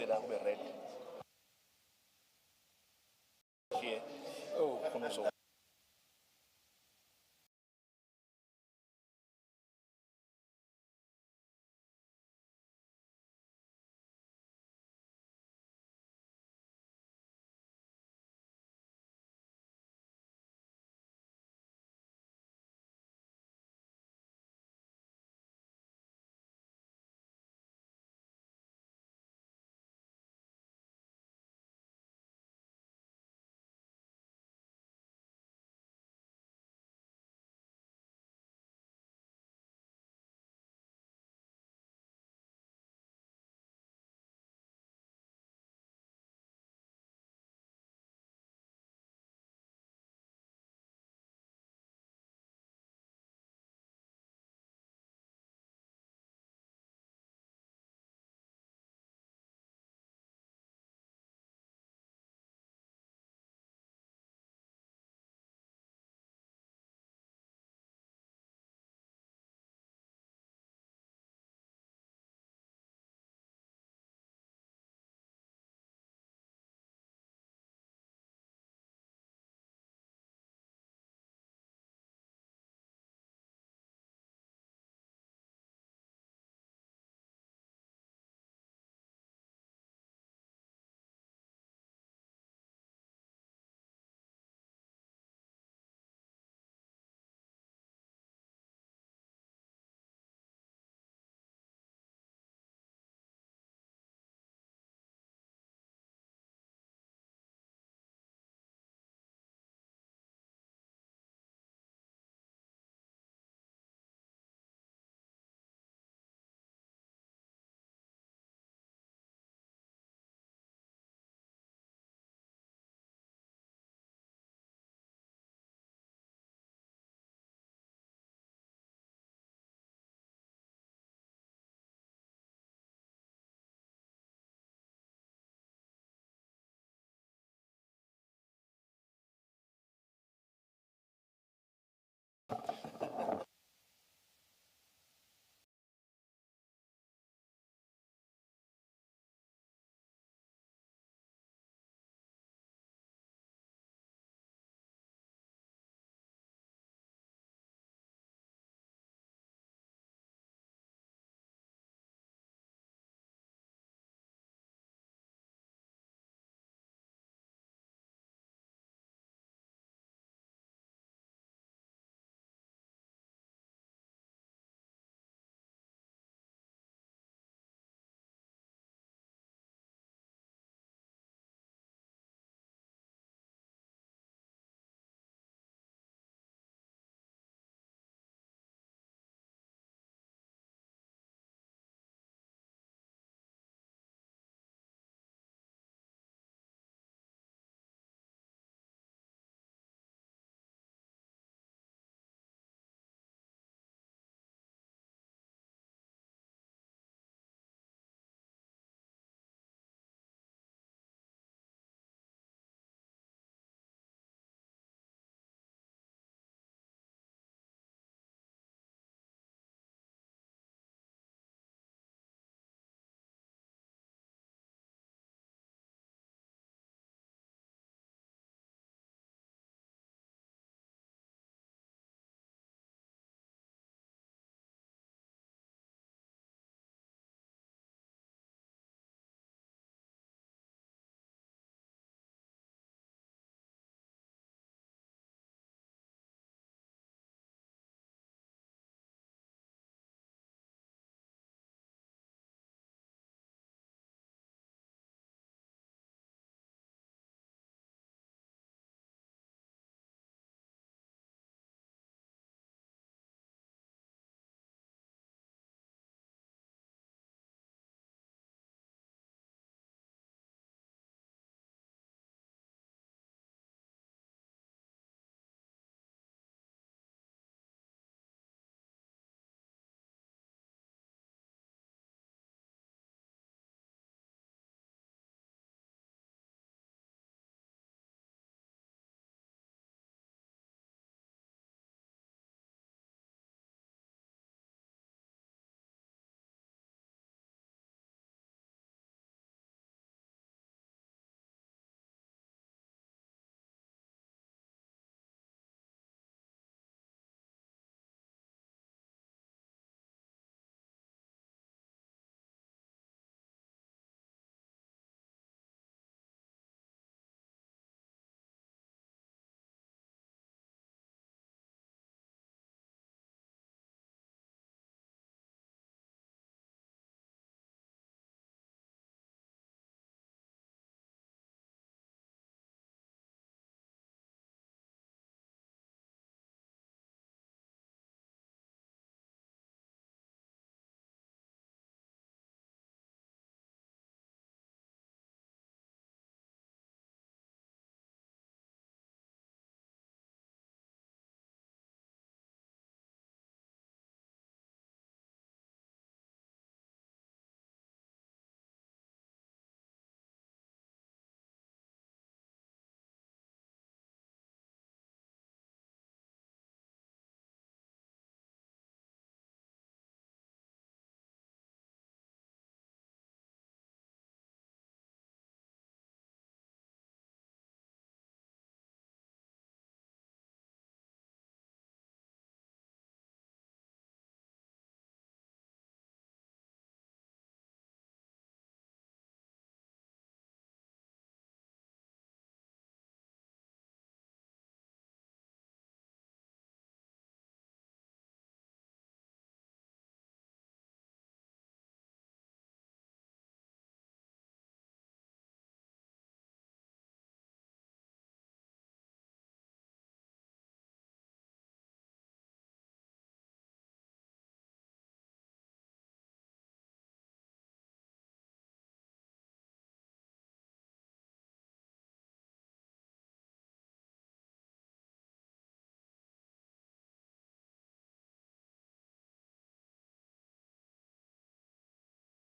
United are ready here. Oh,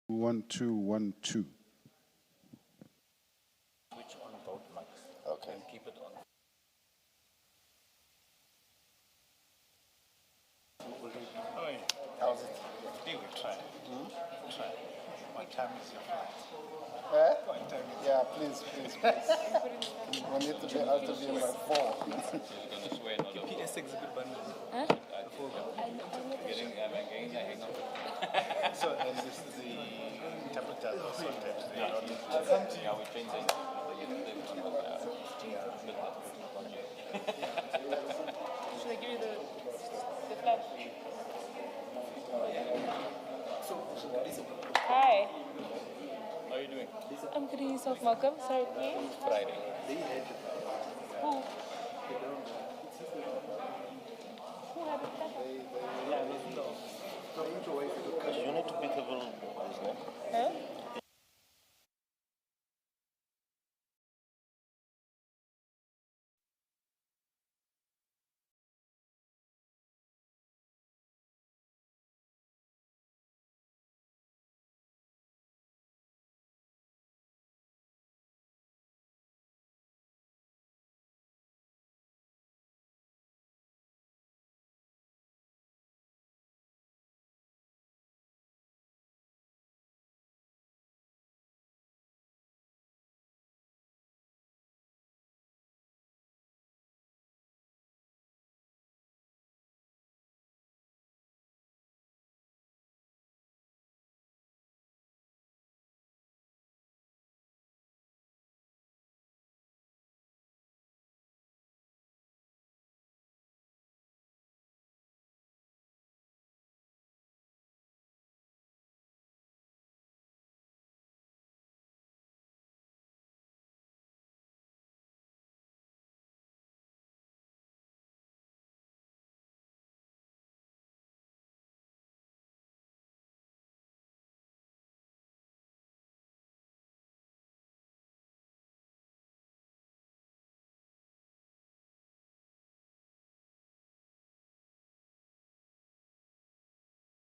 1212. Switch on both mics. Okay. And keep it on. Oh, yeah. How's it? We will try. Try. What time is your flight? Eh? What time is Yeah, please. We need to be out of here by 4. PS exhibit bundle? So, and this is the interpreter sometimes they don't. Yeah, we changed it. Should I give you the flash? Hi. How are you doing? I'm getting yourself, Malcolm. Sorry, please. Friday. Who? Who had it better? You need to be careful, isn't it? Huh?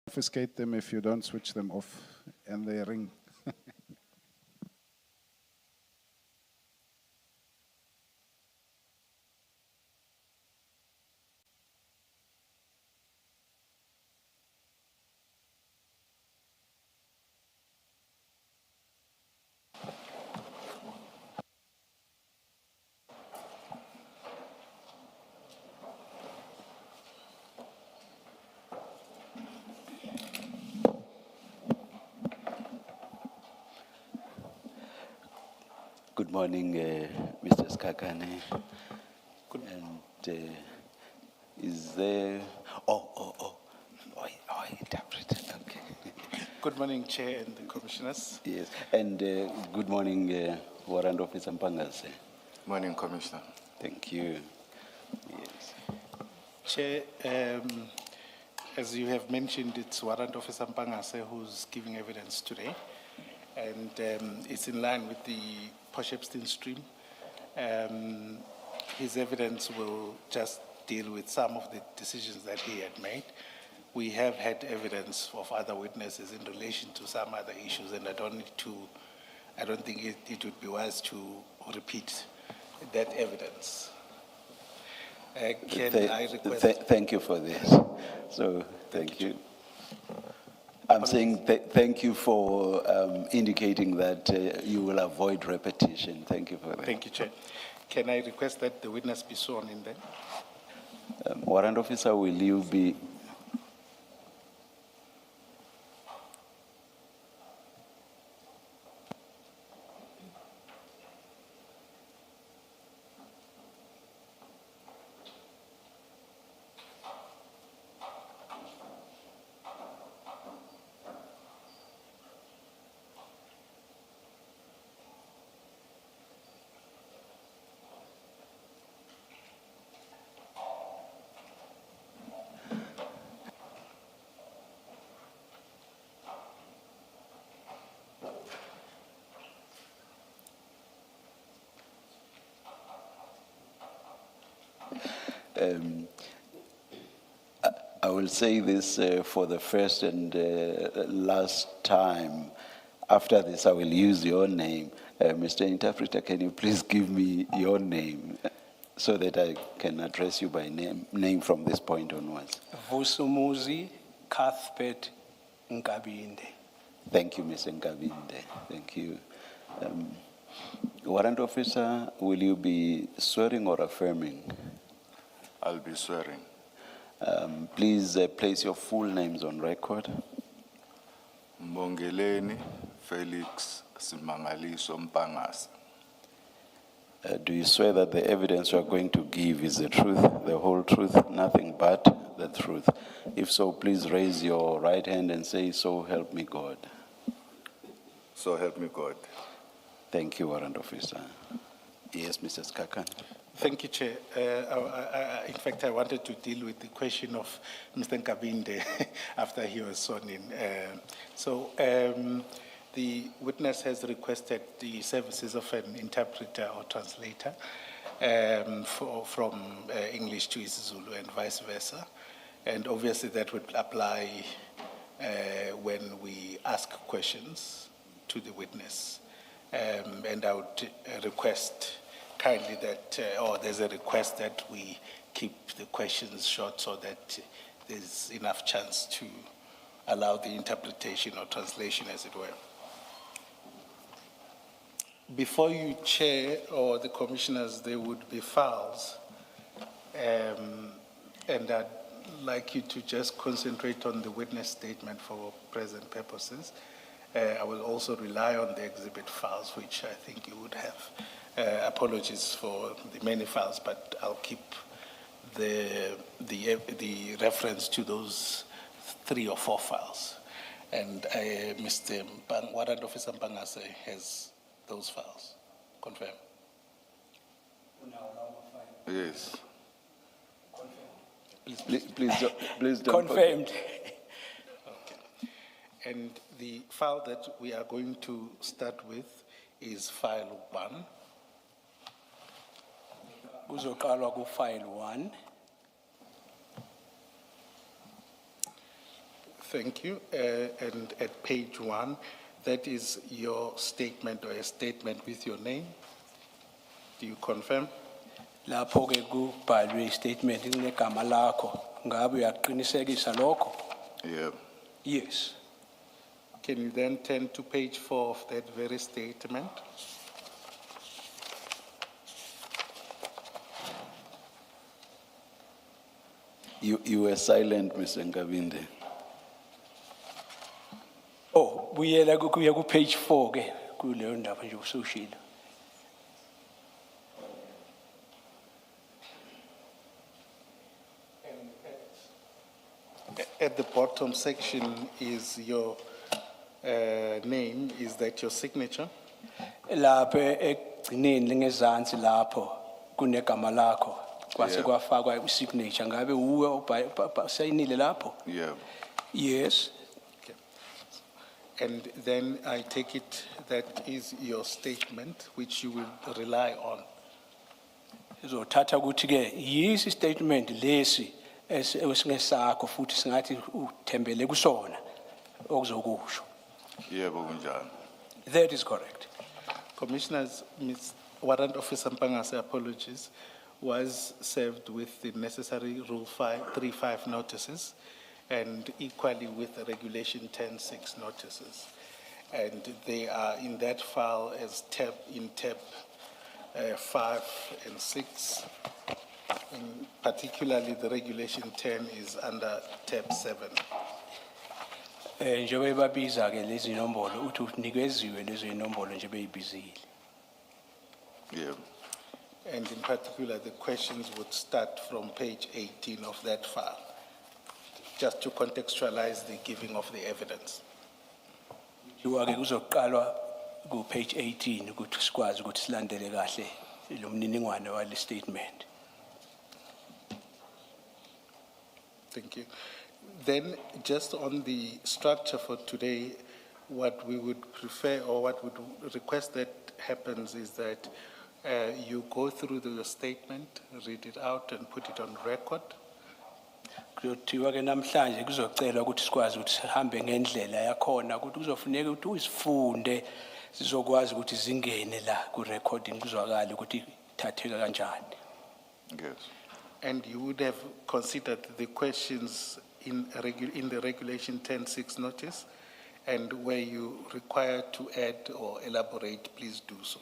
Confiscate them if you don't switch them off and they ring. Good morning, Mr. Skakane. And is there? Oh, interpret. Okay. Good morning, Chair and the Commissioners. Yes. And good morning, Warrant Officer Mpangas. Morning, Commissioner. Thank you. Yes. Chair, as you have mentioned, it's Warrant Officer Mpangase who's giving evidence today. And it's in line with the Potchefstroom stream. His evidence will just deal with some of the decisions that he had made. We have had evidence of other witnesses in relation to some other issues, and I don't think it would be wise to repeat that evidence. Can I request? Thank you for this. So, thank you. I'm saying thank you for indicating that you will avoid repetition. Thank you for that. Thank you, Chair. Can I request that the witness be sworn in then? Warrant Officer, will you be? I will say this for the first and last time. After this, I will use your name. Mr. Interpreter, can you please give me your name so that I can address you by name from this point onwards? Vusumuzi Cuthbert Nkabinde. Thank you, Mr. Nkabinde. Thank you. Warrant Officer, will you be swearing or affirming? I'll be swearing. Please place your full names on record. Mbongeleni Felix Simangaliso Mpangasa. Do you swear that the evidence you are going to give is the truth, the whole truth, nothing but the truth? If so, please raise your right hand and say, "So help me God." So help me God. Thank you, Warrant Officer. Yes, Mr. Skakan. Thank you, Chair. In fact, I wanted to deal with the question of Mr. Nkabinde after he was sworn in. The witness has requested the services of an interpreter or translator from English to Zulu and vice versa. And obviously that would apply when we ask questions to the witness. And I would request kindly that, or there's a request that we keep the questions short so that there's enough chance to allow the interpretation or translation, as it were. Before you, Chair, or the commissioners, there would be files, and I'd like you to just concentrate on the witness statement for present purposes. I will also rely on the exhibit files, which I think you would have. Apologies for the many files, but I'll keep the reference to those 3 or 4 files. And Mr. Warrant Officer Mpangase has those files. Confirm. Yes. Please don't Confirmed. Okay. And the file that we are going to start with is file 1. Kuzoqalwa ku file 1. Thank you. And at page 1, that is your statement or a statement with your name. Do you confirm? Lapho ke kubhalwe statement inegama lakho. Ngabe uyaqinisekisa lokho? Yeah. Yes. Can you then turn to page 4 of that very statement? You were silent, Mr. Nkabinde. Oh, buyela kuya ku page 4 ke kuleyo ndaba nje usushilo. At the bottom section is your name. Is that your signature? Lapho egcineni ngezansi lapho kunegama lakho. Kwase Yeah. kwafakwa signature ngabe uwe sayinile lapho? Yeah. Yes. Okay. And then I take it that is your statement, which you will rely on. Izothatha ukuthi ke yisi statement lesi esingesakho futhi singathi uthembele kusona okuzokusho. Yebo kunjani. That is correct. Commissioners, Ms. Warrant Officer Mpangase, apologies, was served with the necessary Rule 35 notices and equally with the Regulation 10.6 notices. And they are in that file as tab 5 and 6. And particularly the Regulation 10 is under tab 7. Njengoba babiza ke lezi nombolo uthi unikeziwe lezi nombolo nje beyibizile. Yeah. And in particular, the questions would start from page 18 of that file, just to contextualize the giving of the evidence. Kuwa ke kuzoqalwa ku page 18 ukuthi sikwazi ukuthi silandele kahle lo mniningwane wale statement. Thank you. Then, just on the structure for today, what we would prefer or what would request that happens is that you go through the statement, read it out and put it on record. kuzothiwa ke namhlanje kuzocelwa ukuthi sikwazi ukuthi sihambe ngendlela yakhona ukuthi kuzofuneka ukuthi uzifunde sizokwazi ukuthi zingene la ku recording kuzwakala ukuthi ithatheka kanjani. Yes. And you would have considered the questions in the regulation 10.6 notice, and where you require to add or elaborate, please do so.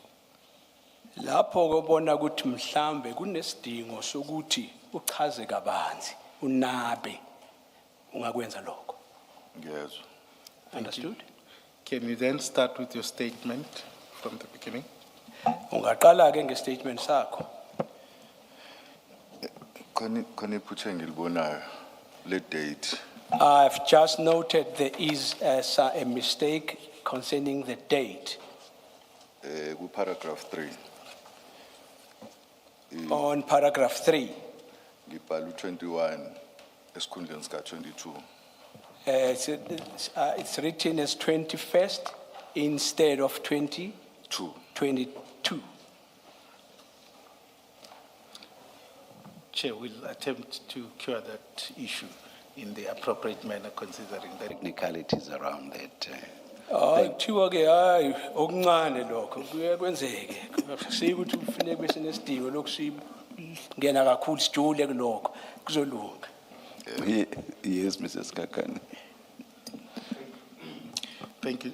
Lapho kubona ukuthi mhlambe kunesidingo sokuthi uchaze kabanzi unabe ungakwenza lokho. Yes. Understood? Can you then start with your statement from the beginning? Ungaqala ke ngestatement sakho. Koniphuthe ngilibonayo le date. I've just noted there is a mistake concerning the date Ku paragraph 3. on paragraph 3. Ngibhala 21 esikhundleni sika 22. It's written as 21st instead of 22. 2. Chair will attempt to cure that issue in the appropriate manner, considering the Technicalities around that. Kuthiwa ke hayi okuncane lokho kuye kwenzeke. Sikuthi kufanele bese nesidingo lokusingena kakhulu sijule kulokho kuzolunga. Yes, Mrs. Kakane. Thank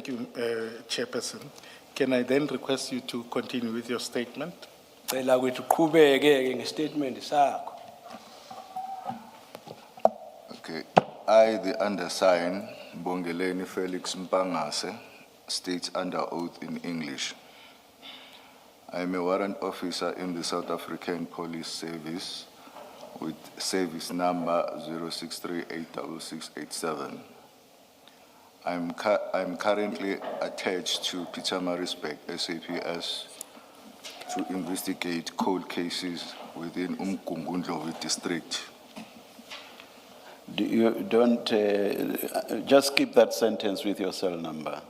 you, Chairperson. Can I then request you to continue with your statement? Cela ukuthi uqhubeke ke ngestatement sakho. Okay. I, the undersigned, Bongeleni Felix Mpangase, states under oath in English. I am a warrant officer in the South African Police Service with service number 0638667. I'm currently attached to Pietermaritzburg, SAPS, to investigate cold cases within Umgungundlovu district. Just keep that sentence with your cell number.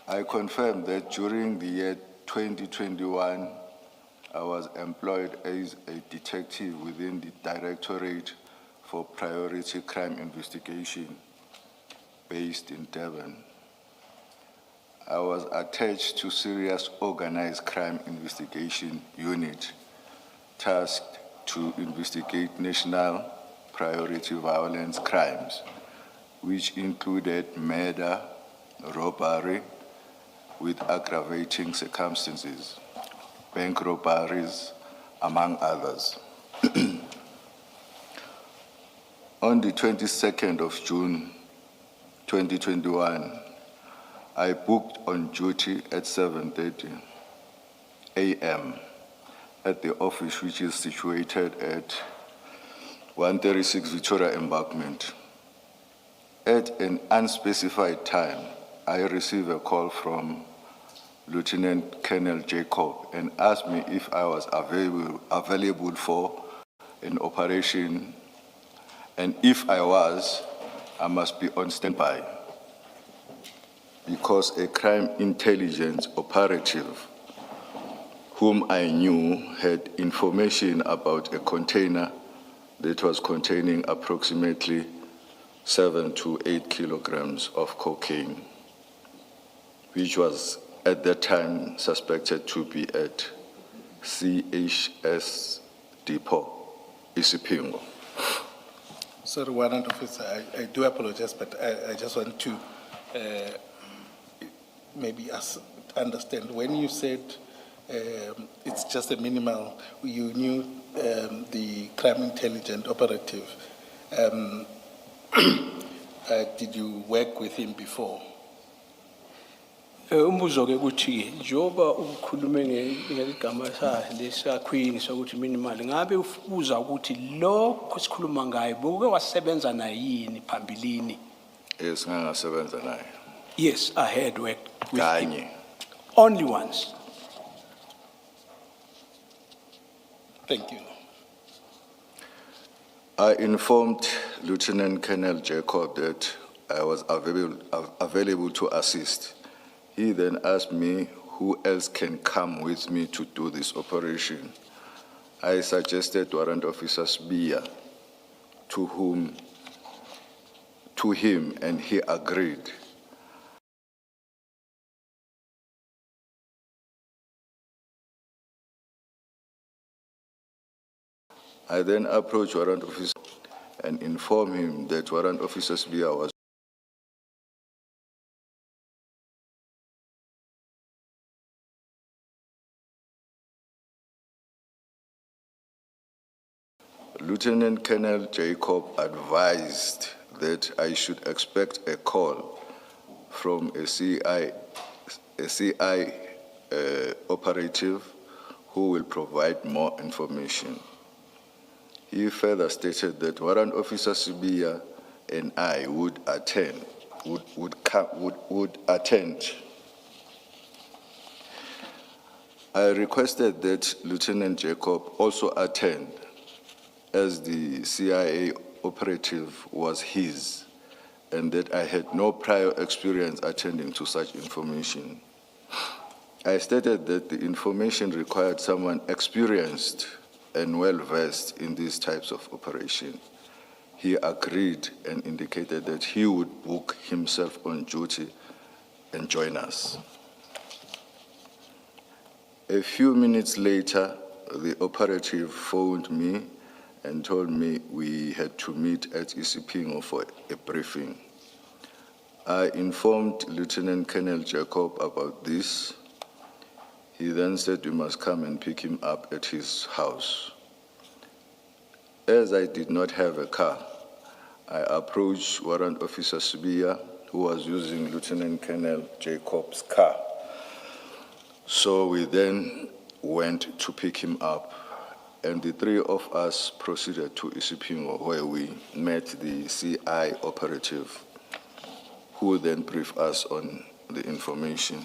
I confirm that during the year 2021, I was employed as a detective within the Directorate for Priority Crime Investigation based in Durban. I was attached to Serious Organized Crime Investigation Unit, tasked to investigate national priority violence crimes, which included murder, robbery with aggravating circumstances, bank robberies, among others. On the 22nd of June, 2021, I booked on duty at 7:30 a.m. at the office, which is situated at 136 Victoria Embankment. At an unspecified time, I received a call from Lieutenant Colonel Jacob and asked me if I was available for an operation, and if I was, I must be on standby, because a crime intelligence operative whom I knew had information about a container that was containing approximately 7 to 8 kilograms of cocaine, which was at that time suspected to be at CHS Depot, Isipingo. Sorry, Warrant Officer, I do apologize, but I just want to maybe understand. When you said it's just a minimal, you knew the crime intelligence operative. Did you work with him before? Umbuzo ke ukuthi njoba ukhulume ngegama lesakhwini sokuthi minimal ngabe ufuza ukuthi lokho sikhuluma ngayo boke wasebenza naye yini phambilini? Yes, ngangasebenza naye. Yes, I had worked with him. Kanye. Only once. Thank you. I informed Lieutenant Colonel Jacob that I was available to assist. He then asked me who else can come with me to do this operation. I suggested Warrant Officer Sbia, to him, and he agreed. I then approached Warrant Officer and informed him that Warrant Officer Sbia was Lieutenant Colonel Jacob advised that I should expect a call from a CI operative who will provide more information. He further stated that Warrant Officer Sibia and I would attend. I requested that Lieutenant Jacob also attend, as the CIA operative was his, and that I had no prior experience attending to such information. I stated that the information required someone experienced and well-versed in these types of operation. He agreed and indicated that he would book himself on duty and join us. A few minutes later, the operative phoned me and told me we had to meet at Isipingo for a briefing. I informed Lieutenant Colonel Jacob about this. He then said we must come and pick him up at his house. As I did not have a car, I approached Warrant Officer Sibia, who was using Lieutenant Colonel Jacob's car. So we then went to pick him up, and the three of us proceeded to Isipingo, where we met the CI operative, who then briefed us on the information.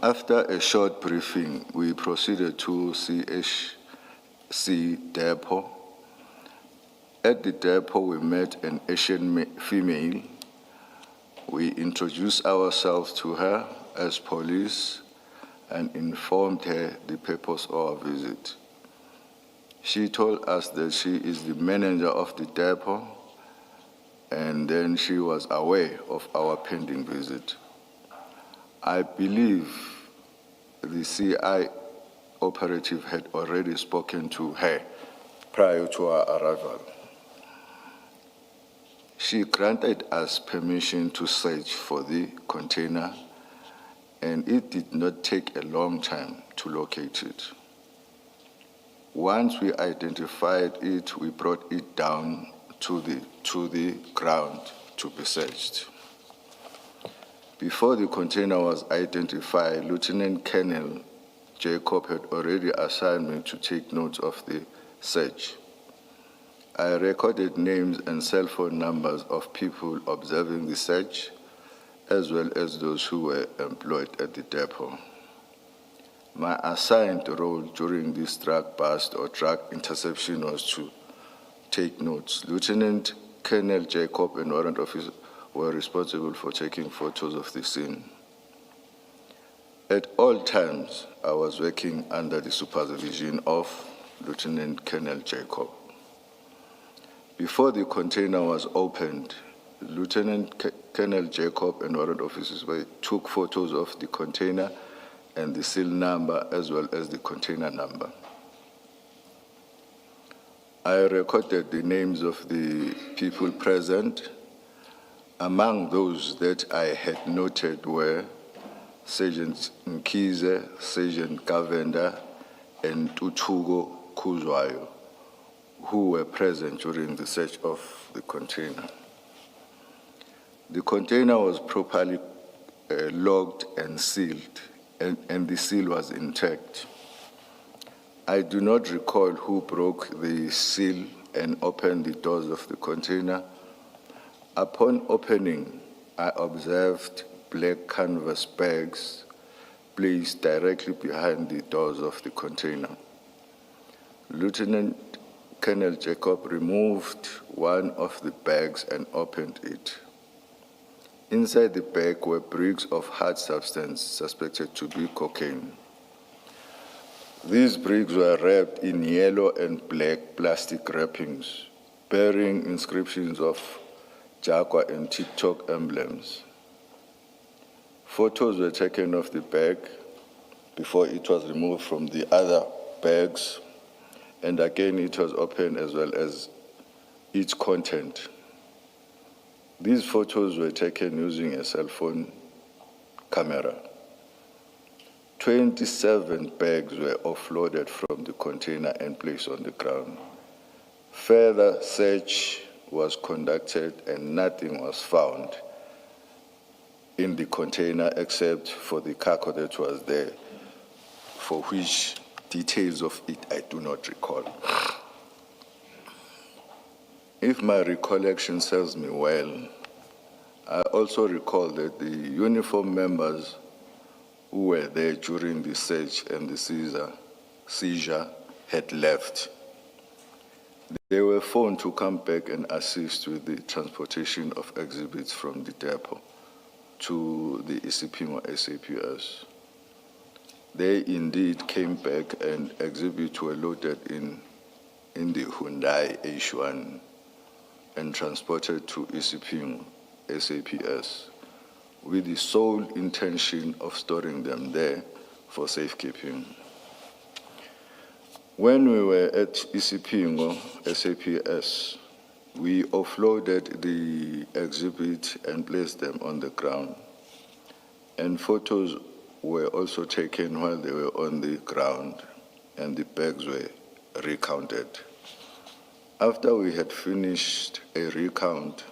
After a short briefing, we proceeded to CHC depot. At the depot, we met an Asian female. We introduced ourselves to her as police and informed her the purpose of our visit. She told us that she is the manager of the depot, and then she was aware of our pending visit. I believe the CI operative had already spoken to her prior to our arrival. She granted us permission to search for the container, and it did not take a long time to locate it. Once we identified it, we brought it down to the ground to be searched. Before the container was identified, Lieutenant Colonel Jacob had already assigned me to take notes of the search. I recorded names and cell phone numbers of people observing the search, as well as those who were employed at the depot. My assigned role during this drug bust or drug interception was to take notes. Lieutenant Colonel Jacob and warrant officer were responsible for taking photos of the scene. At all times, I was working under the supervision of Lieutenant Colonel Jacob. Before the container was opened, Lieutenant Colonel Jacob and warrant officers took photos of the container and the seal number as well as the container number. I recorded the names of the people present. Among those that I had noted were Sergeant Nkize, Sergeant Gavenda, and Tutugo Kuzwayo, who were present during the search of the container. The container was properly locked and sealed, and the seal was intact. I do not recall who broke the seal and opened the doors of the container. Upon opening, I observed black canvas bags placed directly behind the doors of the container. Lieutenant Colonel Jacob removed one of the bags and opened it. Inside the bag were bricks of hard substance suspected to be cocaine. These bricks were wrapped in yellow and black plastic wrappings, bearing inscriptions of Jaguar and TikTok emblems. Photos were taken of the bag before it was removed from the other bags, and again it was opened as well as its content. These photos were taken using a cell phone camera. 27 bags were offloaded from the container and placed on the ground. Further search was conducted and nothing was found in the container except for the cargo that was there, for which details of it I do not recall. If my recollection serves me well, I also recall that the uniform members who were there during the search and the seizure had left. They were phoned to come back and assist with the transportation of exhibits from the depot to the Isipingo SAPS. They indeed came back and exhibits were loaded in the Hyundai H1 and transported to Isipingo SAPS with the sole intention of storing them there for safekeeping. When we were at Isipingo SAPS, we offloaded the exhibit and placed them on the ground. And photos were also taken while they were on the ground, and the bags were recounted. After we had finished a recount,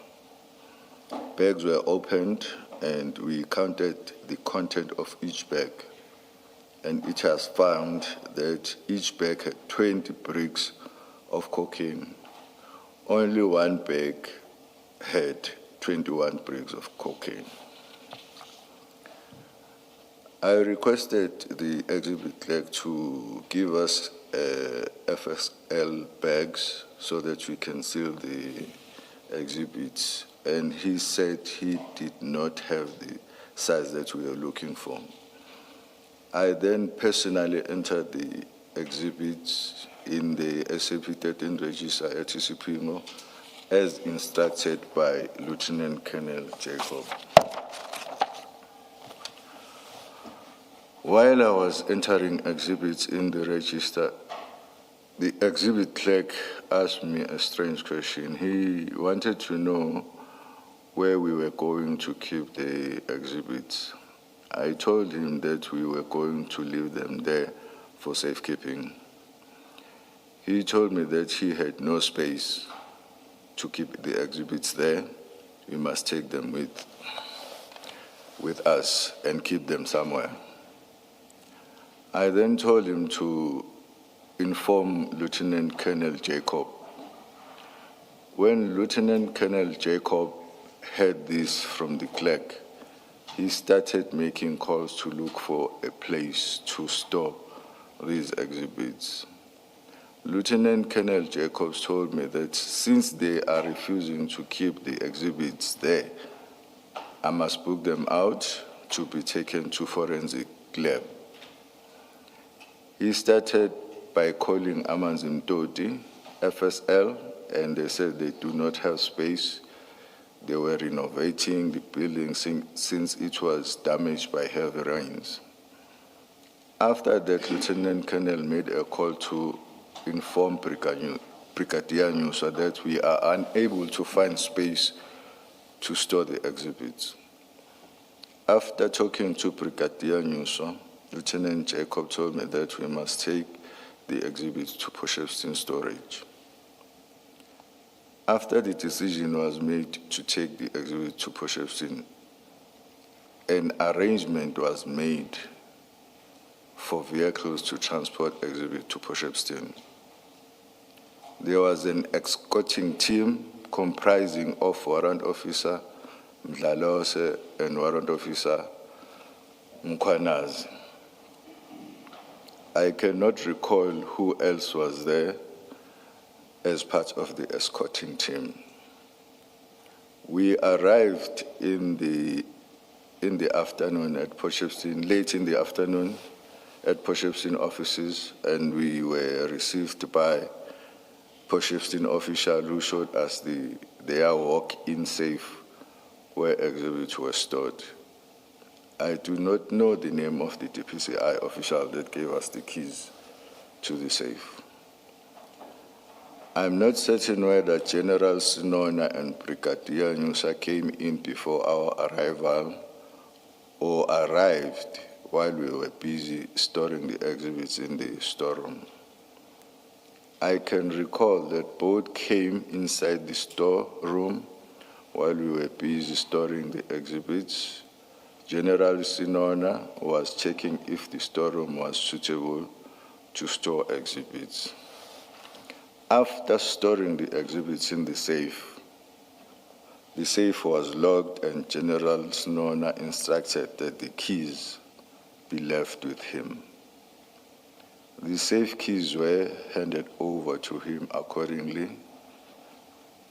bags were opened and we counted the content of each bag. And it has found that each bag had 20 bricks of cocaine. Only one bag had 21 bricks of cocaine. I requested the exhibit clerk to give us FSL bags so that we can seal the exhibits, and he said he did not have the size that we were looking for. I then personally entered the exhibits in the SAP 13 register at Isipingo as instructed by Lieutenant Colonel Jacob. While I was entering exhibits in the register, the exhibit clerk asked me a strange question. He wanted to know where we were going to keep the exhibits. I told him that we were going to leave them there for safekeeping. He told me that he had no space to keep the exhibits there. We must take them with us and keep them somewhere. I then told him to inform Lieutenant Colonel Jacob. When Lieutenant Colonel Jacob heard this from the clerk, he started making calls to look for a place to store these exhibits. Lieutenant Colonel Jacobs told me that since they are refusing to keep the exhibits there, I must book them out to be taken to forensic lab. He started by calling Amanzi Mtoti, FSL, and they said they do not have space. They were renovating the building since it was damaged by heavy rains. After that, Lieutenant Colonel made a call to inform Brigadier Nyusa that we are unable to find space to store the exhibits. After talking to Brigadier Nyusa, Lieutenant Jacob told me that we must take the exhibits to Potchefstroom storage. After the decision was made to take the exhibit to Potchefstroom, an arrangement was made for vehicles to transport exhibit to Potchefstroom. There was an escorting team comprising of Warrant Officer Mdlalose and Warrant Officer Mkwanazi. I cannot recall who else was there as part of the escorting team. We arrived in the afternoon at Potchefstroom, late in the afternoon, at Potchefstroom offices, and we were received by Potchefstroom official who showed us their walk-in safe where exhibits were stored. I do not know the name of the DPCI official that gave us the keys to the safe. I'm not certain whether General Sinona and Brigadier Nyusa came in before our arrival or arrived while we were busy storing the exhibits in the storeroom. I can recall that both came inside the storeroom while we were busy storing the exhibits. General Sinona was checking if the storeroom was suitable to store exhibits. After storing the exhibits in the safe was locked and General Sinona instructed that the keys be left with him. The safe keys were handed over to him accordingly.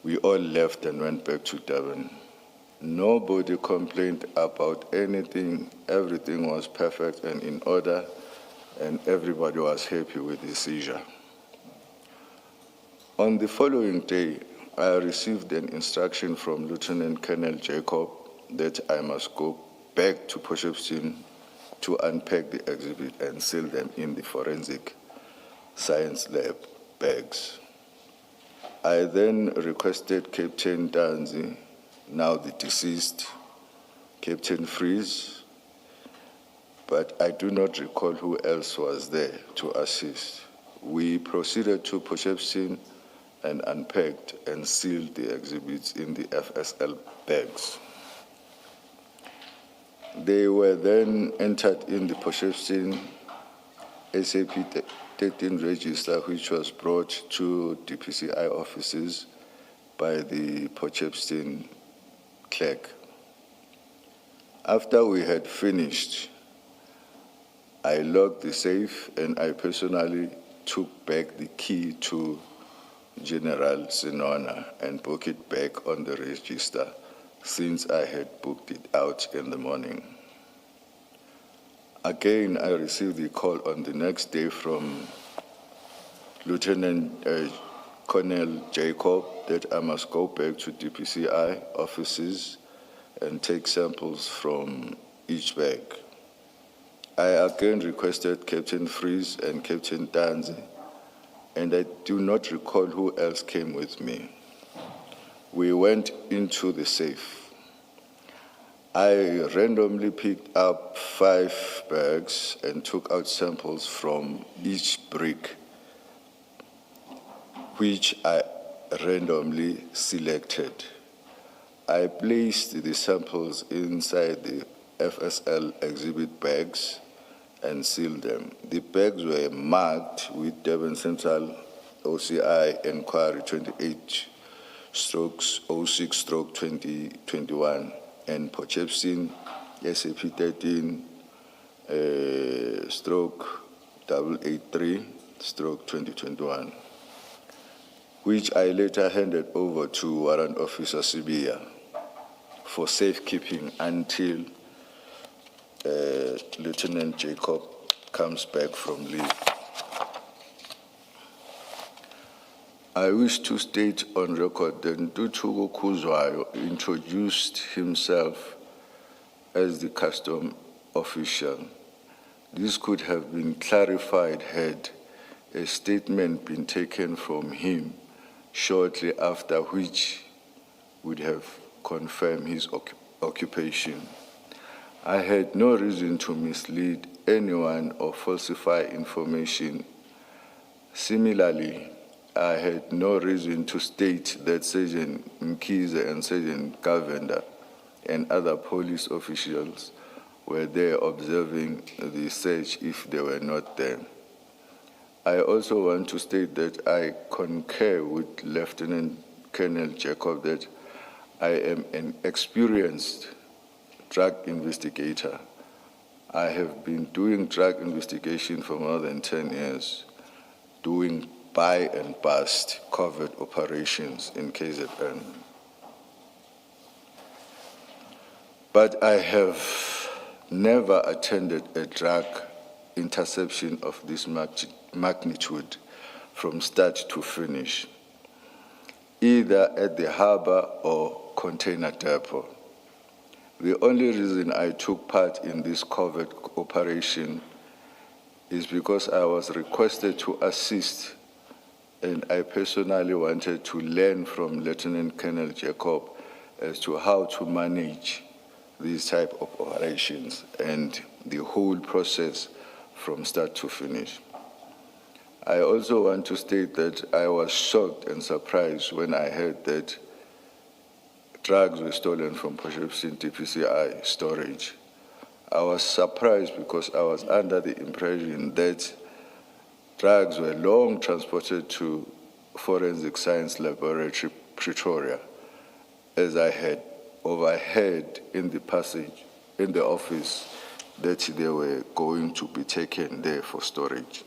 We all left and went back to Durban. Nobody complained about anything. Everything was perfect and in order, and everybody was happy with the seizure. On the following day, I received an instruction from Lieutenant Colonel Jacob that I must go back to Potchefstroom to unpack the exhibit and seal them in the forensic science lab bags. I then requested Captain Danzi, now the deceased, Captain Fries, but I do not recall who else was there to assist. We proceeded to Potchefstroom and unpacked and sealed the exhibits in the FSL bags. They were then entered in the Potchefstroom SAP 13 register, which was brought to DPCI offices by the Potchefstroom clerk. After we had finished, I locked the safe and I personally took back the key to General Sinona and booked it back on the register since I had booked it out in the morning. Again, I received a call on the next day from Lieutenant Colonel Jacob that I must go back to DPCI offices and take samples from each bag. I again requested Captain Fries and Captain Danzi, and I do not recall who else came with me. We went into the safe. I randomly picked up 5 bags and took out samples from each brick, which I randomly selected. I placed the samples inside the FSL exhibit bags and sealed them. The bags were marked with Durban Central OCI Inquiry 28/06/2021 and Potchefstroom SAP 13/883/2021, which I later handed over to Warrant Officer Sibia for safekeeping until Lieutenant Jacob comes back from leave. I wish to state on record that Ntuthuko Khuzwayo introduced himself as the custom official. This could have been clarified had a statement been taken from him shortly after, which would have confirmed his occupation. I had no reason to mislead anyone or falsify information. Similarly, I had no reason to state that Sergeant Mkhize and Sergeant Govender and other police officials were there observing the search if they were not there. I also want to state that I concur with Lieutenant Colonel Jacob that I am an experienced drug investigator. I have been doing drug investigation for more than 10 years, doing buy and bust covert operations in KZN. But I have never attended a drug interception of this magnitude from start to finish, either at the harbor or container depot. The only reason I took part in this covert operation is because I was requested to assist, and I personally wanted to learn from Lieutenant Colonel Jacob as to how to manage these type of operations and the whole process from start to finish. I also want to state that I was shocked and surprised when I heard that drugs were stolen from Potchefstroom DPCI storage. I was surprised because I was under the impression that drugs were long transported to Forensic Science Laboratory, Pretoria, as I had overheard in the passage in the office that they were going to be taken there for storage.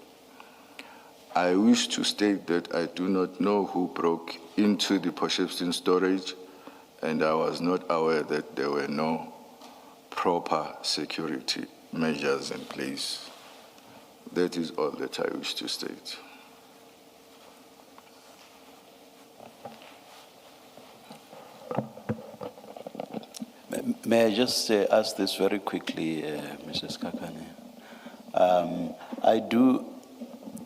I wish to state that I do not know who broke into the Potchefstroom storage, and I was not aware that there were no proper security measures in place. That is all that I wish to state. May I just ask this very quickly, Mrs. Kakane? I do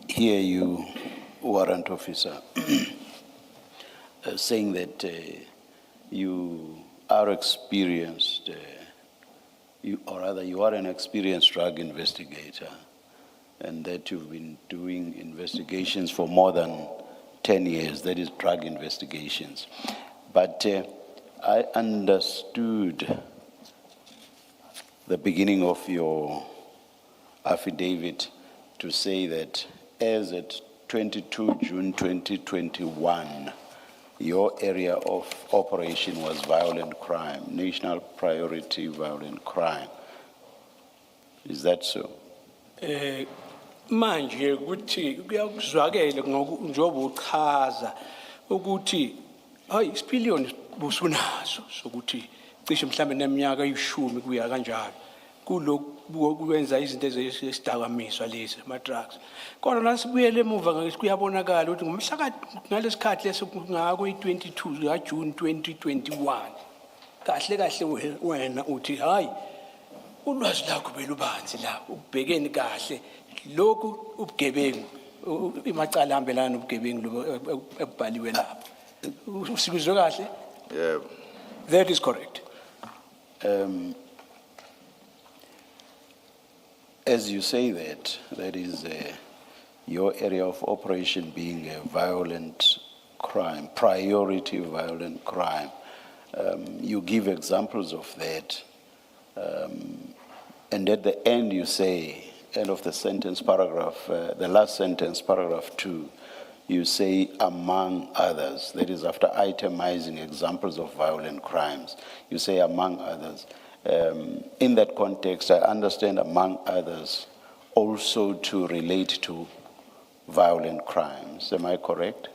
hear you, warrant officer, saying that you are experienced, you are an experienced drug investigator, and that you've been doing investigations for more than 10 years, that is drug investigations. But I understood the beginning of your affidavit to say that as at 22 June 2021, your area of operation was violent crime, national priority violent crime. Is that so? Manje ukuthi kuyakuzwakela njengoba uchaza ukuthi hayi isipiliyoni busunazo sokuthi cishe mhlambe neminyaka eyishumi kuya kanjalo kulokhu kwenza izinto ezidakamizwa lezi ama drugs kodwa nasibuyele emuva ngakithi kuyabonakala ukuthi ngomhla ngalesikhathi leso ngako i22 ka June 2021 kahle kahle wena uthi hayi ulwazi lakho belubanzi la ubhekeni kahle lokhu ubugebengu imacala ahambelana nobugebengu ebhaliwe lapha usikuzwe kahle. Yeah. That is correct. As you say that is your area of operation being a violent crime, priority violent crime. You give examples of that. And at the end you say, end of the sentence, paragraph, the last sentence, paragraph 2, you say among others. That is after itemizing examples of violent crimes. You say among others. In that context, I understand among others also to relate to violent crimes. Am I correct?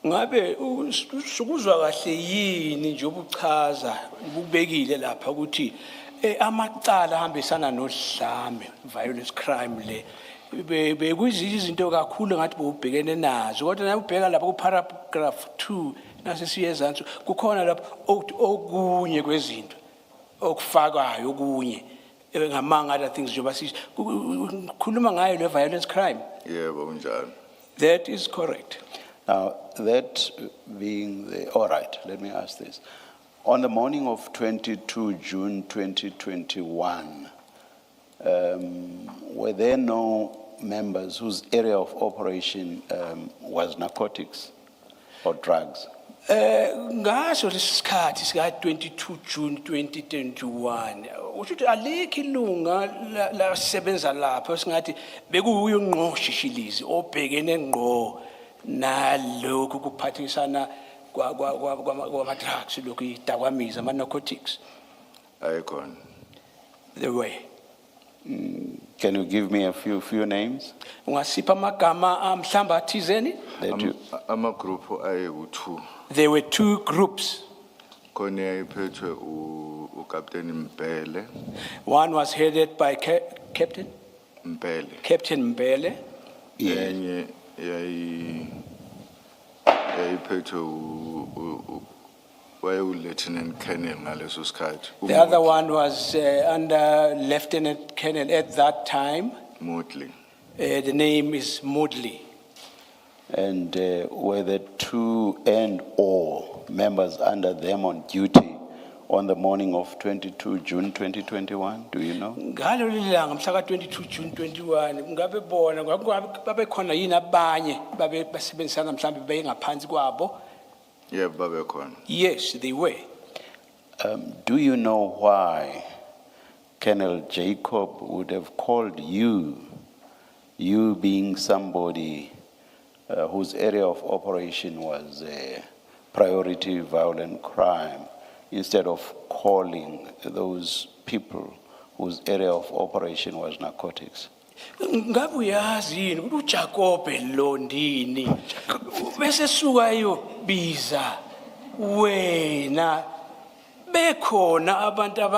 Ngabe usukuzwa kahle yini nje obuchaza ubekile lapha ukuthi amacala ahambisana nodlame violence crime le bekuyizizwe izinto kakhulu ngathi bobhekene nazo kodwa na ubheka lapha ku paragraph 2 nasesiyezansi kukhona lapha okunye kwezinto okufakayo okunye ngamanga other things njengoba sithi khuluma ngayo le violence crime. Yebo unjalo. That is correct. Now, that being the, all right, let me ask this. On the morning of 22 June 2021, were there no members whose area of operation was narcotics or drugs? Ngaso lesikhathi sika 22 June 2021 ukuthi alikho ilunga la sebenza lapha singathi bekuyo ngqo shishilizi obhekene ngqo nalokho kuphathisana kwama drugs lokho idakwamiza ama narcotics. Icon. The way. Can you give me a few names? Ungasipha amagama amhlamba thizeni? Ama group ayi2. There were two groups. Khona iphethwe uCaptain Mpele. One was headed by Captain Mpele. Captain Mbele, Enye yayiphethwe Lieutenant Colonel ngaleso sikhathi. the other one was under Lieutenant Colonel at that time. Motley. The name is Moodley. And were the two and or members under them on duty on the morning of 22 June 2021? Do you know? Ngalo lilanga mhla ka 22 June 21 ngabe bona babe khona yini abanye babe basebenzisana mhlambe beyengaphansi kwabo? Yeah, babe khona. Yes, they were. Do you know why Colonel Jacob would have called you being somebody whose area of operation was priority violent crime, instead of calling those people whose area of operation was narcotics? Ngabe uyazi yini ukuthi uJacob Londini bese suka yobiza wena bekhona abantu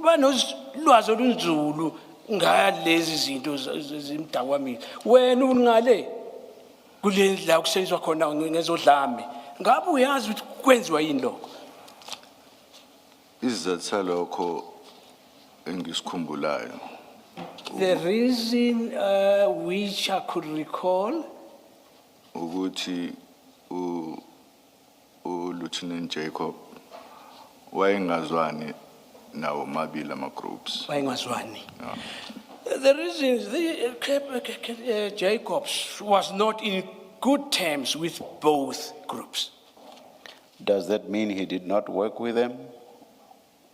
banolwazi olunzulu ngalezi zinto zimdakwamile wena ungale kule la kusetshenziswa khona ngezodlame ngabe uyazi ukuthi kwenziwa yini lokho? Isizathu salokho engisikhumbulayo The reason which I could recall ukuthi Lieutenant Jacob wayengazwani nawo mabili ama groups. wayengazwani. The reason is Jacobs was not in good terms with both groups. Does that mean he did not work with them?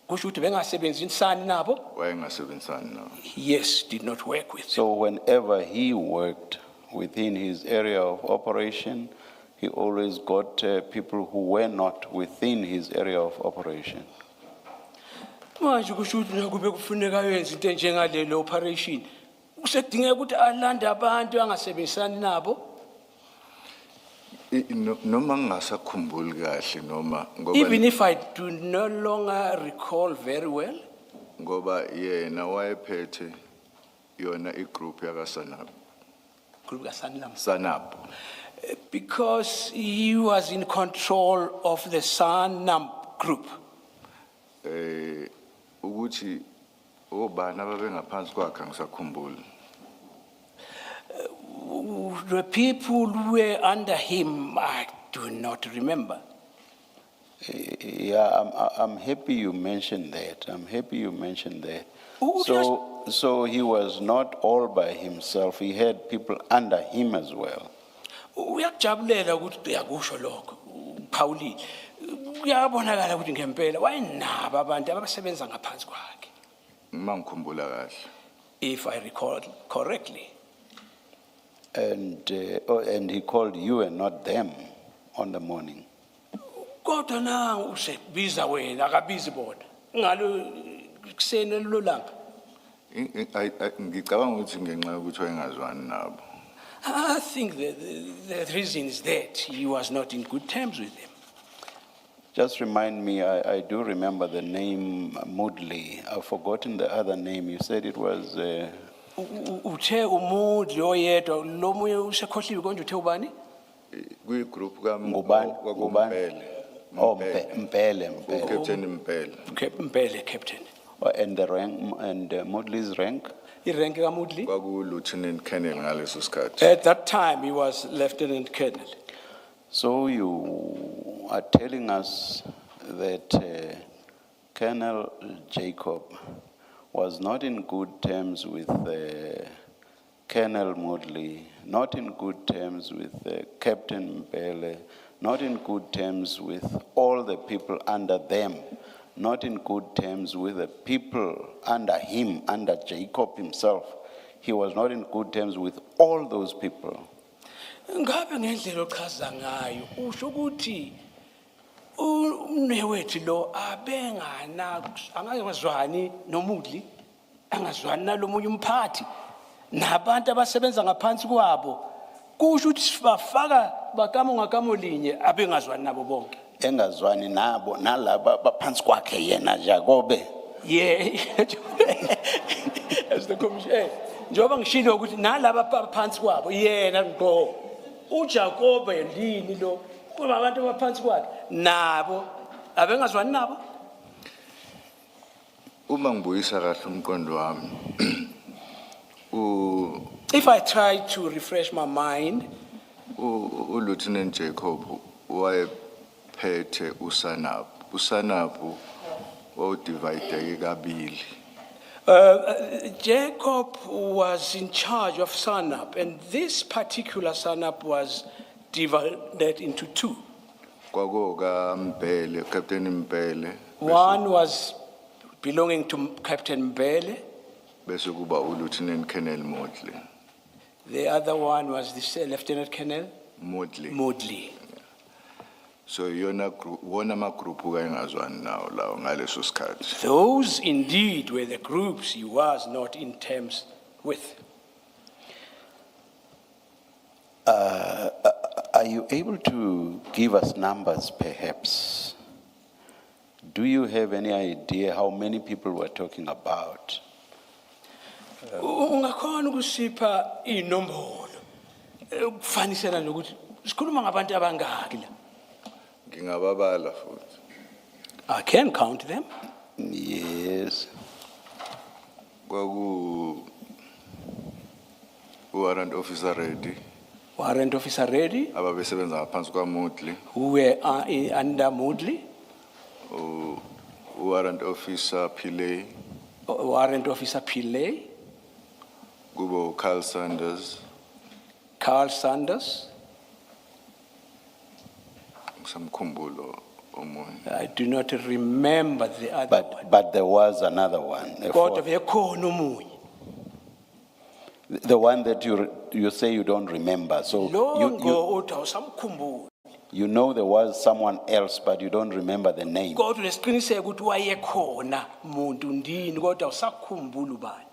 Kusho ukuthi bengasebenzisani nabo? Wayengasebenzisani nawo. Yes, did not work with them. So whenever he worked within his area of operation, he always got people who were not within his area of operation. Manje kusho ukuthi nakube kufuneka yenze into enjengalelo operation kusedingeka ukuthi alande abantu angasebenzisani nabo. Noma ngingasakhumbuli kahle noma Even if I do no longer recall very well, ngoba yena wayephethe yona igroup yaka Sanab. group kaSanlam, Sanab. because he was in control of the Sanlam group. Ukuthi obani ababengaphansi kwakhe ngisakhumbula. The people who were under him, I do not remember. Yeah, I'm happy you mentioned that. I'm happy you mentioned that. Oh, So he was not all by himself. He had people under him as well. Uyakujabulela ukuthi uyakusho lokho Pauli uyabonakala ukuthi ngempela wayenabo abantu abasebenza ngaphansi kwakhe, Mangikhumbula kahle. if I recall correctly. And he called you and not them on the morning. Kodwa na usebiza wena akabizi bona ngalo kuseni lolanga. Ngicabanga ukuthi ngenxa yokuthi wayengazwani nabo. I think the reason is that he was not in good terms with them. Just remind me, I do remember the name Moodley. I've forgotten the other name. You said it was... Uthe umudli oyedwa lo munye usekhohliwe konje uthe ubani? Kwi group Ngubani? kwakuMpele. Oh, Mpele. Captain Mpele. Mpele, captain. And the rank, and Moodley's rank? Irenke kaMudli? Kwaku Lieutenant Colonel ngaleso sikhathi. At that time, he was Lieutenant Colonel. So you are telling us that Colonel Jacob was not in good terms with Colonel Moodley, not in good terms with Captain Mpele, not in good terms with all the people under them, not in good terms with the people under him, under Jacob himself. He was not in good terms with all those people. Ngabe ngendlela ochaza ngayo usho ukuthi umnewethu lo angazwani noMudli, angazwani nalomunye umphathi nabantu abasebenza ngaphansi kwabo, kusho ukuthi sibafaka bakamo ngakamo linye abengazwani nabo bonke. Engazwani nabo nalaba baphansi kwakhe yena Jacobe. Yeah. As the commission. njengoba ngishilo ukuthi nalaba phansi kwabo yena ngqo uJacob yini lo kuba abantu abaphansi kwakhe nabo abengazwani nabo. Uma ngibuyisa kahle umqondo wami, If I try to refresh my mind, Lieutenant Jacob wayephethe uSanap. uSanap wawudivide kabili. Jacob was in charge of Sanap, and this particular Sanap was divided into two. Kwakuka Mbele, Captain Mbele, One was belonging to Captain Mbele, bese kuba uLieutenant Colonel Modley. the other one was the Lieutenant Colonel Modley. So wona amagroup kayengazwani nawo lawo ngaleso sikhathi. Those indeed were the groups he was not in terms with. Are you able to give us numbers, perhaps? Do you have any idea how many people we're talking about? Ungakhona ukusipha inombolo ukufanisela nokuthi sikhuluma ngabantu abangaki la. Ngingababala futhi. I can count them. Yes. Kwaku warrant officer ready, Warrant officer ready, ababesebenza ngaphansi kwaModley, who were under Modley, warrant officer Pillay, warrant officer Pillay, kubo Carl Sanders, Carl Sanders. samkhumbulo omunye. I do not remember the other one. But there was another one. a Kodwa fourth. bekhona omunye. The one that you say you don't remember. So Lo ngo uthi awusamkhumbuli. you know there was someone else, but you don't remember the name. Kodwa lesiqiniseko ukuthi wayekhona umuntu ndini kodwa awusakhumbuli ubani.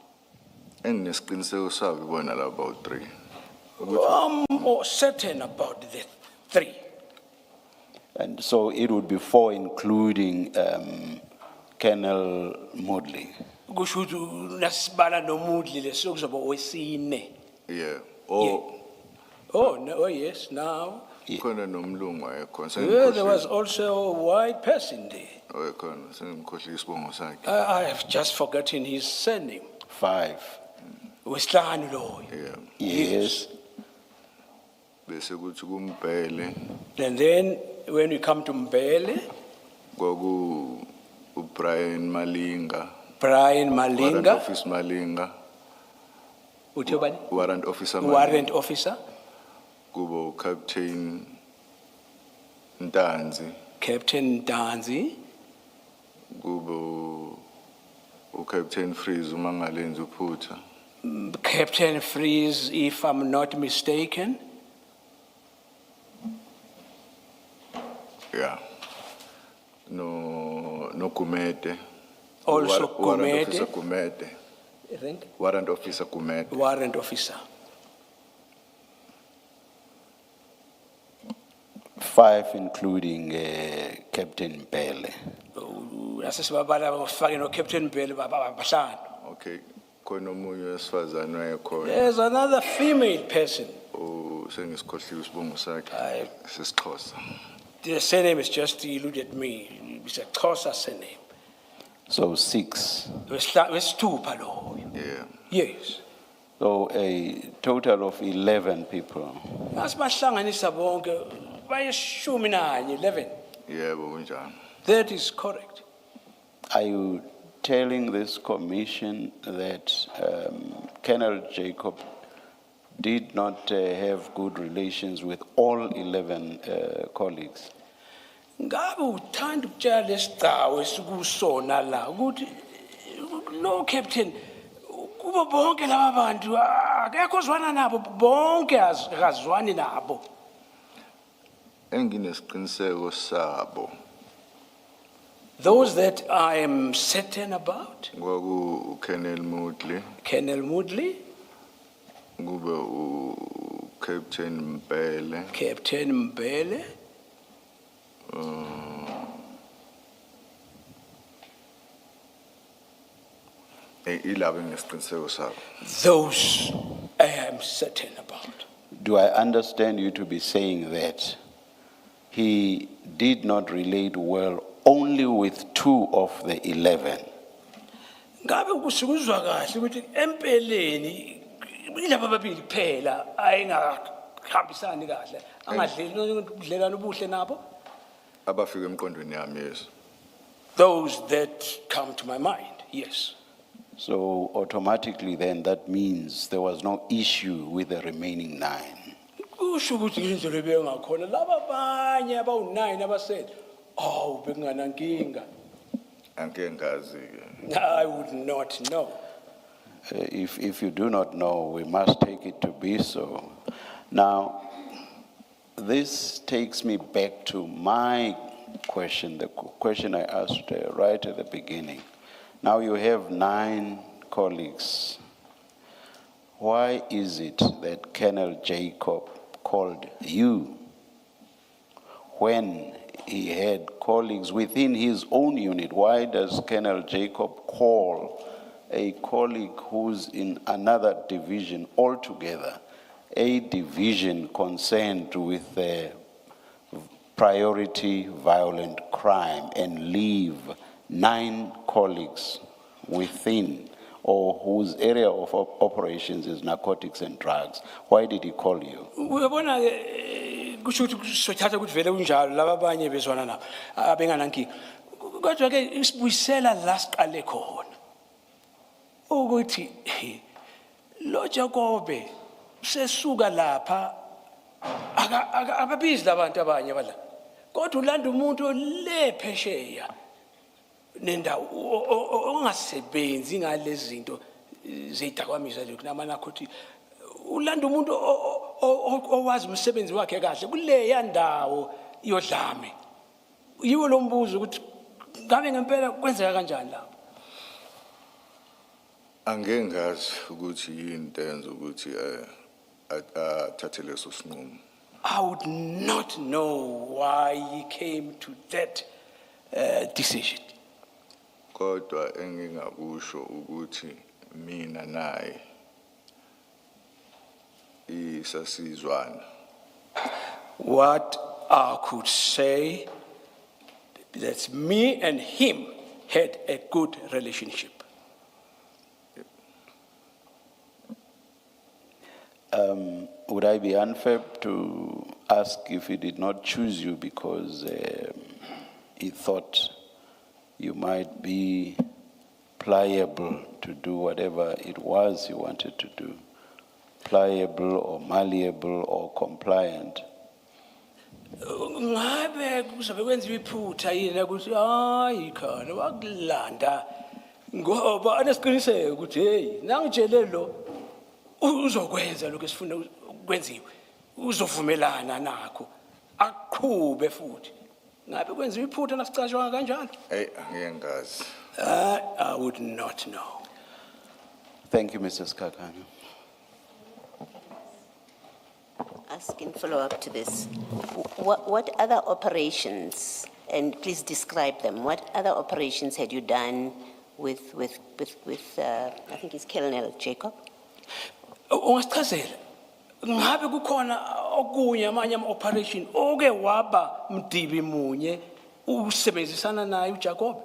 Enginesiqiniseko sabi bona la about 3. I'm certain about the three. And so it would be 4, including Colonel Modley. Kusho ukuthi nasibala noMudli lesokuzoba wesine. Yeah. Oh no, oh yes, now. Khona nomlungu Well, there was also a white person there. Oyekhona sengimkhohlisa isibongo sakhe. I have just forgotten his surname. 5. Wesihlanu loyo. Yeah. Yes. Bese kuthi kuMbhele And then when we come to Mbele, kwaku uBrian Malinga, Brian warrant Malinga, officer Malinga, uthi ubani? warrant officer Malinga, Warrant officer, kubo Captain Ntanzi, Captain Danzi, kubo uCaptain Freeze umangalenzi uphutha, Captain Freeze, if I'm not mistaken. yeah. No Gumede. Also Warrant officer Gumede. Gumede. I think. Warrant officer Gumede. Warrant officer. 5, including Captain Pele. Asesibabala bafake no Captain Mbele bahlanu. Okay. Khona omunye wesifazane wayekhona. There's another female person. Sengisikhohliwe isibongo sakhe. SesiXhosa. The surname is just eluded me. It's a Xhosa surname. So 6. Wesithupha loyo. Yeah. Yes. So a total of 11 people. Asibahlanganisa bonke bayishumi nanye 11. Yebo kunjani. That is correct. Are you telling this commission that Colonel Jacob did not have good relations with all 11 colleagues? Ngabe uthanda ukutshela lesigcawu esikusona la ukuthi lo captain kubo bonke laba bantu akekho zwana nabo bonke akazwani nabo. Enginesiqiniseko sabo. Those that I am certain about, Kwaku uColonel Modley, Colonel Modley, kube uCaptain Mbele, Captain Mbele, Ilabo nesiqiniseko sabo. Those I am certain about. Do I understand you to be saying that he did not relate well only with 2 of the 11? Ngabe kusikuzwa kahle ukuthi empeleni ilabo ababili kuphela ayengahambisani kahle angadleli ubudlelwano obuhle nabo. Abafika emqondweni yami, yes. Those that come to my mind, yes. So automatically then that means there was no issue with the remaining 9. Kusho ukuthi indlela ebengakhona laba abanye abawu9 abasaid, "Oh, bekunganankinga." Angeke ngazi-ke. I would not know. If you do not know, we must take it to be so. Now, this takes me back to my question, the question I asked right at the beginning. Now you have 9 colleagues. Why is it that Colonel Jacob called you when he had colleagues within his own unit? Why does Colonel Jacob call a colleague who's in another division altogether, a division concerned with priority violent crime, and leave 9 colleagues within or whose area of operations is narcotics and drugs? Why did he call you? Uyabona kusho ukuthi sothatha ukuthi vele kunjalo laba abanye bezwana nabo abenganankinga. Kodwa ke isibuyisela la siqale khona. Ukuthi lo Jacobe sesuka lapha ababizi labantu abanye bala. Kodwa ulanda umuntu le phesheya nendawo ongasebenzi ngalezi zinto zezidakwamizwa lokhu namanakhothi. Ulanda umuntu owazi umsebenzi wakhe kahle kuleya ndawo yodlame. Yiwo lo mbuzo ukuthi ngabe ngempela kwenzeka kanjani lapho? Angeke ngazi ukuthi yini enza ukuthi athathe leso sinqumo. I would not know why he came to that decision. Kodwa engingakusho ukuthi mina naye isasizwana. What I could say that me and him had a good relationship. Would I be unfair to ask if he did not choose you because he thought you might be pliable to do whatever it was he wanted to do? Pliable or malleable or compliant? Ngabe kuzabe kwenziwa iphutha yini ukuthi hayi khona wakulanda ngoba anesiqiniseko ukuthi hey nangitshele lo uzokwenza lokho esifuna ukwenziwe uzovumelana nakho aqhube futhi ngabe kwenziwa iphutha nasicashwa kanjalo. Angeke ngazi. I would not know. Thank you, Mr. Skakana. Asking follow-up to this, what other operations, and please describe them, what other operations had you done with I think it's Colonel Jacob? Ungasichazela ngabe kukhona okunye amanye ama-operation oke waba mdibi munye usebenzisana naye uJacob?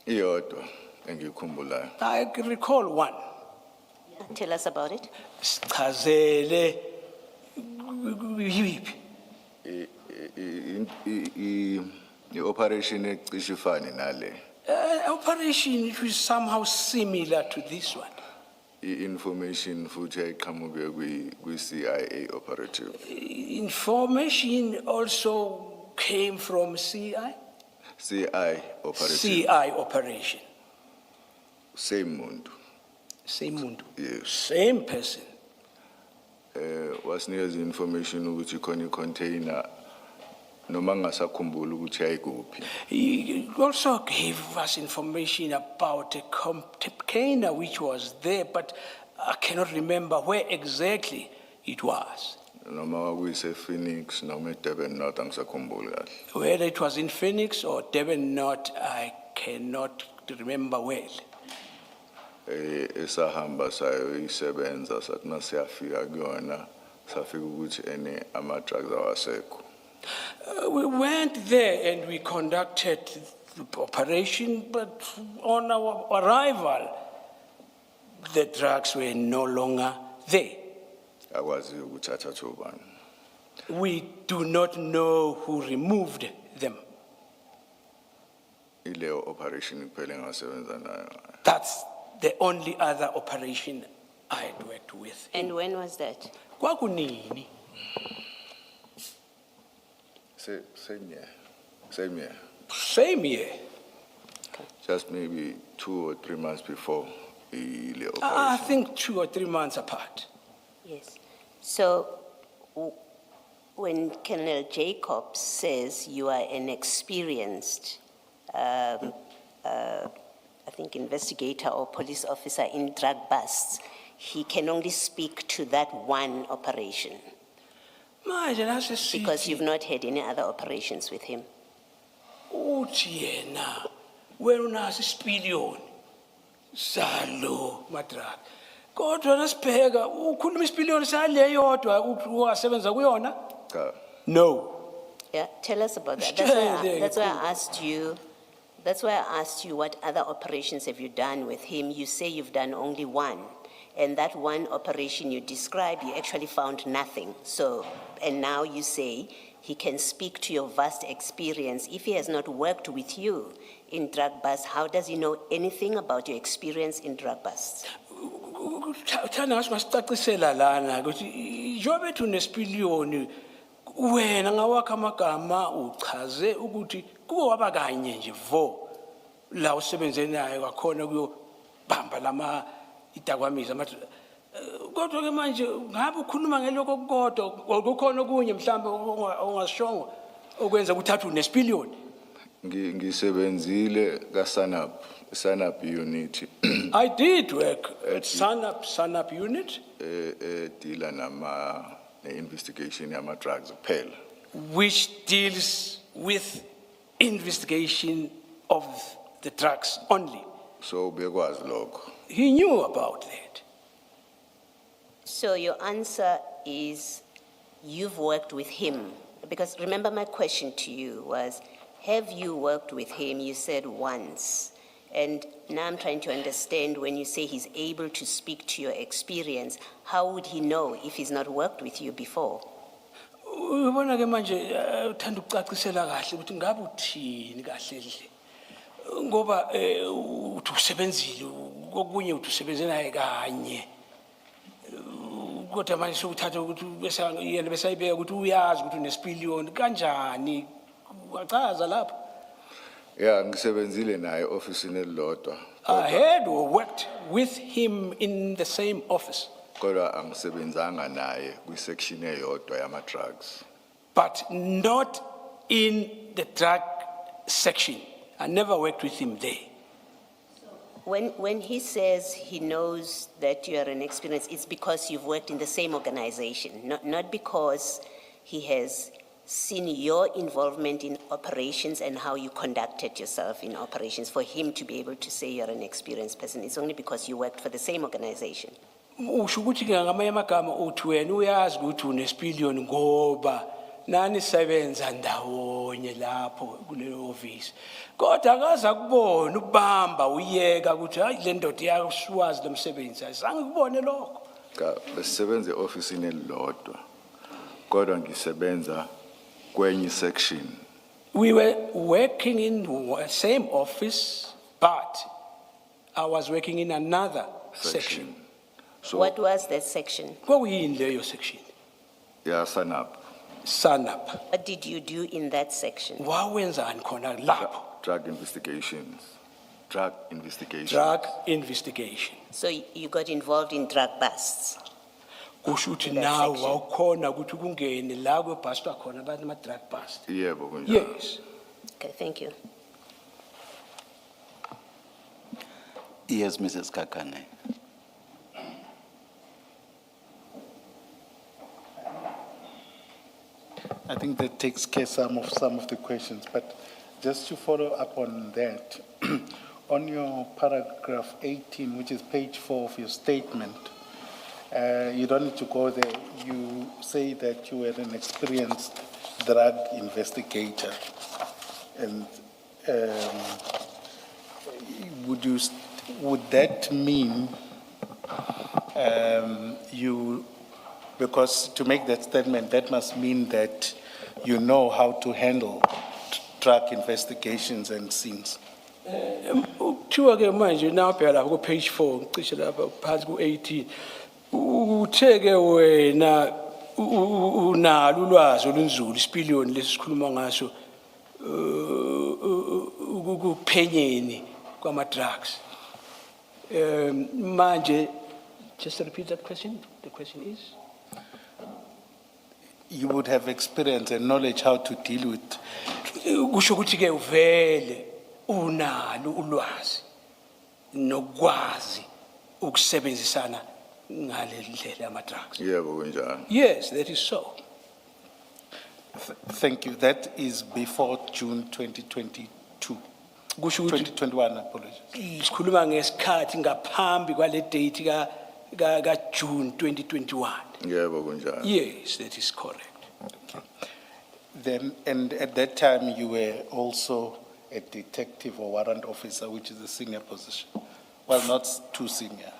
Iyodwa engikhumbulayo. I recall one. Tell us about it. Sichazele yiphi? I-operation ecishe ifane nale. Operation which was somehow similar to this one. I-information futhi ayiqhamuke kwi-CIA operative. Information also came from CI? CI operative. CI operation. Same muntu. Same muntu. Yes. Same person. Wasinikeza information ukuthi khona i-container noma ngasakhumbula ukuthi ayikuphi. He also gave us information about a container which was there, but I cannot remember where exactly it was. Noma kwakuyise Phoenix noma eDurban North angisakhumbuli kahle. Whether it was in Phoenix or Devon North, I cannot remember well. esahamba sayoyisebenza sathi masiyafika kuyona safika ukuthi ama-drugs awasekho. We went there and we conducted the operation, but on our arrival, the drugs were no longer there. Akwazi ukuthi athathe ubani. We do not know who removed them. Ileyo operation kuphela engasebenza nayo. That's the only other operation I had worked with. And when was that? Kwakunini. Same year. Same year. Same year. Just maybe 2 or 3 months before the operation. I think 2 or 3 months apart. Yes. So when Colonel Jacobs says you are an experienced, I think investigator or police officer in drug busts, he can only speak to that one operation Manje nase because sithi, you've not had any other operations with him. uthi yena wena unaso isipiliyoni salo madrag. Kodwa nasibheka ukhuluma isipiliyoni sale yodwa wasebenza kuyona? Cha. No. Yeah, tell us about that. Sitshele That's why kakhulu. I asked you. That's why I asked you what other operations have you done with him. You say you've done only one, and that one operation you described, you actually found nothing. So, and now you say he can speak to your vast experience. If he has not worked with you in drug busts, how does he know anything about your experience in drug busts? Thana ngasicacisela lana ukuthi njobe bethu nesipiliyoni wena ngawakha amagama uchaze ukuthi kuke waba kanye nje vo la usebenze naye kwakhona kuyobamba lama idakwamisa mathi kodwa ke manje ngabe ukhuluma ngeloko kodwa kukhona okunye mhlawumbe ongasishongo okwenza ukuthatha unesipiliyoni. Ngisebenzile ka-SANAP unit I did work at SANAP unit, dealer ne-investigation yama-drugs kuphela. which deals with investigation of the drugs only. So bekwazi lokho. He knew about that. So your answer is you've worked with him. Because remember my question to you was, have you worked with him? You said once. And now I'm trying to understand when you say he's able to speak to your experience, how would he know if he's not worked with you before? Ubona ke manje uthanda ukucacisela kahle ukuthi ngabe uthini kahle nje. Ngoba uthi usebenzile kokunye uthi usebenze naye kanye. Kodwa manje sokuthatha ukuthi bese yena besayibeka ukuthi uyazi ukuthi unesipiliyoni kanjani. Wachaza lapho. Yeah, ngisebenzile naye office elilodwa. I had worked with him in the same office, Kodwa angisebenzanga naye kwi-section eyodwa yama-drugs. but not in the drug section. I never worked with him there. When he says he knows that you are an experience, it's because you've worked in the same organization, not because he has seen your involvement in operations and how you conducted yourself in operations for him to be able to say you're an experienced person. It's only because you worked for the same organization. Usho ukuthi ke ngamanye amagama uthi wena uyazi ukuthi unesipiliyoni ngoba nani sebenza ndawonye lapho kuleyo office. Kodwa akaza kubona ubamba uyeka ukuthi hayi le ndoda iyaswazi lomsebenzi. Azange kubone lokho. Cha, besisebenza e-office elilodwa. Kodwa ngisebenza kwenye section. We were working in the same office, but I was working in another section. So, What was that section? Kwakuyini leyo section? yeah, SANAP, SANAP. What did you do in that section? Wawenzani khona lapho? drug investigations. Drug investigations. Drug investigation. So you got involved in drug busts. Kusho ukuthi In that nawe section. wawukhona ukuthi kungene la kwebhastwa khona abantu ama-drug bust. Yebo kunjalo. Yes. Okay, thank you. Yes, Mrs. Kakane. I think that takes care some of the questions, but just to follow up on that, on your paragraph 18, which is page 4 of your statement, you don't need to go there. You say that you were an experienced drug investigator. And would that mean because to make that statement, that must mean that you know how to handle drug investigations and scenes? Kuthiwa ke manje nawubheka lapha ku page 4 ngicishe lapha phansi ku 18 utheke wena unalo ulwazi olunzulu isipiliyoni lesikhuluma ngaso ukuphenyeni kwama drugs. Manje, just repeat that question. The question is? You would have experience and knowledge how to deal with. Kusho ukuthi ke uvele unalo ulwazi nokwazi ukusebenzisana ngale ndlela yama drugs. Yebo kunjani. Yes, that is so. Thank you. That is before June 2022. Kusho ukuthi 2021, apologies. sikhuluma ngesikhathi ngaphambi kwale date ka June 2021. Yebo kunjani. Yes, that is correct. Then, and at that time, you were also a detective or warrant officer, which is a senior position. Well, not too senior.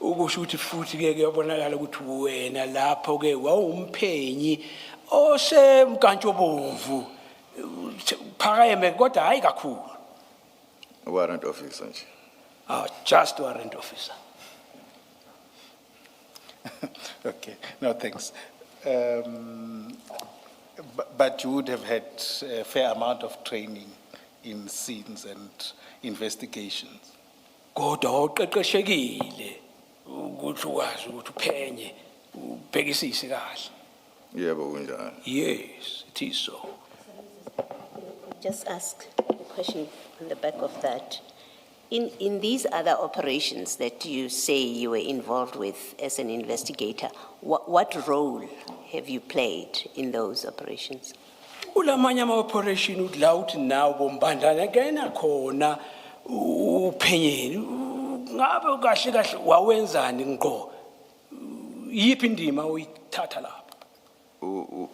Ukusho ukuthi futhi ke kuyabonakala ukuthi wena lapho ke wawumphenyi osemkantshobomvu phakeme kodwa hayi kakhulu. Warrant officer nje. Just warrant officer. Okay, no, thanks. But you would have had a fair amount of training in scenes and investigations. Kodwa uqeqeshekile ukuthi ukwazi ukuthi uphenye ubhekisise kahle. Yebo kunjani. Yes, it is so. Just ask a question on the back of that. In these other operations that you say you were involved with as an investigator, what role have you played in those operations? Ulamanye ama-operation uthi la uthi nawo bombandana ngena khona uphenyeni ngabe kahle kahle wawenzani ngqo yiphi indima uyithatha lapho?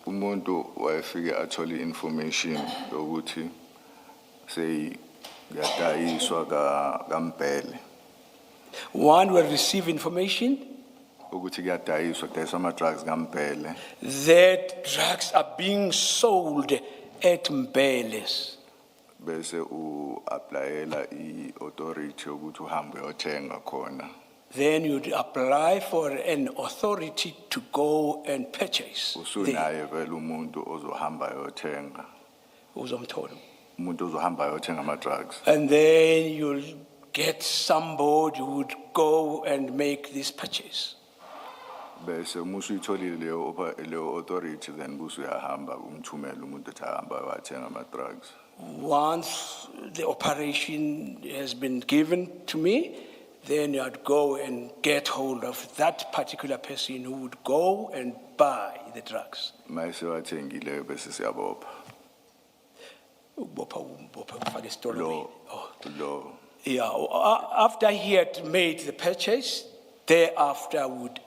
Umuntu wayefike athole information ukuthi say yadayiswa kaMbele. One will receive information Ukuthi kuyadayiswa kudayiswa ama drugs kaMbele. that drugs are being sold at Mbele's. Bese applyela i-authority ukuthi uhambe uyothenga khona. Then you'd apply for an authority to go and purchase. Usunaye vele umuntu ozohamba uyothenga. Uzomthola. Umuntu ozohamba uyothenga ama drugs. And then you'll get somebody who would go and make this purchase. Bese musuyitholile leyo authority then busuyahamba umthumela umuntu ethi ahamba uyothenga ama drugs. Once the operation has been given to me, then I'd go and get hold of that particular person who would go and buy the drugs. Mayise wathengile bese siyabopha. Ukubopha kufaka esitolo. Lo. Yeah, after he had made the purchase, thereafter would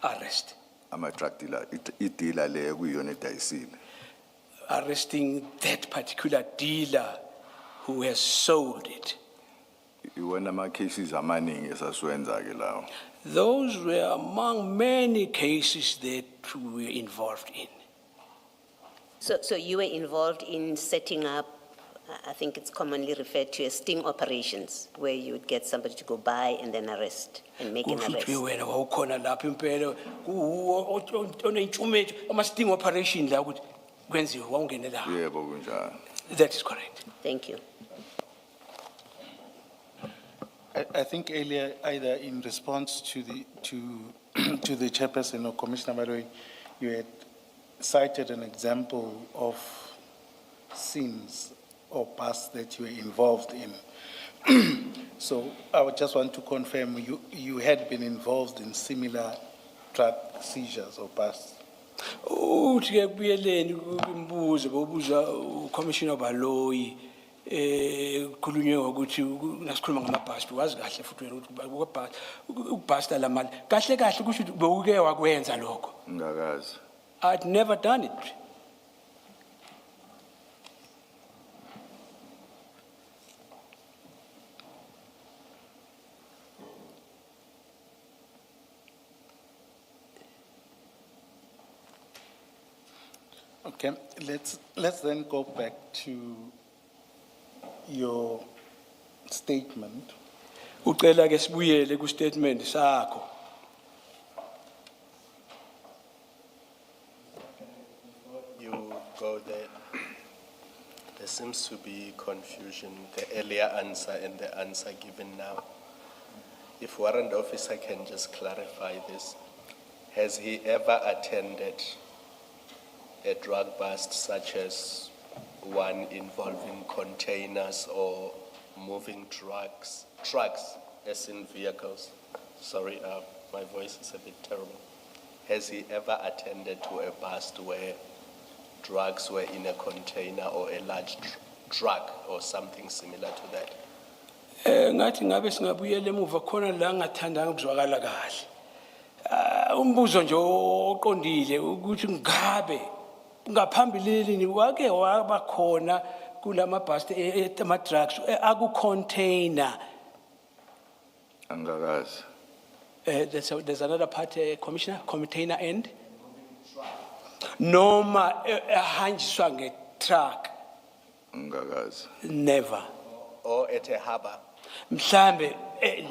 arrest. Ama drug dealer i-dealer le kuyona edayisile. Arresting that particular dealer who has sold it. Iwona ama cases amaningi esasiwenza ke lawo. Those were among many cases that we were involved in. So you were involved in setting up, I think it's commonly referred to as sting operations, where you would get somebody to go buy and then arrest and make an arrest. Wena wawukhona lapha impela onentshumetho ama-sting operation la ukuthi kwenziwe wawungene la. Yebo kunjani. That is correct. Thank you. I think earlier, either in response to the chairperson or Commissioner Malloy, you had cited an example of sins or past that you were involved in. So I would just want to confirm you had been involved in similar drug seizures or past. Uthi ke kubuyeleni kumbuzo bobuza uCommissioner Baloyi khulunywe ukuthi nasikhuluma ngamabhasi wazi kahle futhi wena ukuthi ukubhasta la mali kahle kahle kusho ukuthi bewuke wakwenza lokho. Ngakazi. I'd never done it. Okay, let's then go back to your statement. Ucela ke sibuyele ku statement sakho. You go there. There seems to be confusion, the earlier answer and the answer given now. If warrant officer can just clarify this, has he ever attended a drug bust such as one involving containers or moving trucks as in vehicles? Sorry, my voice is a bit terrible. Has he ever attended to a bust where drugs were in a container or a large truck or something similar to that? Ngathi ngabe singabuyela emuva khona la ngathandanga ukuzwakala kahle. Umbuzo nje oqondile ukuthi ngabe ngaphambilini wake waba khona kulama bus ama drugs aku container. Angakazi. There's another part, Commissioner, container end. Noma hanjiswa nge-truck. Angakazi. Never. Or at a harbor? Mhlambe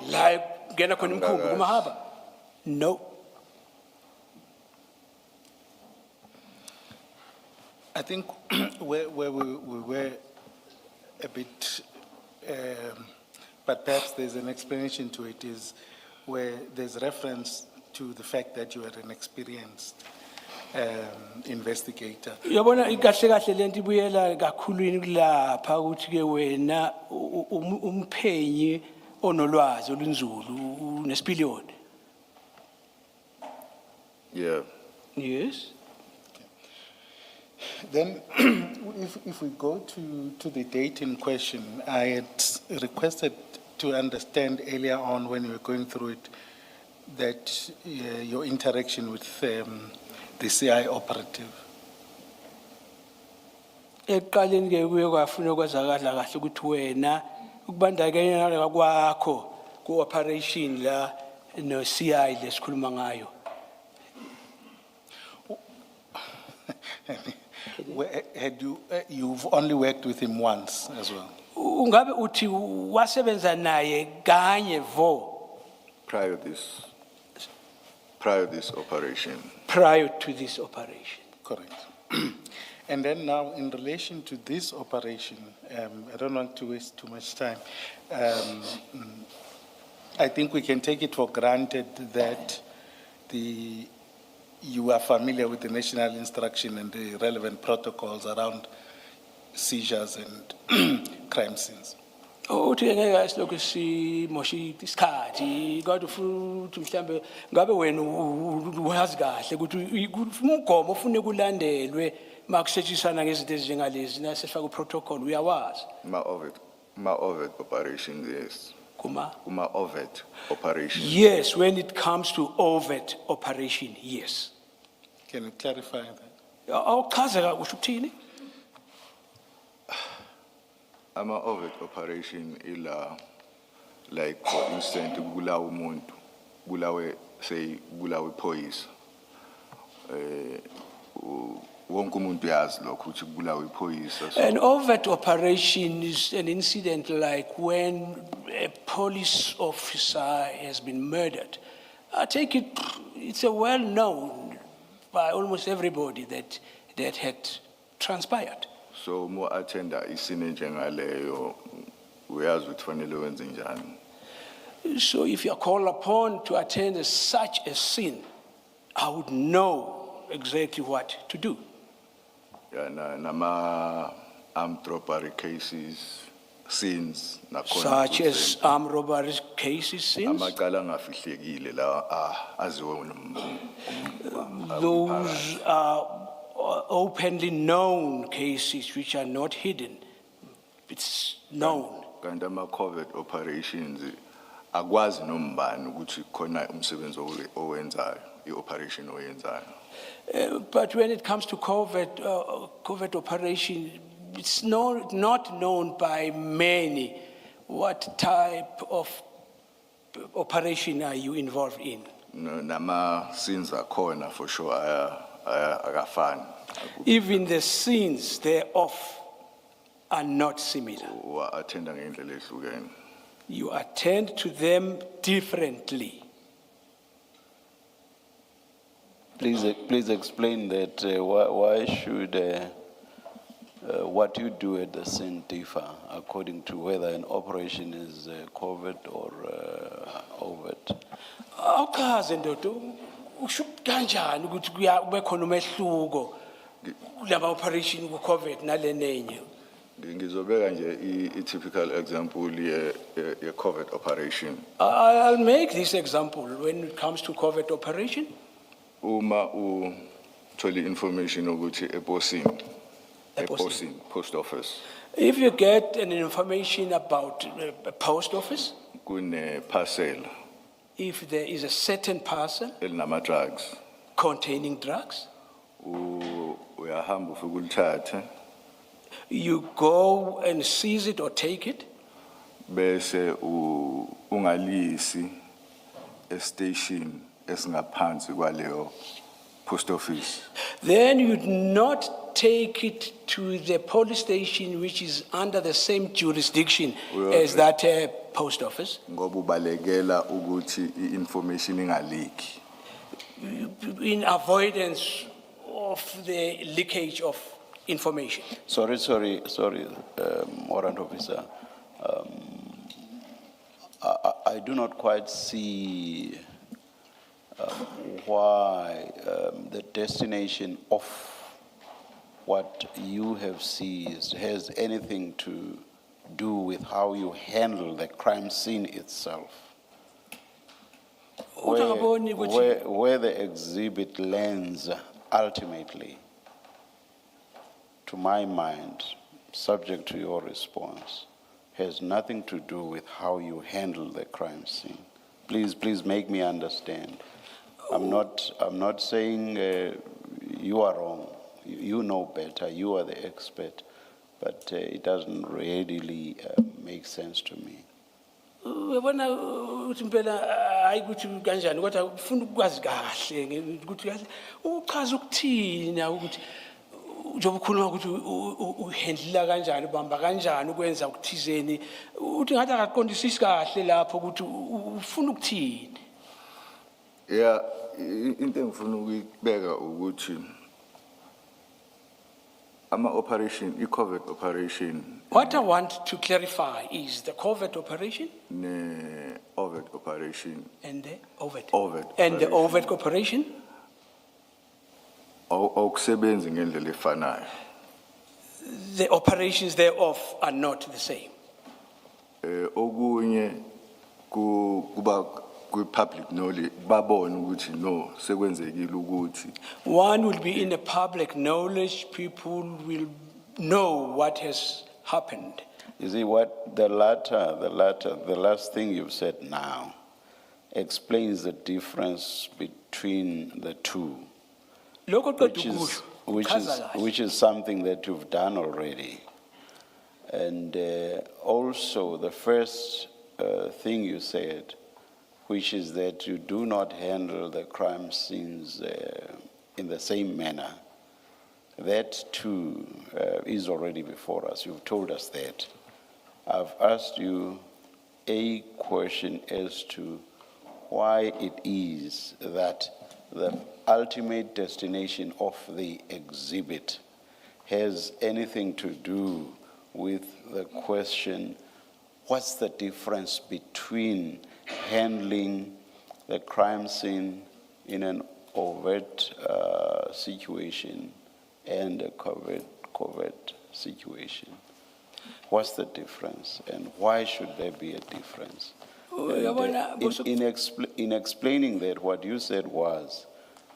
la ngena khona imkhumbi kuma harbor. No. I think where we were a bit, but perhaps there's an explanation to it, is where there's reference to the fact that you are an experienced investigator. Yabona ikahle kahle lento ibuyela kakhulwini kulapha ukuthi ke wena umphenyi onolwazi olunzulu nesipiliyoni. Yeah. Yes. Then, if we go to the date in question, I had requested to understand earlier on when we were going through it that your interaction with the CI operative. Eqaleni ke kuye kwafuna ukwazakala kahle ukuthi wena ukubandakanya kwakho ku operation la no CI lesikhuluma ngayo. Had you've only worked with him once as well? Ungabe uthi wasebenza naye kanye vo Prior this operation. prior to this operation. Correct. And then now, in relation to this operation, I don't want to waste too much time. I think we can take it for granted that you are familiar with the national instruction and the relevant protocols around seizures and crime scenes. Uthi ngeke asilokhu simoshi isikhathi kodwa futhi mhlambe ngabe wena uyazi kahle ukuthi umgomo ufune kulandelwe makusetshenzisana ngezinto ezinjengalezi nasefaka uprotocol uyawazi. Ma overt operation, yes. Kuma? Kuma overt operation. Yes, when it comes to overt operation, yes. Can you clarify that? Awuchaza usho ukuthini? Ama overt operation ila, like for instance, bulawe umuntu, bulawe police. Wonke umuntu yazi lokho ukuthi bulawe police. An overt operation is an incident like when a police officer has been murdered. I take it, it's a well known by almost everybody that had transpired. So more attender isine njengaleyo uyazi ukuthi fanele wenze njani. So if you are called upon to attend such a scene, I would know exactly what to do. Yeah, nama armed robbery cases, scenes, Such as armed robbery cases, scenes. amacala angafihlekile la aziwe Those are openly known cases which are not hidden. it's known. Kanti ama-covert operations, akwazi nombani ukuthi khona umsebenzi owenzayo, i-operation oyenzayo. But when it comes to covert operation, it's not known by many. What type of operation are you involved in? Nama-scenes akhona for sure akafani. Even the scenes thereof are not similar. Wa-attenda ngendlela ehlukene. You attend to them differently. Please explain that. Why should what you do at the scene differ according to whether an operation is covert or overt? Awuchaze ndoda usho kanjani ukuthi kube khona umehluko kulama operation ku covert nalenenye? Ngizobeka nje i-typical example ye-covert operation. I'll make this example when it comes to covert operation. Uma uthole information ukuthi eposini, post office, If you get an information about a post office, kune parcel if there is a certain parcel elinama drugs, containing drugs, uyahamba ufike ulithathe you go and seize it or take it, bese ungalisi e-station esingaphansi kwaleyo post office. then you'd not take it to the police station which is under the same jurisdiction as that post office, Ngoba ubalekela ukuthi i-information ingaliki. in avoidance of the leakage of information. Sorry, Warrant Officer. I do not quite see why the destination of what you have seized has anything to do with how you handle the crime scene itself. Where the exhibit lands ultimately, to my mind, subject to your response, has nothing to do with how you handle the crime scene. Please make me understand. I'm not saying you are wrong. You know better. You are the expert, but it doesn't readily make sense to me. Uyabona ukuthi impela hayi ukuthi kanjani kodwa ufuna ukwazi kahle ukuthi kahle uchaza ukuthini ukuthi njengoba ukhuluma ukuthi uhandlela kanjani ubamba kanjani ukwenza ukuthizeni uthi ngathi akaqondisisi kahle lapho ukuthi ufuna ukuthini. Yeah, into engifuna ukubeka ukuthi ama-operation, i-covert operation What I want to clarify is the covert operation ne-overt operation and the overt. Overt And the operation. overt operation, awukusebenzi ngendlela efanayo. the operations thereof are not the same. Okunye kuba ku-public knowledge babone ukuthi no sekwenzekile ukuthi One will be in the public knowledge, people will know what has happened. You see, what the last thing you've said now explains the difference between the two, Lokho qeda ukusho, which is something that you've done already. And also the first thing you said, which is that you do not handle the crime scenes in the same manner. That too is already before us. You've told us that. I've asked you a question as to why it is that the ultimate destination of the exhibit has anything to do with the question, what's the difference between handling the crime scene in an overt situation and a covert situation? What's the difference, and why should there be a difference? In explaining that, what you said was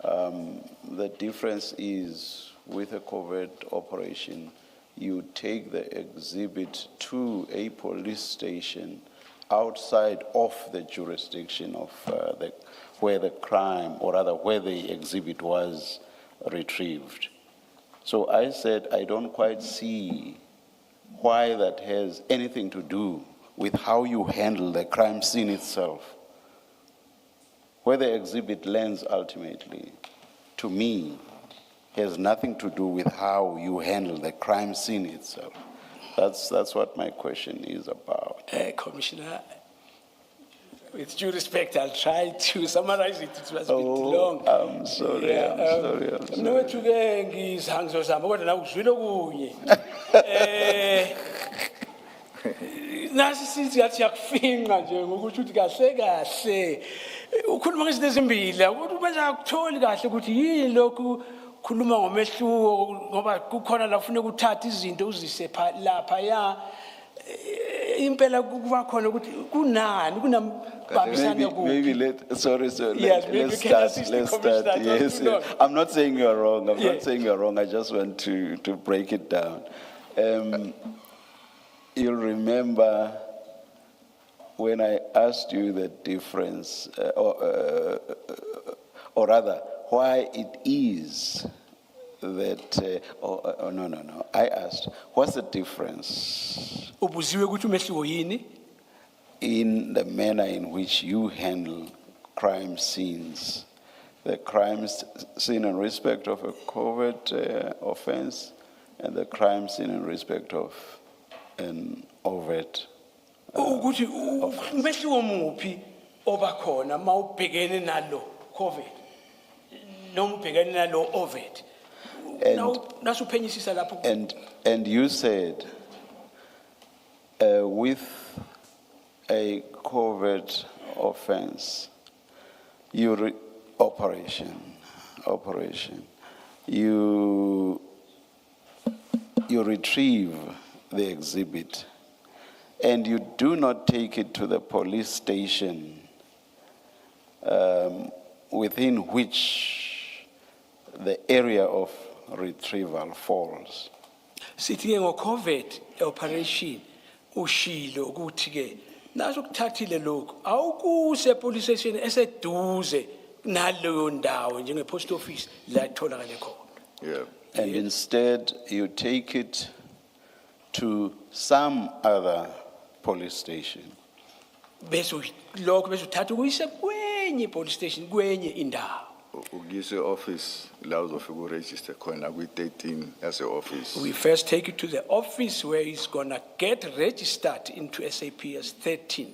the difference is with a covert operation, you take the exhibit to a police station outside of the jurisdiction of where the crime, or rather where the exhibit was retrieved. So I said, I don't quite see why that has anything to do with how you handle the crime scene itself. Where the exhibit lands ultimately, to me, has nothing to do with how you handle the crime scene itself. That's what my question is about. Commissioner, with due respect, I'll try to summarize it. It was a bit long. I'm sorry, I'm sorry, I'm sorry. Mnowethu-ke ngizangizo zami kodwa nawe uzwile okunye. Nasi sithi yathi yakufinqa nje ngokuthi uthi kahle kahle ukhuluma ngezinto ezimbili ukuthi ubenza akutholi kahle ukuthi yini lokhu khuluma ngomehluko ngoba kukhona la ufuna ukuthatha izinto uzise lapha ya impela kuba khona ukuthi kunani kunambambisana kuphi. Maybe sorry, Yes, maybe let's you can start, assist the let's commissioner, start. not Yes, too long. yes. I'm not saying you're wrong, I'm Yeah. not saying you're wrong, I just want to break it down. You'll remember when I asked you the difference, or rather, why it is that, no. I asked, what's the difference Ubuziwe ukuthi umehluko yini? in the manner in which you handle crime scenes? The crime scene in respect of a covert offense, and the crime scene in respect of an overt. Ukuthi umehluko muphi obakhona mawubhekene nalo COVID noma ubhekene nalo overt. Nasu phenyisisa lapho. And you said, with a covert offense, operation, you retrieve the exhibit and you do not take it to the police station within which the area of retrieval falls. Sithi ke ngo covert operation ushilo ukuthi ke naso kuthathile lokho awukuse police station eseduze naleyo ndawo njenge post office la itholakale khona. Yeah. And instead, you take it to some other police station. Bese lokho bese uthatha ukuyise kwenye police station kwenye indawo. Ugise office la uzofika uregister khona kwi-13 as a office. We first take it to the office where he's gonna get registered into SAPS 13.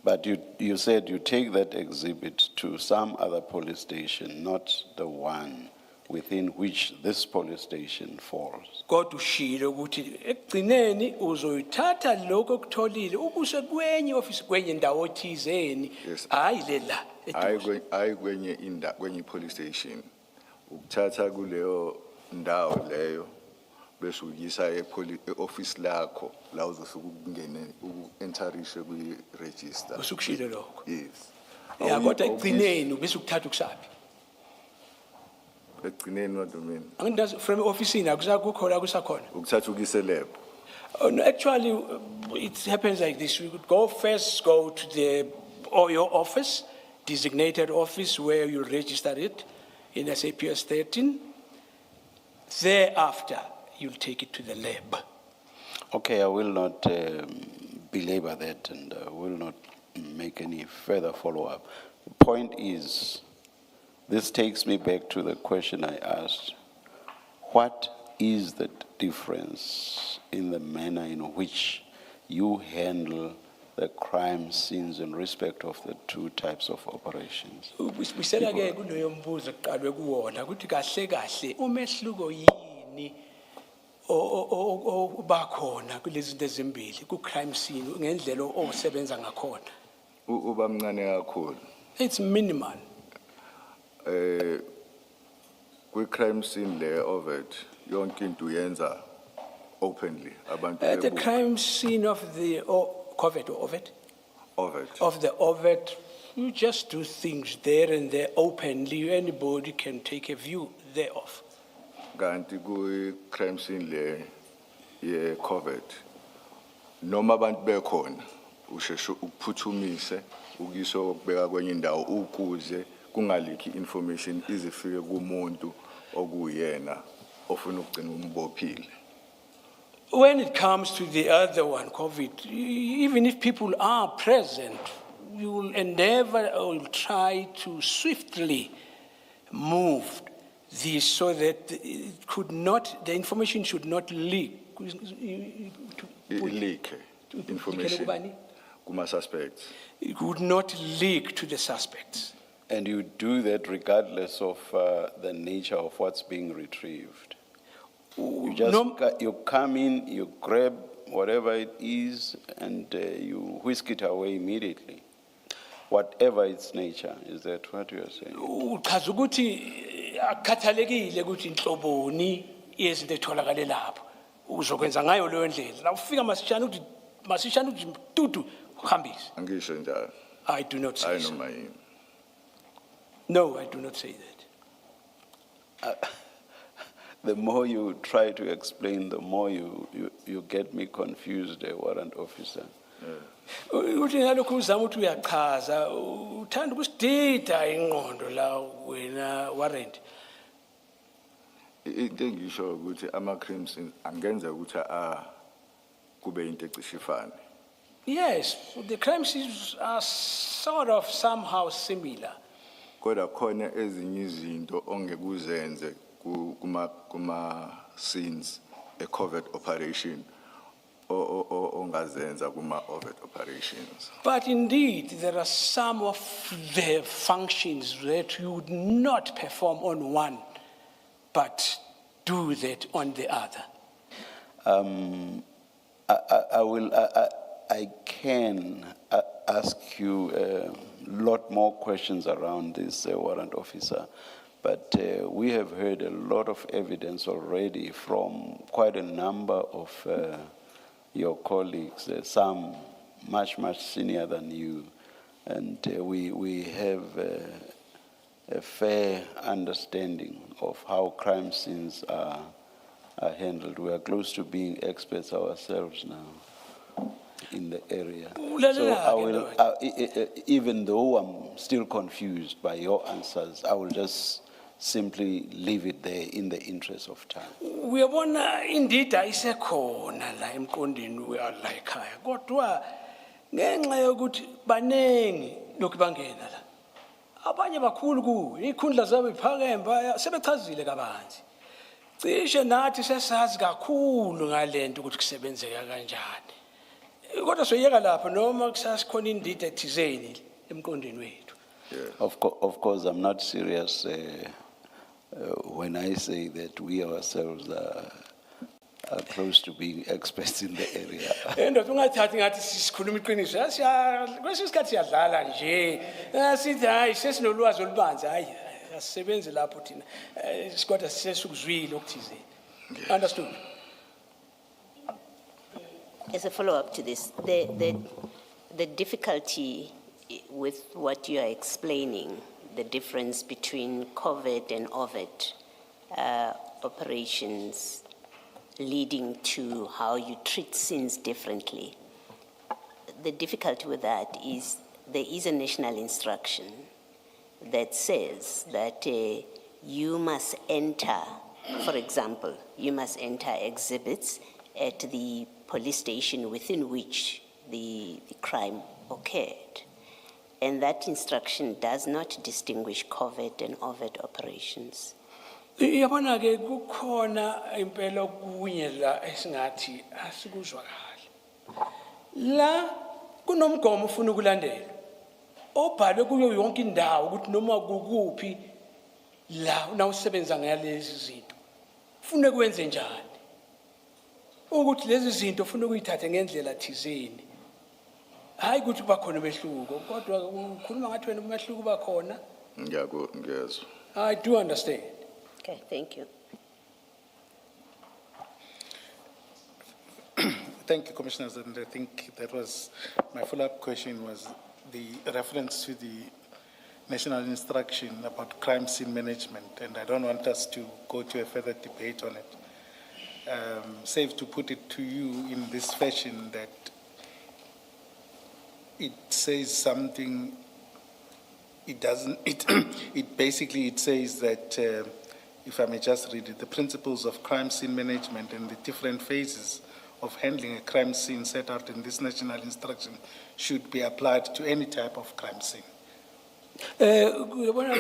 But you said you take that exhibit to some other police station, not the one within which this police station falls. Kodwa ushilo ukuthi ekugcineni uzoyithatha lokho okutholile ukuse kwenye office kwenye ndawo thizeni Yes. hayi lela Ayi kwenye police station. Ukuthatha kuleyo ndawo leyo bese uyisa e-office lakho la uzofika ukungene uku-entarishe kwi-register. usukushilo lokho. Yes. Ya kodwa ekugcineni bese ukuthatha kusaphi. Ekugcineni what do you mean? Angidazi from office ina kusakhona kusakhona. Ukuthatha ukise lab. Oh, no, actually, it happens like this. We could go to your office, designated office where you register it in SAPS 13. Thereafter, you'll take it to the lab. Okay, I will not belabor that and will not make any further follow-up. The point is, this takes me back to the question I asked. What is the difference in the manner in which you handle the crime scenes in respect of the two types of operations? Bisela ke kuloyo mbuzo kuqalwe kuwona ukuthi kahle kahle umehluko yini obakhona kulezi zinto ezimbili ku crime scene ngendlela osebenza ngakhona. Uba mncane kakhulu. It's minimal. Kwi-crime scene le overt yonke into uyenza openly abantu The bebuka. crime scene of the covert or overt? Overt. Of the overt, you just do things there and there openly. Anybody can take a view thereof. Kanti kwi-crime scene le ye-COVID, noma abantu bekhona, usheshe ukuphuthumise, ukuyiswa ukubeka kwenye indawo ukuze kungalikhi information izifike kumuntu okuyena ofuna ukugcina umbophile. When it comes to the other one, COVID, even if people are present, you will endeavor or will try to swiftly move this so that it could not, the information should not leak. Leak information kuma suspects. It would not leak to the suspects. And you do that regardless of the nature of what's being retrieved. You just you come in, you grab whatever it is, and you whisk it away immediately, whatever its nature. Is that what you are saying? Uchaza ukuthi akukhathalekile ukuthi inhloboni yezinto etholakale lapho. Uzokwenza ngayo leyo ndlela. La ufika masishana uthi tutu uhambise. Angisho njalo. I do not say so. Ayinoma yini. No, I do not say that. The more you try to explain, the more you get me confused, warrant officer. Uthi ngalokho uzama ukuthi uyachaza, uthanda ukusidida ingqondo la wena warrant. Into engisho ukuthi ama-crime scenes angenza ukuthi kube into ecishe. Yes, the crime scenes are sort of somehow similar. Kodwa khona ezinye izinto ongekuzenze kuma scenes e-covert operation ongazenza kuma overt operations. But indeed, there are some of the functions that you would not perform on one, but do that on the other. I can ask you a lot more questions around this, warrant officer, but we have heard a lot of evidence already from quite a number of your colleagues, some much senior than you, and we have a fair understanding of how crime scenes are handled. We are close to being experts ourselves now in the area. So I will, even though I'm still confused by your answers, I will just simply leave it there in the interest of time. Uyabona indeed ayisekhona la emqondweni la ekhaya kodwa ngenxa yokuthi banengi lokhu bangena la abanye bakhulu kuyo ikhundla zabo iphakemba sebechazile kabanzi cishe nathi sesazi kakhulu ngalento ukuthi kusebenzeka kanjani kodwa soyeka lapha noma kusasikhona indida ethizeni emqondweni wethu. Of course I'm not serious when I say that we ourselves are close to being experts in the area. Ndoda ungathathi ngathi sisikhuluma iqiniso kwesinye isikhathi siyadlala nje sithi hayi sesinolwazi olubanzi hayi asisebenzi lapho thina kodwa sesukuzwile okuthizeni. Understood? As a follow-up to this, the difficulty with what you are explaining, the difference between covert and overt operations leading to how you treat sins differently. The difficulty with that is there is a national instruction that says that you must enter, for example, you must enter exhibits at the police station within which the crime occurred. And that instruction does not distinguish covert and overt operations. Yabona ke kukhona impela kunye la esingathi asikuzwakala. La kunomgomo ufuna ukulandela. Obhalwe kuyo yonke indawo ukuthi noma kukuphi la nawusebenza ngalezi zinto. Ufuna kwenze njani? Ukuthi lezi zinto ufuna ukuyithatha ngendlela thizeni. Hayi ukuthi bakhona umehluko kodwa ukhuluma ngathi wena umehluko bakhona. Ngiyezwa. I do understand. Okay, thank you. Thank you, Commissioners, and I think that was, my follow-up question was the reference to the national instruction about crime scene management, and I don't want us to go to a further debate on it. safe to put it to you in this fashion that it says something, it doesn't, it basically, it says that, if I may just read it, the principles of crime scene management and the different phases of handling a crime scene set out in this national instruction should be applied to any type of crime scene. Uyabona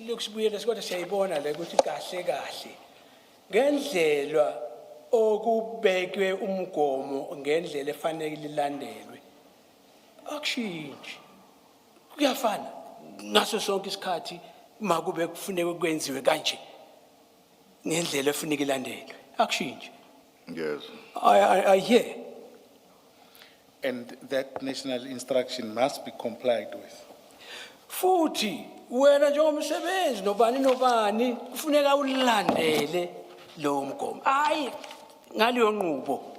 lokusibuye lesikole siyayibona le ukuthi kahle kahle ngendlela okubekwe umgomo ngendlela efanele ilandelwe akushintshi kuyafana ngaso sonke isikhathi makube kufuneka kwenziwe kanje ngendlela efanele ilandelwe akushintshi. Yes. I hear. And that national instruction must be complied with. Futhi wena njengomsebenzi nobani kufuneka ulandele lo mgomo hayi ngaleyo nqubo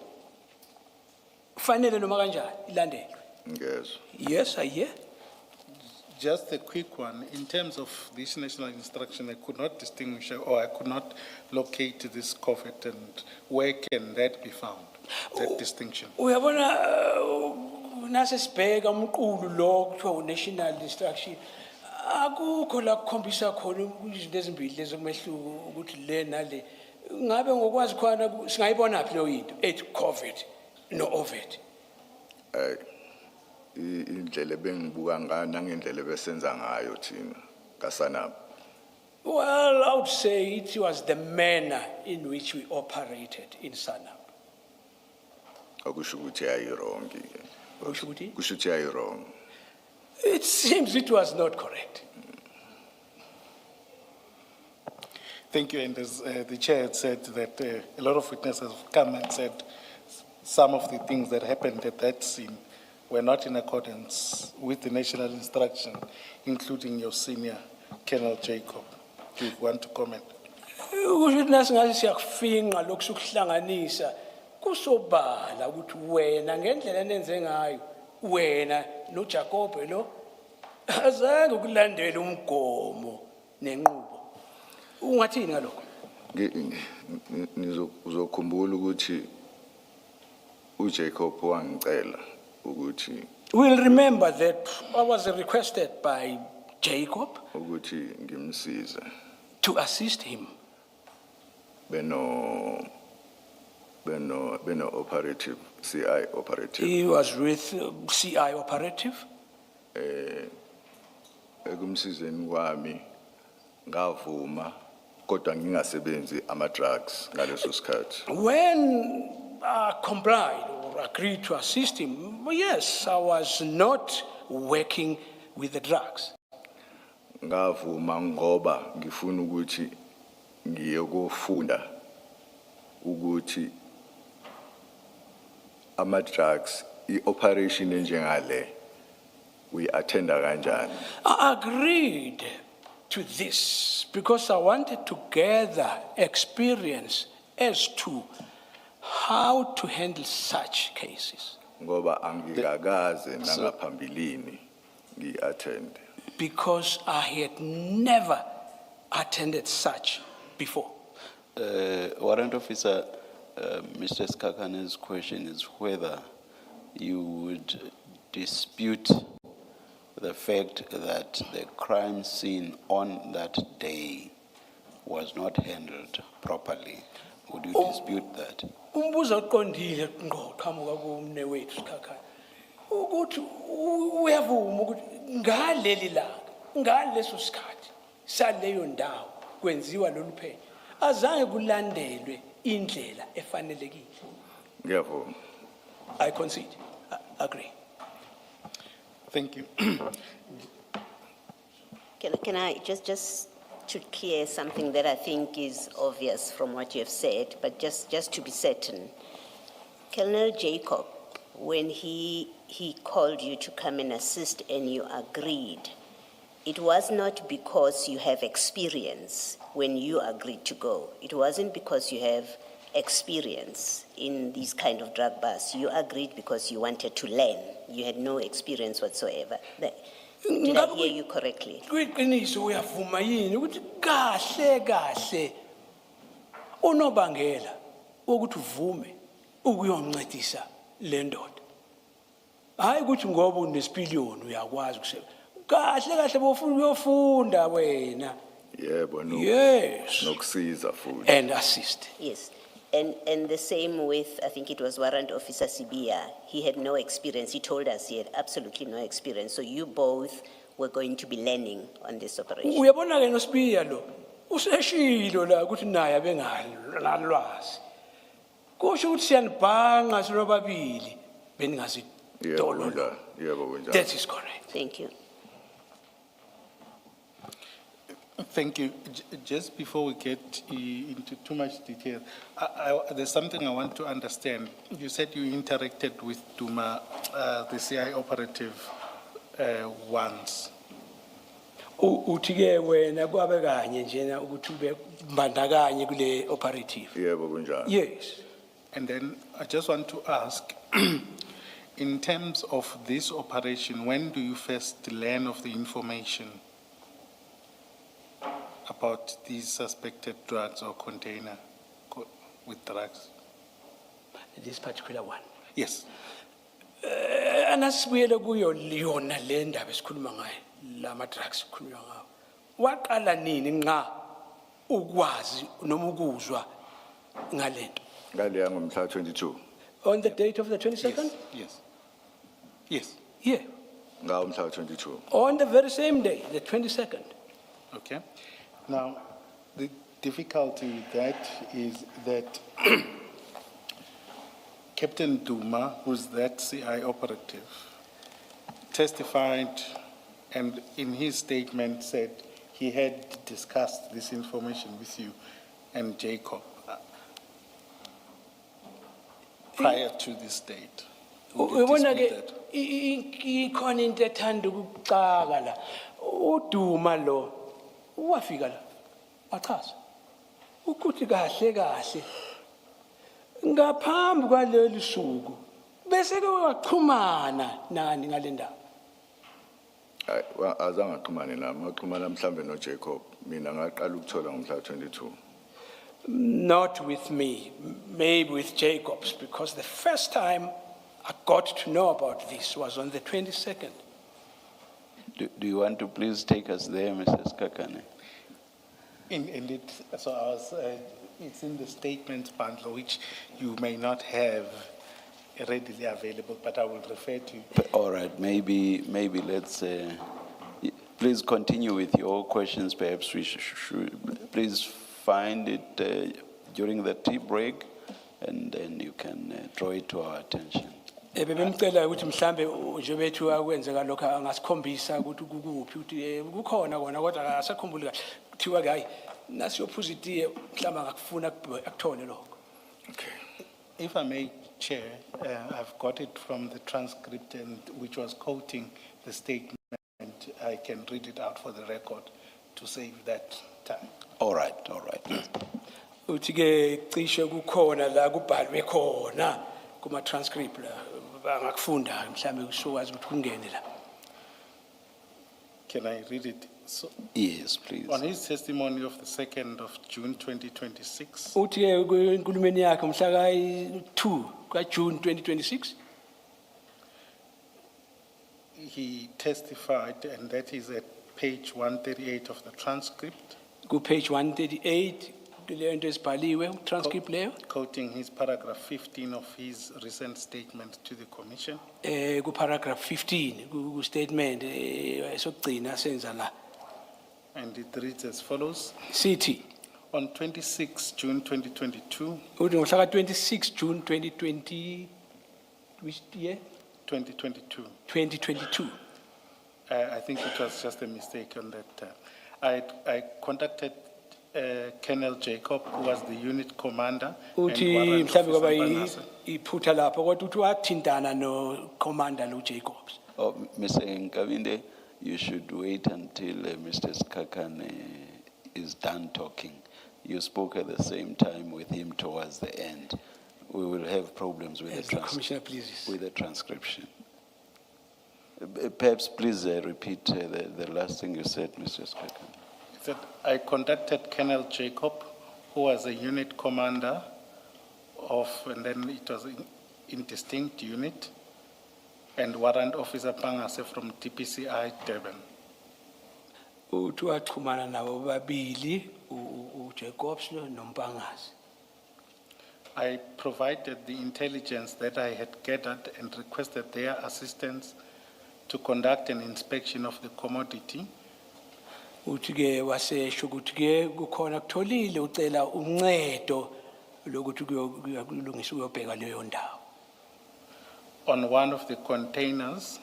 kufanele noma kanjani ilandelwe. Yes. Yes, I hear. Just a quick one, in terms of this national instruction, I could not distinguish or I could not locate this covet, and where can that be found, that distinction? Uyabona nase sibheka umqulu lo kuthiwa national instruction akukho la kukhombisa khona izinto ezimbili lezokumehluko ukuthi le nale ngabe ngokwazi khona singayibona phi lo into ethi covid no ovet. Indlela bengibuka ngayo nangendlela besenza ngayo thina kaSanap. Well, I would say it was the manner in which we operated in Sanap. Akusho ukuthi ayi wrong ke. Kusho ukuthi? Kusho ukuthi ayi wrong. It seems it was not correct. Thank you, and as the chair had said that a lot of witnesses have come and said some of the things that happened at that scene were not in accordance with the national instruction, including your senior, Colonel Jacob. Do you want to comment? Kusho ukuthi nasingathi siyakufinqa lokusukuhlanganisa kusobala ukuthi wena ngendlela nenze ngayo wena no Jacob lo azange ukulandela umgomo nenqubo. Ungathini ngalokho? Uzokhumbula ukuthi uJacob wangicela ukuthi We'll remember that I was requested by Jacob ukuthi ngimsize. to assist him. Beno operative, CI operative. He was with CI operative. Ekumsizeni kwami ngavuma kodwa ngingasebenzi ama drugs ngaleso sikhathi. When I complied or agreed to assist him, yes, I was not working with the drugs. Ngavuma ngoba ngifuna ukuthi ngiyokufunda ukuthi ama drugs I-operation enjengale we attenda kanjani. I agreed to this because I wanted to gather experience as to how to handle such cases. Ngoba angikakaze nangaphambilini ngi-attend. Because I had never attended such before. Warrant Officer, Mr. Skakane's question is whether you would dispute the fact that the crime scene on that day was not handled properly. Would you dispute that? Umbuzo oqondile ngqo qhamuka kumne wethu Sikhakhane ukuthi uyavuma ukuthi ngaleli langa ngaleso sikhathi saleyo ndawo kwenziwa lolu phenyo azange kulandelwe indlela efanelekile. Ngiyavuma. I concede. I agree. Thank you. Can I just to clear something that I think is obvious from what you have said, but just to be certain. Colonel Jacob, when he called you to come and assist and you agreed, it was not because you have experience when you agreed to go. It wasn't because you have experience in these kind of drug busts. You agreed because you wanted to learn. You had no experience whatsoever. Did I hear you correctly? Kwiqiniso uyavuma yini ukuthi kahle kahle unobangela ukuthi uvume ukuyoncedisa le ndoda. Hayi ukuthi ngoba unesipiliyoni uyakwazi ukusebenza. Kahle kahle bofuna uyofunda wena. Yebo, no. Yes. Nokusiza futhi. And assist. Yes. And the same with, I think it was Warrant Officer Sibia. He had no experience. He told us he had absolutely no experience. So you both were going to be learning on this operation. Uyabona ke noSibiya lo. Useshilo la ukuthi naye abengalwazi. Kusho ukuthi siyanibhanga silobabili beningazi Yebo, dolo. kunjalo. Yebo, kunjalo. That is correct. Thank you. Thank you. Just before we get into too much detail, there's something I want to understand. You said you interacted with Duma, the CI operative, once. Uthi ke wena kwabe kanye njena ukuthi ube mbandakanye kule operative. Yebo, kunjalo. Yes. And then I just want to ask, in terms of this operation, when do you first learn of the information about these suspected drugs or container with drugs? This particular one. Yes. Anasibuyele kuyo yona le ndaba esikhuluma ngayo lama drugs sikhuluma ngawo. Waqala nini nqa ukwazi noma ukuzwa ngalento? Ngaleya ngomhla 22. On the date of the 22nd? Yes. Yes. Yeah. Ngomhla 22. On the very same day, the 22nd. Okay. Now, the difficulty with that is that Captain Duma, who's that CI operative, testified and in his statement said he had discussed this information with you and Jacob prior to this date. Would you Ubona dispute ke that? ikhona into ethanda ukucaka la. uDuma lo wafika la. Achaza. Ukuthi kahle kahle ngaphambi kwaleli suku bese ke waxhumana nani ngalendaba. Hayi, azange axhumane nami, waxhumana mhlambe noJacob. Mina ngaqala ukuthola ngomhla 22. Not with me, maybe with Jacobs, because the first time I got to know about this was on the 22nd. Do you want to please take us there, Mrs. Kakane? Indeed, so I was, it's in the statement bundle, which you may not have readily available, but I will refer to. All right, maybe let's, please continue with your questions. Perhaps we should please find it during the tea break, and then you can draw it to our attention. Bemcela ukuthi mhlambe nje bethu akwenzeka lokho angasikhombisa ukuthi kukuphi ukuthi kukhona kona kodwa akasakhumbuli kahle kuthiwa ke hayi nasiyophuza itiye mhlamba ngakufuna akuthole lokho. Okay. If I may, Chair, I've got it from the transcript and which was quoting the statement. I can read it out for the record to save that time. All right. Uthi ke cishe kukhona la kubhalwe khona kuma transcript la angakufunda mhlambe usokwazi ukuthi kungene la. Can I read it? So, Yes, please. on his testimony of the 2nd of June 2026, Uthi ke enkulumeni yakhe mhla ka2 kaJune 2026 he testified, and that is at page 138 of the transcript, ku page 138 kuleyo nto esibhaliwe transcript leyo quoting his paragraph 15 of his recent statement to the commission. ku paragraph 15 ku statement esokugcina senza la. And it reads as follows. Sithi On 26 June 2022, uthi ngomhla ka26 June 2020 which year 2022, 2022 I think it was just a mistake on that. I contacted Colonel Jacob, who was the unit commander. and uthi Warrant mhlawumbe kwaba Officer Vanessa. iphutha lapho kodwa uthi wathintana no commander lo Jacobs. Oh, Mr. Nkabinde, you should wait until Mr. Kakane is done talking. You spoke at the same time with him towards the end. We will have problems with As the commissioner pleases. with the transcription. Perhaps please repeat the last thing you said, Mr. Kakane. He said, I contacted Colonel Jacob, who was a unit commander and then it was in distinct unit, and Warrant Officer Pangase from TPCI Durban. uthi waxhumana nabo babili uJacobs noMpangasi. I provided the intelligence that I had gathered and requested their assistance to conduct an inspection of the commodity. Uthi ke wasesho ukuthi ke kukhona kutholile ucela uncedo lokuthi kulungisa uyobheka leyo ndawo. On one of the containers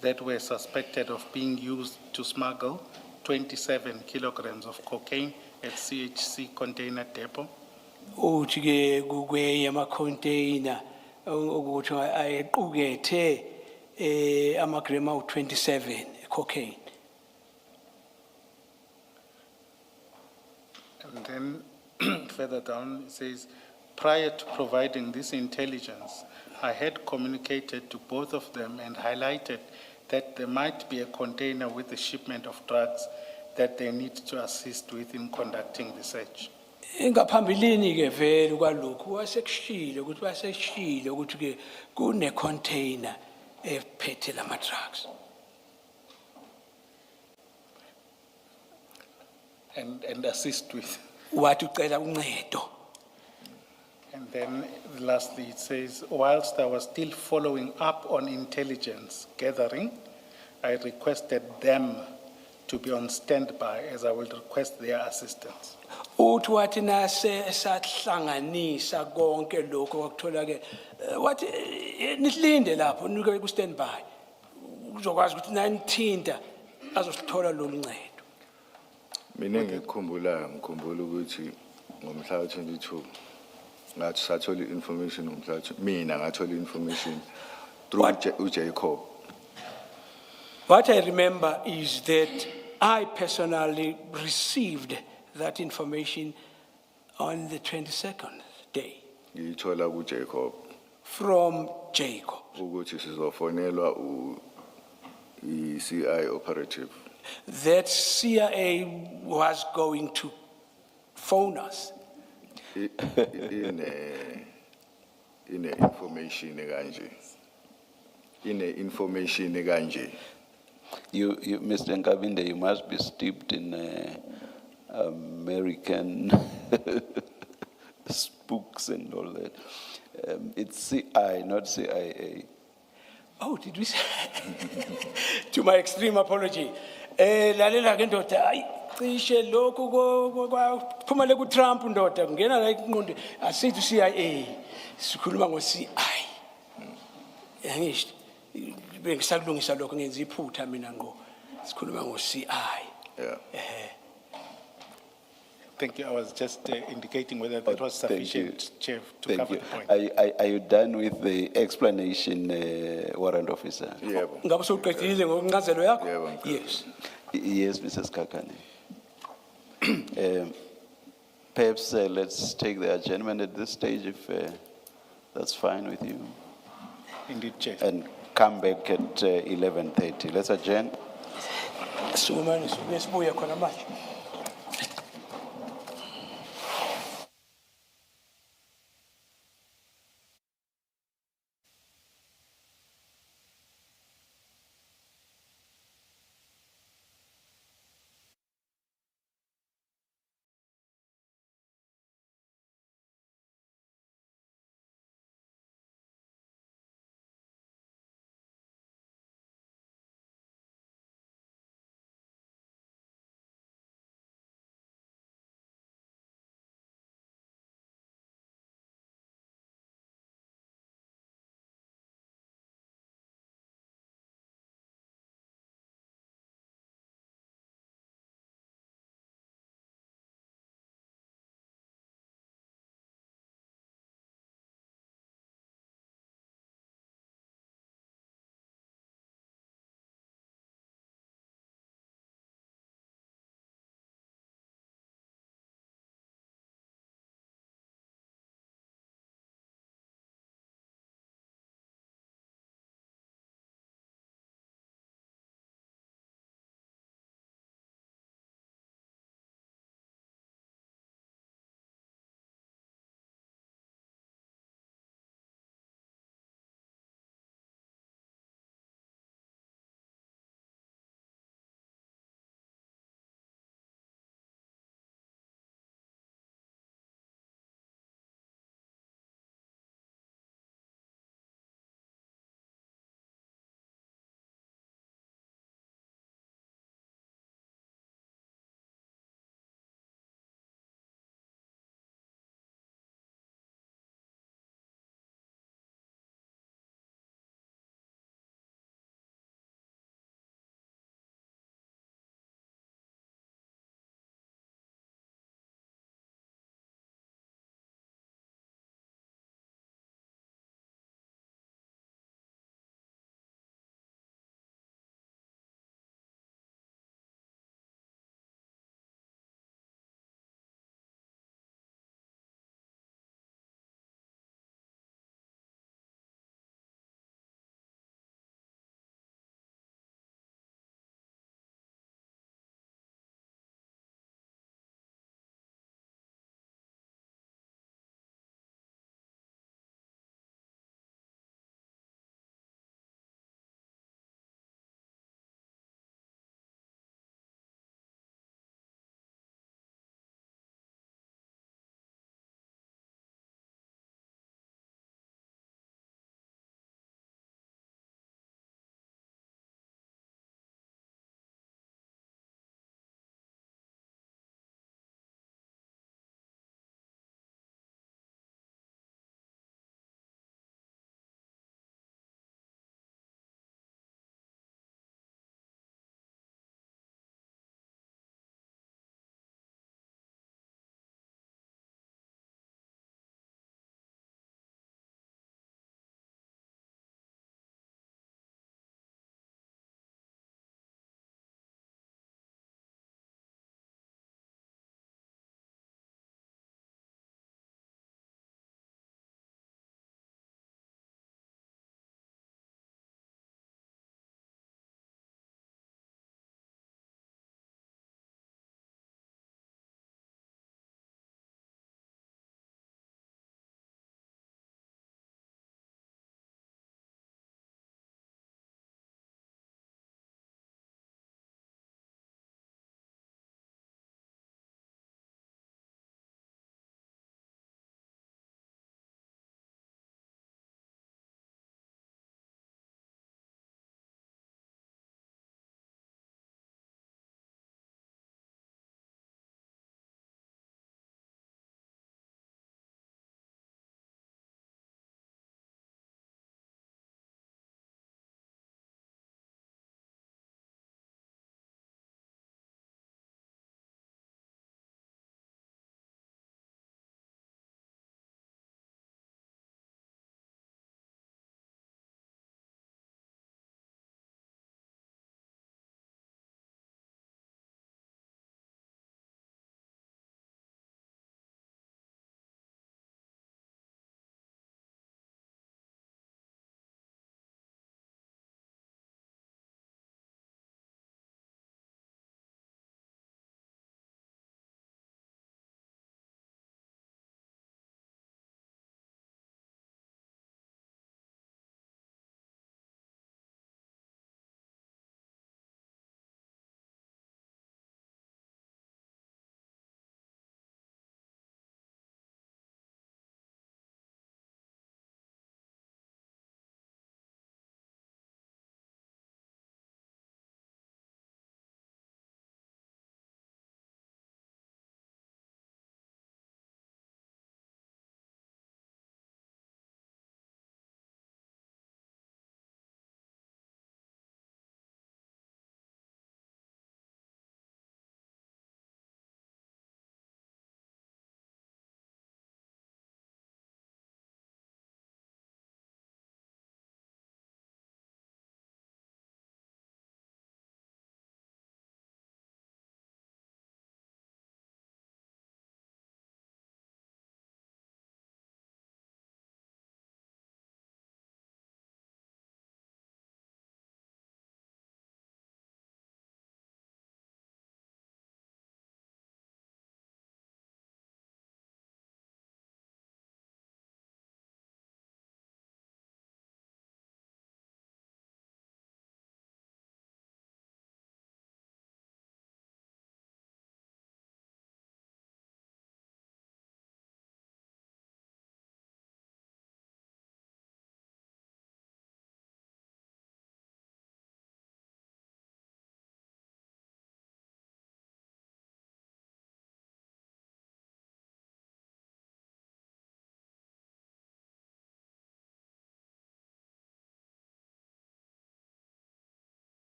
that were suspected of being used to smuggle 27 kilograms of cocaine at CHC container depot. Uthi ke kukwenye ama-container ukuthi ayequkethe amagrama awu-27 cocaine. And then further down, it says, prior to providing this intelligence, I had communicated to both of them and highlighted that there might be a container with a shipment of drugs that they need to assist with in conducting the search. Ngaphambilini ke vele kwalokhu wasekushilo ukuthi ke kune container ephethe lama drugs. And assist with. Wathi ucela uncedo. And then lastly, it says, whilst I was still following up on intelligence gathering, I requested them to be on standby as I will request their assistance. Uthi wathi nase sahlanganisa konke lokho kwakuthola ke wathi nihlinde lapho nike ku standby uzokwazi ukuthi nanithinta azosithola lo ncedo. Mina ngikhumbula ukuthi ngomhla ka-22 ngathi sathola information mina ngathola information through uJacob. What I remember is that I personally received that information on the 22nd day Ngiyithola kuJacob from Jacob. ukuthi sizofonelwa CI operative. That CIA was going to phone us. In information kanje. In information kanje. You, Mr. Nkabinde, you must be steeped in American spooks and all that. It's CI, not CIA. Oh, did we say? To my extreme apology. Lalela ke ndoda, ayi cishe lokhu phuma le ku Trump ndoda ngena la iqondo asithi CIA. Sikhuluma ngo CI. Yangisho bengisalungisa lokho ngenza iphutha mina ngo sikhuluma ngo CI. Yeah. Thank you. I was just indicating whether that was Thank you. sufficient, Chair, to Thank cover you. the point. Are you done with the explanation, Warrant Officer? Yebo. Ngabe soqedile ngokuncazelo yakho? Yebo. Yes. Yes, Mrs. Kakane. Perhaps let's take the adjournment at this stage if that's fine with you. Indeed, Chair. And come back at 11:30. Let's adjourn. Sukumani sibuye khona manje.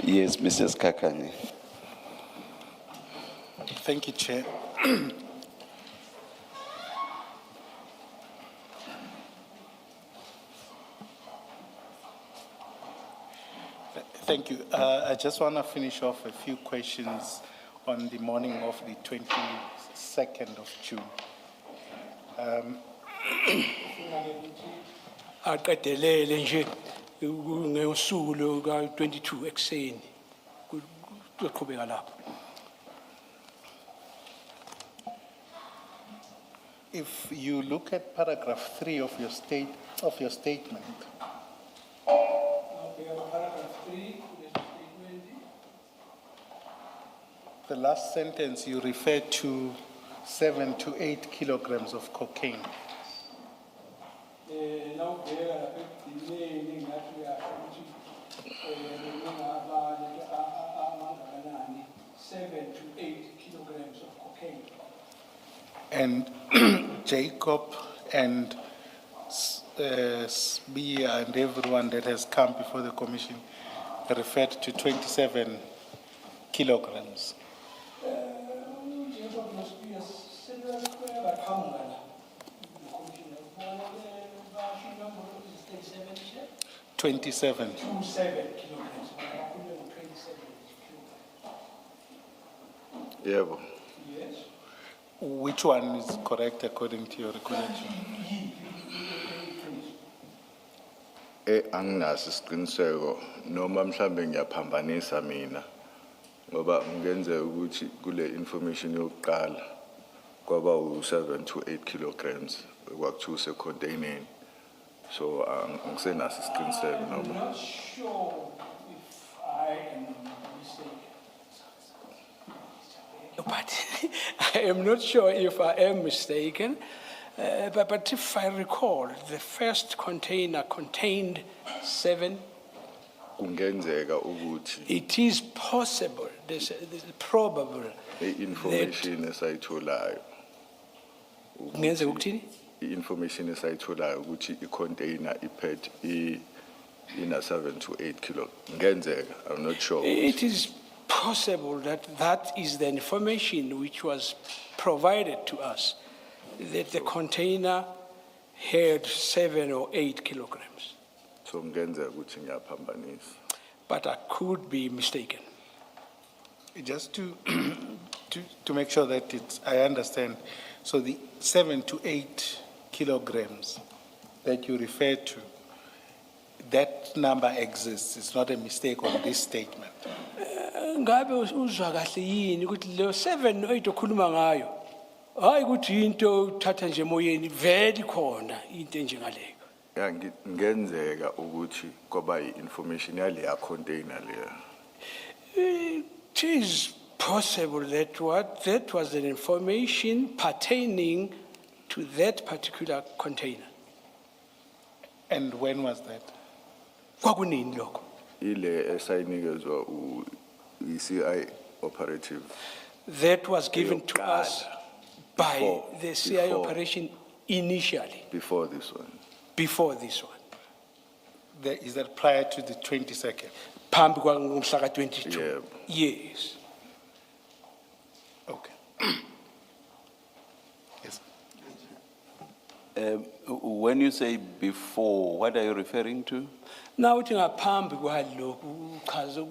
Yes, Mrs. Kakani. Thank you, Chair. Thank you. I just want to finish off a few questions on the morning of the 22nd of June. Aqedelele nje ngosuku lo ka 22 ekseni. Kuqhubeka lapho. If you look at paragraph 3 of your statement, Paragraph 3 statement. the last sentence you refer to 7 to 8 kilograms of cocaine. Now there are delaying that we are going 7 to 8 kilograms of cocaine. And Jacob and Sbia and everyone that has come before the commission referred to 27 kilograms. Jacob must be a similar square like Hamgala. The commission of 27. 27 kilograms. 27 kilograms. Yebo. Yes. Which one is correct according to your recollection? Anginaso isiqiniseko noma mhlambe ngiyaphambanisa mina ngoba ngenzeka ukuthi kule information yokuqala kwaba u7 to 8 kilograms kwakuthiwa usecontaineni. So angisenaso isiqiniseko I'm noma. not sure if I am mistaken. But I am not sure if I am mistaken. But if I recall, the first container contained 7. Kungenzeka ukuthi It is possible, this is probable. information esayitholayo Kungenzeka ukuthini? information esayitholayo ukuthi icontainer iphet ina 7 to 8 kilo ngenzeka I'm not sure. It is possible that that is the information which was provided to us, that the container had 7 or 8 kilograms. So ngenzeka ukuthi ngiyaphambanisa. But I could be mistaken. Just to make sure that I understand, so the 7 to 8 kilograms that you refer to, that number exists. It's not a mistake on this statement. Ngabe uzwa kahle yini ukuthi le 7 no 8 okhuluma ngayo hayi ukuthi into uthatha nje emoyeni vele khona into enjengaleyo. Ya ngenzeka ukuthi kwaba information yale ya container leya. It is possible that that was an information pertaining to that particular container. And when was that? Kwakunini lokho? Ile esayinikezwa CI operative. That was given to us by the CI before. operation initially, Before this one. before this one. Is that prior to the 22nd? Phambi kwangomhla ka 22. Yebo. Yes. Okay. Yes. When you say before, what are you referring to? Now uthi ngaphambi kwalokhu uchaza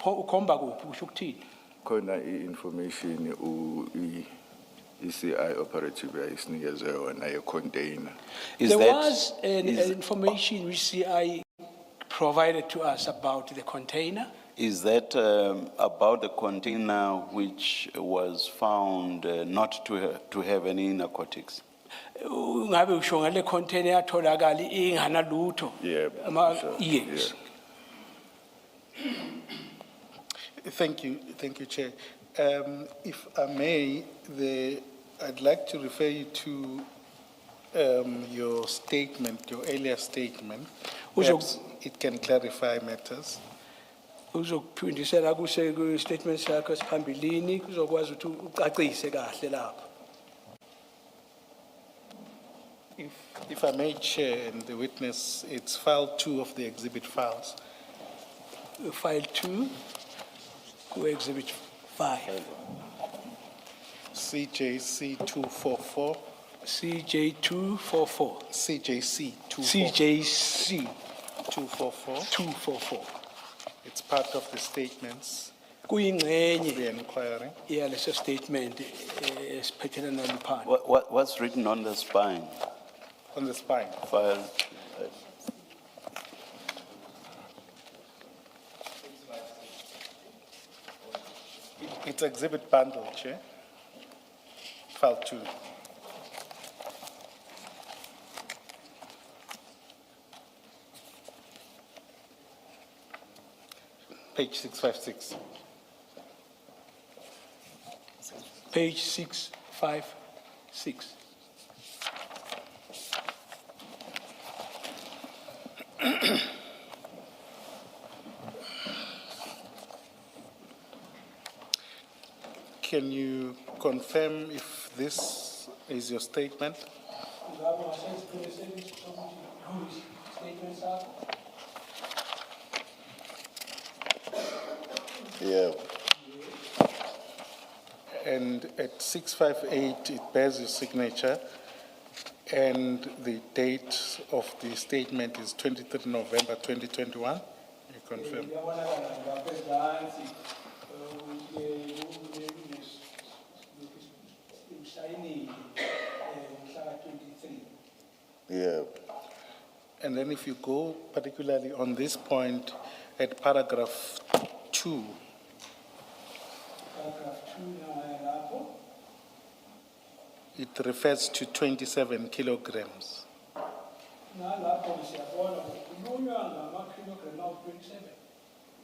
ukhomba kuphi usho ukuthini? Khona information CI operative yayisinikeze yona ye container. Is There that- was an information which CI provided to us about the container. Is that about the container which was found not to have any narcotics? Ngabe usho ngale container yatholakala inganalutho. Yebo, sure, Yes. Thank you, Chair. If I may, I'd like to refer you to your statement, your earlier statement. Perhaps it can clarify matters. Uzokuphindisela kuse statement sakho siphambilini kuzokwazi ukuthi ucacise kahle lapho. If I may, Chair, and the witness, it's file 2 of the exhibit files. file 2, exhibit 5, CJC 244, CJ 244, CJC 244. CJC 244. 244. It's part of the statements, Kuyingxenye the inquiry. yaleso statement esiphethelana noluphando. What's written on the spine? On the spine. File. It's exhibit bundle, Chair. File 2. Page 656. Page 656. Can you confirm if this is your statement? Yeah. And at 658, it bears your signature, and the date of the statement is 23 November 2021. You confirm? Yeah. And then if you go particularly on this point at paragraph 2, it refers to 27 kilograms.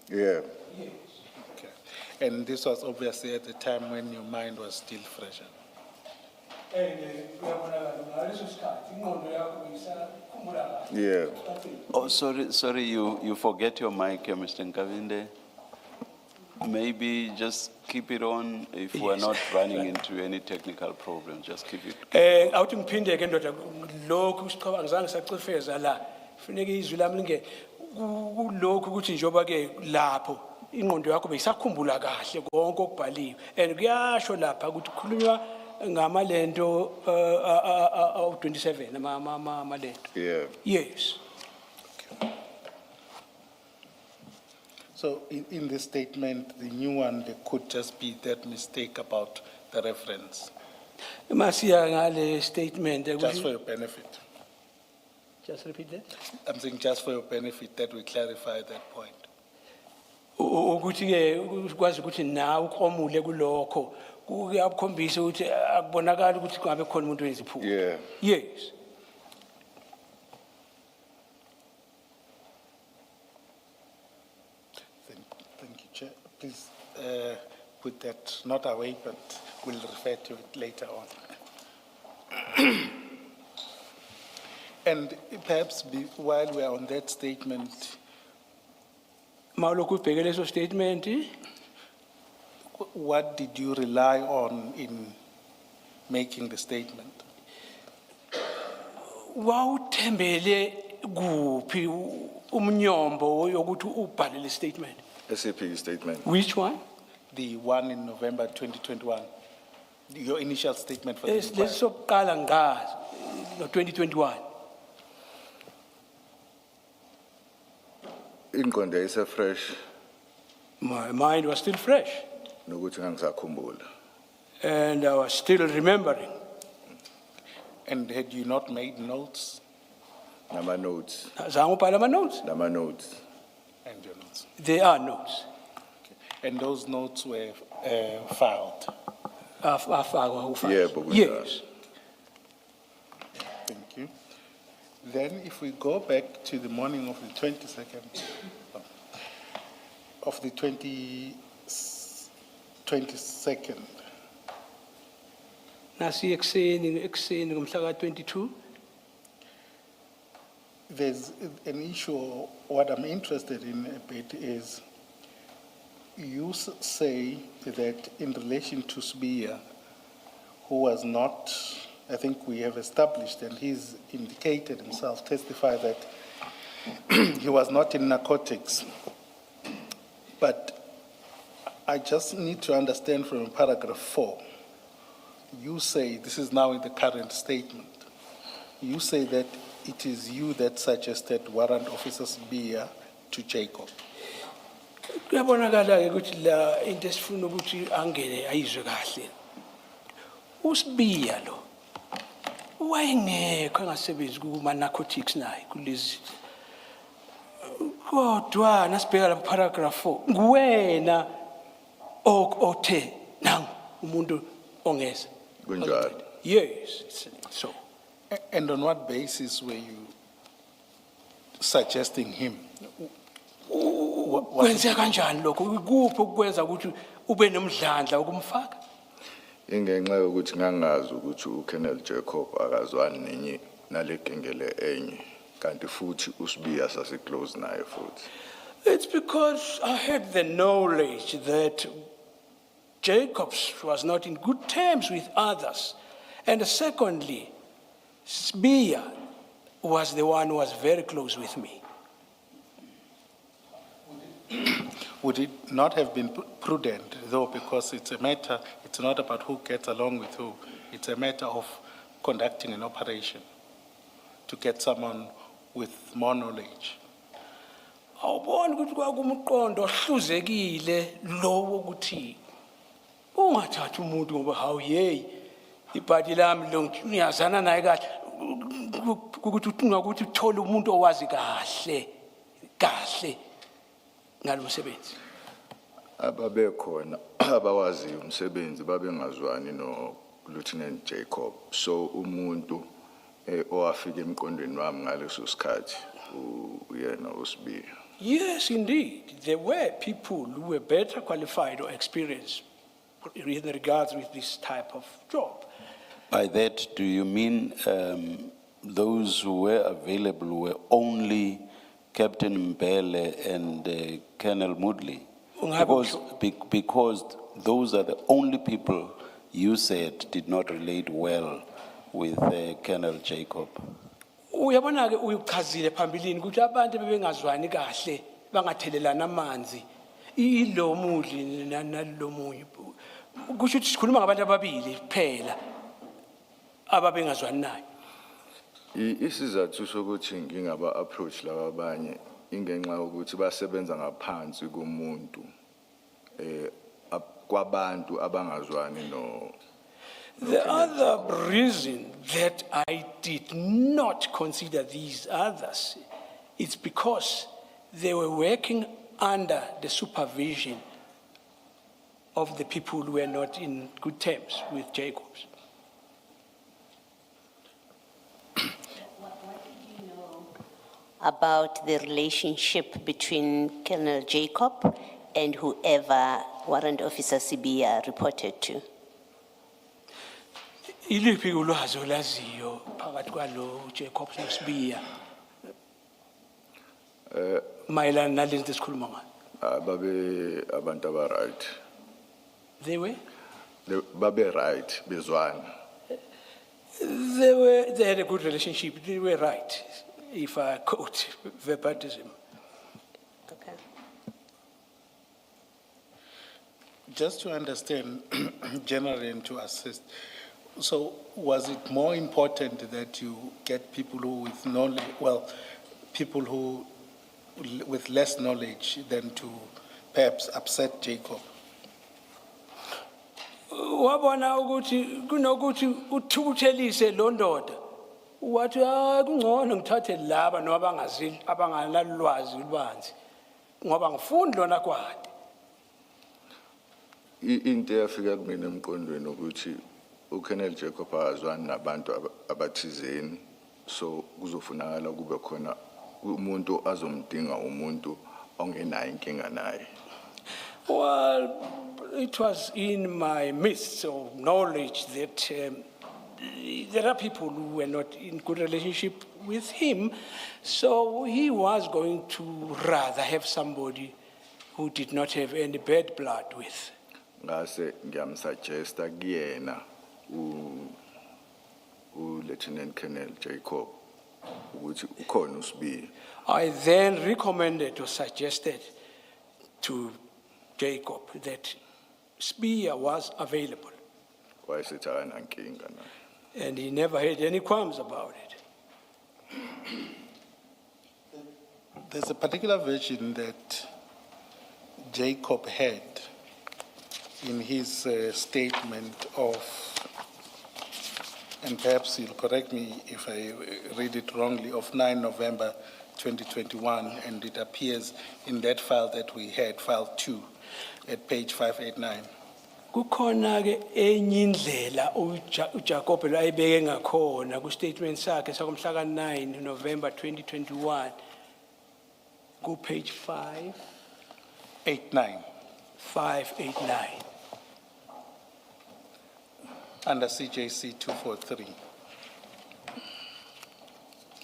Yeah. Okay. And this was obviously at the time when your mind was still fresher. Yeah. Oh, sorry, you forget your mic, Mr. Nkavinde. Maybe just keep it on if we're Yes. not running into any technical problems, just keep it. Awuthi ngiphinde ke ndoda lokhu siqhaba ngizange sacifeza la. Kufanele izwi lami linge kulokhu ukuthi njoba ke lapho ingqondo yakho beyisakhumbula kahle konke okubhaliwe. And kuyasho lapha ukuthi kukhulunywa ngamalento 27 amalento. Yeah. Yes. So in this statement, the new one, there could just be that mistake about the reference, Masiya ngale statement just for your benefit. Just repeat that. I'm saying just for your benefit that we clarify that point. Ukuthi ke ukwazi ukuthi nawe ukromule kulokho kuyakhombisa ukuthi akubonakala ukuthi kungabe khona umuntu wenza iphutha. Yeah. Yes. Thank you, Chair. Please put that not away, but we'll refer to it later on. And perhaps while we're on that statement, Mawulokhu ubheke leso statement what did you rely on in making the statement? wawuthembele kuphi umnyombo yokuthi ubhale le statement? SAP statement. Which one? The one in November 2021, your initial statement for the inquiry. Lesokuqala ngazi no 2021. Ingqondo yayise fresh My mind was still fresh nokuthi ngangisakhumbula. and I was still remembering. And had you not made notes Nama notes. Zange ubhala ama notes. Nama notes. and your notes? There are notes. And those notes were filed. Afakwa ufile. Yebo, kunjalo. Yes. Thank you. Then if we go back to the morning of the 22nd, of the 22nd, Nasi ekseni ngomhla ka-22. there's an issue, what I'm interested in a bit is, you say that in relation to Sbia, who was not, I think we have established, and he's indicated himself, testified that he was not in narcotics But I just need to understand from paragraph 4. You say, this is now in the current statement, you say that it is you that suggested Warrant Officer Sibiya to Jacob. Kuyabonakala-ke ukuthi la into esifuna ukuthi angene ayizwe kahle. Usibiya lo wayengekho engasebenzi kuma-narcotics naye kulezi. Kodwa nasibheka lapha paragraph 4 nguwena othe nangu umuntu ongeza. Kunjalo. Yes, so. And on what basis were you suggesting him? Kwenzeka kanjani lokho? Kuphi ukwenza ukuthi ube nomdlandla ukumfaka? Ingenxa yokuthi ngangazi ukuthi uKenneth Jacob akazwani nenye nalegengele enye kanti futhi uSibiya sasiclose naye futhi. It's because I had the knowledge that Jacobs was not in good terms with others. And secondly, Sibiya was the one who was very close with me. Would it not have been prudent, though, because it's a matter, it's not about who gets along with who, it's a matter of conducting an operation to get someone with more knowledge? Awuboni ukuthi kwakumqondo ohluzekile lowo ukuthi ungathatha umuntu ngoba hawu hey ibhadi lami lo ngiyazana naye kahle ukuthi ungakuthi uthole umuntu owazi kahle ngalomsebenzi. Ababekhona abawazi umsebenzi babengazwani no Lieutenant Jacob. So umuntu owafika emqondweni wami ngaleso sikhathi uyena uSibiya. Yes, indeed. There were people who were better qualified or experienced in regards with this type of job. By that, do you mean those who were available were only Captain Mbele and Colonel Moodley? Because those are the only people you said did not relate well with Colonel Jacob. Uyabona ke uyichazile phambilini ukuthi abantu bebengazwani kahle bangathelelana amanzi ilo mudli nalo munye kusho ukuthi sikhuluma ngabantu ababili kuphela ababengazwani naye. Isizathu sokuthi ngingaba approach laba abanye ingenxa ukuthi basebenza ngaphansi komuntu kwabantu abangazwani no. The other reason that I did not consider these others is because they were working under the supervision of the people who were not in good terms with Jacobs. About the relationship between Colonel Jacob and whoever Warrant Officer Sibiya reported to? Iliphi ulwazi olaziyo phakathi kwalo Jacobs noSibiya mayelana nalento esikhuluma ngayo? Babe abantu aba right. They were? Babe right bezwana. They had a good relationship. They were right, if I quote verbatim. Okay. Just to understand generally and to assist, so was it more important that you get people who with knowledge, people who with less knowledge than to perhaps upset Jacob? Wabona ukuthi kunokuthi uthukuthelise lo ndoda wathi kungcono ngithathe laba noma bangazili abanganalwazi lubanzi ngoba ngifuni lona kwade. Into yafika kumina emqondweni ukuthi uKenneth Jacob azwani nabantu abathizeni so kuzofunakala kube khona umuntu azomdinga umuntu ongenayo inkinga naye. Well, it was in my midst of knowledge that there are people who were not in good relationship with him, so he was going to rather have somebody who did not have any bad blood with. Ngase ngiyamsuggesta kuyena Lieutenant Colonel Jacob ukuthi ukhona uSibiya. I then recommended or suggested to Jacob that spear was available, Wayesithi akanankinga na. and he never had any qualms about it. There's a particular version that Jacob had in his statement of, and perhaps you'll correct me if I read it wrongly, of 9 November 2021, and it appears in that file that we had, file 2, at page 589. Kukhona ke enye indlela uJacob ayibeke ngakhona ku statement sakhe sakumhla ka 9 November 2021 ku page 89, 589. under CJC 243.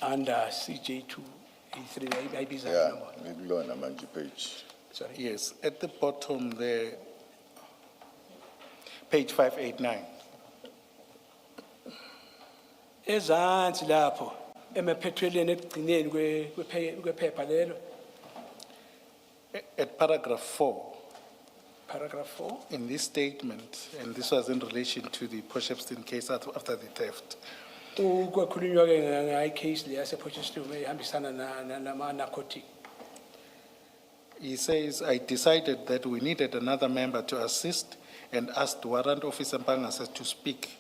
Under CJ283, ayibiza Yeah, number. ngikulona manje page. Sorry. Yes, at the bottom there, page 589. Ezansi lapho emaphethelweni ekugcineni kwephepha lelo, At paragraph 4, paragraph 4. in this statement, and this was in relation to the Potchefstroom case after the theft, Kwakhulunywa ke ngayi case le yase Potchefstroom ehambisana nama narcotic. he says, I decided that we needed another member to assist and asked Warrant Officer Mpangase to speak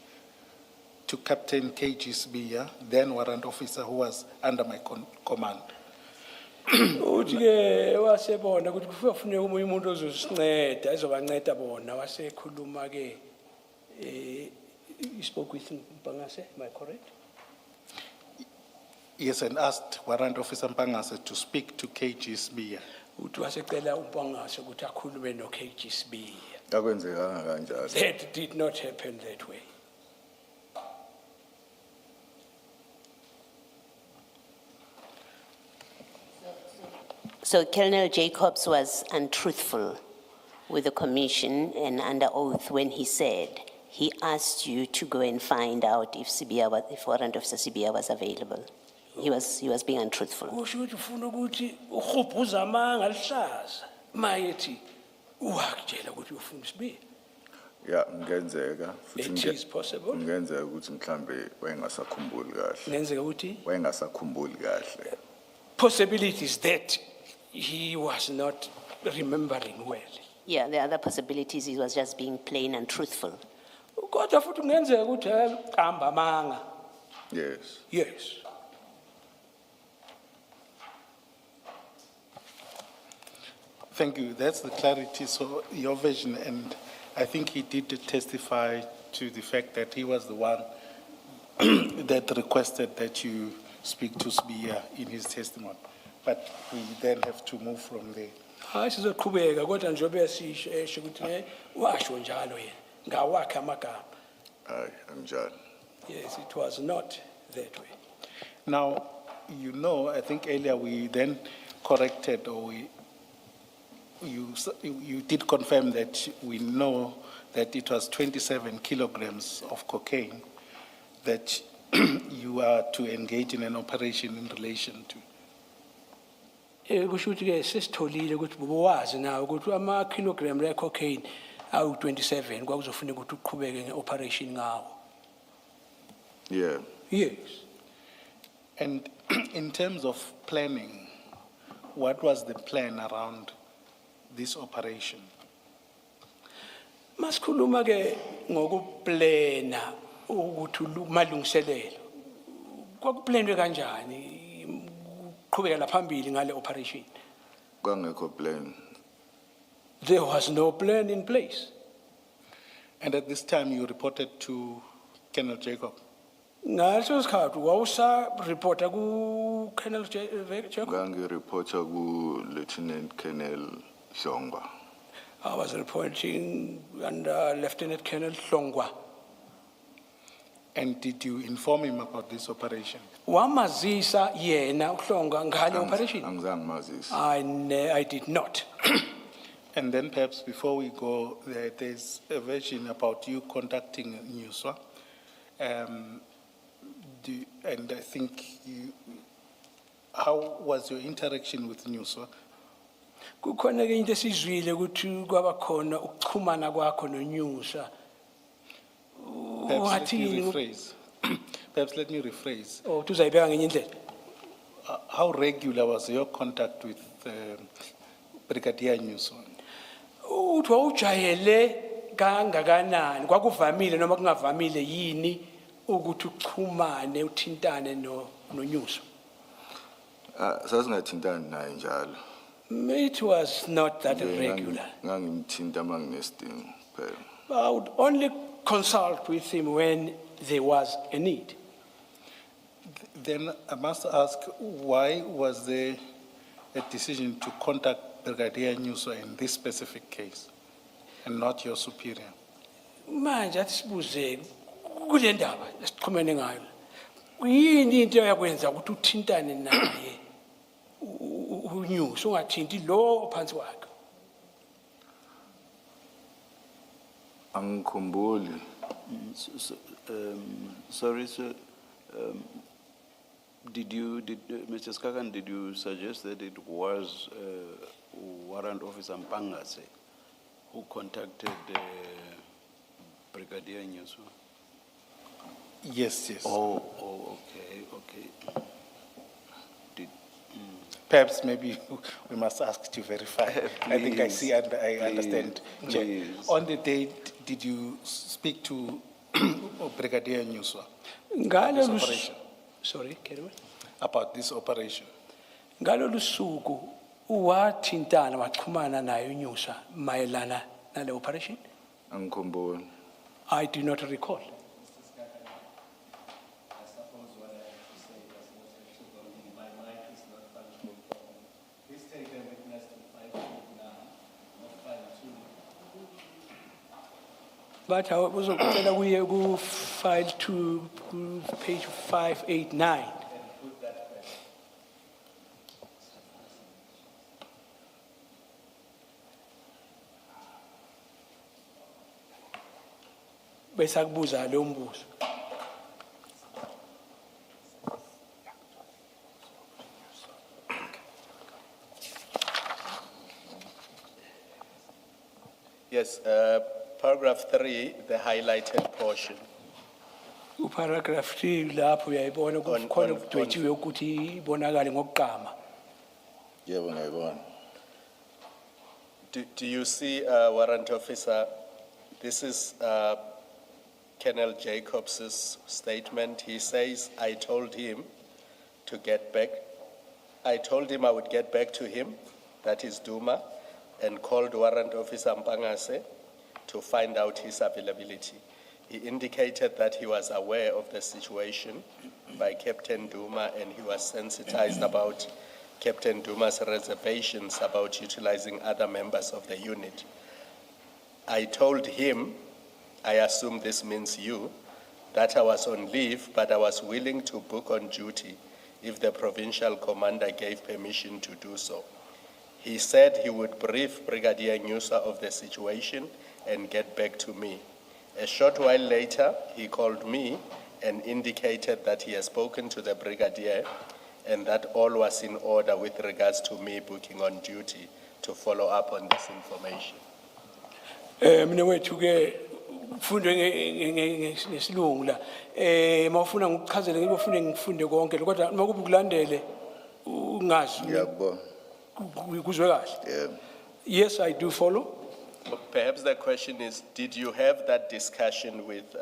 to Captain KG Sbiya, then Warrant Officer who was under my command. Uthi ke wasebona ukuthi kufanele umunye umuntu ozosinceda ezobanceda bona wasekhuluma ke he spoke with Mpangase, am I correct? Yes, and asked Warrant Officer Mpangase to speak to KG Sbiya. Uthi wasecela uMpangase ukuthi akhulume no KG Sbiya. Akwenzekanga kanjalo. That did not happen that way. So Colonel Jacobs was untruthful with the commission and under oath when he said he asked you to go and find out if Warrant Officer Sbiya was available. He was being untruthful. Kusho ukuthi ufuna ukuthi ukhuphuza amanga lihlaza mayethi uhakutshela ukuthi ufuna Sbiya. Yeah, ngenzeka. futhi It is possible. Ngenzeka ukuthi mhlambe wayengasakhumbuli kahle. Ngenzeka ukuthi Wayengasakhumbuli kahle. possibilities that he was not remembering well. Yeah, the other possibilities, he was just being plain untruthful. Kodwa futhi kungenzeka ukuthi hamba amanga. Yes. Yes. Thank you. That's the clarity. So your version, and I think he did testify to the fact that he was the one that requested that you speak to Sbiya in his testimony. But we then have to move from there. Hayi sizoqhubeka kodwa njengoba esho ukuthi washo njalo yena ngawakhe amagama. Hayi, anjalo. Yes, it was not that way. Now, you know, I think earlier we then corrected, or you did confirm that we know that it was 27 kilograms of cocaine that you are to engage in an operation in relation to. Kusho ukuthi ke sesitholile ukuthi bowazi nawe ukuthi ama kilogram le cocaine awu 27 kwakuzofuneka ukuthi uqhubeke ngeoperation ngawo. Yeah. Yes. And in terms of planning, what was the plan around this operation? Masikhuluma ke ngokuplana ukuthi malungiselelo. Kwakuplanwe kanjani uqhubekela phambili ngale operation? Kwangekho plan. There was no plan in place. And at this time, you reported to Colonel Jacob. Ngaleso sikhathi wawusa reporta ku Colonel Jacob. Reporter ku Lieutenant Colonel Shongwa. I was reporting under Lieutenant Colonel Hlongwa. And did you inform him about this operation? Wamazisa yena uHlongwa ngale operation? Angizange mazisi. I did not. And then perhaps before we go, there's a version about you contacting Newswa. And I think how was your interaction with Newswa? Kukhona ke into esizwile ukuthi kwaba khona ukuxhumana kwakho noNyusa. Perhaps let me Ungathini? rephrase. Perhaps let me rephrase. Oh, tuzayibeka ngenye indlela. How regular was your contact with Brigadier Newson? Uthi wawujayele kangakanani? Kwakuvamile noma kungavamile yini ukuthi uxhumane uthintane noNyusa? Sasingathintani naye njalo. It was not that regular. Ngangimthinta manginesidingo phela. I would only consult with him when there was a need. Then I must ask, why was there a decision to contact Brigadier Newson in this specific case and not your superior? Manje athi sibuze kule ndaba esiqhumene ngayo. Yini into yakwenza ukuthi uthintane naye uNyusa ungathinti lo ophansi kwakhe? Angikhumbuli. Sorry, sir. Mr. Skakan, did you suggest that it was Warrant Officer Mpangase who contacted Brigadier Nyeso? Yes, yes. Oh, okay. Perhaps maybe we must ask to verify. I think I Please, see and I understand. Chair. please. On the date, did you speak to Brigadier Newson Ngalolu operation. Sorry, carry on. About this operation? Ngalolu suku wathintana waxhumana naye uNyusa mayelana nale operation? Angikhumbuli. I do not recall. But I was we go file to page 589. Bese akubuza lo mbuzo. Yes, paragraph 3, the highlighted portion. Uparagraph 3 lapho uyayibona On- kukhona on- ukudwetshiwe ukuthi ibonakale ngokuqama. Yebo ngiyabona. Do you see, Warrant Officer, this is Colonel Jacobs's statement. He says, I told him I would get back to him, that is Duma, and called Warrant Officer Mpangase to find out his availability. He indicated that he was aware of the situation by Captain Duma and he was sensitized about Captain Duma's reservations about utilizing other members of the unit. I told him, I assume this means you, that I was on leave, but I was willing to book on duty if the provincial commander gave permission to do so. He said he would brief Brigadier Nyusa of the situation and get back to me. A short while later, he called me and indicated that he had spoken to the Brigadier and that all was in order with regards to me booking on duty to follow up on this information. Mina wethu ke kufundwe ngesilungu la. Mawufuna ngikuchazele ngibofunde ngifunde konke kodwa makuba ukulandele ungazi Ngiyakubona. kuzwe kahle. Yeah. Yes, I do follow. Perhaps the question is, did you have that discussion with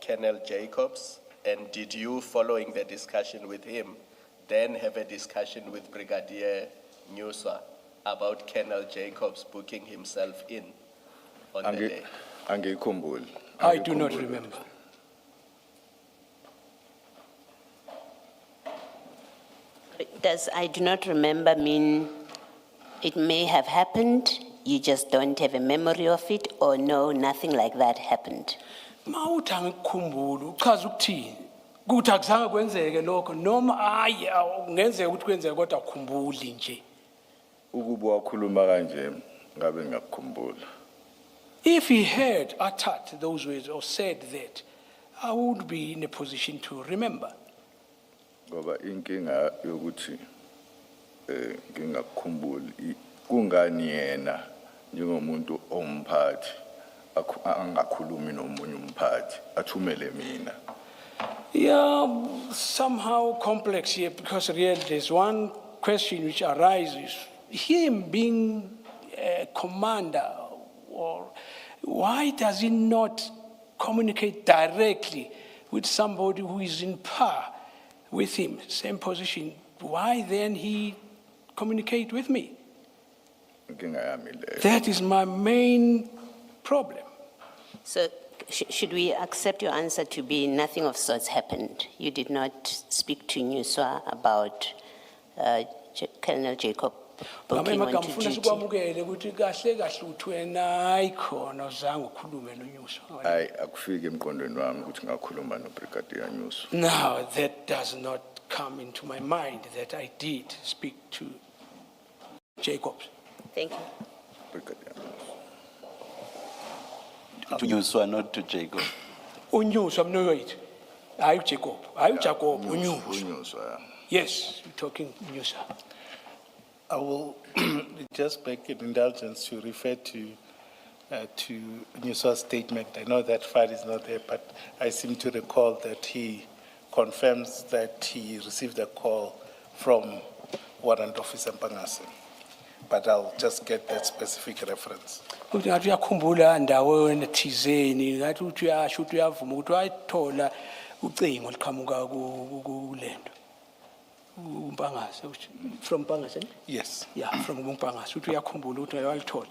Colonel Jacobs? And did you, following the discussion with him, then have a discussion with Brigadier Nyusa about Colonel Jacobs booking himself in on the day? Angikhumbuli. I do not Angikhumbuli. remember. Does I do not remember mean it may have happened, you just don't have a memory of it, or no, nothing like that happened? Mawuthi angikukhumbuli uchaza ukuthini? Kuthi akuzange kwenzeke lokho noma hayi kungenzeka ukuthi kwenzeke kodwa ukukhumbuli nje. Ukuba wakhuluma kanje ngabe ngiyakukhumbula. If he had uttered those words or said that, I would be in a position to remember. Ngoba inkinga yokuthi ngingakukhumbuli kungani yena njengomuntu omphathi angakhulumi nomunye umphathi athumele mina. Yeah, somehow complex here because really there's one question which arises. Him being a commander, or why does he not communicate directly with somebody who is in par with him, same position? Why then he communicate with me? Inkinga yami leyo. That is my main problem. So should we accept your answer to be nothing of sorts happened? You did not speak to Nyuswa about Colonel Jacob booking Mama onto ngamfuna duty? sikwamukele ukuthi kahle kahle uthi wena ayikhona uzange ukhulume noNyuswa. Hayi akufiki emqondweni wami ukuthi ngakhuluma noBrigadier Nyuso. No, that does not come into my mind that I did speak to Jacob. Thank you. Brigadier Nyuso. To Nyuswa, not to Jacob. Unyuswa, no wait. Are you Jacob? Are you Jacob? Unyuswa. Unyuso, yeah. Yes, you're talking Unyuswa. I will just beg an indulgence to refer to Nyuswa's statement. I know that file is not there, but I seem to recall that he confirms that he received a call from Warrant Officer Mpangase. But I'll just get that specific reference. Uthi ngathi uyakhumbula ndaweni thizeni ngathi uthi uyasho ukuthi uyavuma ukuthi wayithola ucingo liqhamuka kulento uMpangase from Mpangase. Yes. Yeah, from Mpangase uthi uyakhumbula ukuthi walithola.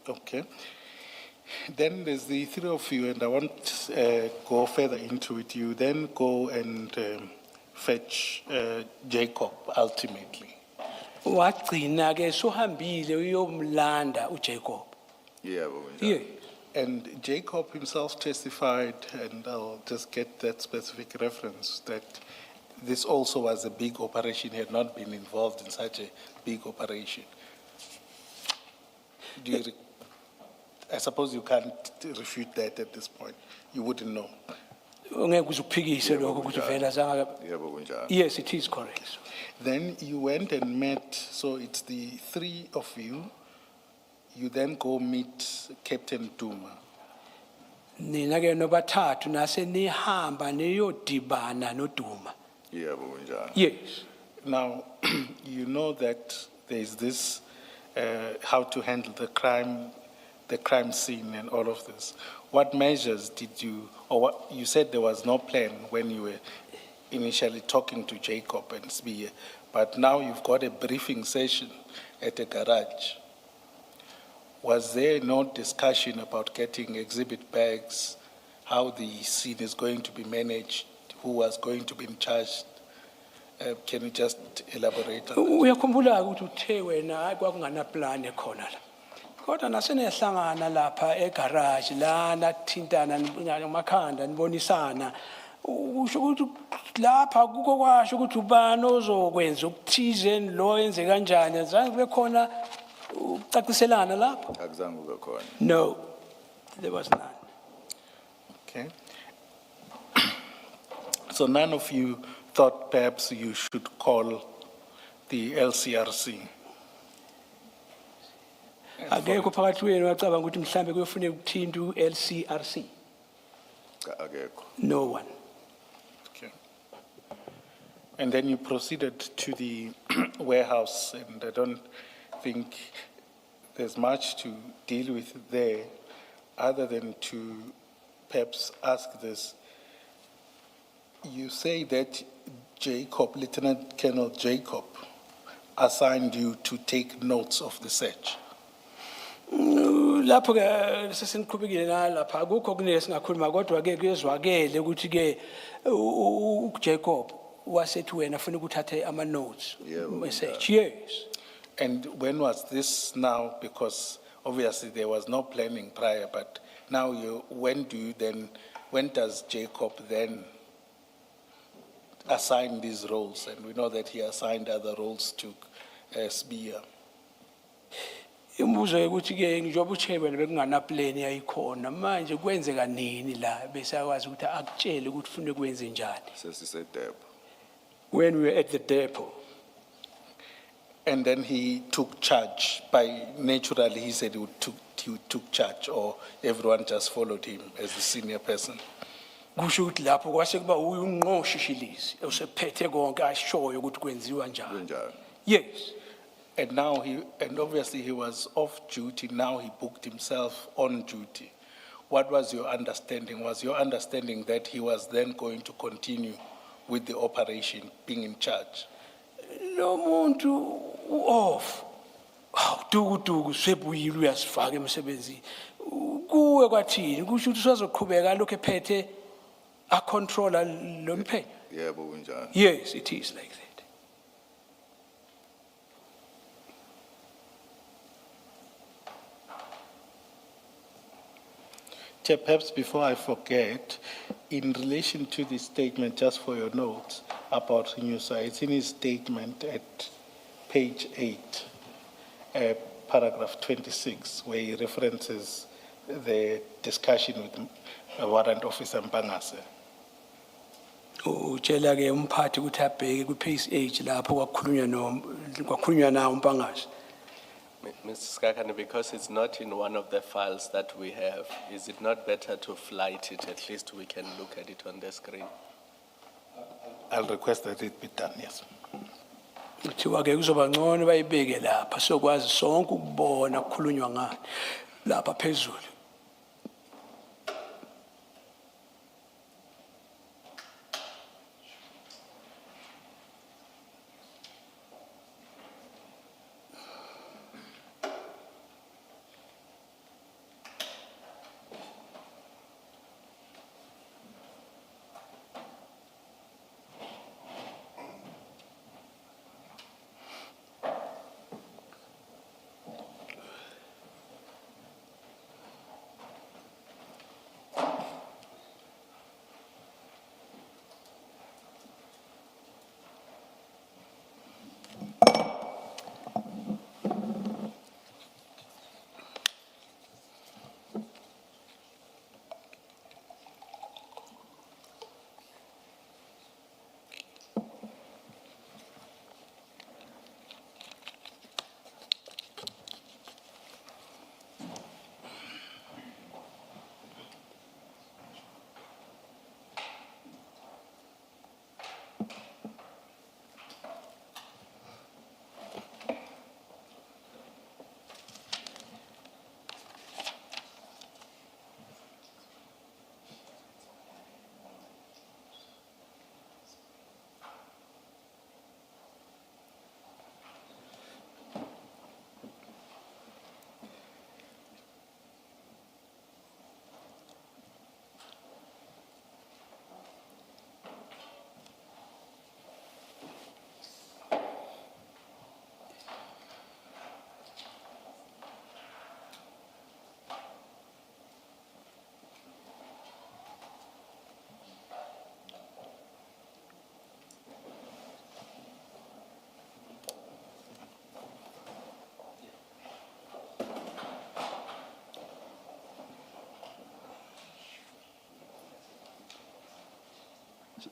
Okay. Then there's the three of you, and I won't go further into it. You then go and fetch Jacob ultimately. Wagcina ke sohambile uyomlanda uJacob. Yeah, Yes. And Jacob himself testified, and I'll just get that specific reference, that this also was a big operation. He had not been involved in such a big operation. Do you I suppose you can't refute that at this point. You wouldn't know. Ungeke uzuphikise lokho ukuthi vela zanga. yebo kunjalo. Yes, it is correct. Then you went and met, so it's the three of you. You then go meet Captain Duma. Nina ke nobathathu nase nihamba niyodibana noDuma. Yebo kunjalo. Yes. Now, you know that there is this, how to handle the crime scene and all of this. What measures did you, or what, you said there was no plan when you were initially talking to Jacob and Spier, but now you've got a briefing session at a garage. Was there no discussion about getting exhibit bags, how the scene is going to be managed, who was going to be in charge? Can you just elaborate on that? Uyakhumbula ukuthi uthe wena hayi kwakungana plan ekhona la. Kodwa nasenehlangana lapha egarage la nathintana ngamakhanda nibonisana. Usho ukuthi lapha kuko kwasho ukuthi ubani ozokwenza ukuthize lo yenze kanjani azange kube khona ucaciselana lapha. Akuzange kube khona. No, there was none. Okay. So none of you thought perhaps you should call the LCRC? Akekho phakathi wenu wacabanga ukuthi mhlambe kuyofuneka ukuthinta uLCRC. Akekho. No one. Okay. And then you proceeded to the warehouse, and I don't think there's much to deal with there other than to perhaps ask this. You say that Jacob, Lieutenant Colonel Jacob, assigned you to take notes of the search. Lapho ke sesiniqhubekile nalapha akukho kunike singakhuluma kodwa ke kuyezwakele ukuthi ke uJacob wasethi wena ufuna ukuthatha ama notes message. Yes. And when was this now? Because obviously there was no planning prior, but now when does Jacob then assign these roles? And we know that he assigned other roles to Spier. Imbuzo ukuthi ke njoba uchebele bekungana plan yayikhona manje kwenzeka nini la bese akwazi ukuthi akutshele ukuthi ufune kwenze njani. Sesisedepho. When we were at the depot. And then he took charge. Naturally, he said he took charge, or everyone just followed him as a senior person. kusho ukuthi lapho kwase kuba uye unqoshishilisi usephethe konke ashoyo ukuthi kwenziwa njani. Kunjani? Yes. And now and obviously he was off duty, now he booked himself on duty. What was your understanding? Was your understanding that he was then going to continue with the operation, being in charge? Lo muntu off. Duku sebuyile uyasifaka emsebenzini. Kuwe kwathini kusho ukuthi usazoqhubeka lokho ephethe a controller lo mphenyo. Yebo kunjani? Yes, it is like that. Chair, perhaps before I forget, in relation to the statement, just for your notes, about Nyusa, it's in his statement at page 8, paragraph 26, where he references the discussion with Warrant Officer Mpangase. Utshela ke umphathi ukuthi abheke ku page 8 lapho kwakhulunywa nawo uMpangase. Mr. Skakane, because it's not in one of the files that we have, is it not better to flight it? At least we can look at it on the screen. I'll request that it be done, yes. Kuthiwa ke kuzoba ngcono bayibeke lapha sokwazi sonke ukubona kukhulunywa ngani lapha phezulu.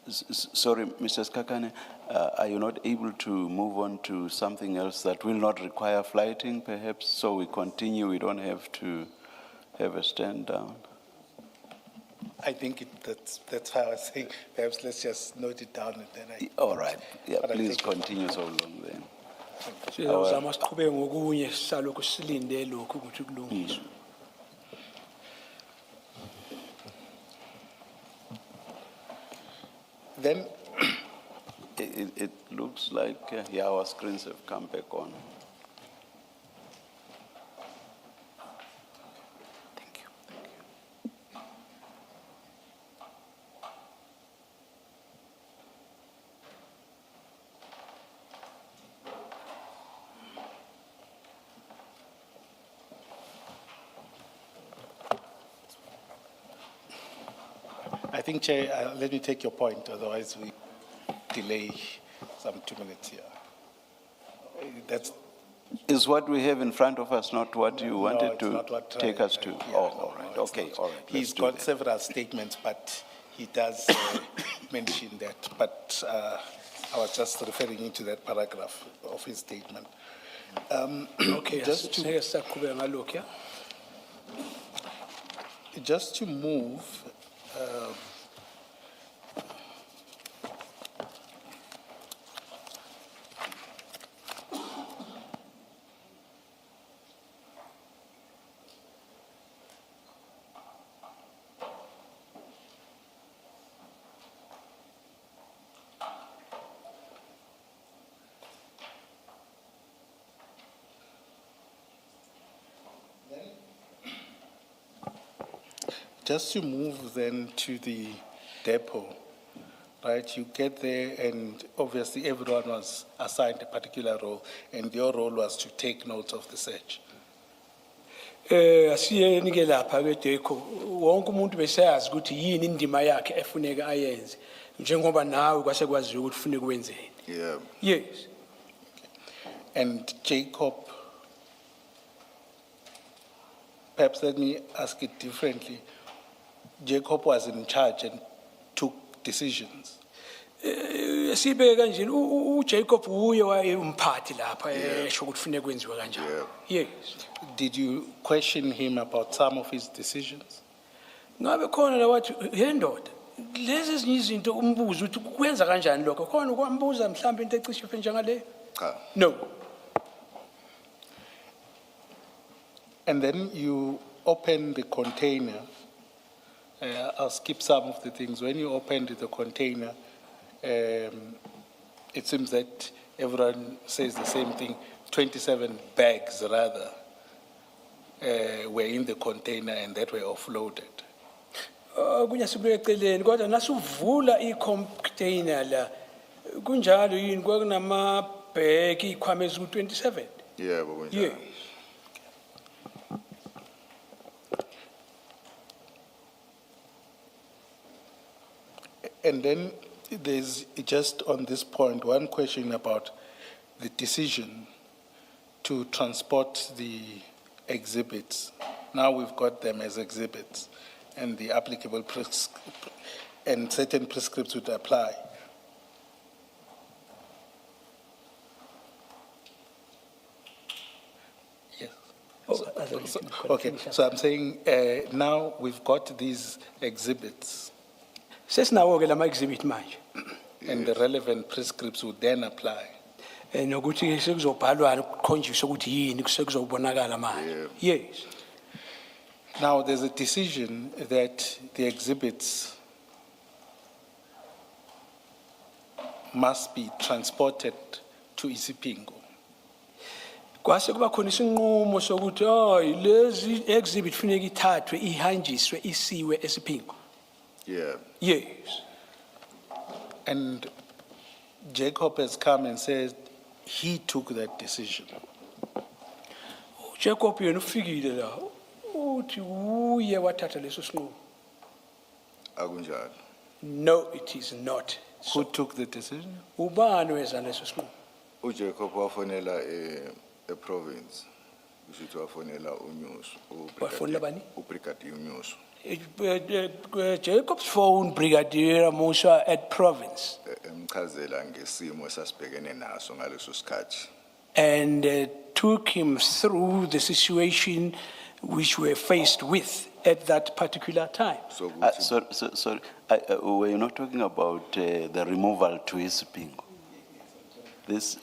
Sorry, Mr. Skakane, are you not able to move on to something else that will not require flighting, perhaps, so we continue, we don't have to have a stand down? I think that's how I say, perhaps let's just note it down and then All right, yeah, But I please think- continue so long then. Sizama siqhubeke ngokunye sisalokhu silinde lokhu ukuthi kulungiswe. Then, It looks like, yeah, our screens have come back on. Thank you. I think, Chair, let me take your point, otherwise we delay some 2 minutes here. That's, Is what we have in front of us not what you wanted it's not to what take us to? yeah, Oh, no, all right, no, it's okay, not. all right. He's let's do got that. several statements, but he does mention that. But I was just referring into that paragraph of his statement. Okay, Just to- sike saqhubeka ngalokho ya. Just to move, just to move then to the depot, right? You get there and obviously everyone was assigned a particular role and your role was to take notes of the search. Asiyeni ke lapha ke Deco. Wonke umuntu besayazi ukuthi yini indima yakhe efuneka ayenze. Njengoba nawe kwase kwaziwa ukuthi kufuneka wenzeni. Yeah. Yes. And Jacob, perhaps let me ask it differently. Jacob was in charge and took decisions. Sibe kanjeni uJacob uye wayempathi lapha esho ukuthi kufuneka kwenziwe kanjani. Yes. Did you question him about some of his decisions? Ngabe khona la wathi hey ndoda lezi ezinye izinto umbuzo ukuthi kwenza kanjani lokho khona ukwambuza mhlawumbe into ecishe njengale. Cha. No. And then you open the container. I'll skip some of the things. When you opened the container, it seems that everyone says the same thing. 27 bags, rather, were in the container and that were offloaded. Kunya sibuye eceleni kodwa nasuvula i-container la kunjalo yini kwakunama bag ikhwama eziku 27. Yeah, but when Yes. And then there's just on this point, one question about the decision to transport the exhibits. Now we've got them as exhibits and the applicable and certain prescripts would apply. Yes. Okay, so I'm saying now we've got these exhibits Sesinawo ke lama exhibit manje. and the relevant prescripts would then apply. Nokuthi sekuzobhalwa kukhonjiswe ukuthi yini kusekuzobonakala manje. Yes. Now, there's a decision that the exhibits must be transported to Isipingo. Kwase kuba khona isinqumo sokuthi lezi exhibit funeka ithathwe ihanjiswe isiwe eSiphingo. Yeah. Yes. And Jacob has come and said he took that decision. Jacob yena ufikile la uthi uye wathatha leso sinqumo. Akunjalo. No, it is not. Who took the decision? Ubani weza leso sinqumo? uJacob wafonela province. Ushithi wafonela uNyusu. Wafonela bani? Ubrigadier uNyusu. Jacob's phone Brigadier Musa at province Emchazela ngesimo esasibhekene naso ngaleso sikhathi. and took him through the situation which we're faced with at that particular time. So Sorry, we're not talking about the removal to Isipingo. This,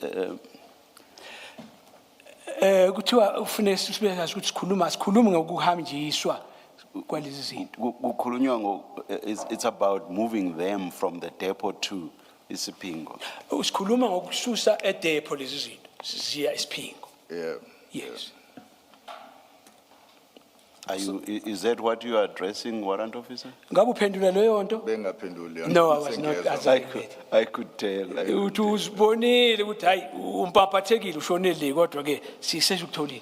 Kuthiwa ufune sibekazi ukuthi sikhulume ngokuhanjiswa kwalezi zinto. kukhulunywa it's about moving them from the depot to Isipingo. Sikhuluma ngokususa eDepot lezi zinto siziya eSiphingo. yeah. Yes. Is that what you are addressing, warrant officer? Ngabe uphendula leyo nto? Bengaphenduli. No, I was not. I could tell. Uthi uzibonile ukuthi hayi umpapathekile ushonele kodwa ke sisezukutholile.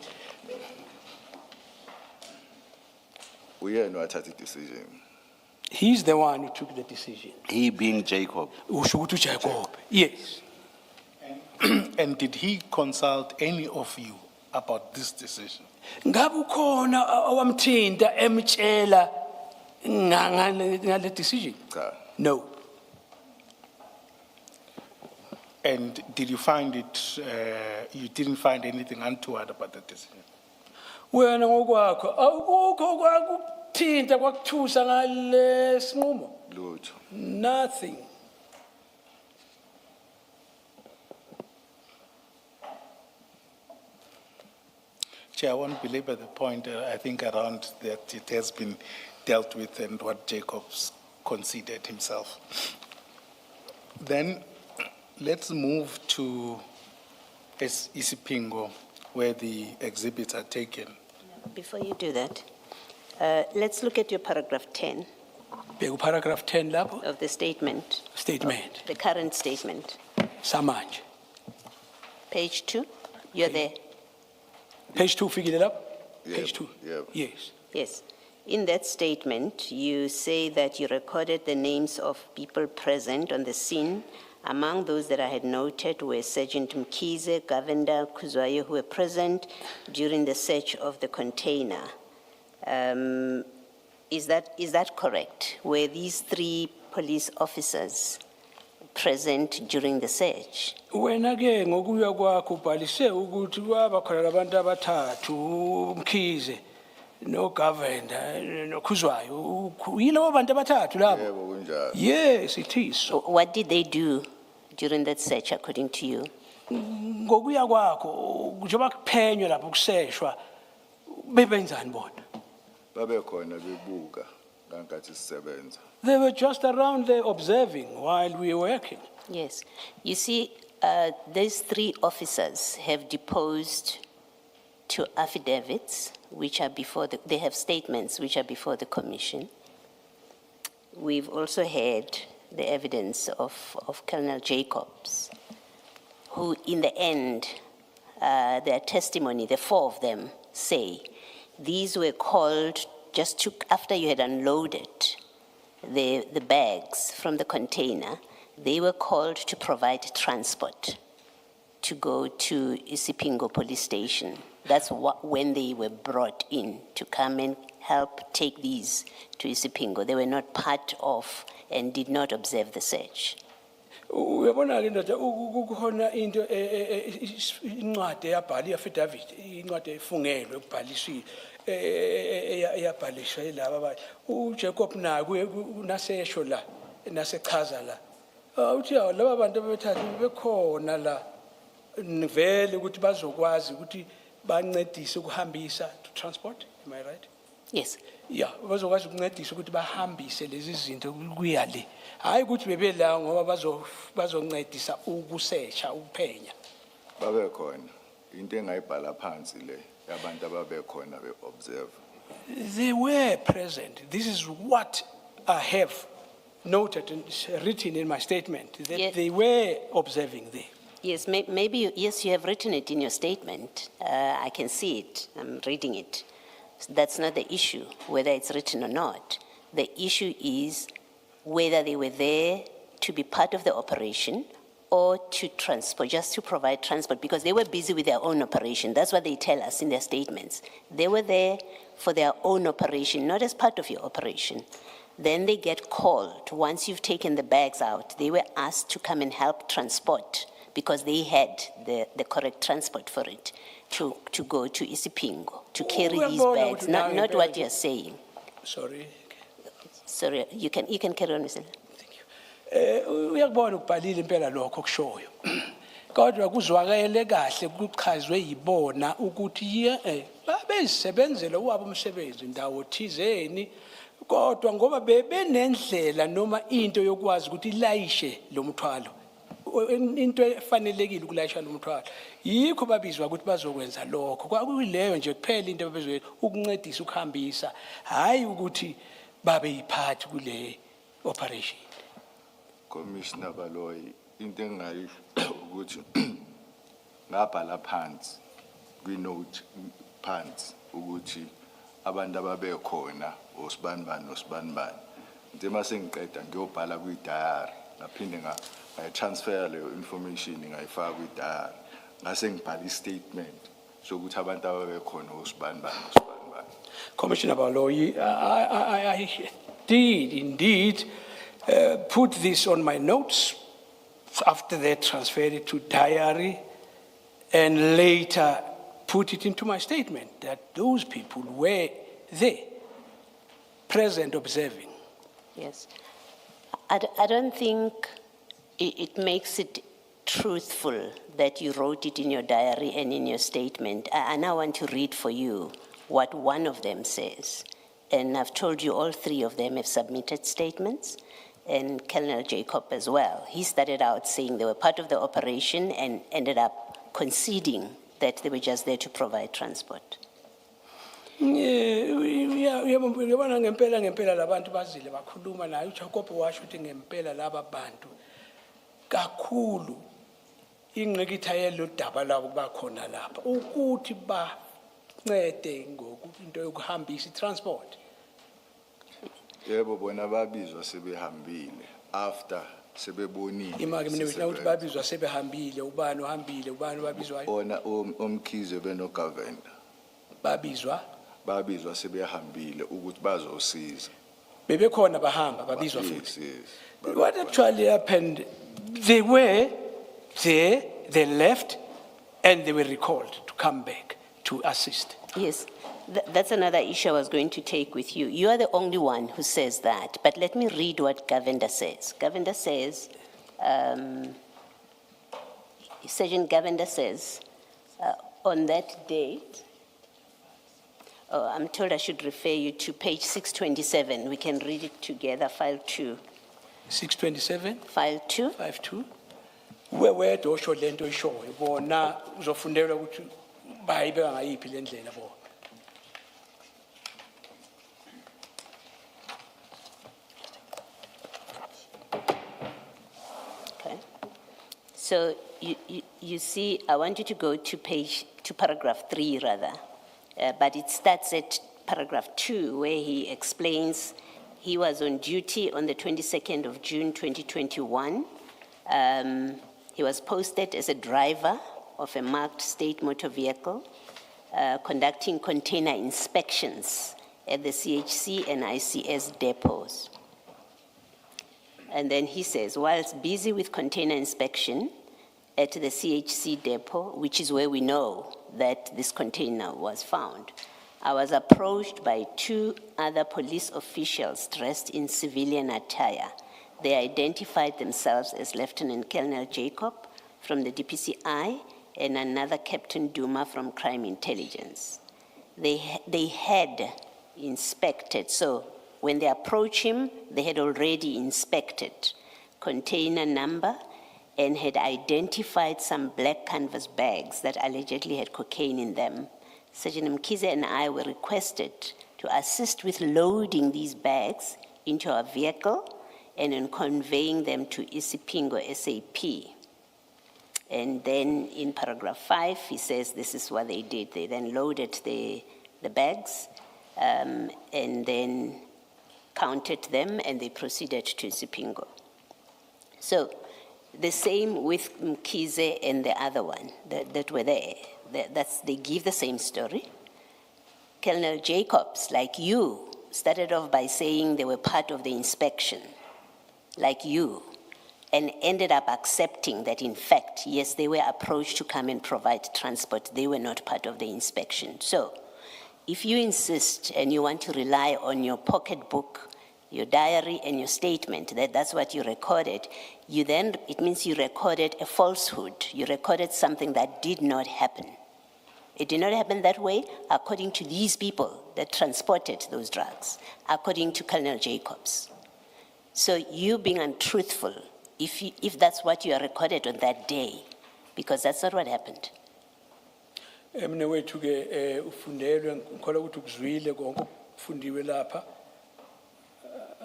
Uyena wathatha decision. He's the one who took the decision. He being Jacob. Usho ukuthi uJacob. Yes. And did he consult any of you about this decision? Ngabe ukhona owamthinta emtshela ngale decision? Cha. No. And did you find it, you didn't find anything untoward about the decision? Wena ngokwakho awukho kwakuthinta kwakuthusa ngale sinqumo. Lutho. Nothing. Chair, I won't belabor the point, I think around that it has been dealt with and what Jacobs conceded himself. Then let's move to Isipingo, where the exhibits are taken. Before you do that, let's look at your paragraph 10 Bheka paragraph 10 lapho of the statement, statement the current statement. samanje. Page 2, you're there. Page 2 fikile lapho? Yebo, Page 2. yebo. Yes. Yes. In that statement, you say that you recorded the names of people present on the scene. Among those that I had noted were Sergeant Mkize, Governor Kuzwayo, who were present during the search of the container. Is that correct? Were these 3 police officers present during the search? Wena ke ngokuya kwakho ubhalise ukuthi kwaba khona labantu abathathu uMkhize no Governor no Khuzwayo yilabo bantu abathathu labo. Yebo kunjalo. Yes, it is. So What did they do during that search, according to you? ngokuya kwakho njengoba kuphenywa lapho kuseshwa bebenzani bona? Babe khona bebuka kankathi sisebenza. They were just around there observing while we were working. Yes. You see, these 3 officers have deposed to affidavits, which are before they have statements which are before the commission. We've also had the evidence of Colonel Jacobs, who in the end, their testimony, the 4 of them say, these were called after you had unloaded the bags from the container, they were called to provide transport to go to Isipingo police station. That's when they were brought in to come and help take these to Isipingo. They were not part of and did not observe the search. Uyabona ke ndoda kukhona into incwadi eyabhala iaffidavit incwadi efungelwe ukubhaliswa eyabhaliswa yilabo uJacob naye unasesho la nasechaza la uthi yawo laba bantu abethathu bekhona la vele ukuthi bazokwazi ukuthi bancedise ukuhambisa to transport, am I right? Yes. Yeah, bazokwazi ukuncedisa ukuthi bahambise lezi zinto kuyale. Hayi ukuthi bebela ngoba bazoncedisa ukusesha ukuphenya. Babe khona into engayibhala phansi le yabantu ababe khona beobserve. They were present. This is what I have noted and written in my statement, that Yes. they were observing there. Yes, maybe, yes, you have written it in your statement. I can see it, I'm reading it. That's not the issue, whether it's written or not. The issue is whether they were there to be part of the operation or to transport, just to provide transport, because they were busy with their own operation. That's what they tell us in their statements. They were there for their own operation, not as part of your operation. Then they get called. Once you've taken the bags out, they were asked to come and help transport because they had the correct transport for it, to go to Isipingo, to carry these bags, not what you're saying. Sorry. Sorry, you can carry on, Mr. Uyakubona ukubhalile impela lokho kushoyo. Kodwa kuzwakele kahle kuchazwe yibona ukuthi babezisebenzela wabo umsebenzi indawo thizeni kodwa ngoba bebenendlela noma into yokwazi ukuthi ilayishe lo mthwalo. Into efanelekile ukulayisha lo mthwalo. Yikho babizwa ukuthi bazokwenza lokho. Kwakuyileyo nje kuphela into ababezwe ukuncedisa ukuhambisa, hayi ukuthi babe yiphathi kule operation. Commissioner Baloyi, into engayisho ukuthi ngabhala phansi kwi-note phansi ukuthi abantu ababe khona osibanibani osibanibani. Nje mase ngiqeda ngiyobhala kwi-diary ngaphinde ngayitransfer leyo information ngayifaka kwi-diary ngase ngibhala i-statement sokuthi abantu ababe khona osibanibani osibanibani. Commissioner Baloyi, I did indeed put this on my notes So after that, transferred it to diary and later put it into my statement that those people were there, present, observing. Yes. I don't think it makes it truthful that you wrote it in your diary and in your statement. I now want to read for you what one of them says. And I've told you all three of them have submitted statements, and Colonel Jacob as well. He started out saying they were part of the operation and ended up conceding that they were just there to provide transport. Uyabona ngempela labantu bazile bakhuluma naye uJacob washo ukuthi ngempela laba bantu kakhulu ingqikitha yelo daba labo bakhona lapha ukuthi bancede ngokuthi into yokuhambisa transport. Yebo bona babizwa sebehambile after sebebonile. Imake mina ukuthi babizwa sebehambile ubani ohambile ubani babizwayo. Ona umkhize benogovernor. Babizwa sebehambile ukuthi bazosiza. Bebekhona bahamba babizwa futhi. Yes. What actually happened, they were there, they left, and they were recalled to come back to assist. Yes, that's another issue I was going to take with you. You are the only one who says that, but let me read what Govender says. Govender says, Sergeant Govender says, on that date, I'm told I should refer you to page 627. We can read it together, file 2. 627? File 2. 52. Where do show lento show? Bona uzofundela ukuthi bayibe ngayiphi le ndlela bona. Okay. So you see, I want you to go to paragraph 3 rather. But it starts at paragraph 2 where he explains he was on duty on the 22nd of June 2021. He was posted as a driver of a marked state motor vehicle, conducting container inspections at the CHC and ICS depots. And then he says, whilst busy with container inspection at the CHC depot, which is where we know that this container was found, I was approached by 2 other police officials dressed in civilian attire. They identified themselves as Lieutenant Colonel Jacob from the DPCI and another Captain Duma from Crime Intelligence. They had inspected, so when they approached him, they had already inspected container number and had identified some black canvas bags that allegedly had cocaine in them. Sergeant Mkize and I were requested to assist with loading these bags into our vehicle and in conveying them to Isipingo SAP. And then in paragraph 5, he says this is what they did. They then loaded the bags and then counted them and they proceeded to Isipingo. So the same with Mkize and the other one that were there. They give the same story. Colonel Jacobs, like you, started off by saying they were part of the inspection, like you, and ended up accepting that, in fact, yes, they were approached to come and provide transport. They were not part of the inspection. So if you insist and you want to rely on your pocketbook, your diary, and your statement, that's what you recorded, it means you recorded a falsehood. You recorded something that did not happen. It did not happen that way according to these people that transported those drugs, according to Colonel Jacobs. So you being untruthful, if that's what you are recorded on that day, because that's not what happened. Mna wethu ke ufundelwe ngikholwa ukuthi ukuzwile konke okufundiwe lapha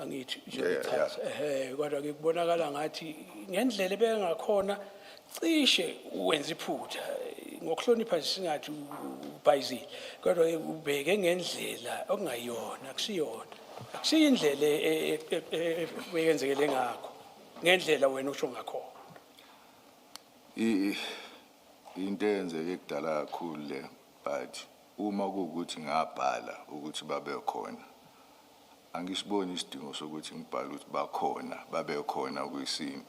angithi kodwa ke kubonakala ngathi ngendlela bengakhona cishe wenza iphutha ngokuhlonipha singathi ubhayizile kodwa ubheke ngendlela okungayona akusiyindlela weyenzekele ngakho ngendlela wena usho ngakhona into eyenzeke kudala kakhulu le but uma kuwukuthi ngabhala ukuthi babe khona angisiboni isidingo sokuthi ngibhale ukuthi bakhona babe khona kwisimo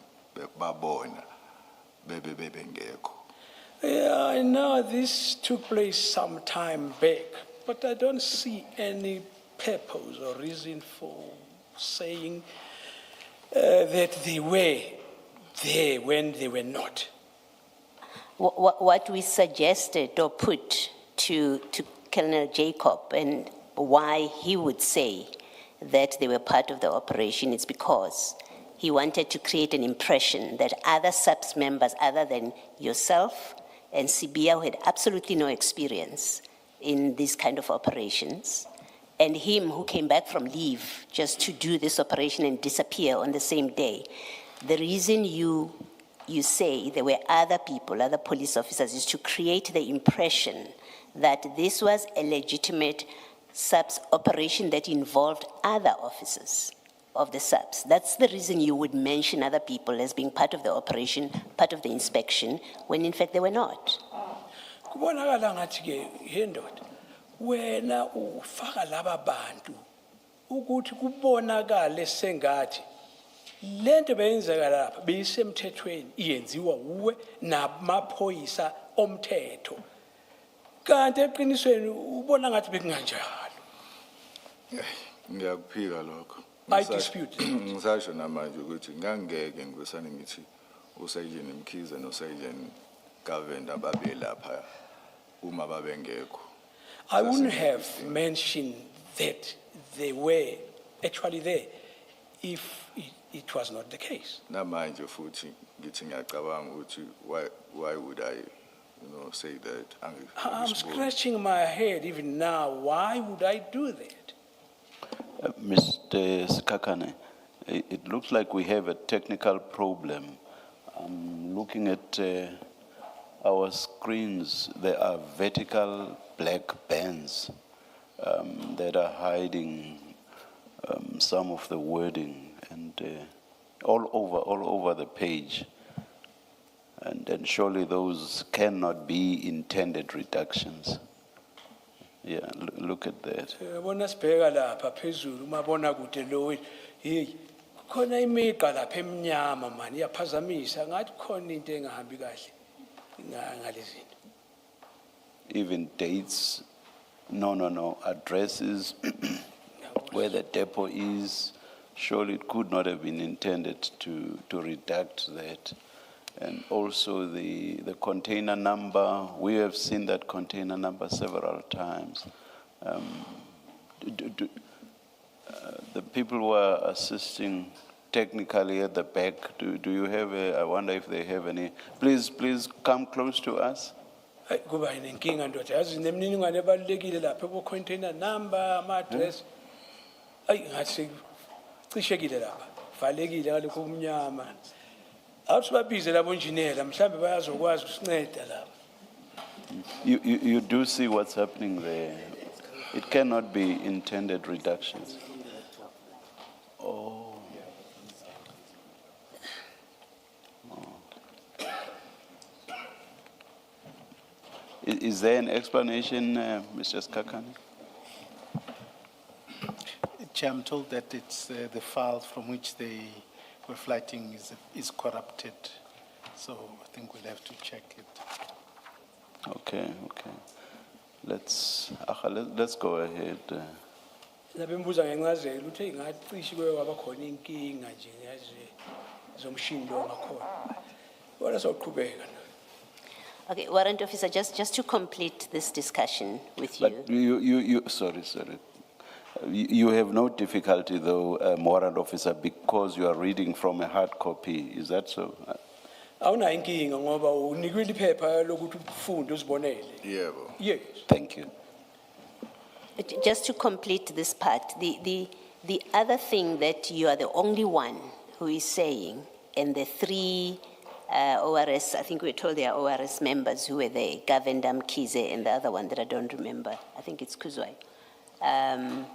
babona bebengekho. Yeah, I know this took place some time back, but I don't see any purpose or reason for saying that they were there when they were not. What we suggested or put to Colonel Jacob and why he would say that they were part of the operation is because he wanted to create an impression that other SAPS members other than yourself and Sibia, who had absolutely no experience in these kind of operations, and him who came back from leave just to do this operation and disappear on the same day. The reason you say there were other people, other police officers, is to create the impression that this was a legitimate SAPS operation that involved other officers of the SAPS. That's the reason you would mention other people as being part of the operation, part of the inspection, when in fact they were not. Kubonakala ngathi ke hendoda wena ufaka laba bantu ukuthi kubonakale sengathi lento beyenzeka lapha beyisemthethweni iyenziwa uwe namaphoyisa omthetho kanti eqinisweni ubona ngathi bekunganjalo. Ngiyakuphika lokho. I dispute that. Ngisasho namanje ukuthi ngangeke ngibesane ngithi uSayini Mkhize noSayini Gavenda babe lapha uma babengekho. I wouldn't have mentioned that they were actually there if it was not the case. Namanje futhi ngithi ngiyacabanga ukuthi why would I say that? I'm scratching my head even now. Why would I do that? Mr. Skakane, it looks like we have a technical problem. I'm looking at our screens. There are vertical black bands that are hiding some of the wording and all over the page. And surely those cannot be intended reductions. Yeah, look at that. Bona sibheka lapha phezulu mabona kude lo hey khona imigqa lapha emnyama manje iyaphazamisa ngathi khona into engahambi kahle ngalezinto. Even dates, no, addresses where the depot is, surely it could not have been intended to redact that. And also the container number, we have seen that container number several times. The people who are assisting technically at the back, do you have I wonder if they have any, please come close to us. Kuba inenkinga ndoda yazi nemininingwane ebalekile lapha ku container number, ama address. Ay ngathi cishekile lapha. Valekile ngalokho umnyama. You do see what's happening there. It cannot be intended reductions. Oh. Is there an explanation, Mr. Skakane? Chair, I'm told that it's the file from which they were flighting is corrupted, so I think we'll have to check it. Okay. Let's go ahead. Labembuza ngencazelo uthe ngathi cishe kwaba khona inkinga nje yazi zomshindo ngakhona. Wala soqhubeka. Okay, Warrant Officer, just to complete this discussion with you. But you sorry. You have no difficulty though, Warrant Officer, because you are reading from a hard copy. Is that so? Awuna inkinga ngoba unikwe iphepha lokuthi ufunde uzibonele. Yebo. Yes. Thank you. Just to complete this part, the other thing that you are the only one who is saying, and the three ORS, I think we were told they are ORS members who were there, Gavenda Mkhize and the other one that I don't remember, I think it's Kuzwai, and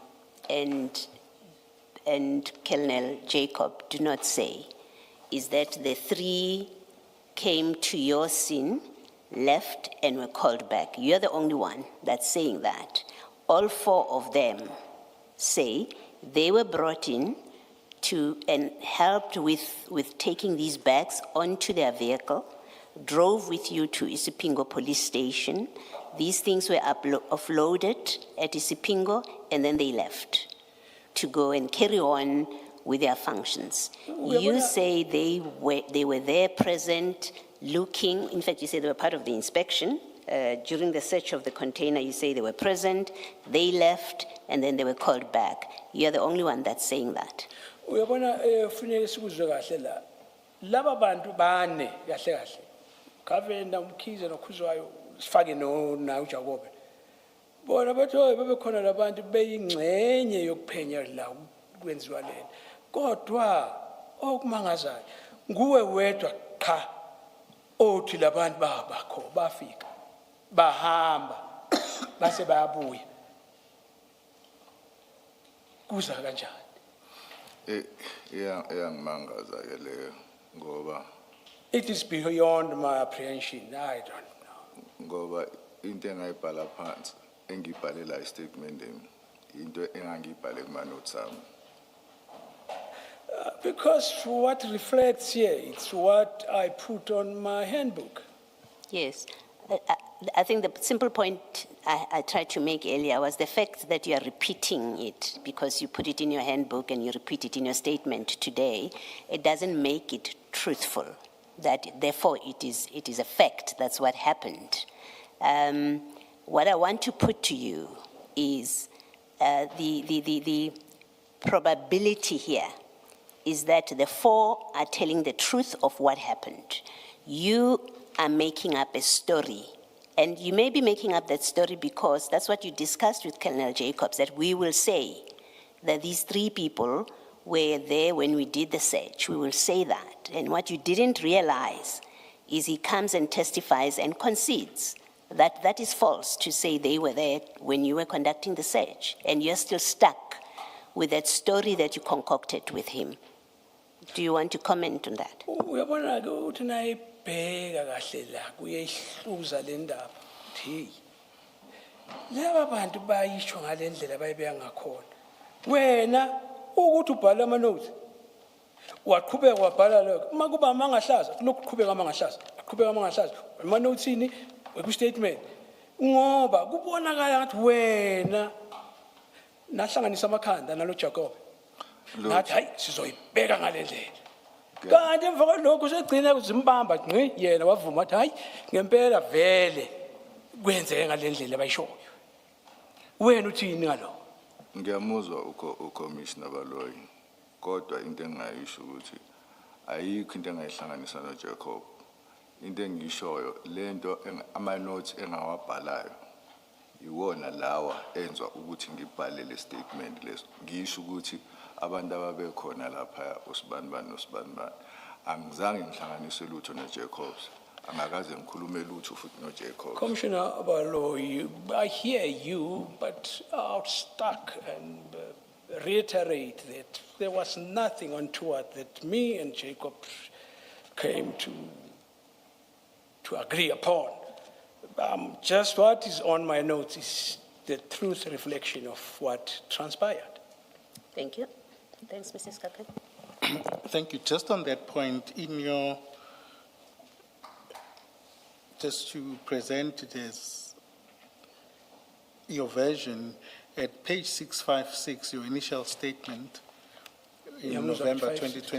Colonel Jacob do not say, is that the three came to your scene, left and were called back. You're the only one that's saying that. All four of them say they were brought in to and helped with taking these bags onto their vehicle drove with you to Isipingo police station. These things were offloaded at Isipingo, and then they left to go and carry on with their functions. You say they were there present, looking. In fact, you say they were part of the inspection. During the search of the container, you say they were present, they left, and then they were called back. You're the only one that's saying that. Uyabona kufanele sikuzwe kahle la. Laba bantu bane kahle kahle. Kavenda umkhize nokhuzwayo sifake na uJakobe. Bona bathi hoye bebekhona labantu beyingcenye yokuphenya la kwenziwa lena. Kodwa okumangazayo nguwe wedwa cha othi labantu babakho bafika bahamba base bayabuya. Kuza kanjani? Iyangimangaza ke leyo ngoba It is beyond my apprehension. I don't know. ngoba into engayibhala phansi engibhalela istatement into engangibhale kuma notes ami. Because what reflects here, it's what I put on my handbook. Yes. I think the simple point I tried to make earlier was the fact that you are repeating it because you put it in your handbook and you repeat it in your statement today. It doesn't make it truthful. That therefore it is a fact. That's what happened. What I want to put to you is the probability here is that the four are telling the truth of what happened. You are making up a story. And you may be making up that story because that's what you discussed with Colonel Jacobs, that we will say that these three people were there when we did the search. We will say that. And what you didn't realize is he comes and testifies and concedes that that is false to say they were there when you were conducting the search. And you're still stuck with that story that you concocted with him. Do you want to comment on that? Uyabona ke uthi nayibheka kahle la kuyehluza le ndaba. Hey. Laba bantu bayisho ngalendlela bayibeka ngakhona. Wena ukuthi ubhala ama notes. Waqhubeka wabhala lokho. Makuba mangahlaza, lokuqhubeka mangahlaza. Aqhubeka mangahlaza. Ama notes ini ku statement. Ngoba kubonakala ngathi wena nahlanganisa amakhanda nalo Jacob. Nathi hayi sizoyibeka ngalendlela. Kanti emva kwalokho segcina kuzimbamba ngci yena wavuma athi hayi ngempela vele kwenzeke ngalendlela abayishoyo. Wena uthini ngalo? Ngiyamuzwa uCommissioner Baloyi kodwa into engayisho ukuthi ayikho into engayihlanganisa noJacob. Into engishoyo lento ama notes engawabhalayo iwona lawa enzwa ukuthi ngibhale le statement leso. Ngisho ukuthi abantu ababekhona lapha uSibanibani noSibanibani angizange ngihlanganise lutho noJacobs. Angakaze ngikhulume lutho futhi noJacobs. Commissioner Baloyi, I hear you, but I'll stuck and reiterate that there was nothing untoward that me and Jacob came to agree upon. Just what is on my notes is the truth reflection of what transpired. Thank you. Thanks, Mrs. Kakan. Thank you. Just on that point, just to present it as your version, at page 656, your initial statement in Yeah, November 656.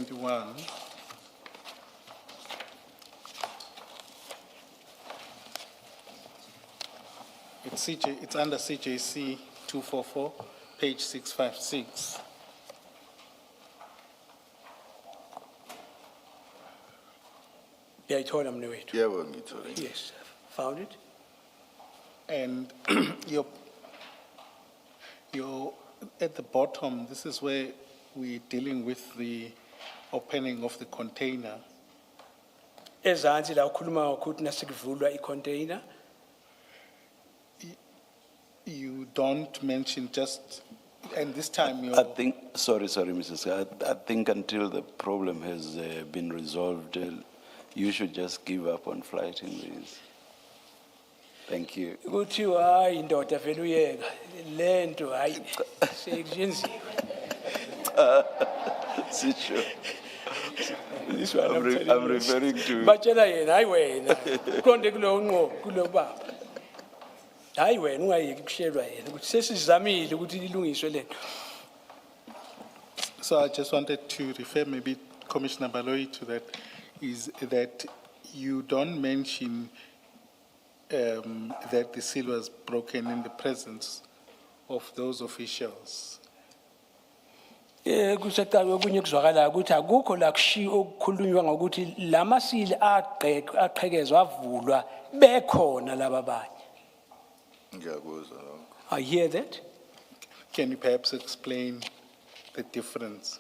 2021, it's under CJC 244, page 656. Yeah, I told him no way to. Yebo ngithole. Yes, found it. And you're at the bottom, this is where we're dealing with the opening of the container. Ezansi la ukhuluma ukuthi nasikuvulwa icontainer. You don't mention just, and this time I think, sorry, Mrs. I think until the problem has been resolved, you should just give up on flighting these. Thank you. Kuthiwa hayi indoda vele uyeka lento hayi sekuyenziwe. Sitho. This one I'm telling you. referring to- Batshela yena, hayi wena. Uqonde kulo nqo kulo baba. Hayi wena ungayeki kushelwa yena ukuthi sesizamile ukuthi ilungiswe lento. So I just wanted to refer maybe Commissioner Baloyi to that, is that you don't mention that the seal was broken in the presence of those officials. Kusaqala okunye kuzwakala ukuthi akukho la okukhulunywa ngokuthi lamasili aqhekezwa avulwa bekhona laba abanye. Ngiyakuzwa lokho. I hear that. Can you perhaps explain the difference?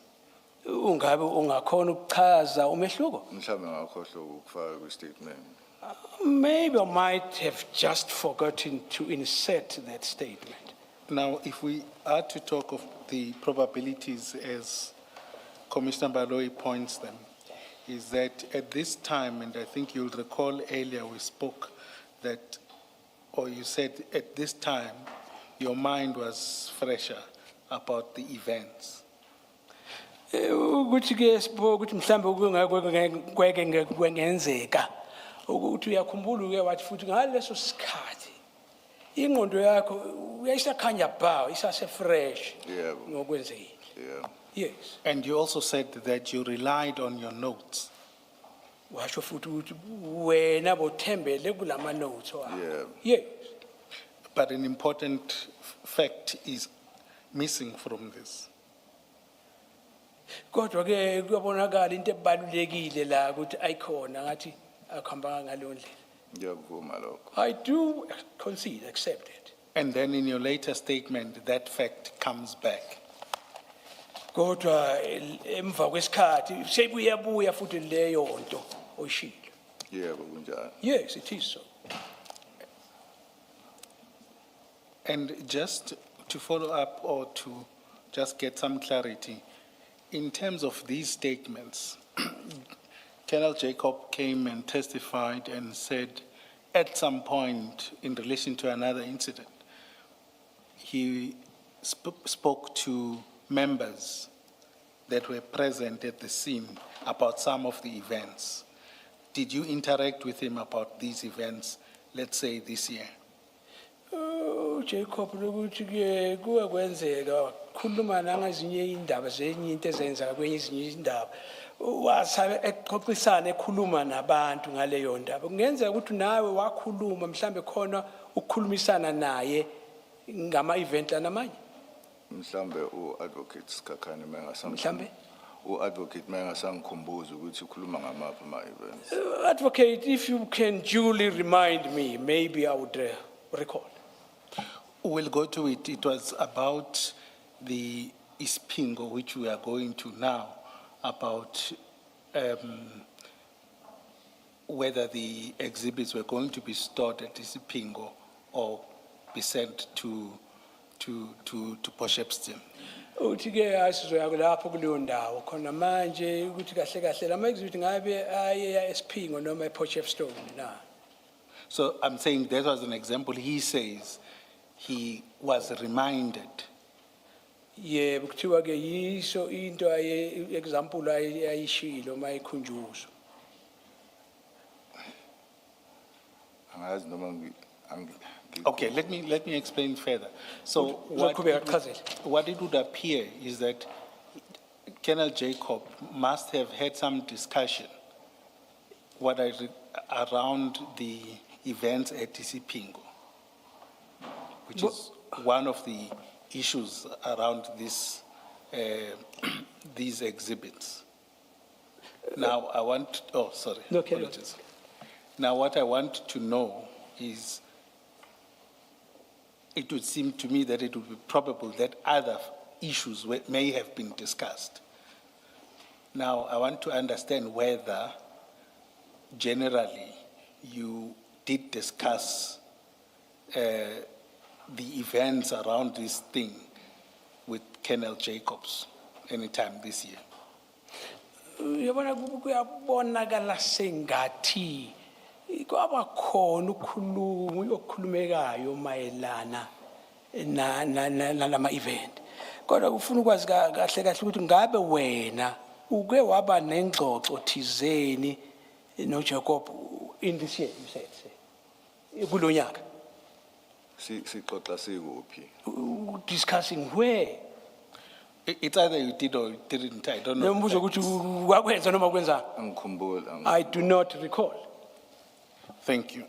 Ungabe ungakhona ukuchaza umehluko? Mhlawumbe ngakhohlwa ukufaka kwi-statement. Maybe I might have just forgotten to insert that statement. Now, if we are to talk of the probabilities as Commissioner Baloyi points them, is that at this time, and I think you'll recall earlier we spoke that, or you said at this time, your mind was fresher about the events. Ukuthi ke sibo ukuthi mhlambe kwengenzeka ukuthi uyakhumbula uke wathi futhi ngaleso sikhathi ingqondo yakho uyayisakhanya bha isase fresh Yebo. ngokwenzekile. Yeah. Yes. And you also said that you relied on your notes. Washo futhi ukuthi wena bothembele kulama notes wakho. Yeah. Yes. But an important fact is missing from this. Kodwa ke kuyabonakala into ebalulekile la ukuthi ayikhona ngathi akuhamba ngalo ndlela. Ngiyakuvuma lokho. I do concede, accept it. And then in your later statement, that fact comes back. Kodwa emva kwesikhathi sebuyabuya futhi leyo nto oyishilo. Yebo kunjalo. Yes, it is so. And just to follow up or to just get some clarity, in terms of these statements, Colonel Jacob came and testified and said at some point in relation to another incident, he spoke to members that were present at the scene about some of the events. Did you interact with him about these events, let's say this year? Jacob lokuthi ke kuwe kwenzeka khuluma nangezinye indaba zenye into ezenza kwenye izinye indaba wasabe exoxisana ekhuluma nabantu ngaleyo ndaba kungenzeka ukuthi nawe wakhuluma mhlambe khona ukukhulumisana naye ngama event namanye Mhlambe u-advocate Skakhane mhlambe u-advocate mengasangikhumbuza ukuthi ukhuluma ngamaphi ama-events. Advocate, if you can duly remind me, maybe I would recall. We'll go to it. It was about the Ispingo, which we are going to now, about whether the exhibits were going to be stored at Ispingo or be sent to Potchefstroom. Uthi ke asizoya lapho kuleyo ndawo khona manje ukuthi kahle kahle lama exhibit ngabe aye eSphingo noma ePotchefstroom na. So I'm saying that was an example. He says he was reminded. Yebo kuthiwa ke yiso into aye example ayishilo mayikhunjuzwa. Angazi noma Okay, let me explain further. So what it would appear is that Colonel Jacob must have had some discussion around the events at Isipingo, which is one of the issues around this, these exhibits. Now, I want, oh, sorry. No, carry on. Apologies. Now, what I want to know is, it would seem to me that it would be probable that other issues may have been discussed. Now, I want to understand whether generally you did discuss the events around this thing with Colonel Jacobs anytime this year. Yabona kuyabonakala sengathi kwaba khona ukukhuluma okukhulumekayo mayelana na lama event kodwa ufuna ukwazi kahle kahle ukuthi ngabe wena uke waba nengxoxo thizeni no Jacob in this year, you said, kulo nyaka, Sixoxa sikuphi? discussing where. It's either you did or you didn't, I don't know. Nombuzo ukuthi wakwenza noma kwenza. Angikhumbuli. I do not recall. Thank you.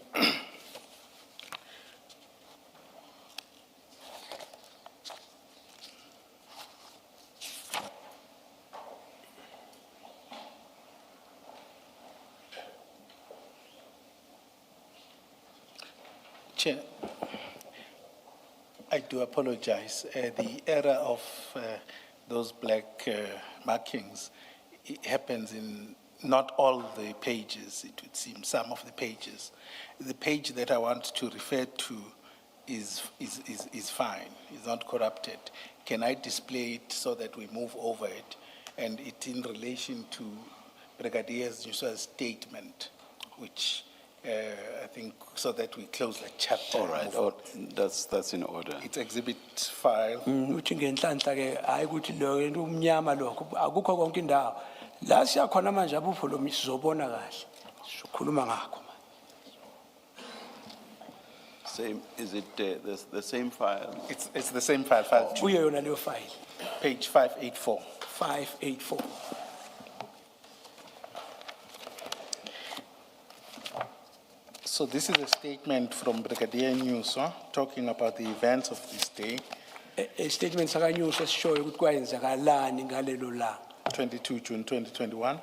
Chair, I do apologize. The error of those black markings, it happens in not all the pages, it would seem, some of the pages. The page that I want to refer to is fine, is not corrupted. Can I display it so that we move over it? And it's in relation to Brigadier Nyusa's statement, which I think, so that we close the chapter. All right, that's in order. It's exhibit file. Uthi ngenhlanhla ke hayi ukuthi lo into umnyama lokho akukho konke indawo. La siyakhona manje abupho lo sizobona kahle. Sikhuluma ngakho. Same, is it the same file? It's the same file, file two, Kuyo yona leyo file page 584. 584. So this is a statement from Brigadier Nyusa talking about the events of this day, A statement sakanyusa sishoyo ukuthi kwayenzakalani ngalelo la 22 June 2021.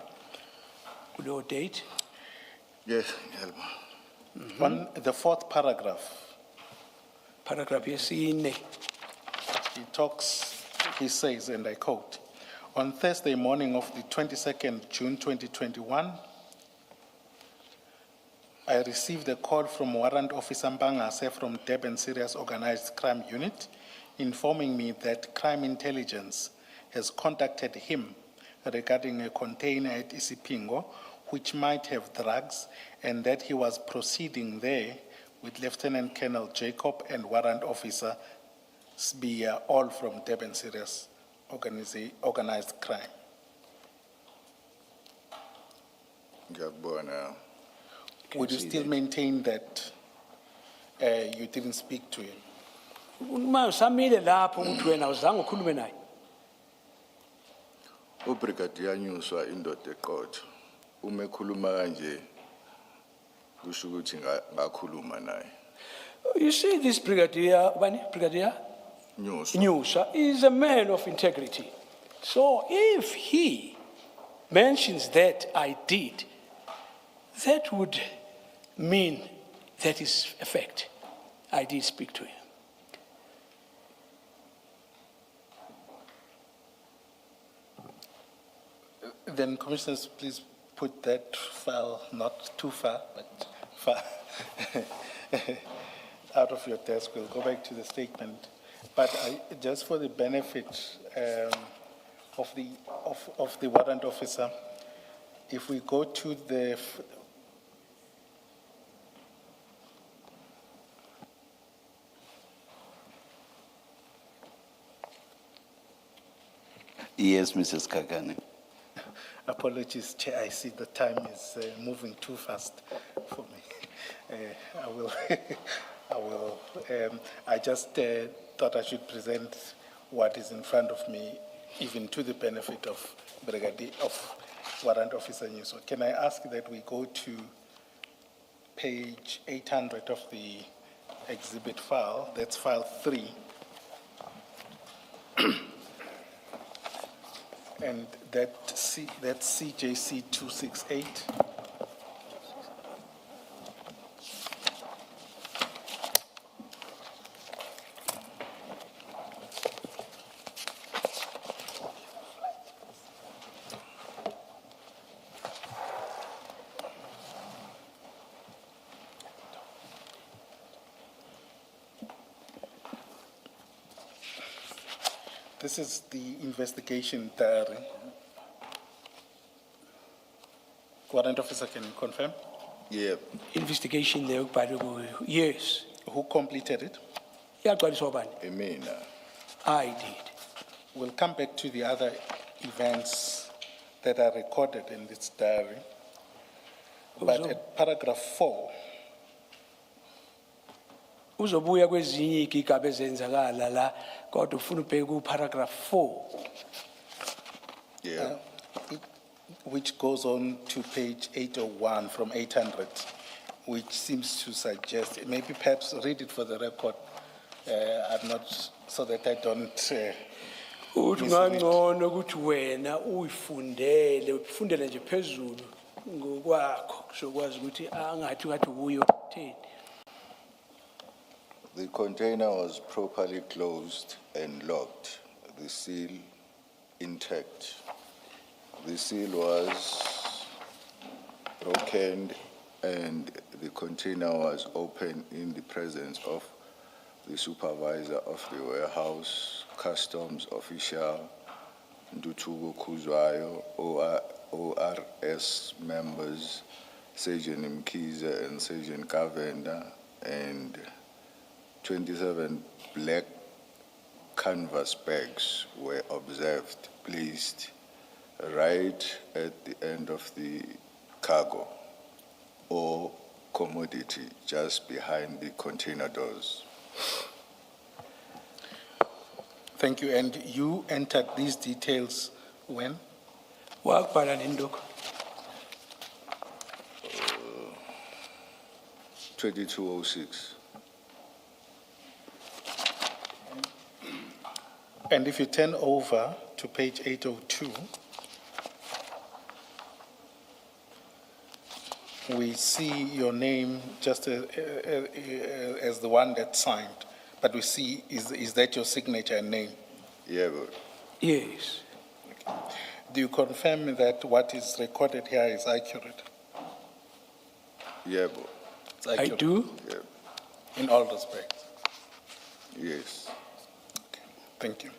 kuleyo date. Yes, Yalma. On the fourth paragraph, Paragraph yesine. he says, and I quote, on Thursday morning of the 22nd June 2021, I received a call from Warrant Officer Mbangase from Durban Serious Organized Crime Unit informing me that crime intelligence has contacted him regarding a container at Isipingo which might have drugs and that he was proceeding there with Lieutenant Colonel Jacob and Warrant Officer Sbia, all from Durban Serious Organized Crime. Ngiyakubona. Would you still maintain that you didn't speak to him? Uma usamile lapho ukuthi wena uzange ukhulume naye. Ubrigadier Nyusa indoda eqotho. Uma ekhuluma kanje kusho ukuthi ngakhuluma naye. You see this Brigadier Nyusa. Nyusa is a man of integrity. So if he mentions that I did, that would mean that is a fact. I did speak to him. Then, Commissioners, please put that file not too far, but far out of your desk. We'll go back to the statement. But just for the benefit of the warrant officer, if we go to the Yes, Mrs. Kagane. apologies, Chair, I see the time is moving too fast for me. I just thought I should present what is in front of me, even to the benefit of Warrant Officer Nyuso. Can I ask that we go to page 800 of the exhibit file, that's file 3. And that's CJC 268. This is the investigation diary. Warrant Officer, can you confirm? Yeah. Investigation there, by the way. Yes. Who completed it? Iyagcwaliswa bani? Emina. I did. We'll come back to the other events that are recorded in this diary. But at paragraph 4, Uzobuya kwezinye igigaba ezenzakala la kodwa ufuna ubheke ku paragraph 4 Yeah. which goes on to page 801 from 800, which seems to suggest, maybe perhaps read it for the record, I'm not, so that I don't, uthi misread. ngangcono ukuthi wena uyifundele ufundele nje phezulu ngokwakho sokwazi ukuthi angathi ngathi uyo thini. The container was properly closed and locked, the seal intact. The seal was broken and the container was opened in the presence of the supervisor of the warehouse, customs official, Ndutugo Kuzwayo, ORS members, Sergeant Mkiza and Sergeant Kavenda, and 27 black canvas bags were observed placed right at the end of the cargo or commodity just behind the container doors. Thank you, and you entered these details when? Wakubhala lendoko 2206. And if you turn over to page 802, we see your name just as the one that signed, but we see, is that your signature and name? Yeah, but yes. Do you confirm that what is recorded here is accurate? yeah, but It's I accurate do. yeah, in all respects. yes. Okay, thank you.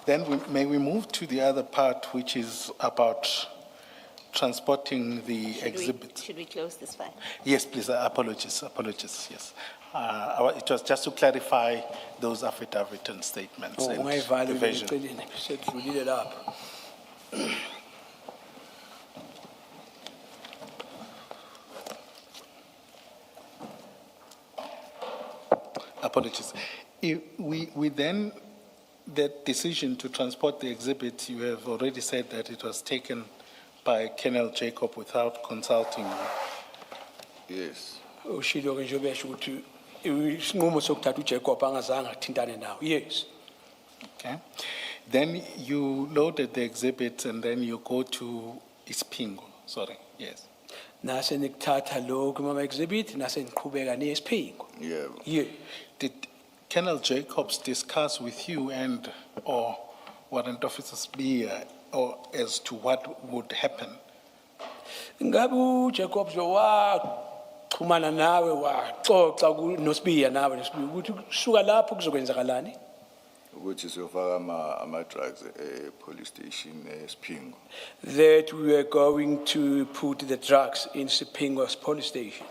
Then may we move to the other part, which is about transporting the exhibit. Should we close this file? Yes, please, apologies, yes. It was just to clarify those affidavit and statements and Ungayivala the version. eceleni sedlulile lapho. Apologies. We then, that decision to transport the exhibit, you have already said that it was taken by Colonel Jacob without consulting you. Yes. Ushilo ke nje besho ukuthi isinqumo sokuthatha uJacob angazange athintane nawo. Yes. Okay. Then you loaded the exhibit and then you go to Ispingo, sorry, yes. Nase nikuthatha lokho mama exhibit nase niqhubeka nesiphingo. Yeah. Yeah. Did Colonel Jacobs discuss with you and or Warrant Officers B or as to what would happen? Ngabe uJacob waxhumana nawe waxoxa kuNosibiya nawe noSibiya ukuthi kusuka lapho kuzokwenzakalani? Which is your father, drugs, police station, Spingo. That we were going to put the drugs in Sipingo's police station.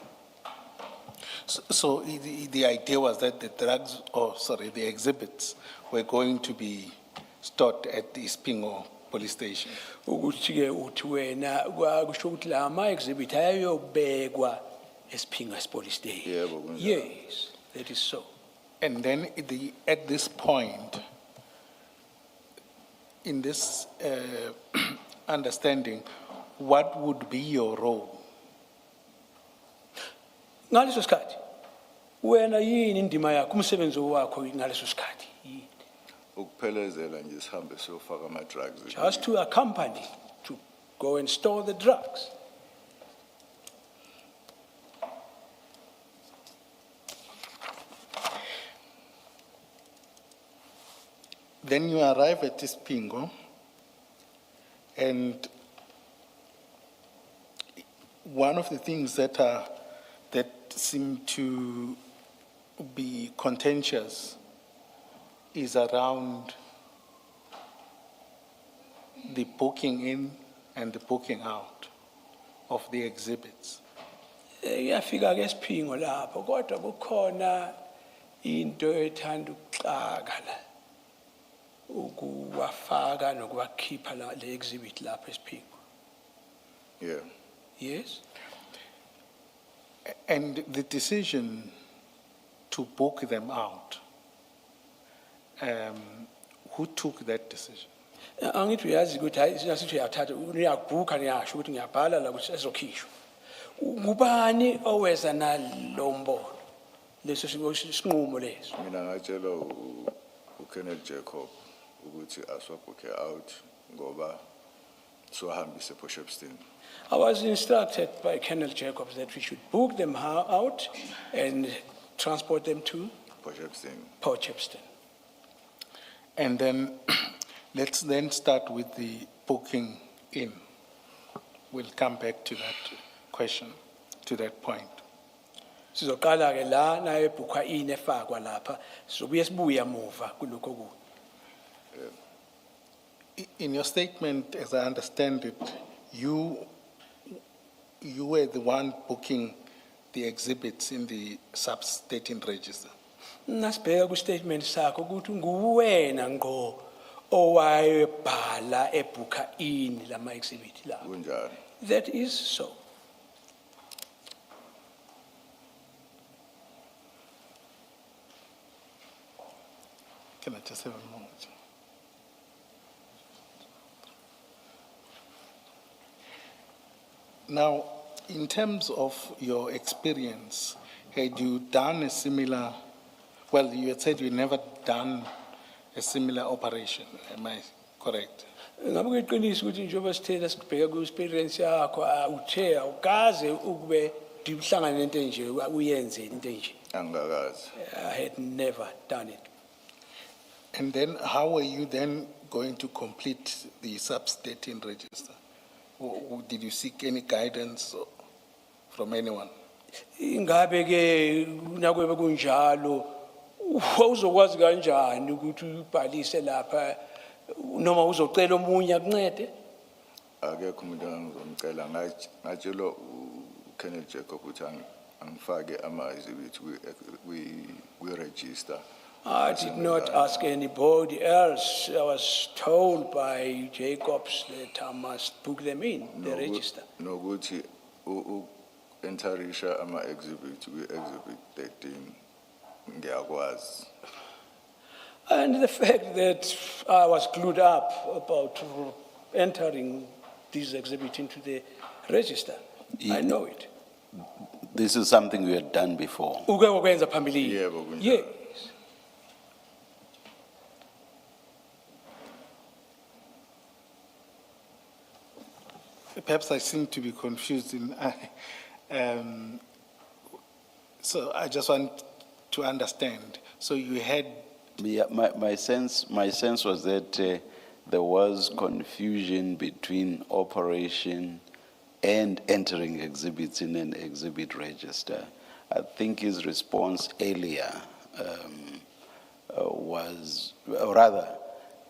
So the idea was that the exhibits were going to be stored at the Ispingo police station. Ukuthi ke uthi wena kwakusho ukuthi la ama exhibit ayobekwa eSipingo's police station. Yeah, but Yes, that is so. And then at this point, in this understanding, what would be your role? Ngaleso sikhathi wena yini indima yakho umsebenzi wakho ngaleso sikhathi? Yini? Ukuphelezela nje sihambe siyofaka ama-drugs. Just to accompany to go and store the drugs. Then you arrive at Ispingo, and one of the things that seem to be contentious is around the booking in and the booking out of the exhibits. Yafika ke eSipingo lapho kodwa kukhona into ethanda ukuxaka la ukuwafaka nokuwakhipha le exhibit lapha esiphiko. Yeah. Yes. And the decision to book them out, who took that decision? Angithi uyazi ukuthi hayi sinasithi uyathatha uyabhuka niyasho ukuthi ngiyabhala la ukuthi ezokhishwa. Ngubani oweza nalombono leso sinqumo leso? Mina ngatshela uKenneth Jacob ukuthi aswabhuke out ngoba sohambise ePortshepstone. I was instructed by Colonel Jacobs that we should book them out and transport them to Portshepstone. Portchepston. And then, let's then start with the booking in. We'll come back to that question, to that point. Sizoqala ke la na ebhukwa in efakwa lapha sizobuye sibuya muva kuloko ku. In your statement, as I understand it, you were the one booking the exhibits in the sub-stating register. Nasibheka ku statement sakho ukuthi nguwena ngqo owayebhala ebhukha in lama exhibit la. Kunjani? That is so. Can I just have a moment? Now, in terms of your experience, had you done a similar, well, you had said you never done a similar operation, am I correct? Ngabe kuyiqiniso ukuthi njengoba sithela sibheka ku experience yakho uthe awukaze ukube dihlangana nento enje uyenze into enje. Angakazi. I had never done it. And then how were you then going to complete the sub-stating register? Or did you seek any guidance from anyone? Ingabe ke nakwebe kunjalo uzokwazi kanjani ukuthi ubhalise lapha noma uzocela omunye akuncede? Akekho umuntu engizomcela ngatshela uKenneth Jacob ukuthi angifake ama-exhibit kwi-register. I did not ask anybody else. I was told by Jacobs that I must book them in the register. Nokuthi entarisha ama-exhibit kwi-exhibit 13 ngiyakwazi. And the fact that I was glued up about entering this exhibit into the register, I know it. This is something we had done before. Uke wakwenza phambilini. Yebo, kunjalo. Yes. Perhaps I seem to be confused so I just want to understand. So you had, Yeah, my sense was that there was confusion between operation and entering exhibits in an exhibit register. I think his response earlier was, or rather,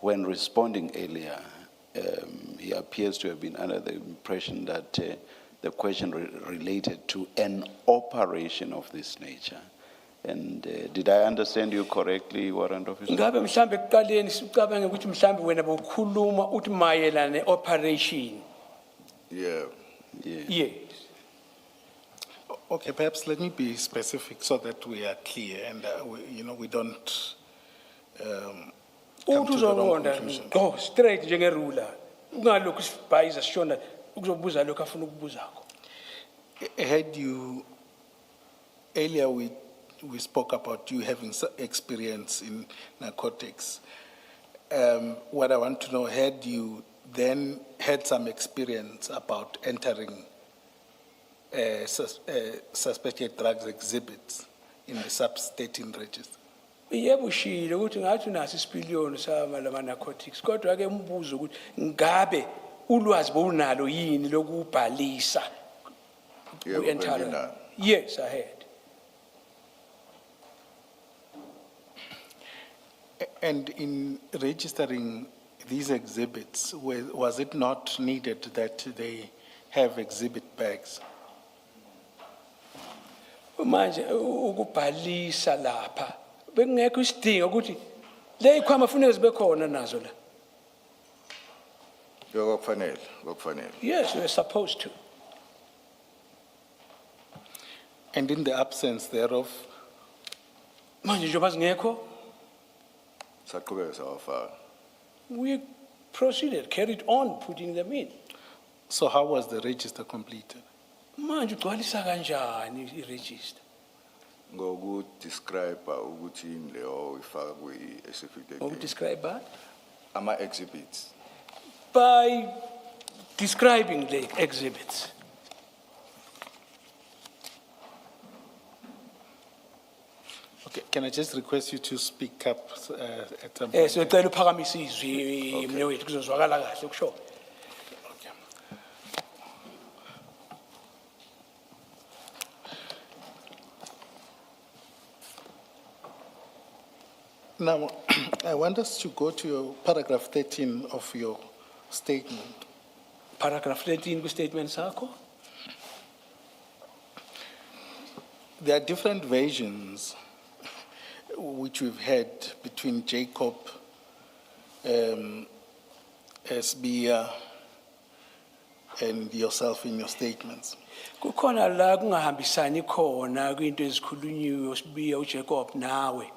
when responding earlier, he appears to have been under the impression that the question related to an operation of this nature. And did I understand you correctly, Warrant Officer? Ngabe mhlambe ekuqaleni sicabange ukuthi mhlambe wena bokhuluma uthi mayelana ne-operation. Yeah. Yeah. Yes. okay, perhaps let me be specific so that we are clear and we don't come Uthi to the wrong uzobonda conclusion. go straight njengerula. Ungalokhu sibhayiza sishona ukuzobuza lokho afuna ukubuzakho. Had you, earlier we spoke about you having experience in narcotics. What I want to know, had you then had some experience about entering suspected drugs exhibits in the sub-stating register? Yebo ushilo ukuthi ngathi unaso isipiliyoni sama lama narcotics kodwa ke umbuzo ukuthi ngabe ulwazi bonalo yini lokubhalisa Yebo, ku-enter? benginalo. Yes, I had. And in registering these exhibits, was it not needed that they have exhibit bags? Manje ukubhalisa lapha bekungekho isidingo ukuthi le ikhwama funeka zibe khona nazo la. Kwakufanele. Yes, we're supposed to. And in the absence thereof, Manje njengoba zingekho, Saqhubeka sawafaka. we proceeded, carried on putting them in. so how was the register completed? Manje ugcwalisa kanjani i-register? Describe ukuthi yini leyo ifaka kwi-certificate. Describe that? Ama-exhibits. By describing the exhibits. Okay, can I just request you to speak up at some point? So cela uphakamisa izwi mnewethu kuzozwakala kahle ukusho. Okay. Now, I want us to go to your paragraph 13 of your statement. Paragraph 13 ku-statement sakho. There are different versions which we've had between Jacob, Sbia, and yourself in your statements. Kukhona la kungahambisani khona kwinto ezikhulunyiwe uSibiya uJacob nawe.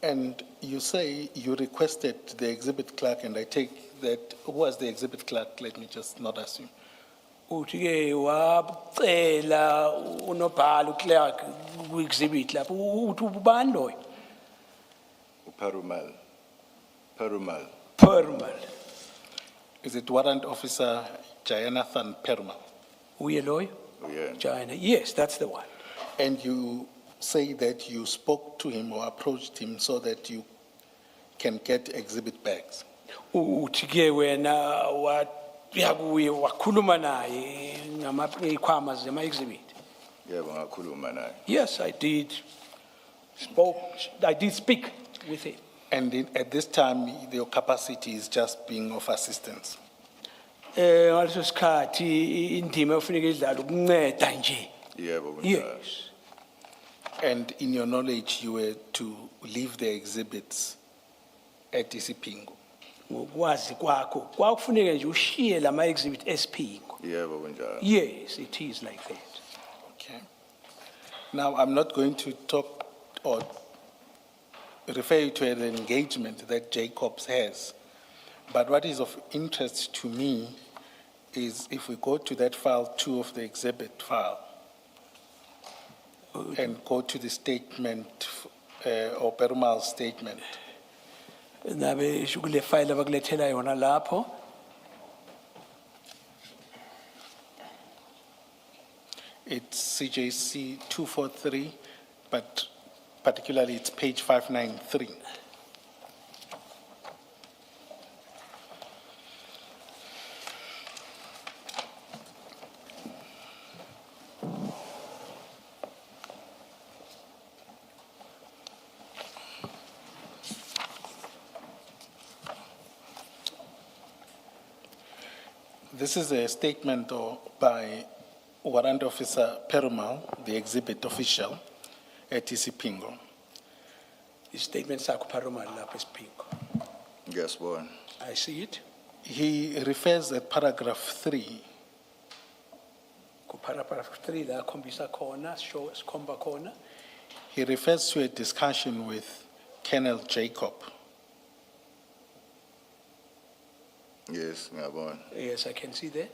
And you say you requested the exhibit clerk, and I take that, who was the exhibit clerk? Let me just not assume. Uthi ke wacela unobhala uclerk ku-exhibit lapho uthi ubani loyo? Perumal. Perumal. Is it Warrant Officer Jayanathan Perumal? Uye loyo? Yeah. China. Yes, that's the one. And you say that you spoke to him or approached him so that you can get exhibit bags. Uthi ke wena yakuye wakhuluma naye ngamakhwama zema-exhibit. Yebo ngakhuluma naye. Yes, I did speak with him. And at this time, your capacity is just being of assistance. Ngaleso sikhathi indima efuneka idlala ukunceda nje. Yebo kunjalo. Yes. And in your knowledge, you were to leave the exhibits at Isipingo. Ngokwazi kwakho kwakufuneka nje ushiye lama-exhibit esiphingo. Yebo kunjalo. Yes, it is like that. Okay. Now, I'm not going to talk or refer you to an engagement that Jacobs has. But what is of interest to me is if we go to that file 2 of the exhibit file and go to the statement or Perumal's statement. Nabe shukule file abakulethela yona lapho. It's CJC 243, but particularly it's page 593. This is a statement by Warrant Officer Perumal, the exhibit official at Isipingo. Statement sakho Perumal lapho esiphingo. Ngiyasibona. I see it. He refers at paragraph 3 Paragraph 3 la khombisa khona, show sikhomba khona. he refers to a discussion with Colonel Jacob. Yes, ngiyabona. Yes, I can see that.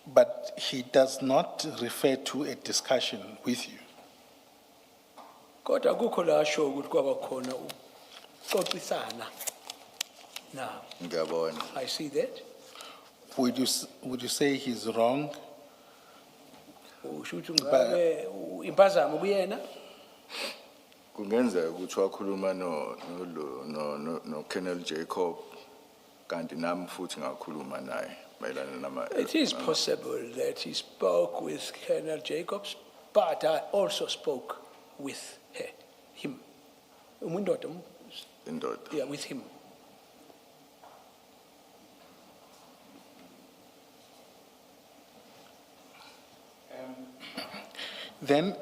But he does not refer to a discussion with you. Kodwa akukho la show ukuthi kwaba khona uxoxisana. Now, Ngiyabona. I see that. Would you say he's wrong? Usho ukuthi ngabe impazamo kuyena. Kungenzeka ukuthi wakhuluma no Colonel Jacob kanti nami futhi ngakhuluma naye mayelana nama. It is possible that he spoke with Colonel Jacobs, but I also spoke with him. Indoda. Yeah, with him. Then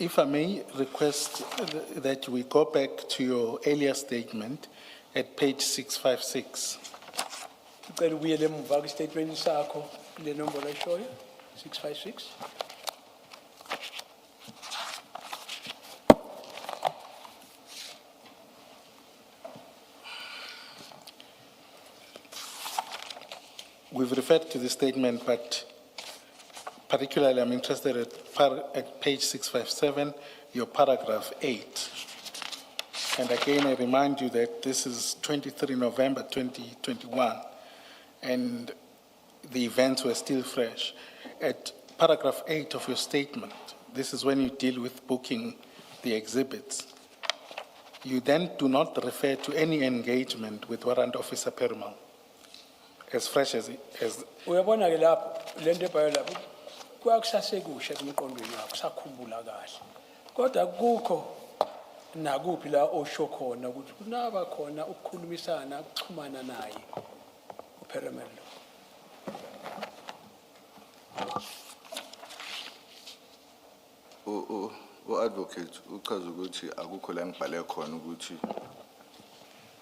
If I may request that we go back to your earlier statement at page 656. Ucela ubuyele emuva kwi-statement sakho le nombolo ayishoyo 656. We've referred to the statement, but particularly I'm interested at page 657, your paragraph 8. And again, I remind you that this is 23 November 2021, and the events were still fresh. At paragraph 8 of your statement, this is when you deal with booking the exhibits. You then do not refer to any engagement with Warrant Officer Perumal, as fresh as Uyabona ke lapho le nto ebhayo lapho kwakusasekusha emqondweni wakho sakhumbula kahle. Kodwa kukho nakuphi la osho khona ukuthi kunaba khona ukukhulumisana ukuxhumana naye uPeramelo. U-advocate uchaza ukuthi akukho la ngibhale khona ukuthi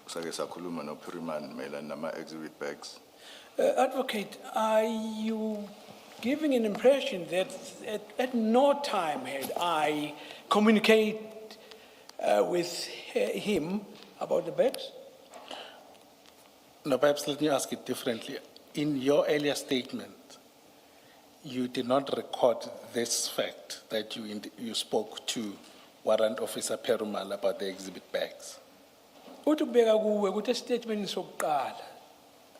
sake sakhuluma noPeriman mayelana nama-exhibit bags. Advocate, are you giving an impression that at no time had I communicated with him about the bags? No, perhaps let me ask it differently. In your earlier statement, you did not record this fact that you spoke to Warrant Officer Perumal about the exhibit bags. Uthi kubeka kuwe ukuthi estatement sokuqala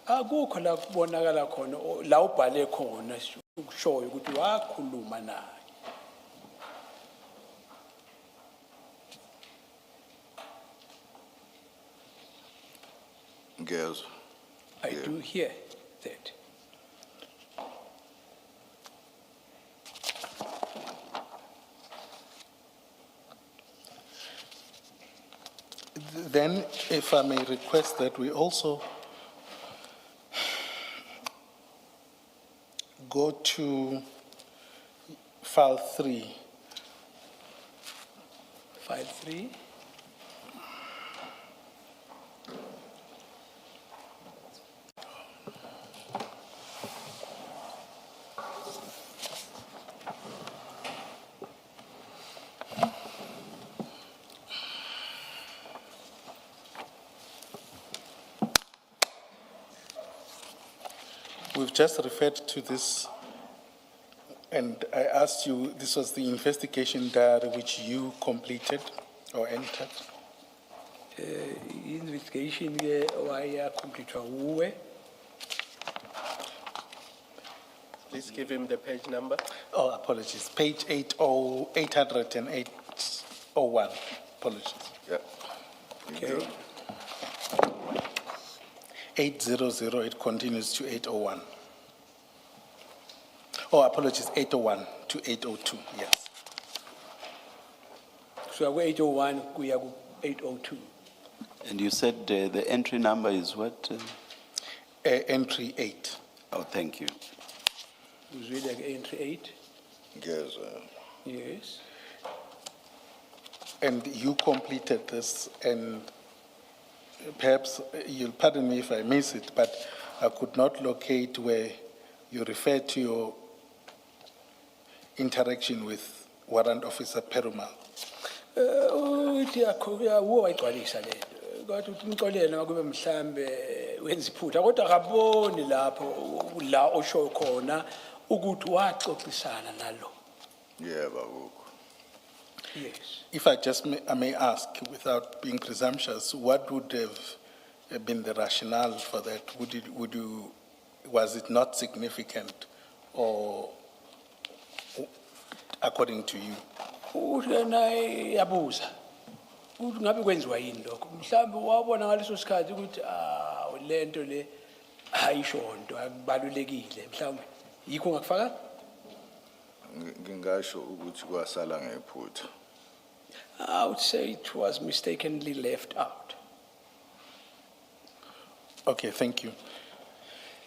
akukho la kubonakala khona la ubhale khona ukushoyo ukuthi wakhuluma naye. Ngiyezwa. I do hear that. Then, if I may request that we also go to file 3. File 3. We've just referred to this, and I asked you, this was the investigation diary which you completed or entered. Investigation ke waya complete uwe. Please give him the page number. Oh, apologies, page 80801, apologies. Yeah. Okay. 800, it continues to 801. Oh, apologies, 801 to 802, yes. So we 801 kuya ku 802. And you said the entry number is what? Entry 8. Oh, thank you. Uzwile ke entry 8. Ngiyezwa. Yes. And you completed this, and perhaps you'll pardon me if I miss it, but I could not locate where you refer to your interaction with Warrant Officer Perumal. Uthi akhoya wo wayigcwalisa le. Kodwa uthi ngixolele makube mhlambe wenza iphutha kodwa akaboni lapho la osho khona ukuthi waxoxisana nalo. Yebo akukho. Yes. If I may ask, without being presumptuous, what would have been the rationale for that? Was it not significant, or according to you? Uthi naye yabuza. Uthi ngabe kwenziwa yini lokho? Mhlambe wabona ngaleso sikhathi ukuthi lento le ayishonto akubalulekile mhlambe. Yikho ngakufaka? Ngingasho ukuthi kwasala ngephutha. I would say it was mistakenly left out. Okay, thank you.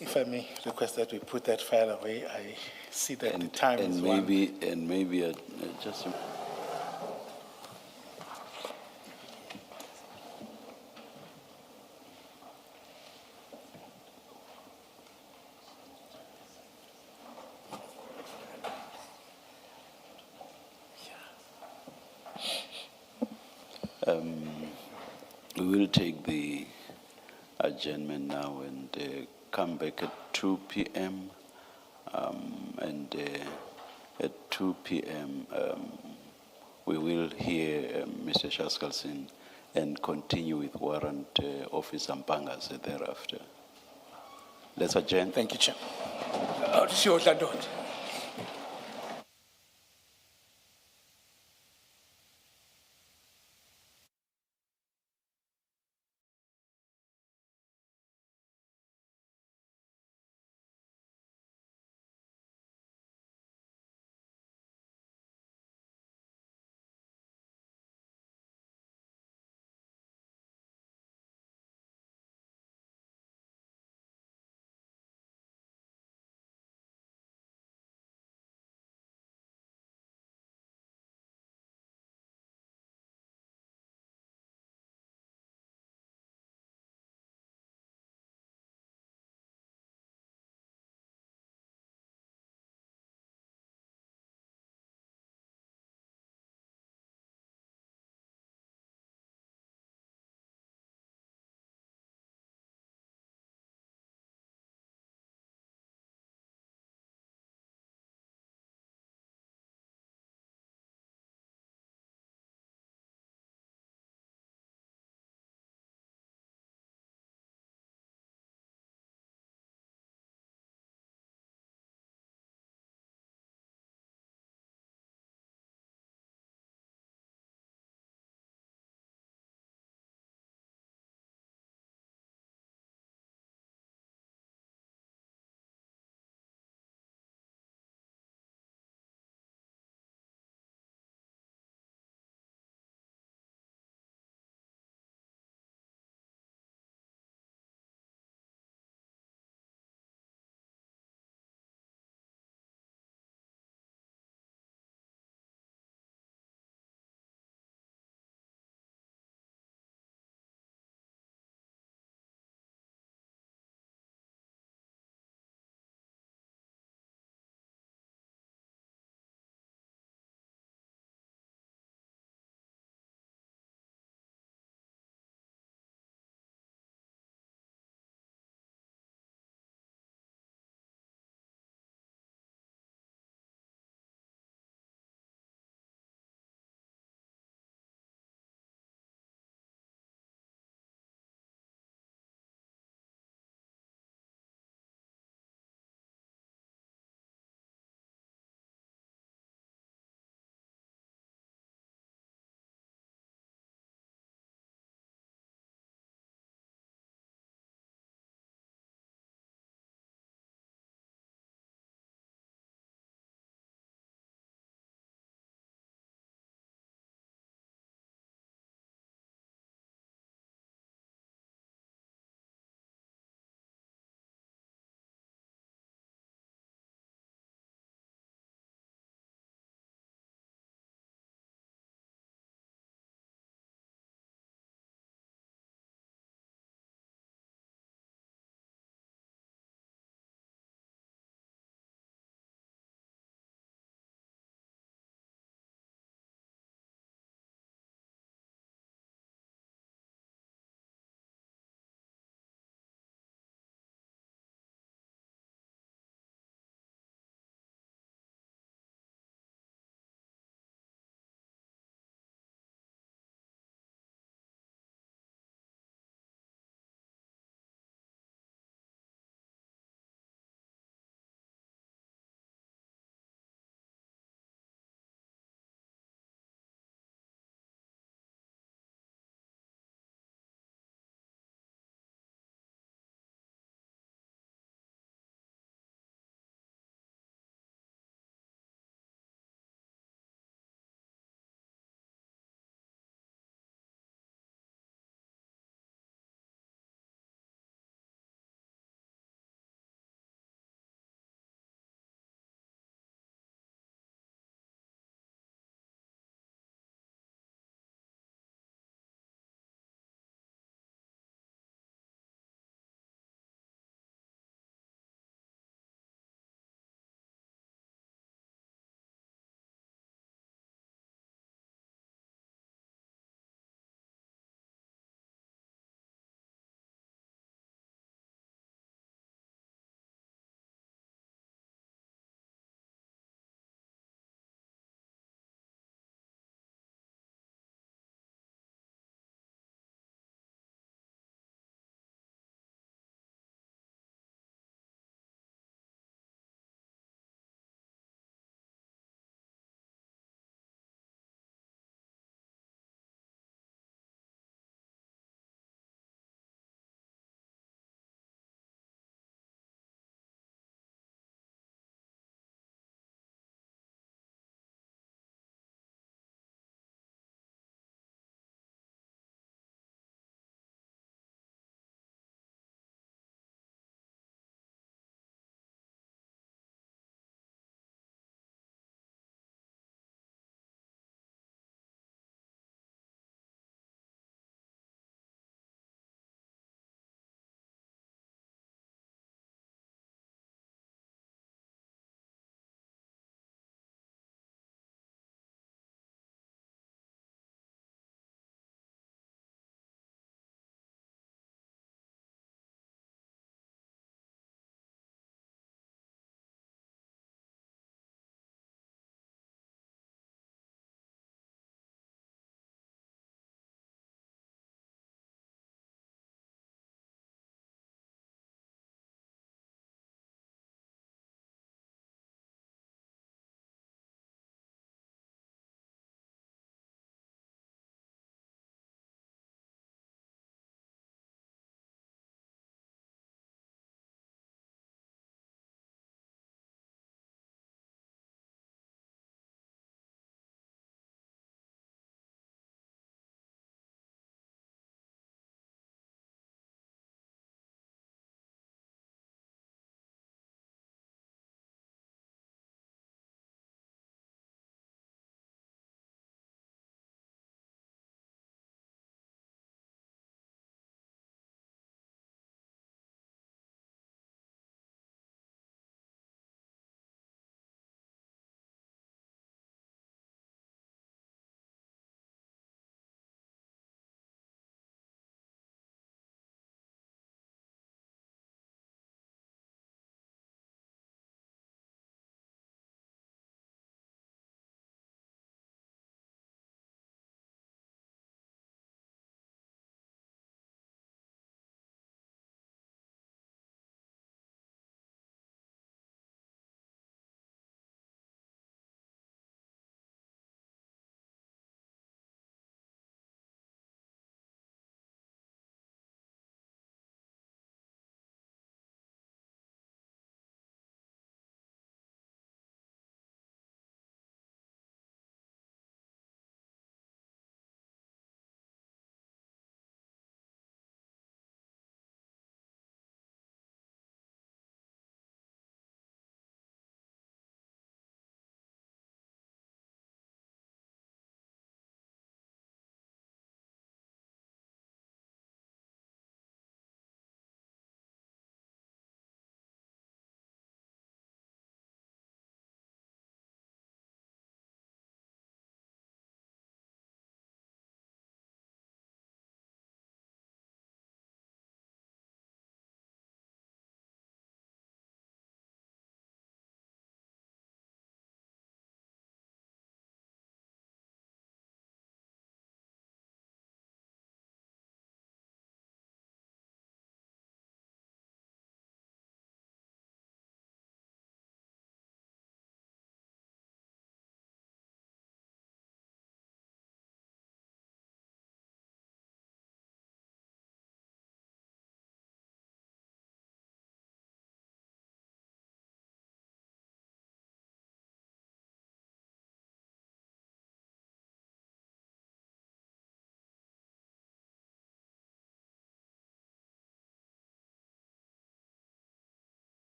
If I may request that we put that file away, I see that the time is one. Maybe just. We will take the adjournment now and come back at 2 p.m. At 2 p.m. We will hear Mr. Shaskalsin and continue with Warrant Officer Mpangas thereafter. Let's adjourn. Thank you, Chair. Siyodla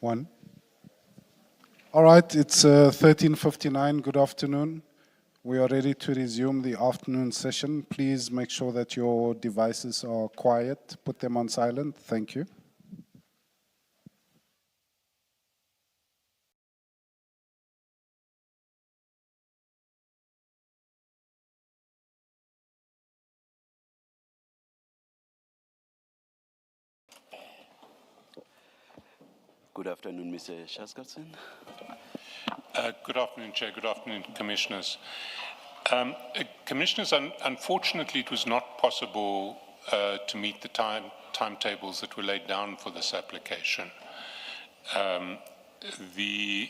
One. All right, it's 13:59. Good afternoon. We are ready to resume the afternoon session. Please make sure that your devices are quiet. Put them on silent. Thank you. Good afternoon, Mr. Shaskalson. Good afternoon, Chair. Good afternoon, Commissioners. Commissioners, unfortunately, it was not possible to meet the timetables that were laid down for this application. The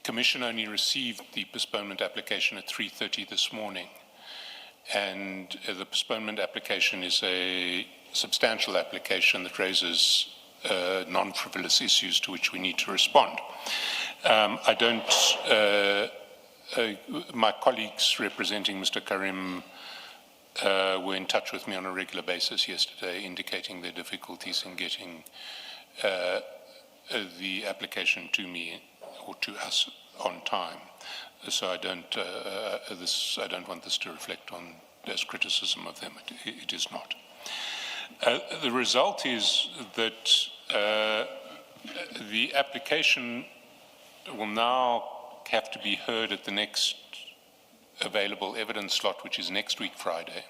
Commission only received the postponement application at 3:30 this morning, and the postponement application is a substantial application that raises non-frivolous issues to which we need to respond. My colleagues representing Mr. Karim were in touch with me on a regular basis yesterday, indicating their difficulties in getting the application to me or to us on time. So I don't want this to reflect on as criticism of them. It is not. The result is that the application will now have to be heard at the next available evidence slot, which is next week, Friday.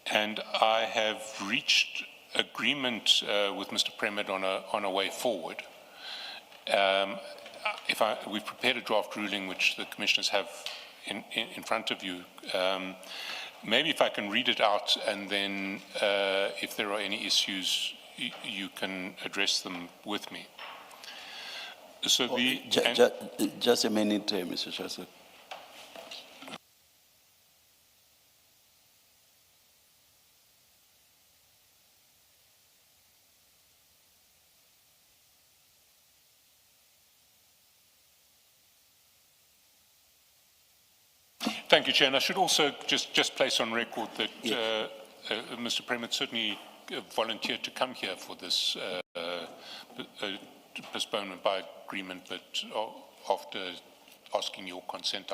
And I have reached agreement with Mr. Premed on a way forward. We've prepared a draft ruling, which the commissioners have in front of you. Maybe if I can read it out, and then if there are any issues, you can address them with me. So just a minute, Mr. Shaskalson. Thank you, Chair. And I should also just place on record that Mr. Premed certainly volunteered to come here for this postponement by agreement, but after asking your consent,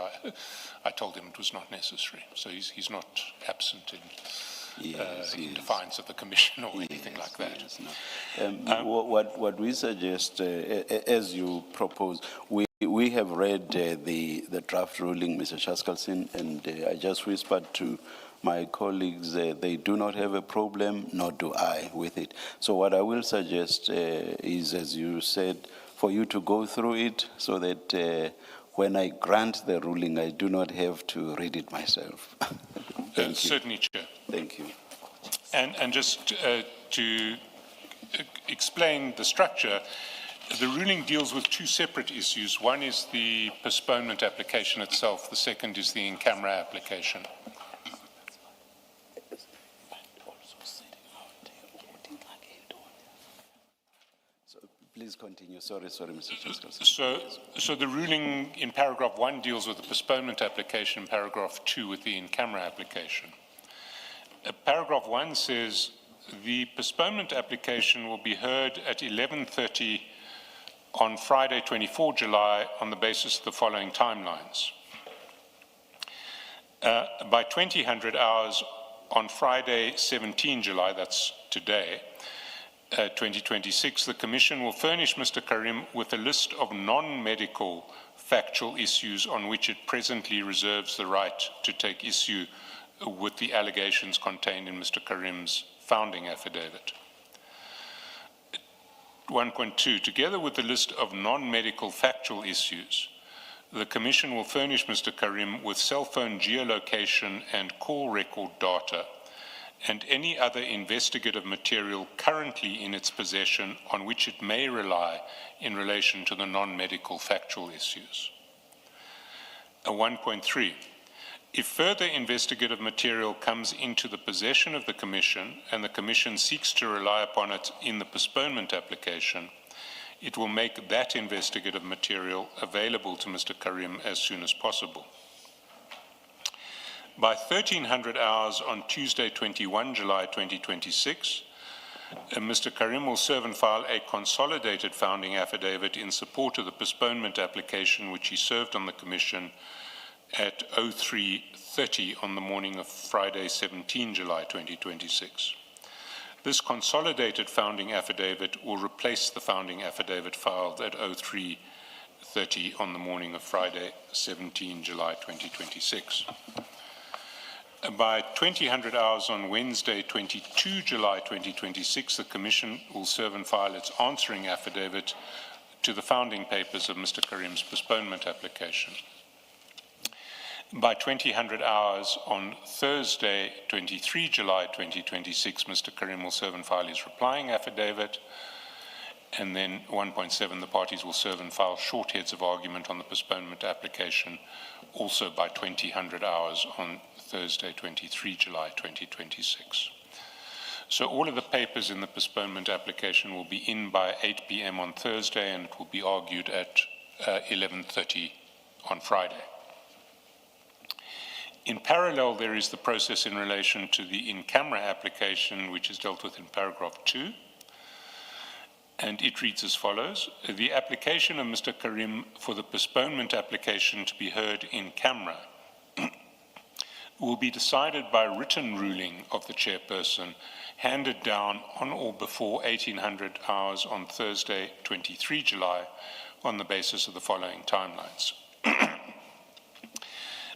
I told him it was not necessary. So he's not absent in defiance of the Commission or anything like that. Yes, no. What we suggest, as you propose, we have read the draft ruling, Mr. Shaskalson, and I just whispered to my colleagues, they do not have a problem, nor do I, with it. So what I will suggest is, as you said, for you to go through it so that when I grant the ruling, I do not have to read it myself. Certainly, Chair. Thank you. And just to explain the structure, the ruling deals with two separate issues. One is the postponement application itself. The second is the in-camera application. Please continue. Sorry, Mr. Shaskalson. So the ruling in paragraph 1 deals with the postponement application, paragraph 2 with the in-camera application. Paragraph 1 says the postponement application will be heard at 11:30 on Friday, 24 July, on the basis of the following timelines. By 2000 hours on Friday, 17 July, that's today, 2026, the Commission will furnish Mr. Karim with a list of non-medical factual issues on which it presently reserves the right to take issue with the allegations contained in Mr. Karim's founding affidavit. 1.2, together with the list of non-medical factual issues, the Commission will furnish Mr. Karim with cell phone geolocation and call record data and any other investigative material currently in its possession on which it may rely in relation to the non-medical factual issues. 1.3, if further investigative material comes into the possession of the Commission and the Commission seeks to rely upon it in the postponement application, it will make that investigative material available to Mr. Karim as soon as possible. By 1300 hours on Tuesday, 21 July 2026, Mr. Karim will serve and file a consolidated founding affidavit in support of the postponement application which he served on the Commission at 03:30 on the morning of Friday, 17 July 2026. This consolidated founding affidavit will replace the founding affidavit filed at 03:30 on the morning of Friday, 17 July 2026. By 2000 hours on Wednesday, 22 July 2026, the Commission will serve and file its answering affidavit to the founding papers of Mr. Karim's postponement application. By 2000 hours on Thursday, 23 July 2026, Mr. Karim will serve and file his replying affidavit. And then 1.7, the parties will serve and file short heads of argument on the postponement application, also by 2000 hours on Thursday, 23 July 2026. So all of the papers in the postponement application will be in by 8 p.m. on Thursday, and it will be argued at 11:30 on Friday. In parallel, there is the process in relation to the in-camera application, which is dealt with in paragraph 2. And it reads as follows: the application of Mr. Karim for the postponement application to be heard in camera will be decided by written ruling of the chairperson, handed down on or before 1800 hours on Thursday, 23 July, on the basis of the following timelines.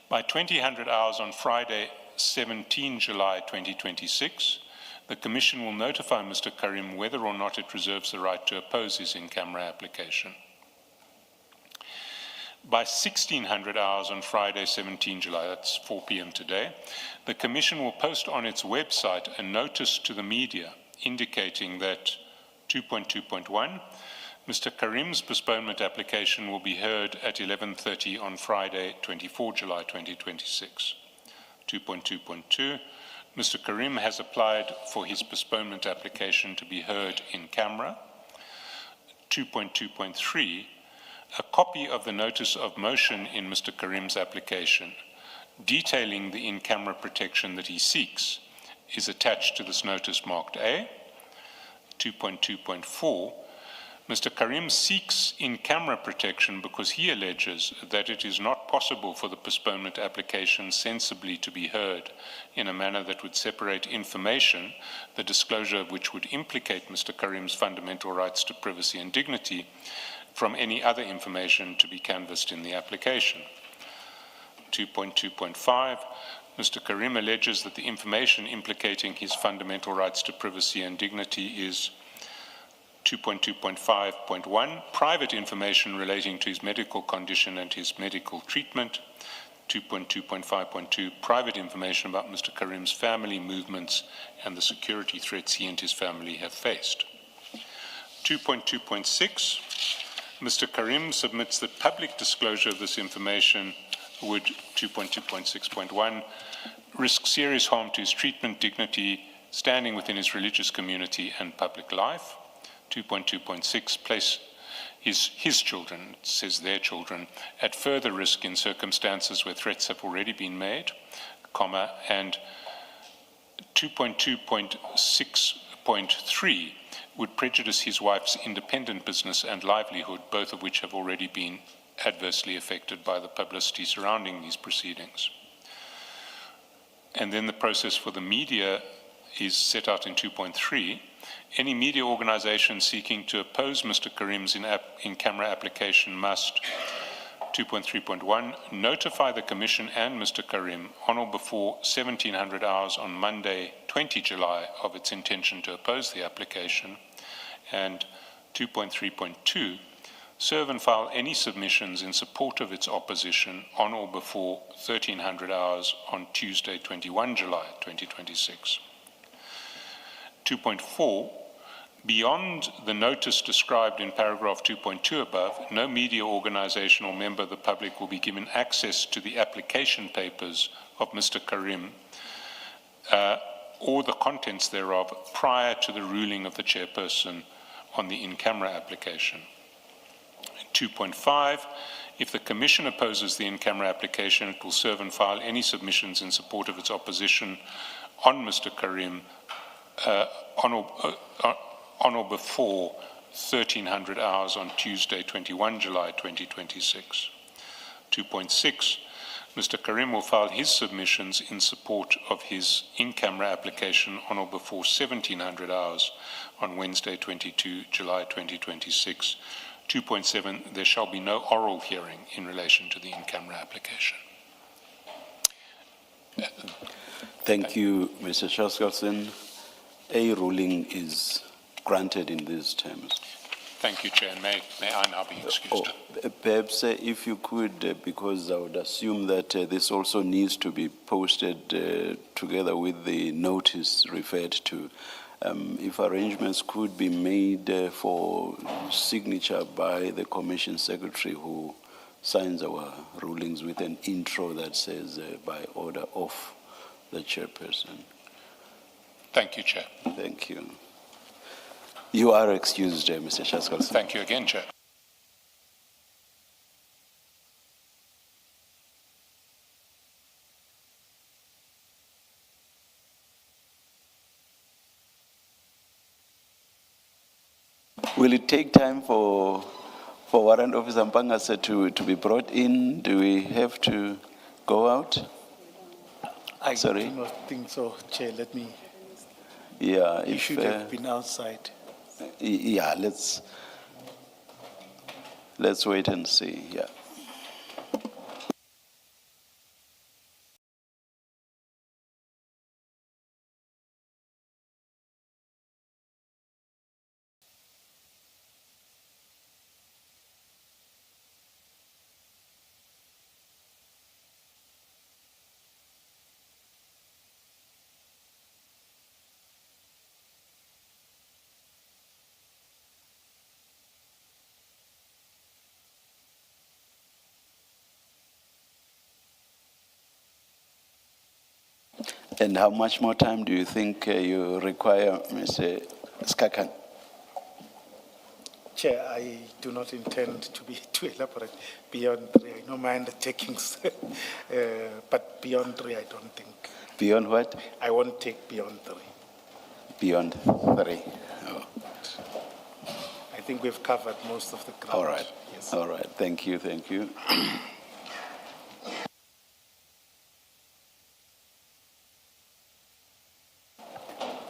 By 2000 hours on Friday, 17 July 2026, the Commission will notify Mr. Karim whether or not it reserves the right to oppose his in-camera application. By 1600 hours on Friday, 17 July, that's 4 p.m. today, the Commission will post on its website a notice to the media indicating that 2.2.1, Mr. Karim's postponement application will be heard at 11:30 on Friday, 24 July 2026. 2.2.2, Mr. Karim has applied for his postponement application to be heard in camera. 2.2.3, a copy of the notice of motion in Mr. Karim's application detailing the in-camera protection that he seeks is attached to this notice marked A. 2.2.4, Mr. Karim seeks in-camera protection because he alleges that it is not possible for the postponement application sensibly to be heard in a manner that would separate information, the disclosure of which would implicate Mr. Karim's fundamental rights to privacy and dignity, from any other information to be canvassed in the application. 2.2.5, Mr. Karim alleges that the information implicating his fundamental rights to privacy and dignity is 2.2.5.1, private information relating to his medical condition and his medical treatment. 2.2.5.2, private information about Mr. Karim's family movements and the security threats he and his family have faced. 2.2.6, Mr. Karim submits that public disclosure of this information would, 2.2.6.1, risk serious harm to his treatment, dignity, standing within his religious community and public life. 2.2.6, place his children, it says their children, at further risk in circumstances where threats have already been made, comma, and 2.2.6.3 would prejudice his wife's independent business and livelihood, both of which have already been adversely affected by the publicity surrounding these proceedings. And then the process for the media is set out in 2.3. Any media organization seeking to oppose Mr. Karim's in-camera application must, 2.3.1, notify the Commission and Mr. Karim on or before 1700 hours on Monday, 20 July, of its intention to oppose the application. And 2.3.2, serve and file any submissions in support of its opposition on or before 1300 hours on Tuesday, 21 July, 2026. 2.4, beyond the notice described in paragraph 2.2 above, no media organization or member of the public will be given access to the application papers of Mr. Karim or the contents thereof prior to the ruling of the chairperson on the in-camera application. 2.5, if the Commission opposes the in-camera application, it will serve and file any submissions in support of its opposition on Mr. Karim on or before 1300 hours on Tuesday, 21 July 2026. 2.6, Mr. Karim will file his submissions in support of his in-camera application on or before 1700 hours on Wednesday, 22 July 2026. 2.7, there shall be no oral hearing in relation to the in-camera application. Thank you, Mr. Chaskalson. A ruling is granted in these terms. Thank you, Chair. May I now be excused? Perhaps if you could, because I would assume that this also needs to be posted together with the notice referred to, if arrangements could be made for signature by the Commission Secretary who signs our rulings with an intro that says by order of the Chairperson. Thank you, Chair. Thank you. You are excused, Mr. Chaskalson. Thank you again, Chair. Will it take time for Warrant Officer Mpangase to be brought in? Do we have to go out? I Sorry? do not think so, Chair. Let me, Yeah, you should have been outside. Yeah, let's wait and see. Yeah. And how much more time do you think you require, Mr. Skakan? Chair, I do not intend to elaborate beyond 3. I know my undertakings, but beyond 3, I don't think. Beyond what? I won't take beyond 3. Beyond 3. Oh. I think we've covered most of the ground. All right. Yes. All right. Thank you. Thank you.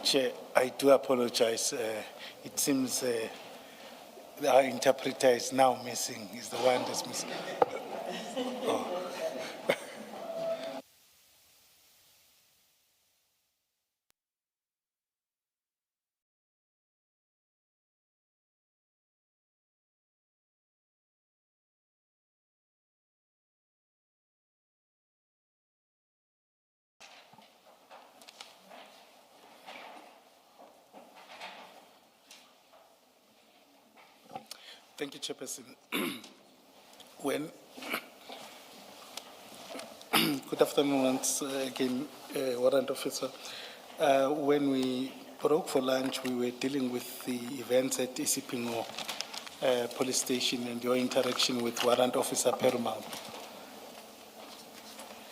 Chair, I do apologize. It seems our interpreter is now missing. He's the one that's missing. Oh. Thank you, Chairperson. Good afternoon once again, Warrant Officer. When we broke for lunch, we were dealing with the events at Isipingo Police Station and your interaction with Warrant Officer Perumal.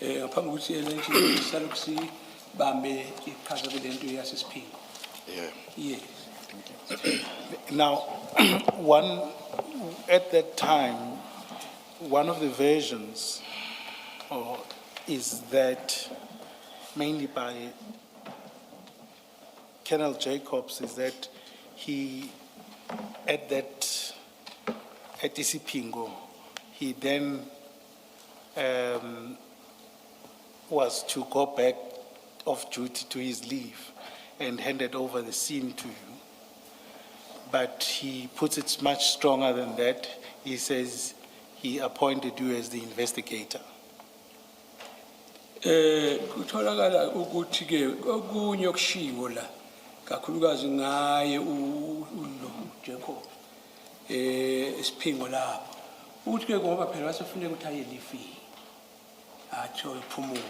Ngaphambi ukuthi yena nje salukisi bambe iqhaza kule nto yasesiphingo. Yeah. Yes. Now, at that time, one of the versions is that, mainly by Colonel Jacobs, is that he, at Isipingo, he then was to go back off duty to his leave and handed over the scene to you. But he puts it much stronger than that. He says he appointed you as the investigator. Kutholakala ukuthi ke okunye okushiwo la kakhulukazi ngaye ulo Jacob esiphingo lapho uthi ke ngoba phela wasefuneka ukuthi aye lifi athi uyiphumule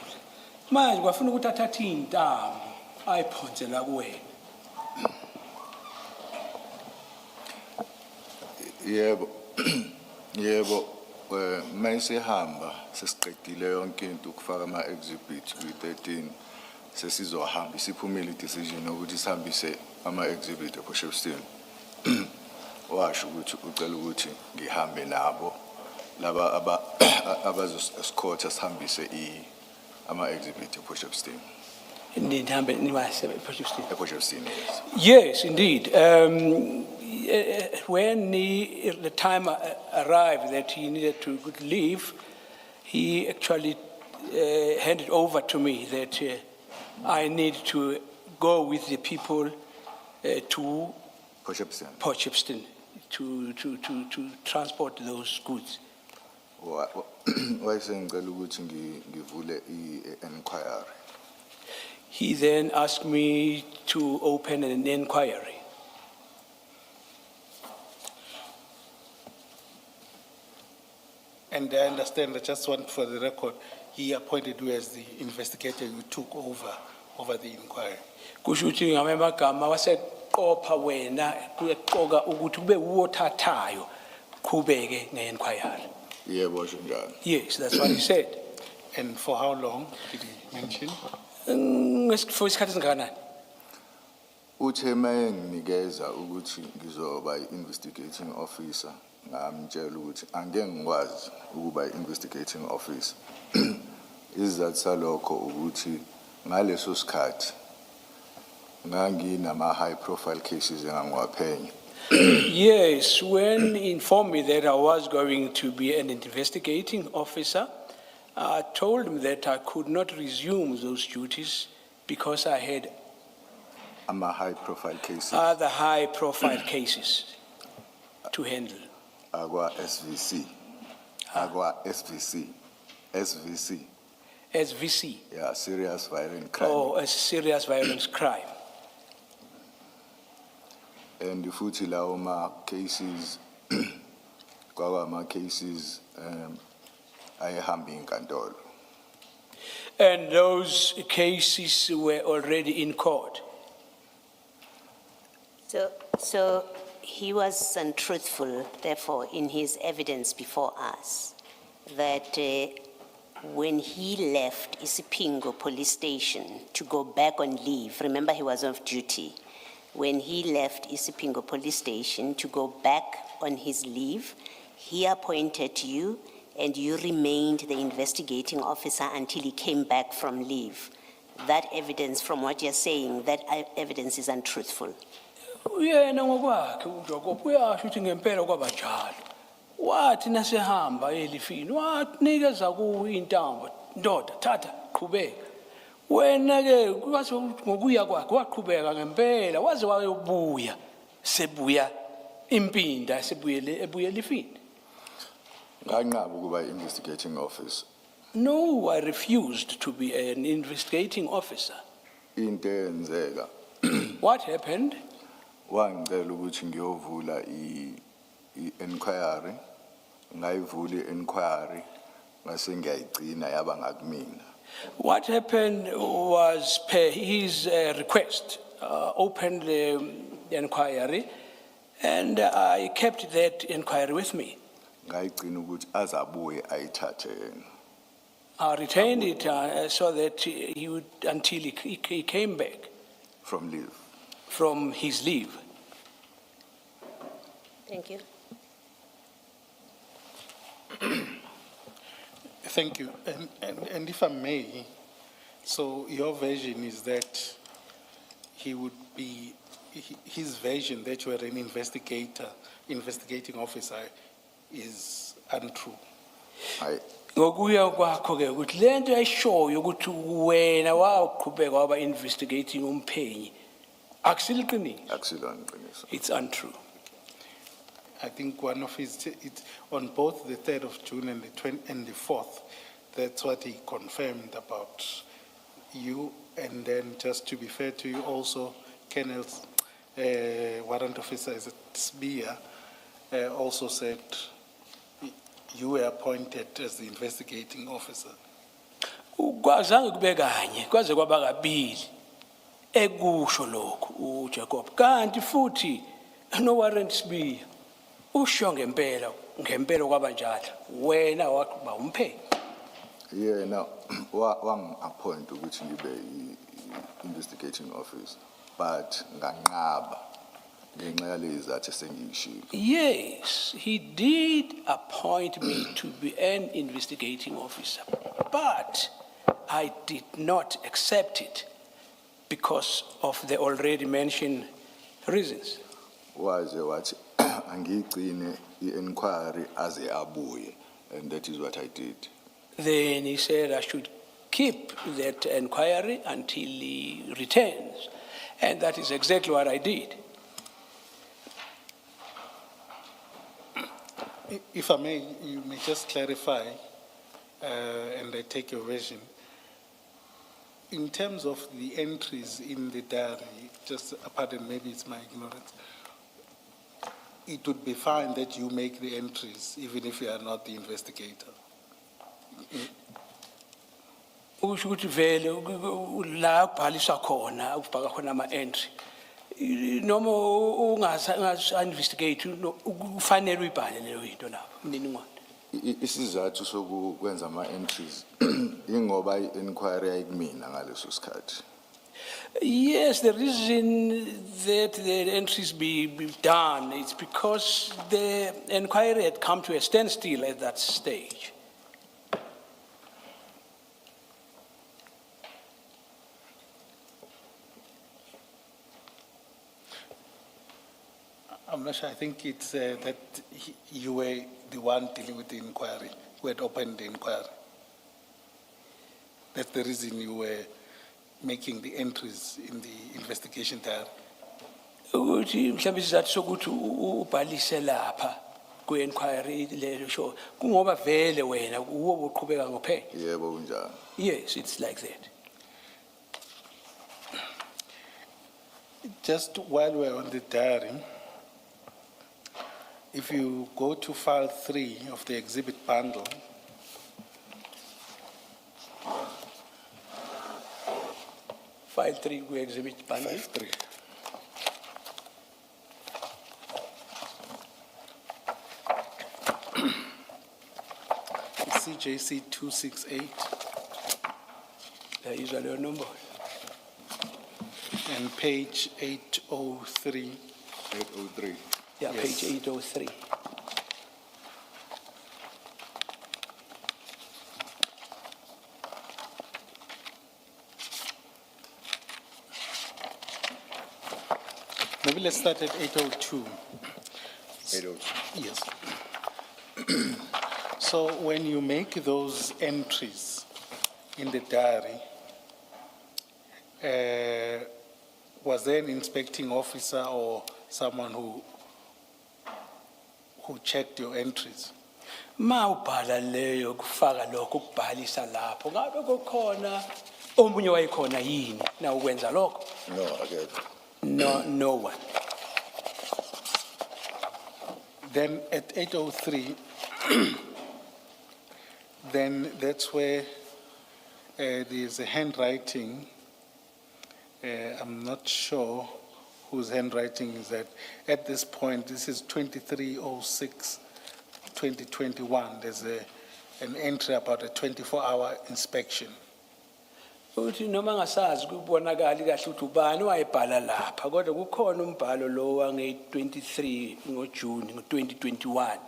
manje kwafuna ukuthi athathe intambo ayiphonse la kuwena. Yebo. Yebo. Mayisihamba sesiqedile yonke into ukufaka ama exhibits kwi13 sesizohamba siphumile decision ukuthi sihambise ama-exhibit ePortshepstone. Washo ukuthi ucela ukuthi ngihambe nabo laba abazoescorta sihambise ama-exhibit ePortshepstone. Indeed, ePortshepstone, yes. Yes, indeed. When the time arrived that he needed to leave, he actually handed over to me that I need to go with the people to Portshepstone. to transport those goods. Wayesengicela ukuthi ngivule i-inquiry. He then asked me to open an inquiry. And I understand, I just want for the record, he appointed you as the investigator, you took over the inquiry. Kusho ukuthi ngamanye amagama waseqopha wena kuyeqoka ukuthi kube uwothathayo qhubeke nge-inquiry. Yebo njalo. Yes, that's what he said. And for how long did he mention? For isikhathi esingakanani? Uthe maye nginikeza ukuthi ngizoba investigating officer, ngamtshela ukuthi angeke ngikwazi ukuba investigating officer. Isizathu salokho ukuthi ngaleso sikhathi nganginama high profile cases engangiwaphenya. Yes, when he informed me that I was going to be an investigating officer, I told him that I could not resume those duties because I had High profile cases. other high profile cases to handle. Agwa SVC. SVC. SVC. Yeah, serious violent crime. Or a serious violence crime. And futhi lawo ma cases kwawa ma cases ayehamba inkantolo. And those cases were already in court. So he was untruthful, therefore, in his evidence before us, that when he left Isipingo police station to go back on leave, remember he was off duty, when he left Isipingo police station to go back on his leave, he appointed you and you remained the investigating officer until he came back from leave. That evidence, from what you're saying, that evidence is untruthful. Uyena ngokwakhe uJacob uyasho ukuthi ngempela kwaba njalo. Wathi nasehamba elifini wanikeza kuwe intambo ndoda thatha qhubeka. Wena ke kwathi ngokuya kwakhe waqhubeka ngempela waze wayobuya sebuya impinda ebuye elifini. Nganqaba ukuba investigating officer. No, I refused to be an investigating officer. Into eyenzeka What happened? wangicela ukuthi ngiyovula i-inquiry, ngayivula i-inquiry ngase ngiyayigcina yaba ngakumina. What happened was, per his request, opened the inquiry, and I kept that inquiry with me. Ngayigcina ukuthi azabuye ayithathe yena. I retained it so that he would, until he came back From leave. from his leave. Thank you. Thank you. And if I may, so your version is that he would be, his version that you are an investigating officer is untrue. Ngokuya kwakho ke ukuthi lento ayishoyo ukuthi wena waqhubeka waba investigating umphenyi akusiliqiniso. Akusilona iqiniso. It's untrue. I think one of his, on both the 3rd of June and the 4th, that's what he confirmed about you. And then just to be fair to you also, Colonel's warrant officer is Sbia also said you were appointed as the investigating officer. Kwazange kube kanye kwaze kwaba kabili ekusho lokho uJacob kanti futhi no warrant Sbia usho ngempela kwaba njalo wena wakuba umphenyi. Yena wang appoint ukuthi ngibe investigating officer, but nganqaba ngenxa yalezi zathi sengiyishilo. Yes, he did appoint me to be an investigating officer, but I did not accept it because of the already mentioned reasons. Waze wathi angiyigcine i-inquiry aze abuye, and that is what I did. Then he said I should keep that inquiry until he returns, and that is exactly what I did. If I may, you may just clarify, and I take your version. In terms of the entries in the diary, just pardon, maybe it's my ignorance, it would be fine that you make the entries even if you are not the investigator. Usho ukuthi vele la kubhaliswa khona ukubhaka khona ama-entry noma ungasa-investigate ufanele uyibhale leyo yinto lapho umniningwane. Isizathu sokwenza ama-entries ingoba i-inquiry ayikumina ngaleso sikhathi. Yes, the reason that the entries be done is because the inquiry had come to a standstill at that stage. I'm not sure, I think it's that you were the one dealing with the inquiry, who had opened the inquiry. That's the reason you were making the entries in the investigation diary. Ukuthi mhlawumbe isizathu sokuthi ubhalise lapha ku-inquiry leyo show kungoba vele wena uwo uqhubeka ngophela. Yebo kunjalo. Yes, it's like that. Just while we're on the diary, if you go to file 3 of the exhibit bundle, File 3 we exhibit bundle. 5.3. It's CJC 268 Yizwa leyo nombolo. and page 803. 803. Yeah, Yes. page 803. Maybe let's start at 802. 802. Yes. So when you make those entries in the diary, was there an inspecting officer or someone who checked your entries? Ma ubhala leyo kufaka lokho ukubhalisa lapho ngabe kukhona omunye wayekhona yini na ukwenza lokho? No, akekho. No one. Then at 803, then that's where there's a handwriting. I'm not sure whose handwriting is that. At this point, this is 23/06/2021. There's an entry about a 24-hour inspection. Uthi noma ngasazi kubonakala kahle ukuthi ubani wayebhala lapha kodwa kukhona umbhalo lo wange-23 ngoJune ngo-2021.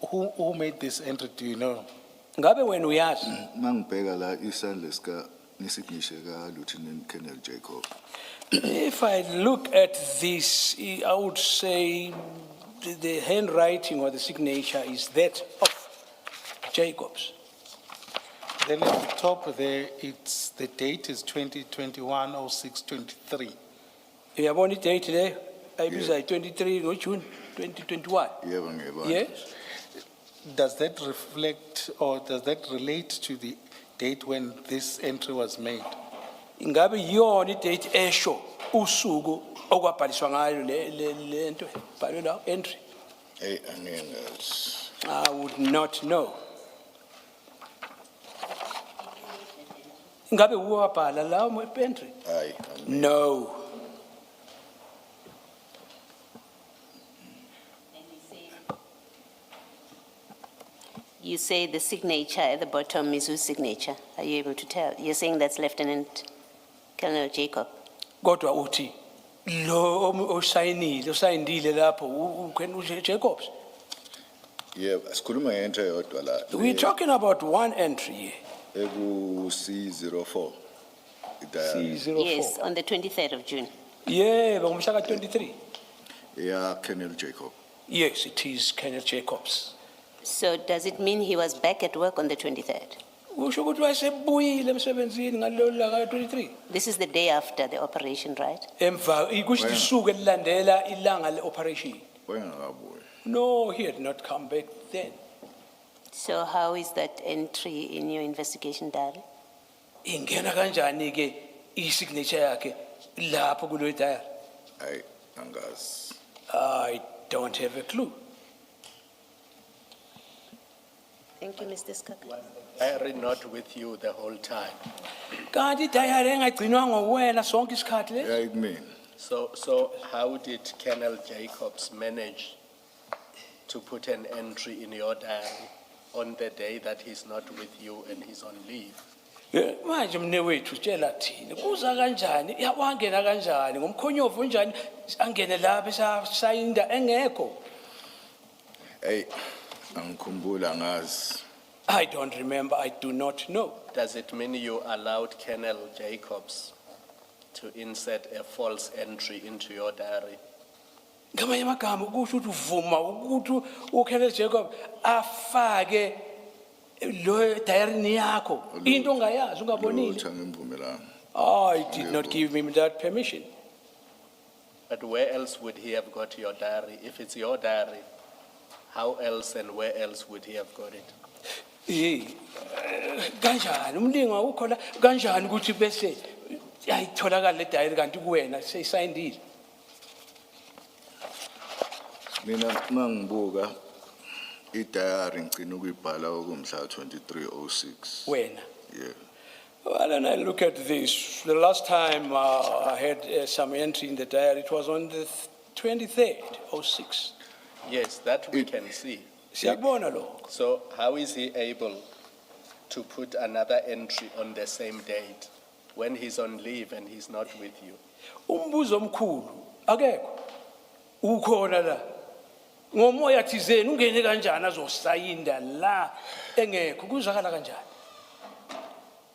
Who made this entry, do you know? Ngabe wena uyazi? Mangibheka la isandla sika nesignishe ka Lieutenant Colonel Jacob. If I look at this, I would say the handwriting or the signature is that of Jacobs. Then at the top there, the date is 2021/06/23. Uyabona idate leyo ayibiza i-23 ngoJune 2021. Yebo ngiyabona. Yes. Does that reflect or does that relate to the date when this entry was made? Ingabe yona idate esho usuku okwabhaliswa ngayo le nto bhalwe la entry? Hey, angengazi. I would not know. Ingabe uwabhala la entry? Hayi. No. You say the signature at the bottom is whose signature? Are you able to tell? You're saying that's Lieutenant Colonel Jacob. Kodwa uthi lo osayinile lapho Jacobs. Yeah, sikhuluma ngento yodwa la. We're talking about one entry here. Eku C04. C04. Yes, on the 23rd of June. Yeah, ngomhla ka-23. Yeah, Colonel Jacob. Yes, it is Colonel Jacobs. So does it mean he was back at work on the 23rd? Usho ukuthi wayesebuyile emsebenzini ngalelo langa 23. This is the day after the operation, right? Emva kusho isuku elilandela ilanga le-operation. Wayengakabuyi. No, he had not come back then. So how is that entry in your investigation diary? Ingena kanjani ke i-signature yakhe lapho kulo diary? Ay, angazi. I don't have a clue. Thank you, Mr. Skaka. Diary not with you the whole time. Kanti diary engagcinwanga nguwena sonke isikhathi le? Yeah, kumina. So how did Colonel Jacobs manage to put an entry in your diary on the day that he's not with you and he's on leave? Yeah, manje mnewethu tshela thina kuza kanjani wangena kanjani ngomkhonyovu njani angene lapha esayinda engekho. Hey, angikhumbula ngazi. I don't remember, I do not know. Does it mean you allowed Colonel Jacobs to insert a false entry into your diary? Ngamanye amagama kusho ukuthi uvuma ukuthi uKenneth Jacob afake lo diary yakho into ongayazi ungabonile. Lutho angimvumelanga. I did not give him that permission. But where else would he have got your diary? If it's your diary, how else and where else would he have got it? Kanjani umlingo ukhona kanjani ukuthi bese ayitholakala le diary kanti kuwena seyisayindile? Mina mangibuka i-diary ngicina ukuyibhala okumhla 2306. Wena. Yeah. Well, and I look at this. The last time I had some entry in the diary, it was on the 23rd, 06. Yes, that we can see. Siyakubona lo. So how is he able to put another entry on the same date when he's on leave and he's not with you? Umbuzo omkhulu akekho. Ukhona la. Ngomoya thizeni ungene kanjani azosayinda la engekho kuzakala kanjani?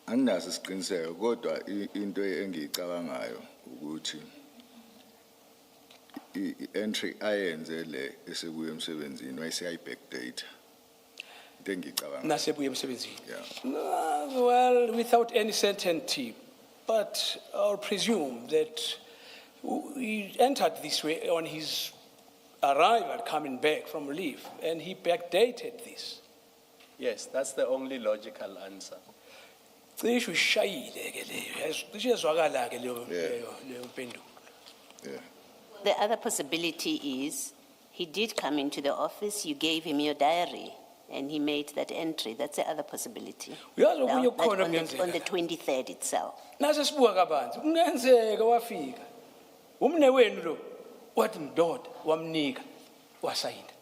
Anginaso isiqiniseko kodwa into engiyicabangayo ukuthi i-entry ayenze le esekuye emsebenzini wayeseyayi backdate. Into engicabanga. Nasebuye emsebenzini. Yeah. Well, without any certainty, but I'll presume that he entered this way on his arrival coming back from leave, and he backdated this. Yes, that's the only logical answer. Cishe ushayile ke leyo. Cishe yazwakala ke leyo mpendulo. Yeah. The other possibility is he did come into the office, you gave him your diary, and he made that entry. That's the other possibility. Uyazi Now, okunye that's kukhona on the kungenzeka. 23rd itself. Nase sibuka kabanzi kungenzeka wafika. Umne wenu lo wathi mdoda wamnika wasayina.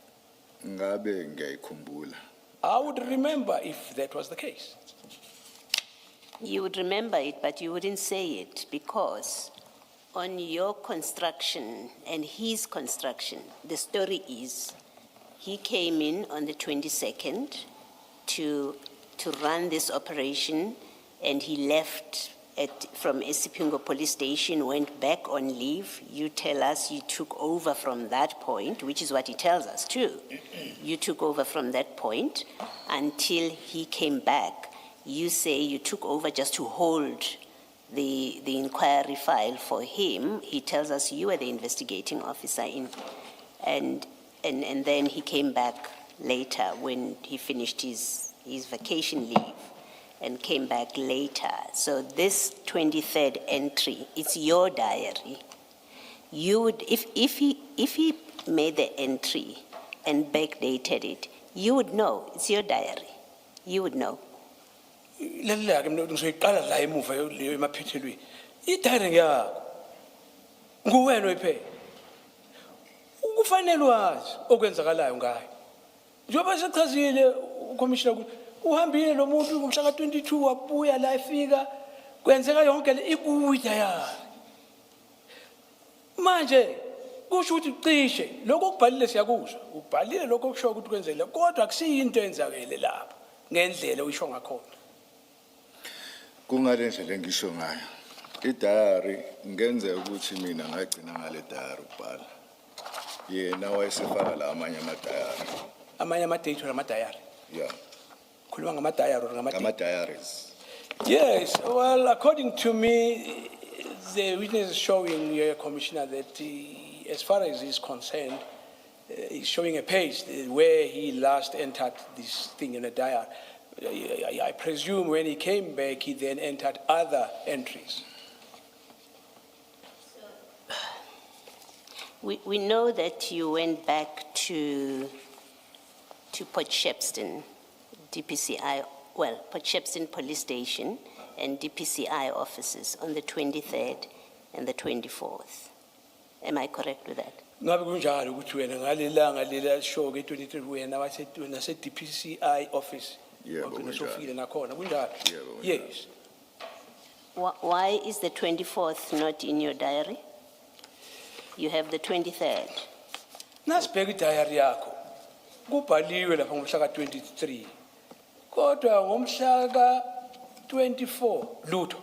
Ngabe ngiyayikhumbula. I would remember if that was the case. You would remember it, but you wouldn't say it because on your construction and his construction, the story is he came in on the 22nd to run this operation, and he left from Esipingo police station, went back on leave. You tell us you took over from that point, which is what he tells us too. You took over from that point until he came back. You say you took over just to hold the inquiry file for him. He tells us you were the investigating officer and then he came back later when he finished his vacation leave and came back later. So this 23rd entry, it's your diary. You would, if he made the entry and backdated it, you would know, it's your diary. You would know. Lalaka mina ngizoyiqala la emuva leyo emaphethelweni. Idare ngiyakho. Nguwena oyiphe. Ukufanele wazi okwenzakalayo ngayo. Njengoba sechazile ucommissioner ukuthi uhambile lo muntu ngomhla ka-22 wabuya la efika kwenzeka yonke le ikude yakhe. Manje kusho ukuthi cishe lokho okubhalile siyakuzwa. Ubhalile lokho okusho ukuthi kwenzekile kodwa akusiyinto eyenzakele lapho ngendlela oyisho ngakhona. Kungale ndlela engisho ngayo. I-diary ngenzeka ukuthi mina ngagcina ngale diary ukubhala. Yena wayesefaka la amanye ama-diary. Amanye ama-date nama-diary. Yeah. Khuluma ngama-diary or ngama-date? Ama-diaries. Yes, well, according to me, the witness is showing your commissioner that as far as he's concerned, he's showing a page where he last entered this thing in a diary. I presume when he came back, he then entered other entries. We know that you went back to Port Shepstone, DPCI, well, Port Shepstone Police Station and DPCI offices on the 23rd and the 24th. Am I correct with that? Ngabe kunjalo ukuthi wena ngalelanga lela show ke-23 wena nase DPCI office. Yebo, Wagcina kunjalo. sowufikile nakhona kunjalo. Yebo, kunjalo. Yes. Why is the 24th not in your diary? You have the 23rd. Nasibheka idiary yakho. Kubhaliwe lapha ngomhla ka-23. Kodwa ngomhla ka-24 lutho.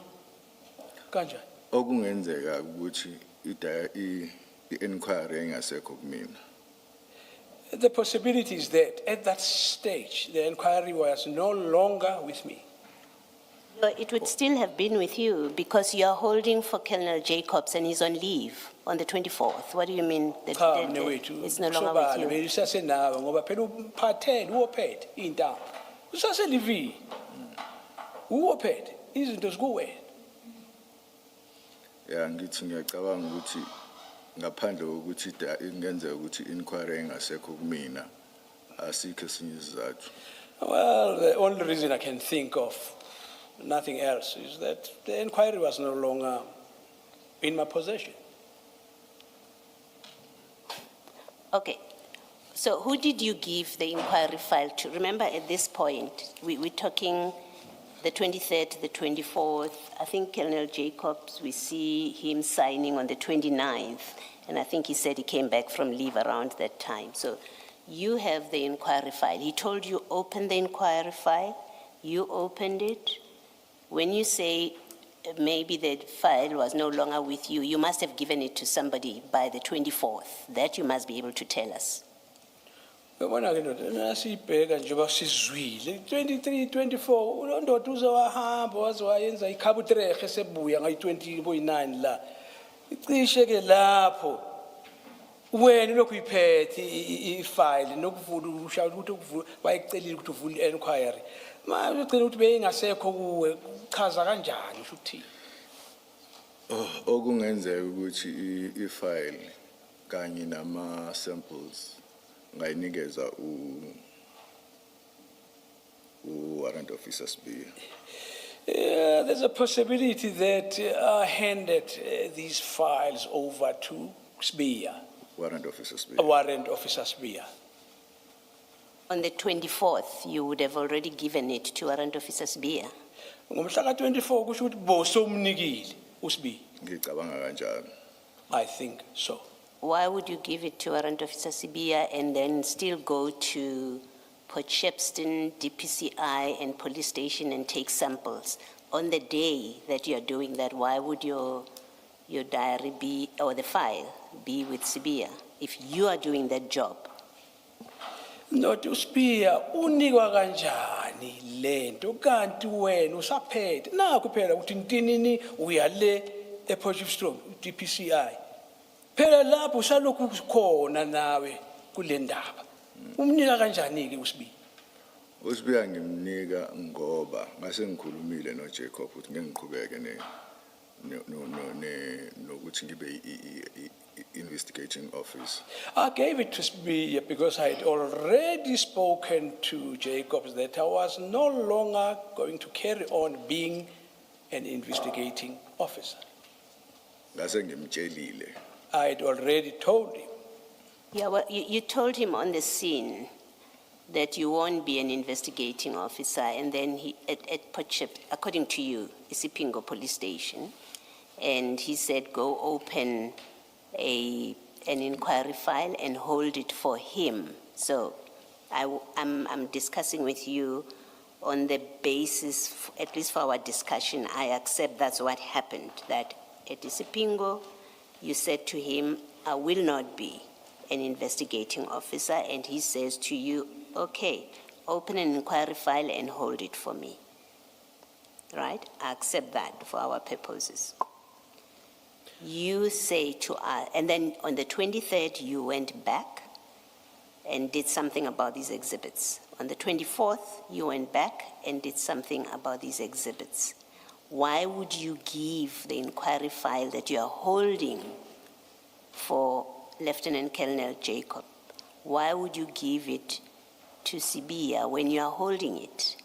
Kanjani? Okungenzeka ukuthi i-inquiry engasekho kumina. The possibility is that at that stage, the inquiry was no longer with me. No, it would still have been with you because you are holding for Colonel Jacobs and he's on leave on the 24th. What do you mean that it's no longer with you? Beyisasenawe ngoba phela uphathele uwophethe intambo. Usaselivini. Uwophethe izinto zikuwena. Ya ngithi ngiyacabanga ukuthi ngaphandle kokuthi ingenzeka ukuthi inquiry engasekho kumina asikho esinye isizathu. Well, the only reason I can think of, nothing else, is that the inquiry was no longer in my possession. Okay. So who did you give the inquiry file to? Remember at this point, we're talking the 23rd, the 24th. I think Colonel Jacobs, we see him signing on the 29th. And I think he said he came back from leave around that time. So you have the inquiry file. He told you open the inquiry file. You opened it. When you say maybe the file was no longer with you, you must have given it to somebody by the 24th. That you must be able to tell us. Yabona ke ndoda nasibheka njengoba sizwile 23 24 unondoda uzowahamba waze wayenza ikhabutrehe sebuya ngayi-20.9 la icishe ke lapho wena lokhu iphethe ifile nokuvula ushawa ukuthi ukuvula bayicelile ukuthi uvule inquiry manje ugcina ukuthi beyingasekho kuwe chaza kanjani usho ukuthini Okungenzeka ukuthi i-file kanye nama samples ngayinikeza warrant officer Sibia. There's a possibility that I handed these files over to Sibia, Warrant officer Sibia. Warrant Officer Sibia. On the 24th, you would have already given it to Warrant Officer Sibia. Ngomhla ka-24 kusho ukuthi bosomnikile uSibia. Ngicabanga kanjalo. I think so. Why would you give it to Warrant Officer Sibia and then still go to Port Shepstone, DPCI, and police station and take samples? On the day that you are doing that, why would your diary be, or the file, be with Sibia if you are doing that job? Not uSibia unikwa kanjani lento kanti wena usaphethe nakho phela ukuthi intinini uyale ePort Shepstone DPCI phela lapho usalokhu khona nawe kule ndaba umnika kanjani ke uSibia uSibia ngimnika ngoba ngase ngikhulumile noJacob ukuthi ngeke ngiqhubeke nokuthi ngibe investigating office. I gave it to Sibia because I had already spoken to Jacobs that I was no longer going to carry on being an investigating officer. Ngase ngimtshelile. I had already told him. Yeah, well, you told him on the scene that you won't be an investigating officer, and then he, at Potchefstroom, according to you, Isipingo Police Station, and he said, go open an inquiry file and hold it for him. So I'm discussing with you on the basis, at least for our discussion, I accept that's what happened, that at Isipingo, you said to him, I will not be an investigating officer, and he says to you, okay, open an inquiry file and hold it for me. Right? I accept that for our purposes. You say to us, and then on the 23rd, you went back and did something about these exhibits. On the 24th, you went back and did something about these exhibits. Why would you give the inquiry file that you are holding for Lieutenant Colonel Jacob? Why would you give it to Sibia when you are holding it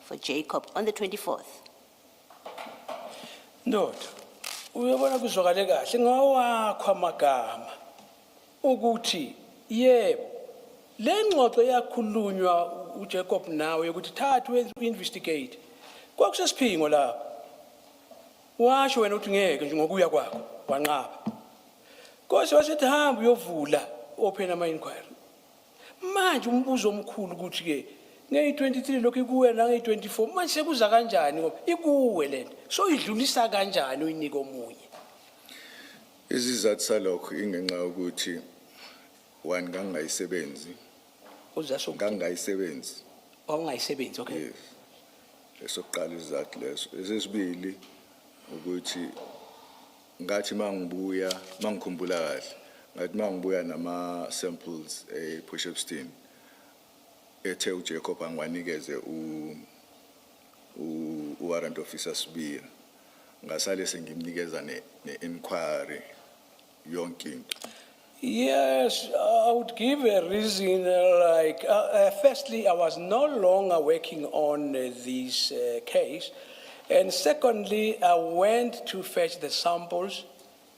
for Jacob on the 24th? Ndoda, uyabona kuzwakale kahle ngawakho amagama ukuthi yebo le ngxoxo yakhulunywa uJacob nawe ukuthi thathu investigate kwakusesiphingo la washo wena uthi ngeke nje ngokuya kwakho wanqaba Kosi wasithi hamba uyovula open ama inquiry manje umbuzo omkhulu ukuthi ke nge-23 lokho ikuwe na nge-24 manje sekuza kanjani ngoba ikuwe lento so idlulisa kanjani uyinika omunye Isizathu salokho ingenxa ukuthi one kangayisebenzi uzaso kangayisebenzi awungayisebenzi okay yes lesokuqala isizathu leso esesibili ukuthi ngathi mangibuya mangikhumbula kahle ngathi mangibuya nama samples ePotchefstroom ethe uJacob angwanikeze u warrant officer Sibia ngasale sengimnikeza ne-inquiry yonke into. Yes, I would give a reason like, firstly, I was no longer working on this case. And secondly, I went to fetch the samples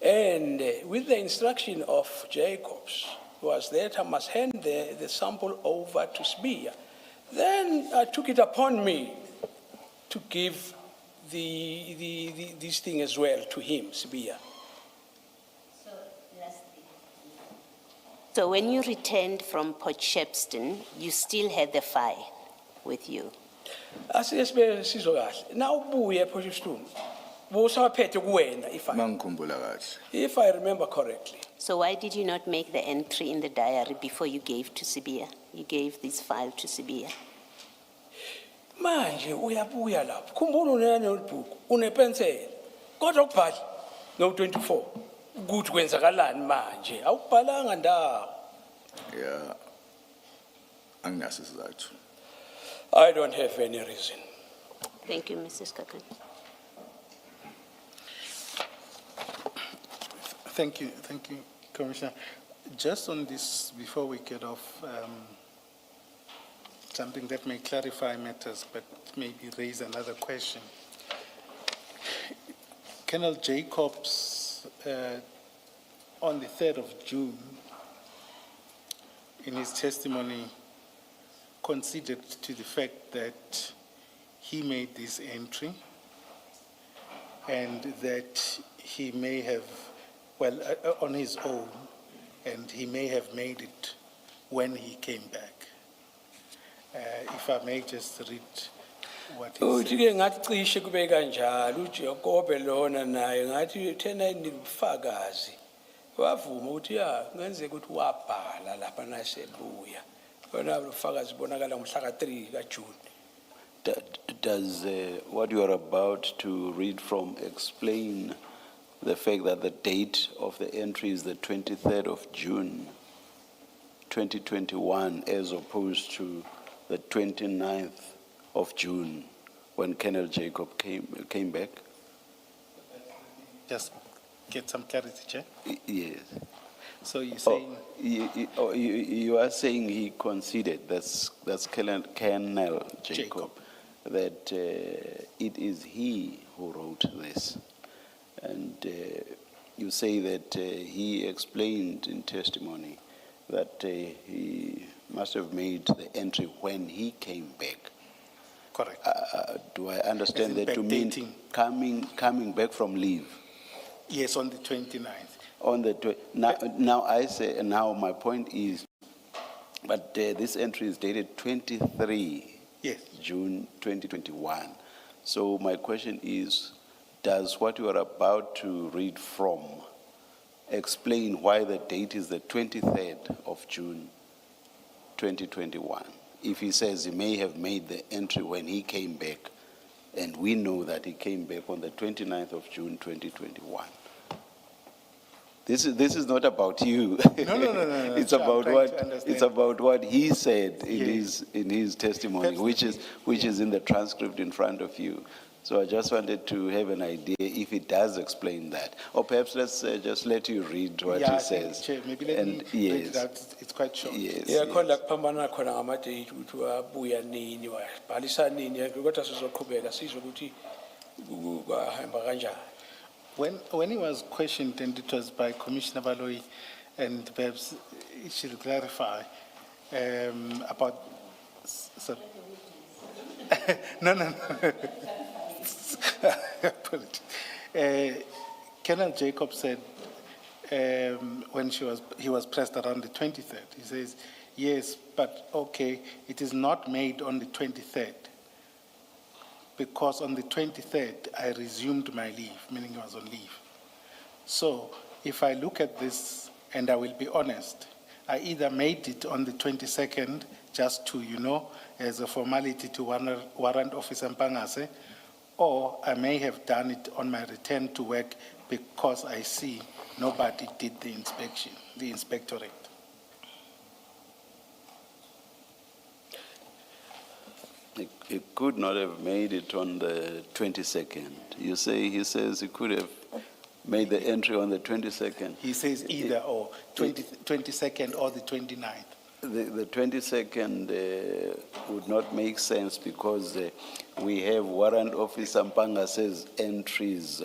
and with the instruction of Jacobs was that I must hand the sample over to Sibia. Then I took it upon me to give this thing as well to him, Sibia. So when you returned from Potchefstroom, you still had the file with you? Asiyesibe sizwe kahle. Na ubuye ePotchefstroom. Bosaphethe kuwena Mangikhumbula kahle. if I remember correctly. So why did you not make the entry in the diary before you gave to Sibia? You gave this file to Sibia. Manje uyabuya lapho. Khumbula unene ibhuku, unepenseli. Kodwa ukubhala no 24. Ukuthi kwenzakalani manje? Awubhalanga ndawo. Yeah. Anginaso isizathu. I don't have any reason. Thank you, Mrs. Kakan. Thank you, Commissioner. Just on this, before we get off, something that may clarify matters, but maybe raise another question. Colonel Jacobs, on the 3rd of June, in his testimony, conceded to the fact that he made this entry and that he may have, well, on his own, and he may have made it when he came back. If I may just read what he Uthi said. ke ngathi cishe kube kanjalo uJacob lona naye ngathi thena inibufakazi wavuma ukuthi ya ngenzeka ukuthi wabhala lapha nasebuya bona ubufakazi bonakala ngomhla ka3 kaJune. Does what you are about to read from explain the fact that the date of the entry is the 23rd of June 2021 as opposed to the 29th of June when Colonel Jacob came back? Just get some clarity, Chair. Yes. So you're saying, You are saying he conceded, that's Colonel Jacob, that it is he who wrote this. And you say that he explained in testimony that he must have made the entry when he came back. Correct. Do I understand As in that to mean backdating. coming back from leave? Yes, on the 29th. On the now I say, and now my point is, but this entry is dated 23 Yes. June 2021. So my question is, does what you are about to read from explain why the date is the 23rd of June 2021? If he says he may have made the entry when he came back, and we know that he came back on the 29th of June 2021. This is not about you. No. It's Sure, I'm about trying what to understand. it's about what he said Yes. in his testimony, Perhaps- which is in the transcript in front of you. So I just wanted to have an idea if it does explain that, or perhaps let's just let you read what Yeah, he I think, says. Chair, maybe let And me read yes, it out. It's quite short. yes, Yeah, khona yes. kuphambana khona ngamadate ukuthi wabuya nini wabhalisa nini kodwa sizoqhubeka sizwe ukuthi kwahamba kanjani. When he was questioned, and it was by Commissioner Baloyi, and perhaps he should clarify about. Sorry. No. Apologies. Colonel Jacob said when he was pressed around the 23rd, he says, yes, but okay, it is not made on the 23rd. Because on the 23rd, I resumed my leave, meaning I was on leave. So if I look at this, and I will be honest, I either made it on the 22nd, just to, as a formality to Warrant Officer Mpangase, or I may have done it on my return to work because I see nobody did the inspection, the inspectorate. He could not have made it on the 22nd. He says he could have made the entry on the 22nd. He says either or, 22nd or the 29th. The 22nd would not make sense because we have Warrant Officer Mpangase's entries,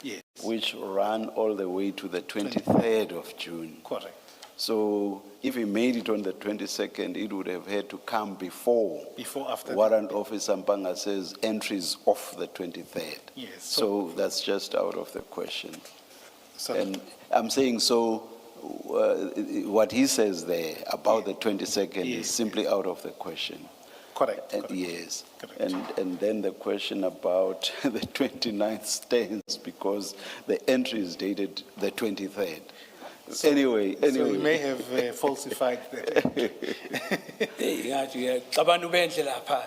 Yes, which run all the way to the 23rd of June. correct. So if he made it on the 22nd, it would have had to come before After Warrant Officer Mpangase's entries of the 23rd. Yes. So that's just out of the question. So, And I'm saying so. What he says there about the 22nd Yes, is simply out of the question. correct. And correct. yes, Correct. and then the question about the 29th stands because the entry is dated the 23rd. Anyway. So he may have falsified that. Hey, ngathi abantu benhle lapha.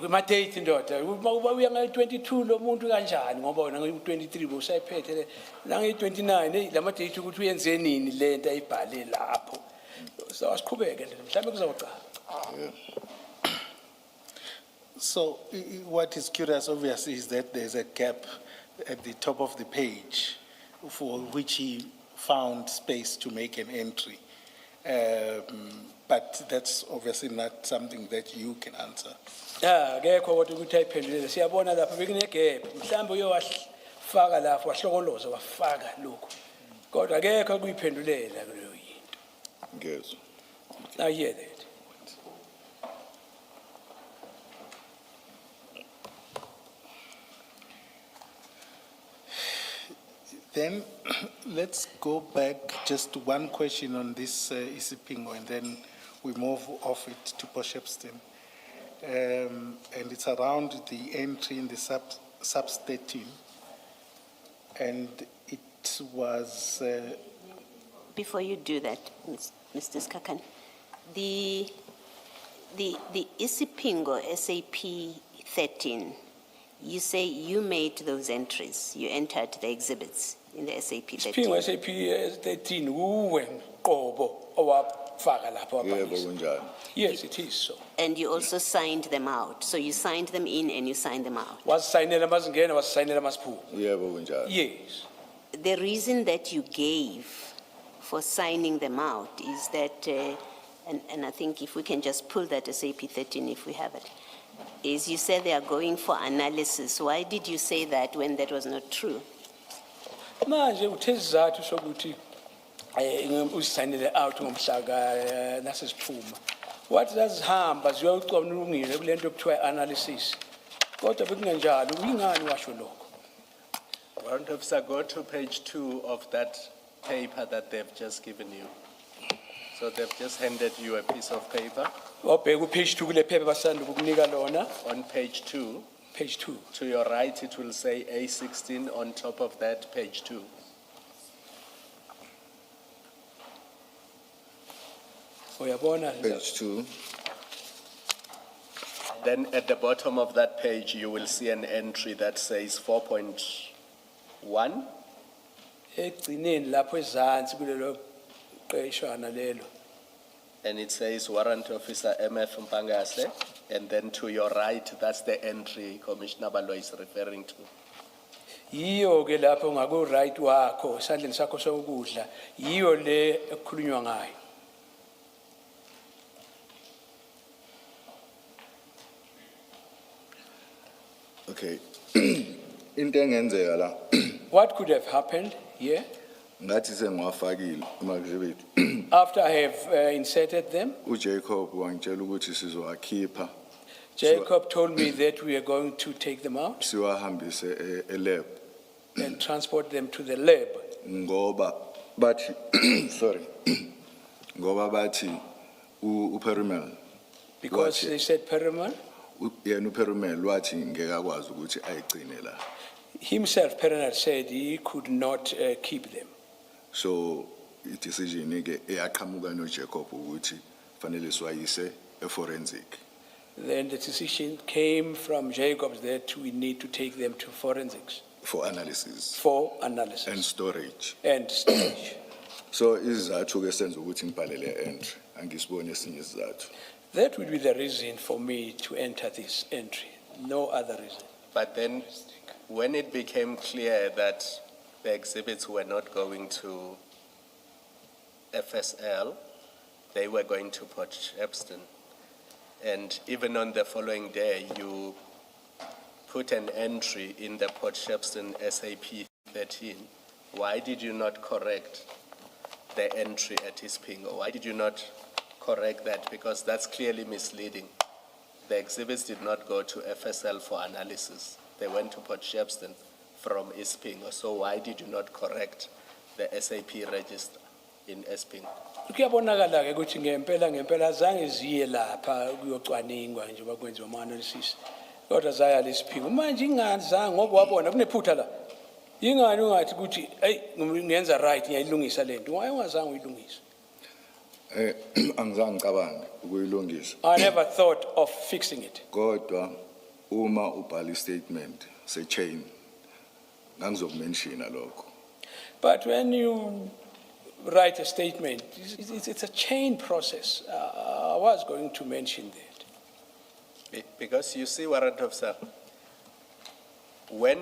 Ma date ndoda. Uya nga 22 lo muntu kanjani ngoba wena ngi 23 bosayiphethe la ngi 29 hey lama date ukuthi uyenze nini lento ayibhale lapho. So asiqhubeke nje mhlambe kuzoqala. So what is curious, obviously, is that there's a gap at the top of the page for which he found space to make an entry. But that's obviously not something that you can answer. Yeah, akekho kodwa ukuthi ayiphendulele siyabona lapha bekune gap mhlambe uyowafaka lapho wahlokoloza wafaka lokho kodwa akekho kuyiphendulela kuleyo yinto. Yes. I hear that. Then let's go back just to one question on this Isipingo, and then we move off it to Poshepston. And it's around the entry in the sub-13. And it was... Before you do that, Mr. Skakan, the Isipingo SAP 13, you say you made those entries, you entered the exhibits in the SAP 13. Phingo SAP 13 uwe qobo owafaka lapho Yebo wabhalisa. kunjalo. Yes, it is so. And you also signed them out. So you signed them in and you signed them out. Wasayinela mazingena wasayinela masiphuma. Yebo kunjalo. Yes. The reason that you gave for signing them out is that, and I think if we can just pull that SAP 13 if we have it, is you said they are going for analysis. Why did you say that when that was not true? Manje uthe isizathu sokuthi usayinele out ngomhla nasesiphuma. What does hamba ziyocwanungile kule nto kuthiwa analysis. Kodwa bekungenjalo, uyingani washo lokho? Warrant officer, go to page 2 of that paper that they've just given you. So they've just handed you a piece of paper. Wabheka upage 2 kule phepha basanda ukukunika lona, On page 2, page 2. to your right, it will say A16 on top of that, page 2. Uyabona? Page 2. Then at the bottom of that page, you will see an entry that says 4.1. Egcineni lapho ezansi kulelo qeshwana lelo. And it says Warrant Officer MF Mpangase. And then to your right, that's the entry Commissioner Balwa is referring to. Yiyo ke lapho ngaku right wakho esandleni sakho sokudla yiyo le ekukhulunywa ngayo. Okay. Into engenzeka la What could have happened here ngathi sengiwafakile ama-exhibit. after I have inserted them? uJacob wangitshela ukuthi sizowakhipha Jacob told me that we are going to take them out siwahambise e-lab and transport them to the lab ngoba bathi sorry ngoba bathi uPerimel because Wathi- they said Perumal yena uPerimel wathi ngeke akwazi ukuthi ayigcine la. himself, Perumal said he could not keep them. So i-decision ke eyaqhamuka noJacob ukuthi fanele siwayise e-forensic. Then the decision came from Jacobs that we need to take them to forensics For analysis for and analysis storage. and storage. So isizathu ke senza ukuthi ngibhalele entry angisibone esinye isizathu. That would be the reason for me to enter this entry, no other reason. But then, when it became clear that the exhibits were not going to FSL, they were going to Port Shepstone. And even on the following day, you put an entry in the Port Shepstone SAP 13. Why did you not correct the entry at Ispingo? Why did you not correct that? Because that's clearly misleading. The exhibits did not go to FSL for analysis. They went to Port Shepstone from Ispingo. So why did you not correct the SAP register in Ispingo? Kuyabonakala ke ukuthi ngempela zange ziye lapha kuyocwaningwa nje bakwenziwa ama analysis. Kodwa zaya lesiphingo. Manje ingani zange ngoba wabona kunephutha la. Ingani ungathi ukuthi hey ngiyenza right ngiyayilungisa lento. Why ungazange uyilungise? Angizange ngicabange ukuyilungisa. I never thought of fixing it. Kodwa uma ubhala statement se-chain ngangizokumenshina lokho. But when you write a statement, it's a chain process. I was going to mention that. Because you see, Warrant Officer, when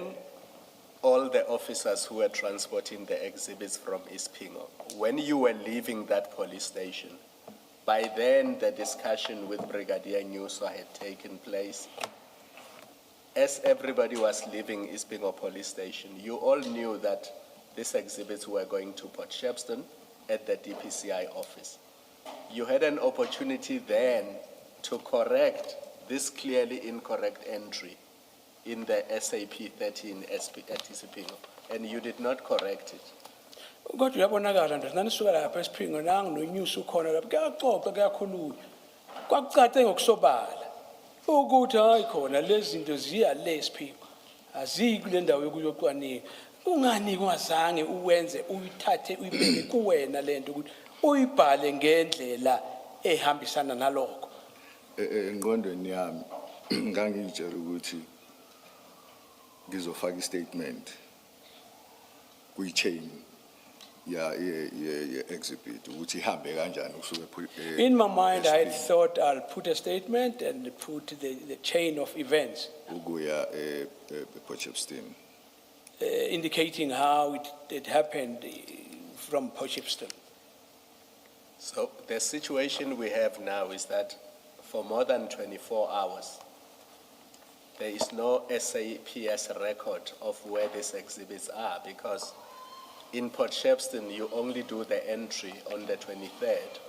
all the officers who were transporting the exhibits from Ispingo, when you were leaving that police station, by then the discussion with Brigadier Nyuso had taken place. As everybody was leaving Ispingo police station, you all knew that these exhibits were going to Port Shepstone at the DPCI office. You had an opportunity then to correct this clearly incorrect entry in the SAP 13 at Ispingo, and you did not correct it. Kodwa uyabonakala nje nanisuka lapha esiphingo nangu nonyusa ukhona lapha kuyaxoxa kuyakhulunywa. Kwakucace ngokusobala ukuthi hayi khona lezi zinto ziya lesiphingo. Aziyi kule ndawo yokuyocwaninga. Ungani ungazange uwenze uyithathe uyibeke kuwena lento ukuthi uyibhale ngendlela ehambisana nalokho. Engqondweni yami ngangitshela ukuthi ngizofaka istatement kuyi-chain ya exhibit ukuthi ihambe kanjani kusuke In my mind, I had thought I'll put a statement and put the chain of events ukuya Port Shepstone. indicating how it happened from Port Shepstone. So the situation we have now is that for more than 24 hours, there is no SAPS record of where these exhibits are because in Port Shepstone, you only do the entry on the 23rd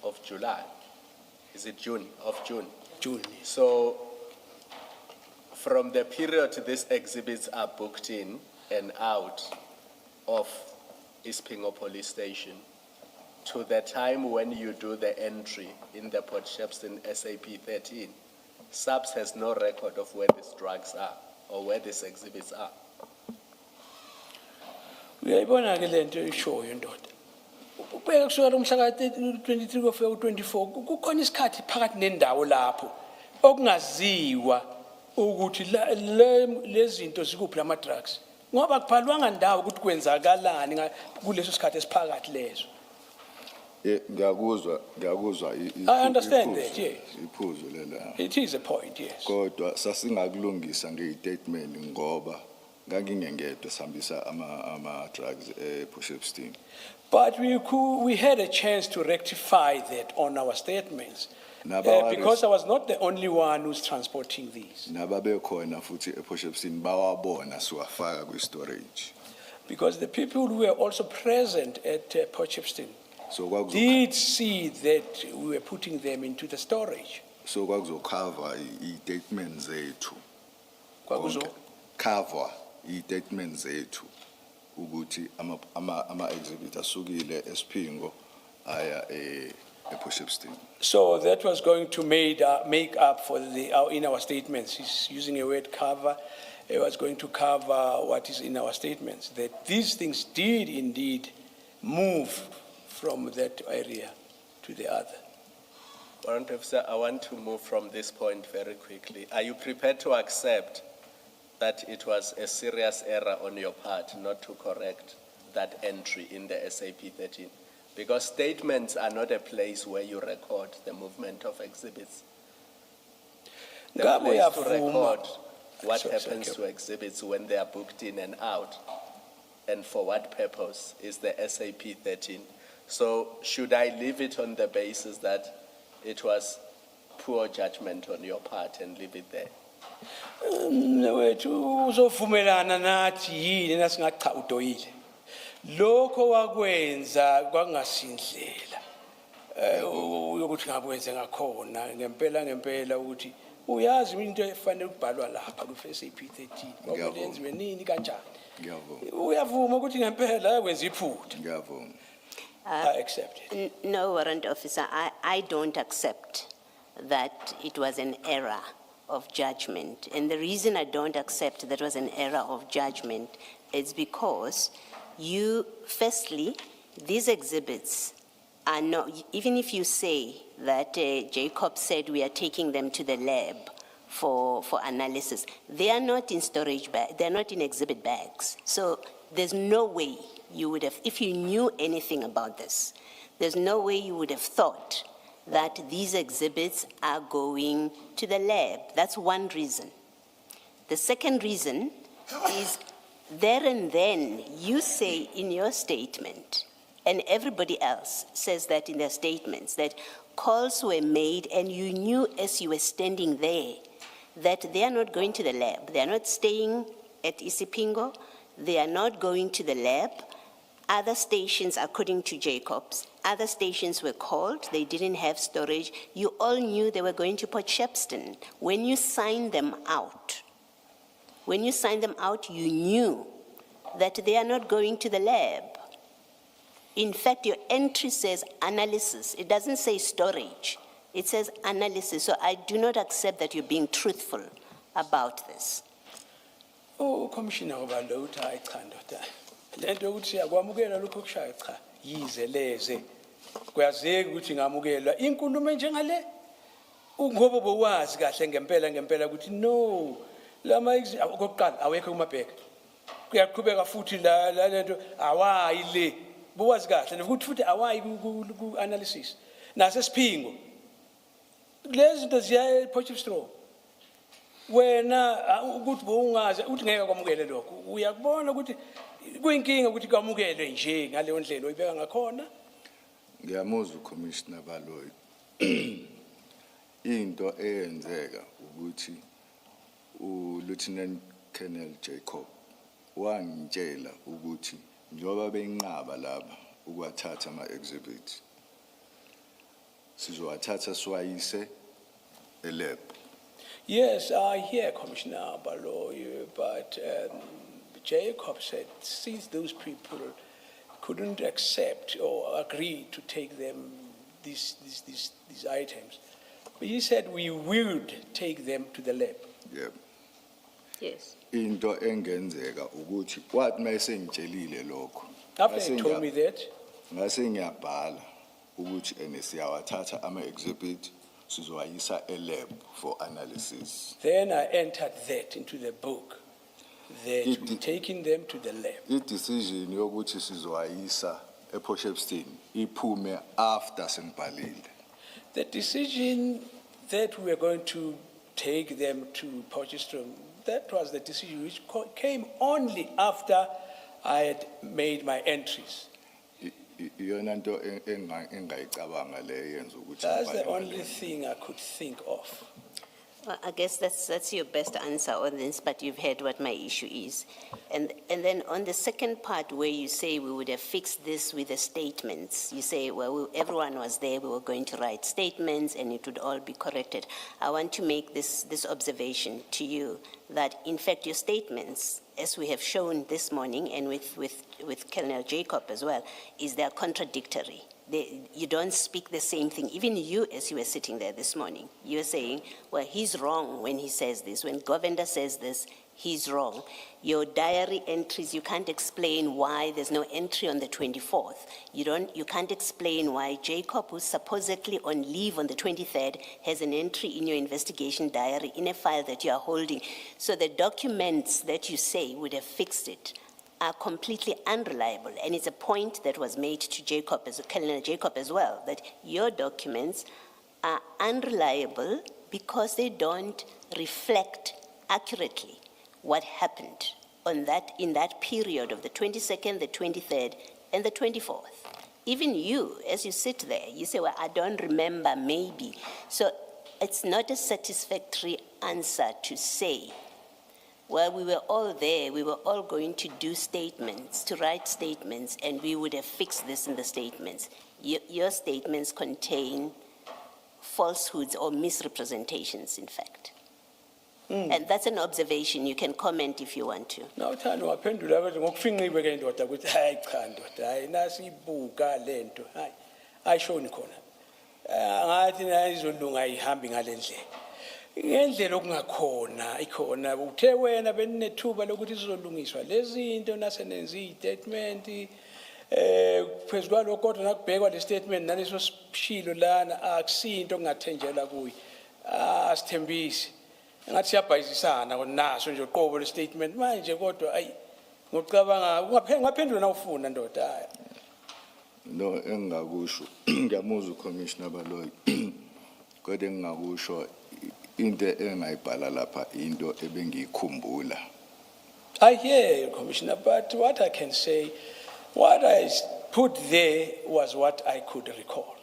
of July. Is it June? Of June. June. So from the period these exhibits are booked in and out of Ispingo Police Station to the time when you do the entry in the Port Shepstone SAP 13, SAPS has no record of where these drugs are or where these exhibits are. Uyayibona ke lento eshoyo ndoda. Ubeka kusukela umhla ka 23 kufika ku24 kukhona isikhathi phakathi nendawo lapho okungaziwa ukuthi lezi zinto zikuphi lama drugs. Ngoba kubhalwanga ndawo ukuthi kwenzakalani kuleso sikhathi esiphakathi lezo. Ngiyakuzwa I understand that, yes. Iphuzu lela. It is a point, yes. Kodwa sasingakulungisa ngestatement ngoba ngangingengedwa sihambisa ama drugs Port Shepstone. But we had a chance to rectify that on our statements. Because I was not the only one who's transporting these. Nababekhona futhi Port Shepstone bawabona siwafaka kwi-storage. Because the people who were also present at Port Shepstone So did see that we were putting them into the storage. So kwakuzokhava i-statements zethu. Kwakuzo? Cover i-statements zethu ukuthi ama-exhibit asukile eSpingo aya Port Shepstone. So that was going to make up for in our statements. He's using a word cover. It was going to cover what is in our statements, that these things did indeed move from that area to the other. Warrant Officer, I want to move from this point very quickly. Are you prepared to accept that it was a serious error on your part not to correct that entry in the SAP 13? Because statements are not a place where you record the movement of exhibits. The place to record what happens to exhibits when they are booked in and out, and for what purpose, is the SAP 13. So should I leave it on the basis that it was poor judgment on your part and leave it there? Wethu uzovumelana nathi yini nasingacha udoyile. Lokho wakwenza kwangasindlela. Ukuthi ngakwenze ngakhona ngempela ukuthi uyazi into efanele ukubhalwa lapha ku SAP 13. Ngokuyenziwe nini kanjani? Ngiyavuma. Uyavuma ukuthi ngempela akwenza iphutha. Ngiyavuma. I accept it. No, Warrant Officer, I don't accept that it was an error of judgment. And the reason I don't accept that was an error of judgment is because firstly, these exhibits are not, even if you say that Jacob said we are taking them to the lab for analysis, they are not in storage bags, they're not in exhibit bags. So there's no way you would have, if you knew anything about this, there's no way you would have thought that these exhibits are going to the lab. That's one reason. The second reason is there and then you say in your statement, and everybody else says that in their statements, that calls were made and you knew as you were standing there that they are not going to the lab. They are not staying at Isipingo. They are not going to the lab. Other stations, according to Jacobs, other stations were called. They didn't have storage. You all knew they were going to Port Shepstone. When you signed them out, you knew that they are not going to the lab. In fact, your entry says analysis. It doesn't say storage. It says analysis. So I do not accept that you're being truthful about this. Oh, Commissioner Obando, I can't. Lento ukuthi akwamukela lokho kushaya cha yize leze kuyazeka ukuthi ngamukela inkulumo njengale ngoba bowazi kahle ngempela ukuthi no lama okokuqala awekho kumabheka kuyaqhubeka futhi la lento awayi le bowazi kahle ukuthi futhi awayi ku analysis nase siphingo lezi zinto ziya Port Shepstone wena ukuthi bowungaze uthi ngeke kwamukele lokho uyakubona ukuthi kuyinkinga ukuthi kwamukele nje ngaleyo ndlela oyibeka ngakhona. Ngiyamuzwa uCommissioner Baloyi. Into eyenzeka ukuthi uLieutenant Colonel Jacob wangitshela ukuthi njoba benqaba laba ukwathatha ama-exhibit sizowathatha siwayise elab. Yes, I hear Commissioner Baloyi, but Jacob said since those people couldn't accept or agree to take them these items, he said we would take them to the lab. Yep. Yes. Into engenzeka ukuthi kwathi mase ngitshelile lokho. After he told me that, Ngase ngiyabhala ukuthi siyawathatha ama-exhibit sizowayisa elab for analysis. then I entered that into the book, that we're taking them to the lab. I-decision yokuthi sizowayisa ePortshepstone iphume after sengibhalile. The decision that we are going to take them to Potchefstroom, that was the decision which came only after I had made my entries. Iyona nto engayicabanga le yenza ukuthi That's the ngibhale only ngale. thing I could think of. Well, I guess that's your best answer on this, but you've heard what my issue is. And then on the second part where you say we would have fixed this with the statements, you say, well, everyone was there, we were going to write statements and it would all be corrected. I want to make this observation to you that in fact your statements, as we have shown this morning and with Colonel Jacob as well, is they're contradictory. You don't speak the same thing. Even you, as you were sitting there this morning, you were saying, well, he's wrong when he says this. When Govender says this, he's wrong. Your diary entries, you can't explain why there's no entry on the 24th. You can't explain why Jacob, who's supposedly on leave on the 23rd, has an entry in your investigation diary in a file that you are holding. So the documents that you say would have fixed it are completely unreliable, and it's a point that was made to Jacob, Colonel Jacob as well, that your documents are unreliable because they don't reflect accurately what happened in that period of the 22nd, the 23rd, and the 24th. Even you, as you sit there, you say, well, I don't remember, maybe. So it's not a satisfactory answer to say, well, we were all there, we were all going to do statements, to write statements, and we would have fixed this in the statements. Your statements contain falsehoods or misrepresentations, in fact. And that's an observation. You can comment if you want to. Now, Tano, waphendula bathi ngokufingqiwe ke ndoda ukuthi hayi cha ndoda hayi nasibuka lento hayi ayishoni khona. Ngathi nayizolunga ayihambi ngalendlela. Ngendlela okungakhona ikhona uthe wena benethuba lokuthi izolungiswa lezi zinto nasenenza istatement phezulu kodwa nakubhekwa le statement naleso sishilo lana akusinto kungathenjela kuyi asithembisi ngathi siyabhayisana naso nje uqobo le statement manje kodwa ayi ngocabanga ungaphendula na ufuna ndoda hayi No engakusho ngiyamuzwa uCommissioner Baloyi kodwa engakusho into engayibhala lapha into ebengiyikhumbula. I hear you, Commissioner, but what I can say, what I put there was what I could recall.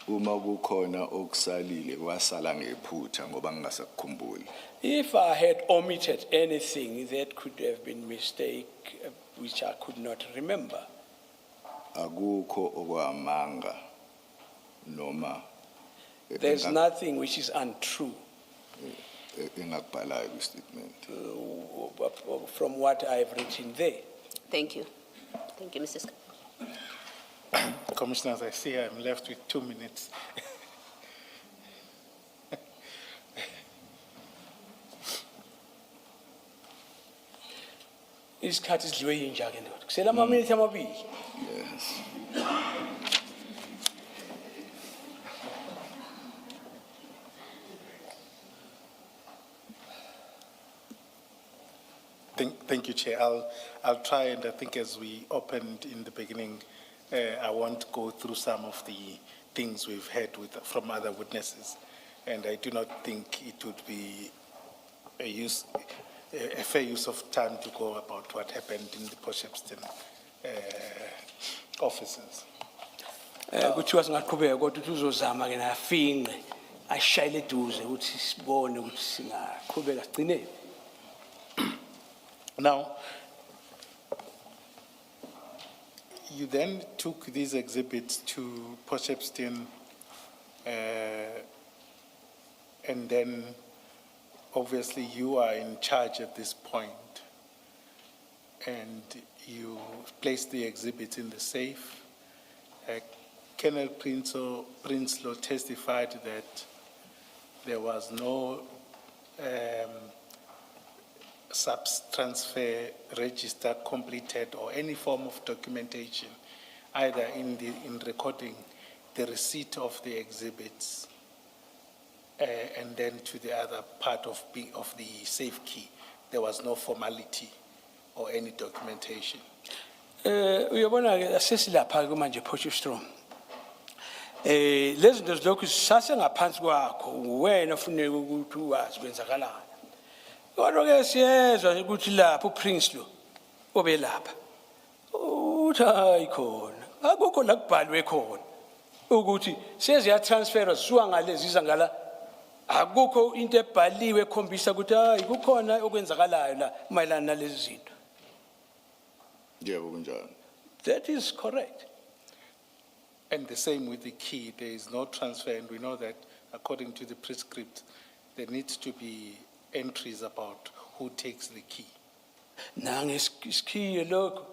Uma kukhona okusalile wasala ngephutha ngoba ngingasakukhumbuli. If I had omitted anything that could have been mistake, which I could not remember, Akukho okwamanga noma there's nothing which is untrue engakubhalayo kwistatement. from what I've written there. Thank you. Thank you, Mrs. Commissioners, I see I'm left with 2 minutes. Isikhathi sidliwe yinja ke ndoda. Kusela ama-minute amabili. Yes. Thank you, Chair. I'll try, and I think as we opened in the beginning, I won't go through some of the things we've heard from other witnesses, and I do not think it would be a fair use of time to go about what happened in the Potchefstroom offices. Kuthiwa singaqhubeka kodwa uthi uzozama ke nafinqe ashayile eduze ukuthi sibone ukuthi singaqhubeka sigcine. Now, You then took these exhibits to Potchefstroom, and then obviously you are in charge at this point, and you placed the exhibits in the safe. Colonel Prinsloo testified that there was no sub-transfer register completed or any form of documentation, either in recording the receipt of the exhibits and then to the other part of the safe key. There was no formality or any documentation. Uyabona ke sesilapha ke manje Potchefstroom. Lezi zinto zilokhu sasengaphansi kwakho wena ufuneka ukuthi wazi kwenzakalani. Kodwa ke siyezwa ukuthi lapho uPrinsloo obelapha. Uthi hayi khona. Akukho la kubhalwe khona ukuthi seziya transfer zisuka ngalezi izangala. Akukho into ebhaliwe ekhombisa ukuthi hayi kukhona okwenzakalayo la mayelana nalezi zinto. Yebo kunjalo. That is correct. And the same with the key, there is no transfer, and we know that according to the prescript, there needs to be entries about who takes the key. Nangesikhiye lokho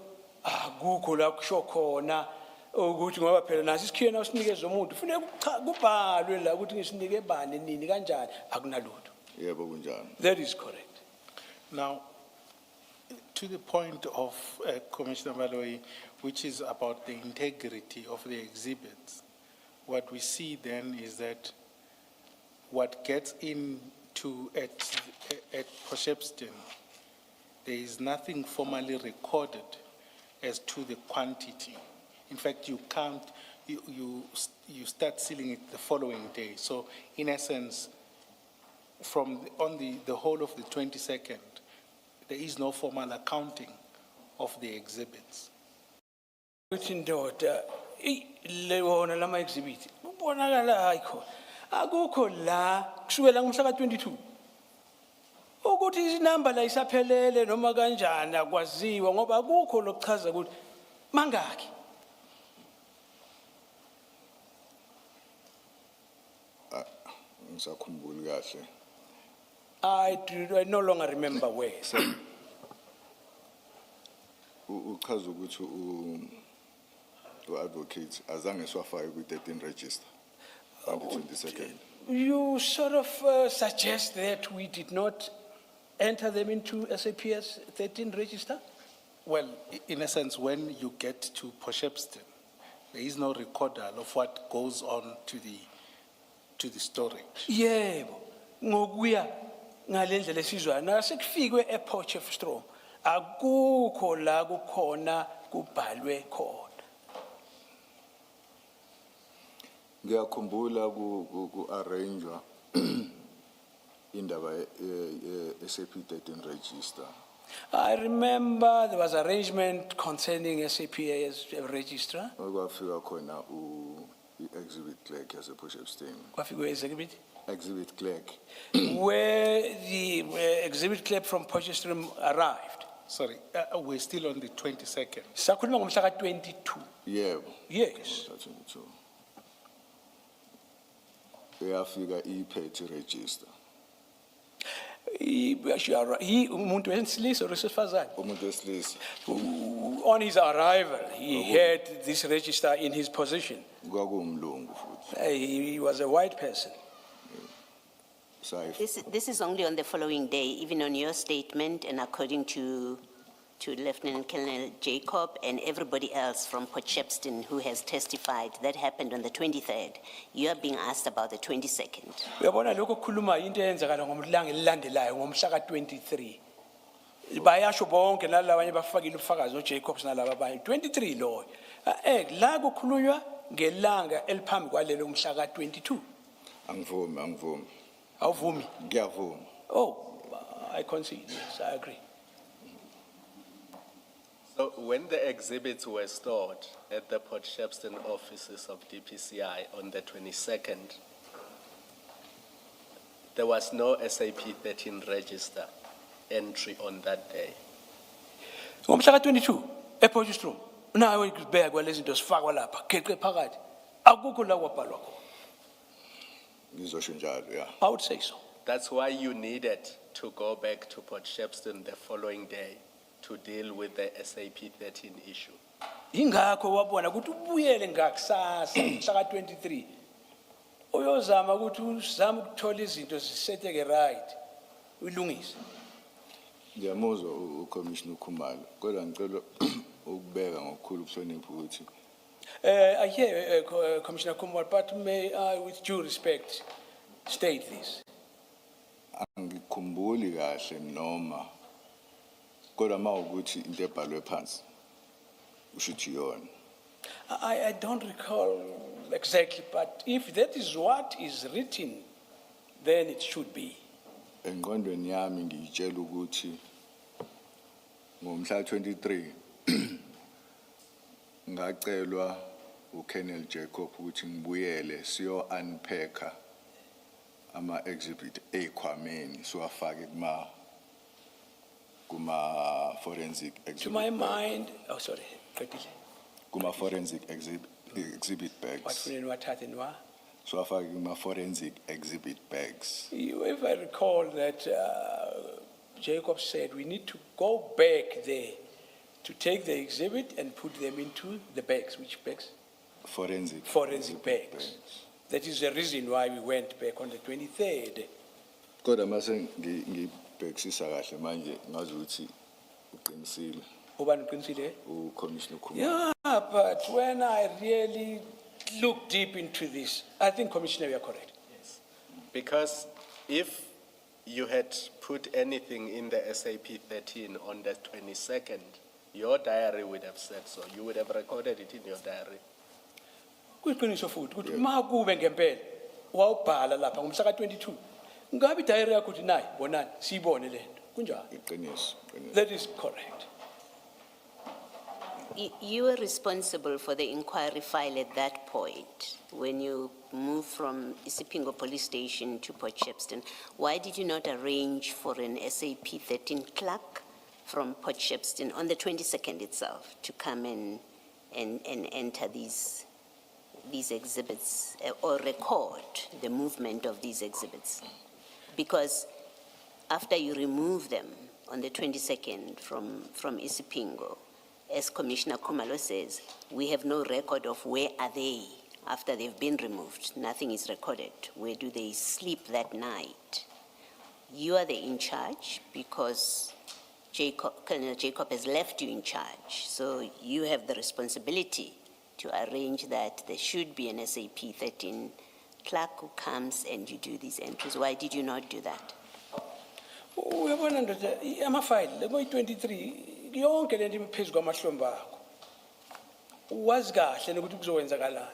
akukho la kusho khona ukuthi ngoba phela nasi isikhiye na usinikeza umuntu kufanele kubhalwe la ukuthi ngisinike bani nini kanjani akunalutho. Yebo kunjalo. That is correct. Now, to the point of Commissioner Maloyi, which is about the integrity of the exhibits, what we see then is that what gets into at Potchefstroom, there is nothing formally recorded as to the quantity. In fact, you count, you start sealing it the following day. So in essence, on the whole of the 22nd, there is no formal accounting of the exhibits. Ukuthi ndoda lewona lama exhibit ubonakala hayikho akukho la kusukela ngomhla ka22 ukuthi inamba la isaphelele noma kanjani akwaziwa ngoba akukho lokuchaza ukuthi mangaki. Ngisakhumbula kahle. I no longer remember where. Uchaza ukuthi u-advocate azange siwafake kwi-13 register on the 22nd. You sort of suggest that we did not enter them into SAPS 13 register? Well, in essence, when you get to Potchefstroom, there is no recorder of what goes on to the storage. Yebo, ngokuya ngalendlela esizwa nasekufikwe ePotchefstroom akukho la kukhona kubhalwe khona. Ngiyakhumbula ku-arrangewa indaba SAP 13 register. I remember there was arrangement concerning SAPS registrar. Kwafika khona i-exhibit clerk yase-Potchefstroom. Kwafika exhibit? Exhibit clerk. Where the exhibit clerk from Potchefstroom arrived. Sorry, we're still on the 22nd. Sakhuluma ngomhla ka-22. Yebo. Yes. 22. Uyafika iphethe register. Umuntu wesilisa or wesifazane? Umuntu wesilisa. On his arrival, he had this register in his possession. Kwakuwumlungu futhi. He was a white person. This is only on the following day, even on your statement and according to Lieutenant Colonel Jacob and everybody else from Potchefstroom who has testified. That happened on the 23rd. You are being asked about the 22nd. Uyabona lokho kukhuluma into eyenzakala ngomlanga elilandelayo ngomhla ka-23. Bayasho bonke nalabanye bafakile ubufakazi noJacobs nalaba abanye 23 lo. La kukhulunywa ngelanga eliphambi kwalelo mhla ka-22. Angivumi. Awuvumi? Ngiyavuma. Oh, I concede. Yes, I agree. So when the exhibits were stored at the Potchefstroom offices of DPCI on the 22nd, there was no SAP 13 register entry on that day. Ngomhla ka-22 ePotchefstroom. nawe kubekwa lezi zinto sifakwa lapha geqe phakathi akukho la kwabhalwa khona. Ngizosho njalo, yeah. I would say so. That's why you needed to go back to Port Shepstone the following day to deal with the SAP 13 issue. Ingakho wabona ukuthi ubuyele ngakusasa mhla ka-23 uyozama ukuthi uzame ukuthola izinto ziseteke right uyilungise. Ngiyamuzwa uCommissioner Khumalo, kodwa ngicela ukubeka ngokukhulu ukuhlonipha ukuthi I hear Commissioner Kumar, but may I, with due respect, state this. angikhumbuli kahle noma kodwa mawukuthi into ebhalwe phansi ushithi yona. I don't recall exactly, but if that is what is written, then it should be. Engqondweni yami ngiyitshela ukuthi ngomhla 23 ngacelwa uKenneth Jacob ukuthi ngibuyele siyo unpacka ama exhibit ekhwameni siwafake kuma forensic exhibit. To my mind, oh sorry, Kuma forensic exhibit what bags. what Siwafake kuma forensic exhibit bags. if I recall that Jacob said we need to go back there to take the exhibit and put them into the bags. Which bags? Forensic Forensic bags. That is the reason why we went back on the 23rd. Kodwa mase ngibhekisisa kahle manje ngazi ukuthi uqinisile Ubani uqinisile? uCommissioner Khumalo. Yeah, but when I really look deep into this, I think, Commissioner, you are correct. Because if you had put anything in the SAP 13 on the 22nd, your diary would have said so. You would have recorded it in your diary. Kuyiqiniso futhi ukuthi makube ngempela wawubhala lapha ngomhla ka-22 ngabe idayari yakho uthi nayi bonani siyibone le nto kunjalo. Iqiniso. That is correct. You were responsible for the inquiry file at that point when you moved from Isipingo police station to Port Shepstone. Why did you not arrange for an SAP 13 clerk from Port Shepstone on the 22nd itself to come and enter these exhibits or record the movement of these exhibits? Because after you remove them on the 22nd from Isipingo, as Commissioner Khumalo says, we have no record of where are they after they've been removed. Nothing is recorded. Where do they sleep that night? You are the in charge because Colonel Jacob has left you in charge. So you have the responsibility to arrange that there should be an SAP 13 clerk who comes and you do these entries. Why did you not do that? Uyabona ndoda amafile ngo-23 yonke lento iphezu kwamahlombe akho. Wazi kahle nokuthi kuzowenzakalani.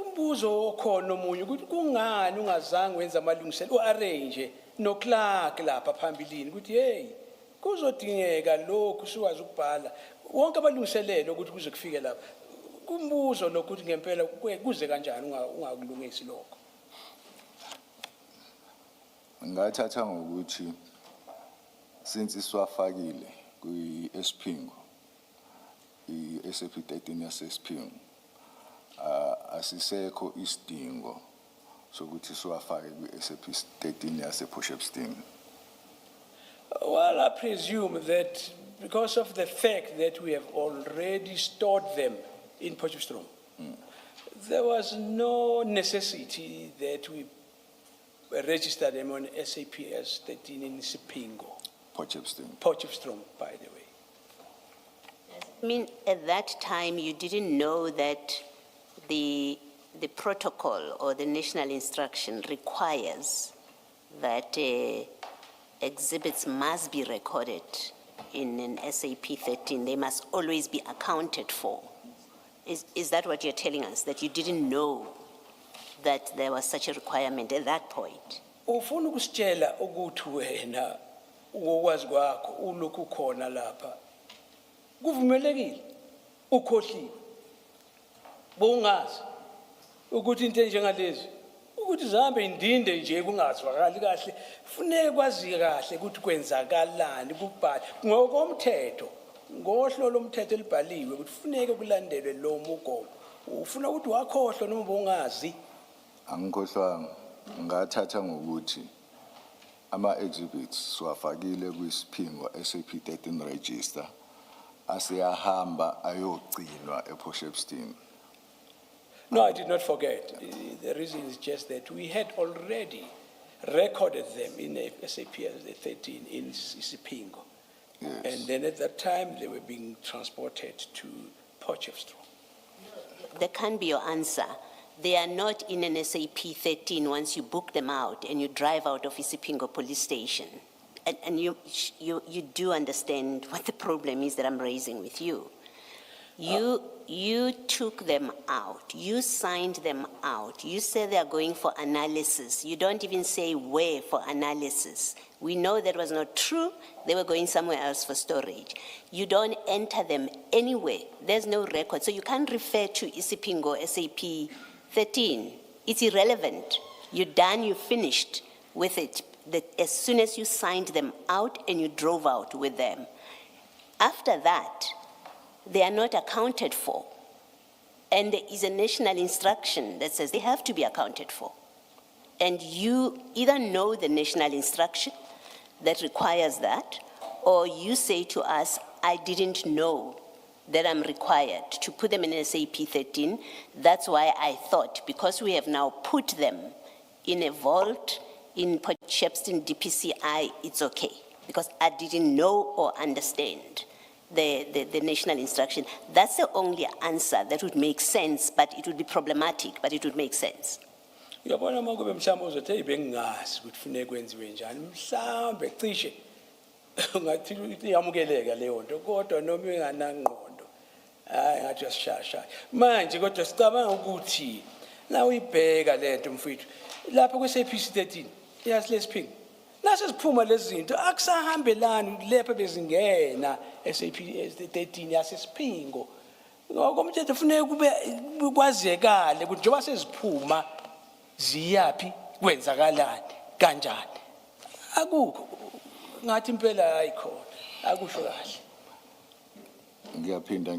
Umbuzo okhona omunye ukuthi kungani ungazange wenza amalungiselelo u-arrange no-clerk lapha phambilini ukuthi hey kuzodingeka lokhu siwazi ukubhala wonke abalungiselelo ukuthi kuze kufike lapha. Kumbuzo nokuthi ngempela kuze kanjani ungakulungisi lokho. Ngathatha ngokuthi since isiwafakile kwi-Espingo i-SAP 13 yase-Espingo asisekho isidingo sokuthi siwafake kwi-SAP 13 yase-Port Shepstone. Well, I presume that because of the fact that we have already stored them in Potchefstroom, there was no necessity that we register them on SAPS 13 in Sipingo. Potchefstroom, by the way. I mean, at that time, you didn't know that the protocol or the national instruction requires that exhibits must be recorded in an SAP 13. They must always be accounted for. Is that what you're telling us, that you didn't know that there was such a requirement at that point? Ufuna ukusitshela ukuthi wena ukwazi kwakho ulokhu khona lapha kuvumelekile ukhohliwe bongazi ukuthi into enjengalezi ukuthi zihambe indinde nje kungazwakali kahle funeke kwazi kahle ukuthi kwenzakalani kubhali ngokomthetho ngohlo lomthetho elibhaliwe ukuthi kufuneke kulandelwe lo mugomo. Ufuna ukuthi wakhohlwa noma ungazi? Angikhohlwanga, ngathatha ngokuthi ama-exhibits siwafakile kwisiphingo SAP 13 register, asiyahamba ayogcinwa ePortshepstone. No, I did not forget. The reason is just that we had already recorded them in SAP as the 13 in Isipingo. Yes. And then at that time, they were being transported to Potchefstroom. That can be your answer. They are not in an SAP 13 once you book them out and you drive out of Isipingo police station. And you do understand what the problem is that I'm raising with you. You took them out. You signed them out. You said they are going for analysis. You don't even say where for analysis. We know that was not true. They were going somewhere else for storage. You don't enter them anywhere. There's no record. So you can't refer to Isipingo SAP 13. It's irrelevant. You're done, you finished with it. As soon as you signed them out and you drove out with them. After that, they are not accounted for. And there is a national instruction that says they have to be accounted for. And you either know the national instruction that requires that, or you say to us, I didn't know that I'm required to put them in SAP 13. That's why I thought, because we have now put them in a vault in Potchefstroom DPCI, it's okay. Because I didn't know or understand the national instruction. That's the only answer that would make sense, but it would be problematic, but it would make sense. Uyabona uma kube mhlawumbe uzothi hey bengingazi ukuthi kufanele kwenziwe njani mhlawumbe cishe ngathi iyamukeleka leyo nto kodwa noma enganangqondo hayi ngathi uyasishasha manje kodwa sicabanga ukuthi la uyibheka lento mfowethu lapha kwe-SAP 13 yazi lesiphingo nase siphuma lezi zinto akusahambelani lepha bezingena SAP 13 yasesiphingo ngokomthetho kufanele kube kwazekale ukuthi njengoba seziphuma ziyaphi kwenzakalani kanjani akukho ngathi impela ayikhona akusho kahle Ngiyaphinda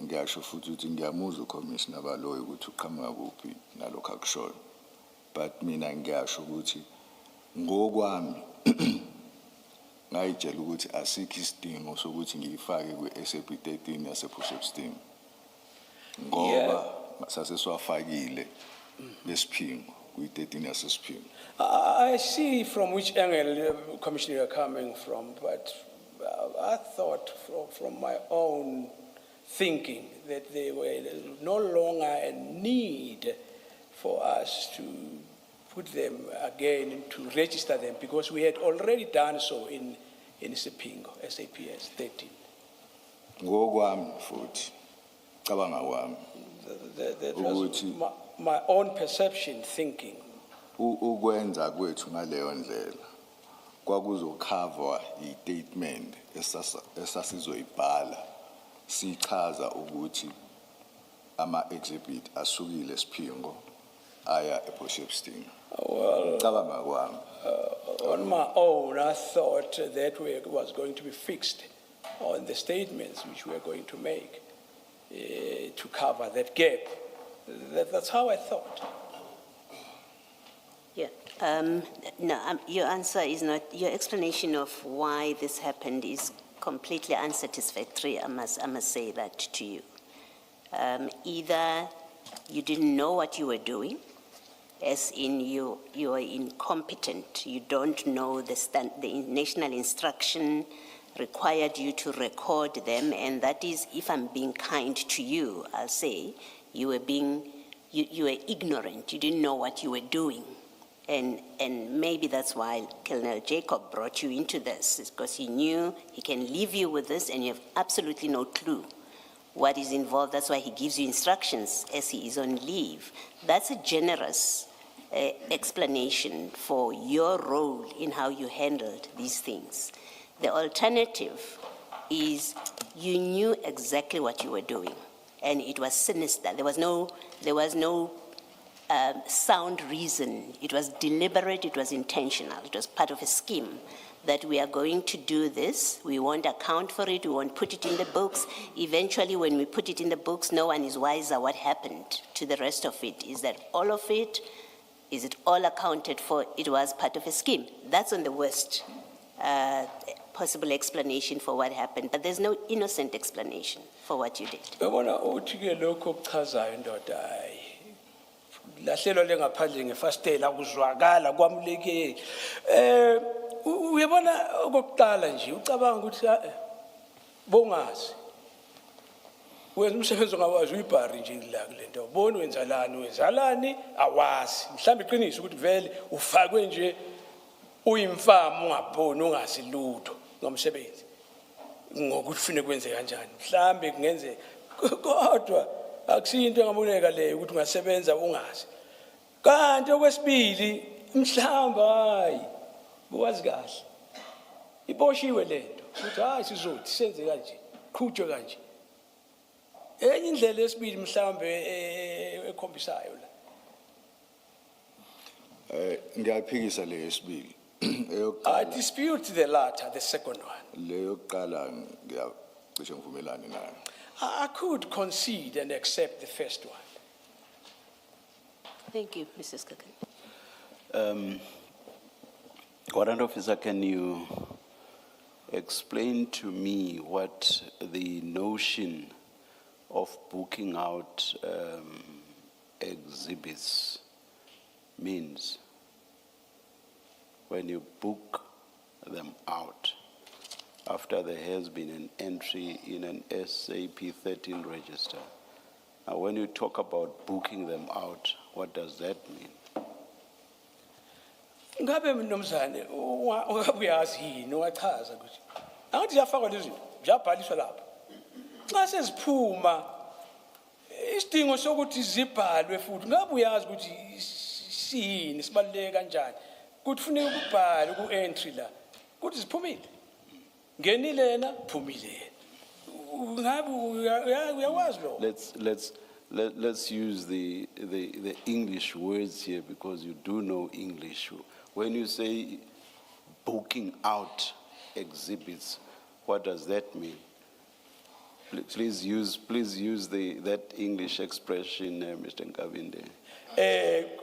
ngiyasho futhi ukuthi ngiyamuzwa uCommissioner baloyi ukuthi uqhamuka kuphi nalokho akushoyo, but mina ngiyasho ukuthi ngokwami ngayitshela ukuthi asikho isidingo sokuthi ngiyifake kwi-SAP 13 yasePortshepstone ngoba sasesiwafakile lesiphingo kwi-13 yasesiphingo. I see from which angle, Commissioner, you're coming from, but I thought from my own thinking that there were no longer a need for us to put them again, to register them, because we had already done so in Sipingo, SAPS 13. Ngokwami futhi cabanga kwami That was my own perception, thinking. Ukwenza kwethu ngaleyo ndlela kwakuzokhavwa i-statement esasizoyibhala sichaza ukuthi ama-exhibit asukile esiphingo aya ePortshepstone. Well, Cabanga kwami on my own, I thought that was going to be fixed on the statements which we were going to make to cover that gap. That's how I thought. Yeah. No, your answer is not, your explanation of why this happened is completely unsatisfactory. I must say that to you. Either you didn't know what you were doing, as in you are incompetent. You don't know the national instruction required you to record them, and that is, if I'm being kind to you, I'll say, you were ignorant. You didn't know what you were doing. And maybe that's why Colonel Jacob brought you into this, is because he knew he can leave you with this and you have absolutely no clue what is involved. That's why he gives you instructions as he is on leave. That's a generous explanation for your role in how you handled these things. The alternative is you knew exactly what you were doing, and it was sinister. There was no sound reason. It was deliberate, it was intentional, it was part of a scheme. that we are going to do this. We won't account for it. We won't put it in the books. Eventually, when we put it in the books, no one is wiser what happened to the rest of it. Is that all of it? Is it all accounted for? It was part of a scheme. That's on the worst possible explanation for what happened. But there's no innocent explanation for what you did. Yabona uthi ke lokho okuchazayo ndoda hayi. Lahlelo lengaphandle ngefastela kuzwakala kwamuleke. Uyabona okokuqala nje ucabanga ukuthi bongazi. Wenza umsebenzi ongawazi uyibhari nje la kule nto. Bona wenzalani awazi. Mhlawumbe iqiniso ukuthi vele ufakwe nje uyimfama ungaboni ungazi lutho ngomsebenzi. Ngokuthi ufune kwenze kanjani. Mhlawumbe kungenze kodwa akusinto engaboleka leyo ukuthi ungasebenza ungazi. Kanti okwesibili mhlawumbe hayi buwazi kahle. Iboshiwe lento ukuthi hayi sizothi senze kanje qhutshwe kanje. Enye indlela yesibili mhlawumbe ekhombisayo la. Ngiyaphikisa le yesibili. I dispute the latter, the second one. Le yokuqala ngiyacishe ngivumelani nayo. I could concede and accept the first one. Thank you, Mrs. Kakan. Warrant Officer, can you explain to me what the notion of booking out exhibits means? When you book them out after there has been an entry in an SAP 13 register. Now, when you talk about booking them out, what does that mean? Ngabe mnumzane uyazi yini wachaza ukuthi angathi ziyafakwa lezi zinto ziyabhaliswa lapha xa seziphuma isidingo sokuthi zibhalwe futhi ngabe uyazi ukuthi siyini sibaluleke kanjani ukuthi kufuneka ukubhala ku-entry la ukuthi ziphumile ngenile yena phumile ngabe uyawazi lo. Let's use the English words here because you do know English. When you say booking out exhibits, what does that mean? Please use that English expression, Mr. Nkabinde.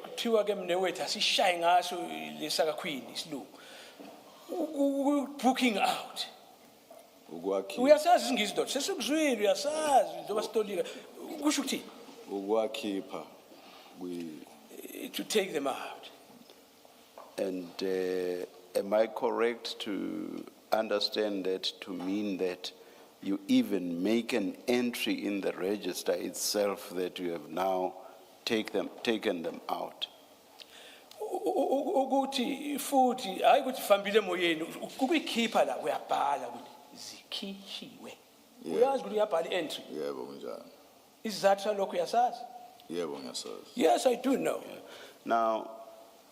Kuthiwa ke mnewethu asishaye ngaso lesakakhwini isilungu. Booking out. Uyasazi isingisi ndoda sesikuzwile uyasazi njengoba sitolika kusho ukuthini? Ukwakhipha to take them out. And am I correct to understand that to mean that you even make an entry in the register itself that you have now taken them out? Ukuthi futhi hayi ukuthi fambile emoyeni ukuyikhipha la uyabhala ukuthi zikhishiwe. Uyazi ukuthi uyabhala entry. Yebo kunjani. Isizathu lokho uyasazi? Yebo ngiyasazi. Yes, I do know. Now,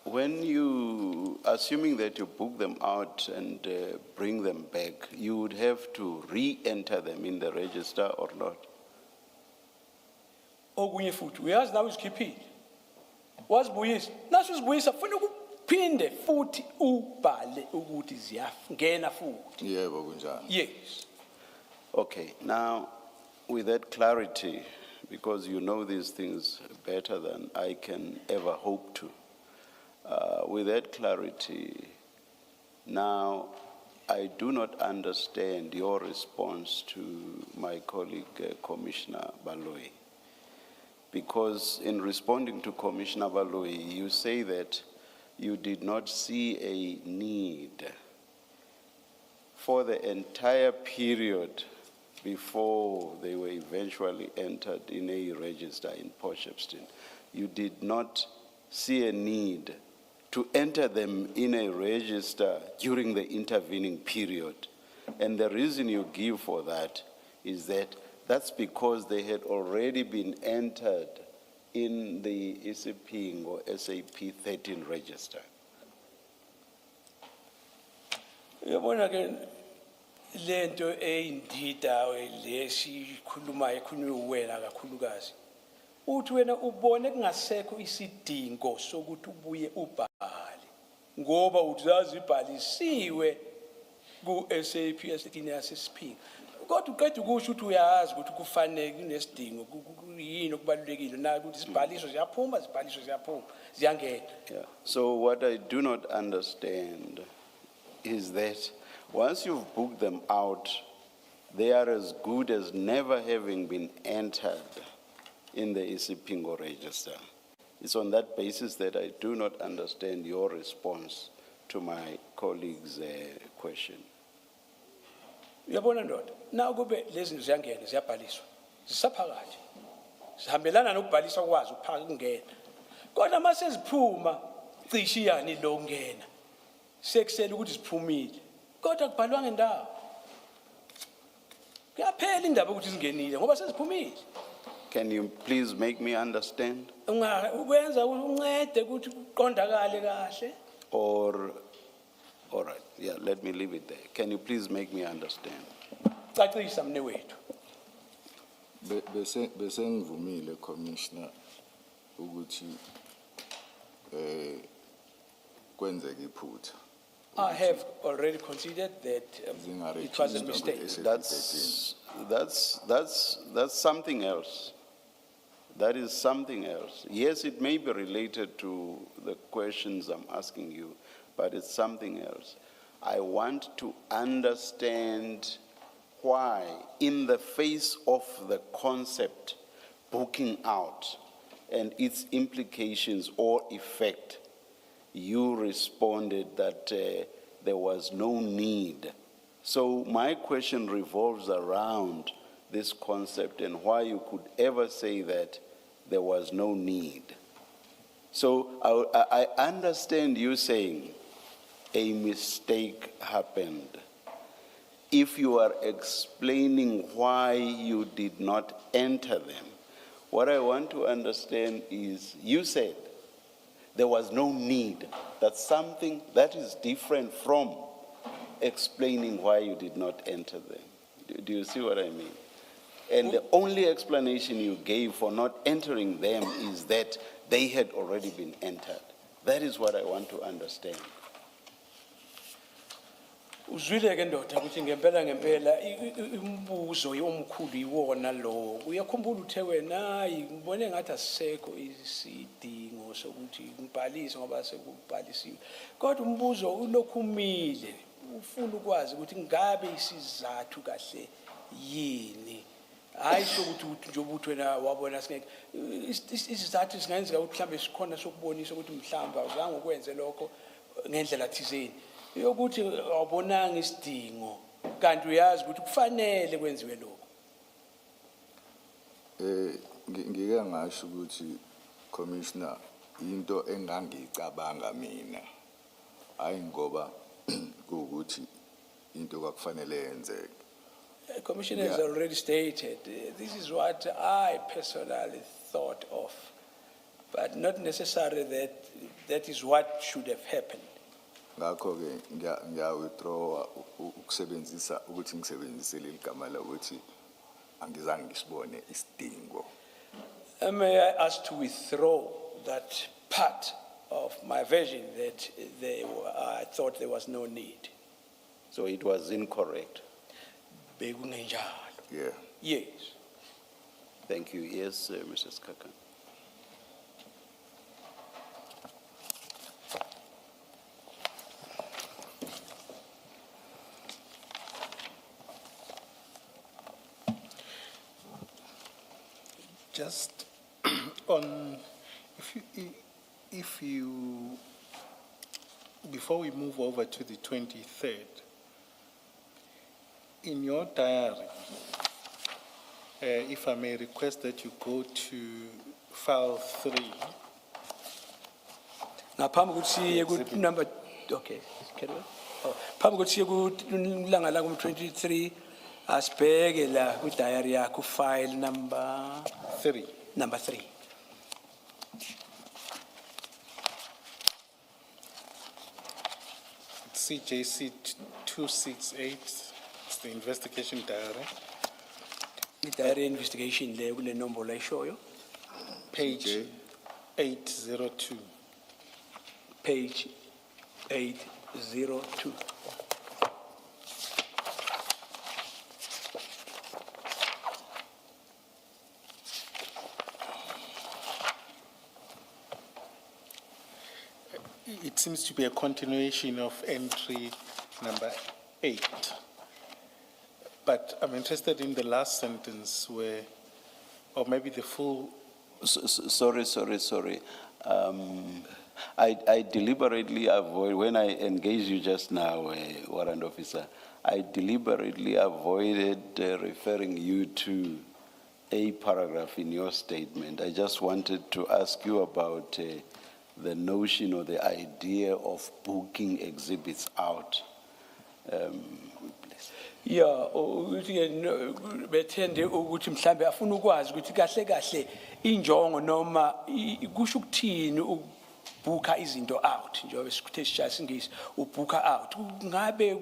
when you, assuming that you book them out and bring them back, you would have to re-enter them in the register or not? Okunye futhi uyazi nawe uzikhiphile. Wazibuyisa. Naso uzibuyisa kufanele ukuphinde futhi ubhale ukuthi ziyangena futhi. Yebo kunjani. Yes. Okay, now with that clarity, because you know these things better than I can ever hope to, with that clarity, now I do not understand your response to my colleague, Commissioner Baloyi. Because in responding to Commissioner Baloyi, you say that you did not see a need for the entire period before they were eventually entered in a register in Port Shepstone. You did not see a need to enter them in a register during the intervening period. And the reason you give for that is that that's because they had already been entered in the ECP or SAP 13 register. Yabona ke lento eyindida lesikhuluma ekhulunywe wena kakhulukazi. Uthi wena ubone kungasekho isidingo sokuthi ubuye ubhale ngoba uzazi ibhalisiwe ku-SAPS inasesiphika kodwa uqeda ukusho ukuthi uyazi ukuthi kufanele kunesidingo yini okubalulekile na ukuthi izibhaliso ziyaphuma ziyangena. Yeah. So what I do not understand is that once you've booked them out, they are as good as never having been entered in the Isipingo register. It's on that basis that I do not understand your response to my colleague's question. Uyabona ndoda na kube lezi ziyangena ziyabhaliswa zisaphakathi zihambelana nokubhaliswa kwazo ukuphaka kungena kodwa mase ziphuma cishe yani lo ngena sekusela ukuthi ziphumile kodwa kubhalwa ngendawo kuyaphela indaba ukuthi zingenile ngoba seziphumile. Can you please make me understand? Ukwenza uncede ukuthi kuqondakale kahle. Or, all right, yeah, let me leave it there. Can you please make me understand? Cacisa mne wethu. Besengivumile Commissioner ukuthi kwenzeke iphutha. I have already considered that it was a mistake. That's something else. That is something else. Yes, it may be related to the questions I'm asking you, but it's something else. I want to understand why, in the face of the concept booking out and its implications or effect, you responded that there was no need. So my question revolves around this concept and why you could ever say that there was no need. So I understand you saying a mistake happened. If you are explaining why you did not enter them, what I want to understand is you said there was no need. That's something that is different from explaining why you did not enter them. Do you see what I mean? And the only explanation you gave for not entering them is that they had already been entered. That is what I want to understand. Uzwile ke ndoda ukuthi ngempela umbuzo omkhulu iwona lo uyakhumbula uthe wena hayi ngibone ngathi asisekho isidingo sokuthi ngibhalise ngoba sekubhalisiwe kodwa umbuzo ulokhumile ufuna ukwazi ukuthi ngabe isizathu kahle yini hayi sokuthi nje ubuthi wena wabona singeke isizathu singenzeka ukuthi mhlambe sikhona sokubonisa ukuthi mhlamba uzange ukwenze lokho ngendlela thizeni yokuthi awubonanga isidingo kanti uyazi ukuthi kufanele kwenziwe lokho. Ngike ngasho ukuthi Commissioner into engangicabanga mina hayi ngoba ukuthi into kwakufanele yenzeke. Commissioner has already stated this is what I personally thought of, but not necessarily that that is what should have happened. Ngakho ke ngiya withdraw ukusebenzisa ukuthi ngisebenzise leligama la ukuthi angizange ngisibone isidingo. May I ask to withdraw that part of my version that I thought there was no need. So it was incorrect. Yeah. Yes. Thank you. Yes, Mrs. Kakan. Just on, if you, before we move over to the 23rd, in your diary, if I may request that you go to file 3. Ngaphambi ukuthi siye ku number okay carry on. Phambi ukuthi siye ku langa la ku 23 asibheke la ku diary yakho file number 3. Number 3. CJC 268, it's the investigation diary, The diary investigation le kule nombolo ayishoyo. page 802. Page 802. it seems to be a continuation of entry number 8. But I'm interested in the last sentence where, or maybe the full, Sorry. I deliberately avoid, when I engaged you just now, warrant officer, I deliberately avoided referring you to a paragraph in your statement. I just wanted to ask you about the notion or the idea of booking exhibits out. Yeah, ukuthi ke bethende ukuthi mhlambe afuna ukwazi ukuthi kahle kahle injongo noma kusho ukuthini ukubhuka izinto out njengoba sikuthe sisha singisi ubhuka out ngabe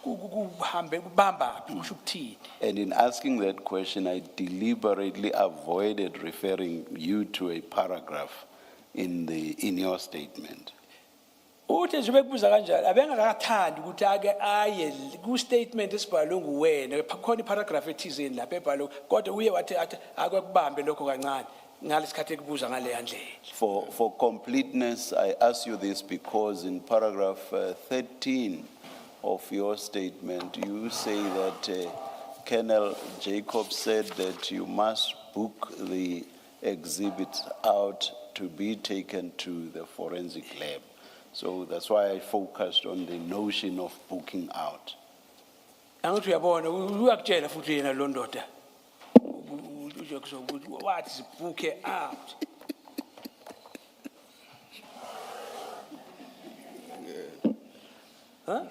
kuhambe kubamba kusho ukuthini. And in asking that question, I deliberately avoided referring you to a paragraph in your statement. Uthi nje bekubuza kanjalo abengakathandi ukuthi ake aye ku statement esibhalwe nguwena khona iparagraph ethizeni lapha ebhalwe kodwa uye wathi akubambe lokho kancane ngalesikhathi ekubuza ngale yandlela. For completeness, I ask you this because in paragraph 13 of your statement, you say that Colonel Jacob said that you must book the exhibits out to be taken to the forensic lab. So that's why I focused on the notion of booking out. Angithi uyabona uyakutshela futhi yena lo ndoda wathi sibhuke out.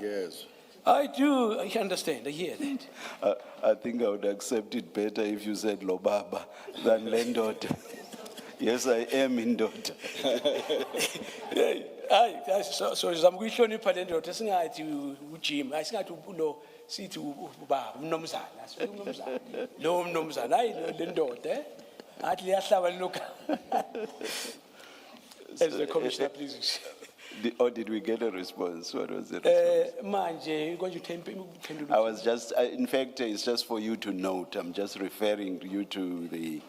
Yes. I do, I understand, I hear that. I think I would accept it better if you said Lobaba than Lendota. Yes, I am in Dota. So zamkuyihlonipha le ndoda singathi uJim asingathi no sithi ubaba umnomzana asikumnomzana lo umnomzana hayi le ndoda athi liyahlaba lokho. As the commissioner, please. Or did we get a response? What was the response? Manje konje uphendula. I was just, in fact, it's just for you to note. I'm just referring you to the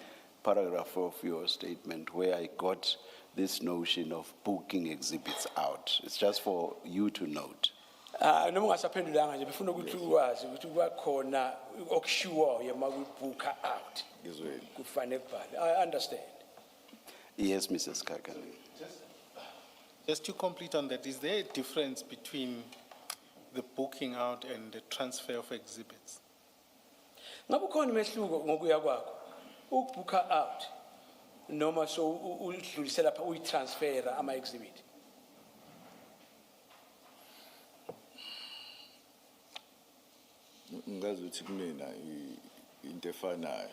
paragraph of your statement where I got this notion of booking exhibits out. It's just for you to note. Noma ungasaphendulanga nje befuna ukuthi ukwazi ukuthi kwakhona okushiwo yemakubuka out. Kufanele kubhale. I understand. Yes, Mrs. Kakani. just to complete on that, is there a difference between the booking out and the transfer of exhibits? Ngabe ukhona umehluko ngokuya kwakho ukubhuka out noma so udlulisela lapha uyitransfera ama exhibit? Ngazuthi kumina into efanayo.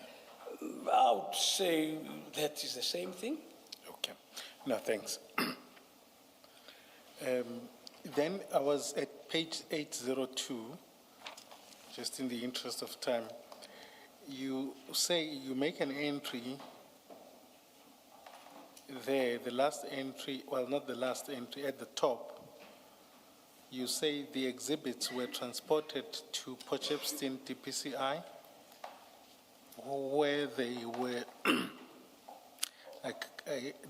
I would say that is the same thing. Okay. No, thanks. Then I was at page 802, just in the interest of time. You say you make an entry there, the last entry, well, not the last entry, at the top. You say the exhibits were transported to Potchefstroom DPCI, where they were,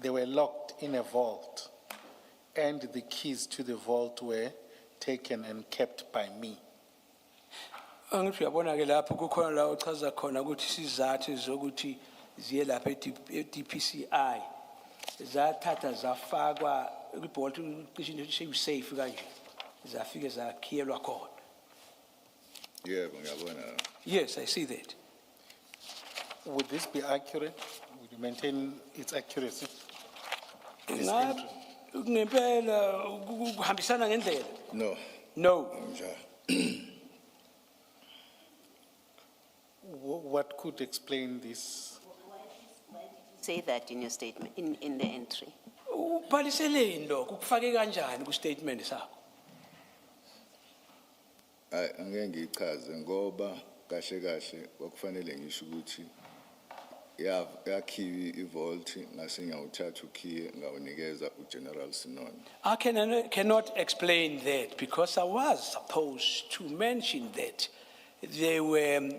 they were locked in a vault, and the keys to the vault were taken and kept by me. Angithi uyabona ke lapho kukhona la uchaza khona ukuthi sizathu zokuthi ziye lapha e-DPCI zathatha zafakwa kwibolt cishe safe kanje zafike zakhiyelwa khona. Yebo ngiyabona. Yes, I see that. Would this be accurate? Would you maintain its accuracy? This Ngabe entry? ngempela kuhambisana ngendlela? No. No. Njalo. What could explain this? Say that in your statement, in the entry. Ubhaliseleni lokho ukufake kanjani ku statement sakho? Ay angeke ngichaze ngoba kahle kahle kwakufanele ngisho ukuthi yakhiwi ivault ngase ngiyawuthatha ukhiye ngawunikeza uGeneral Sinoni. I cannot explain that because I was supposed to mention that they were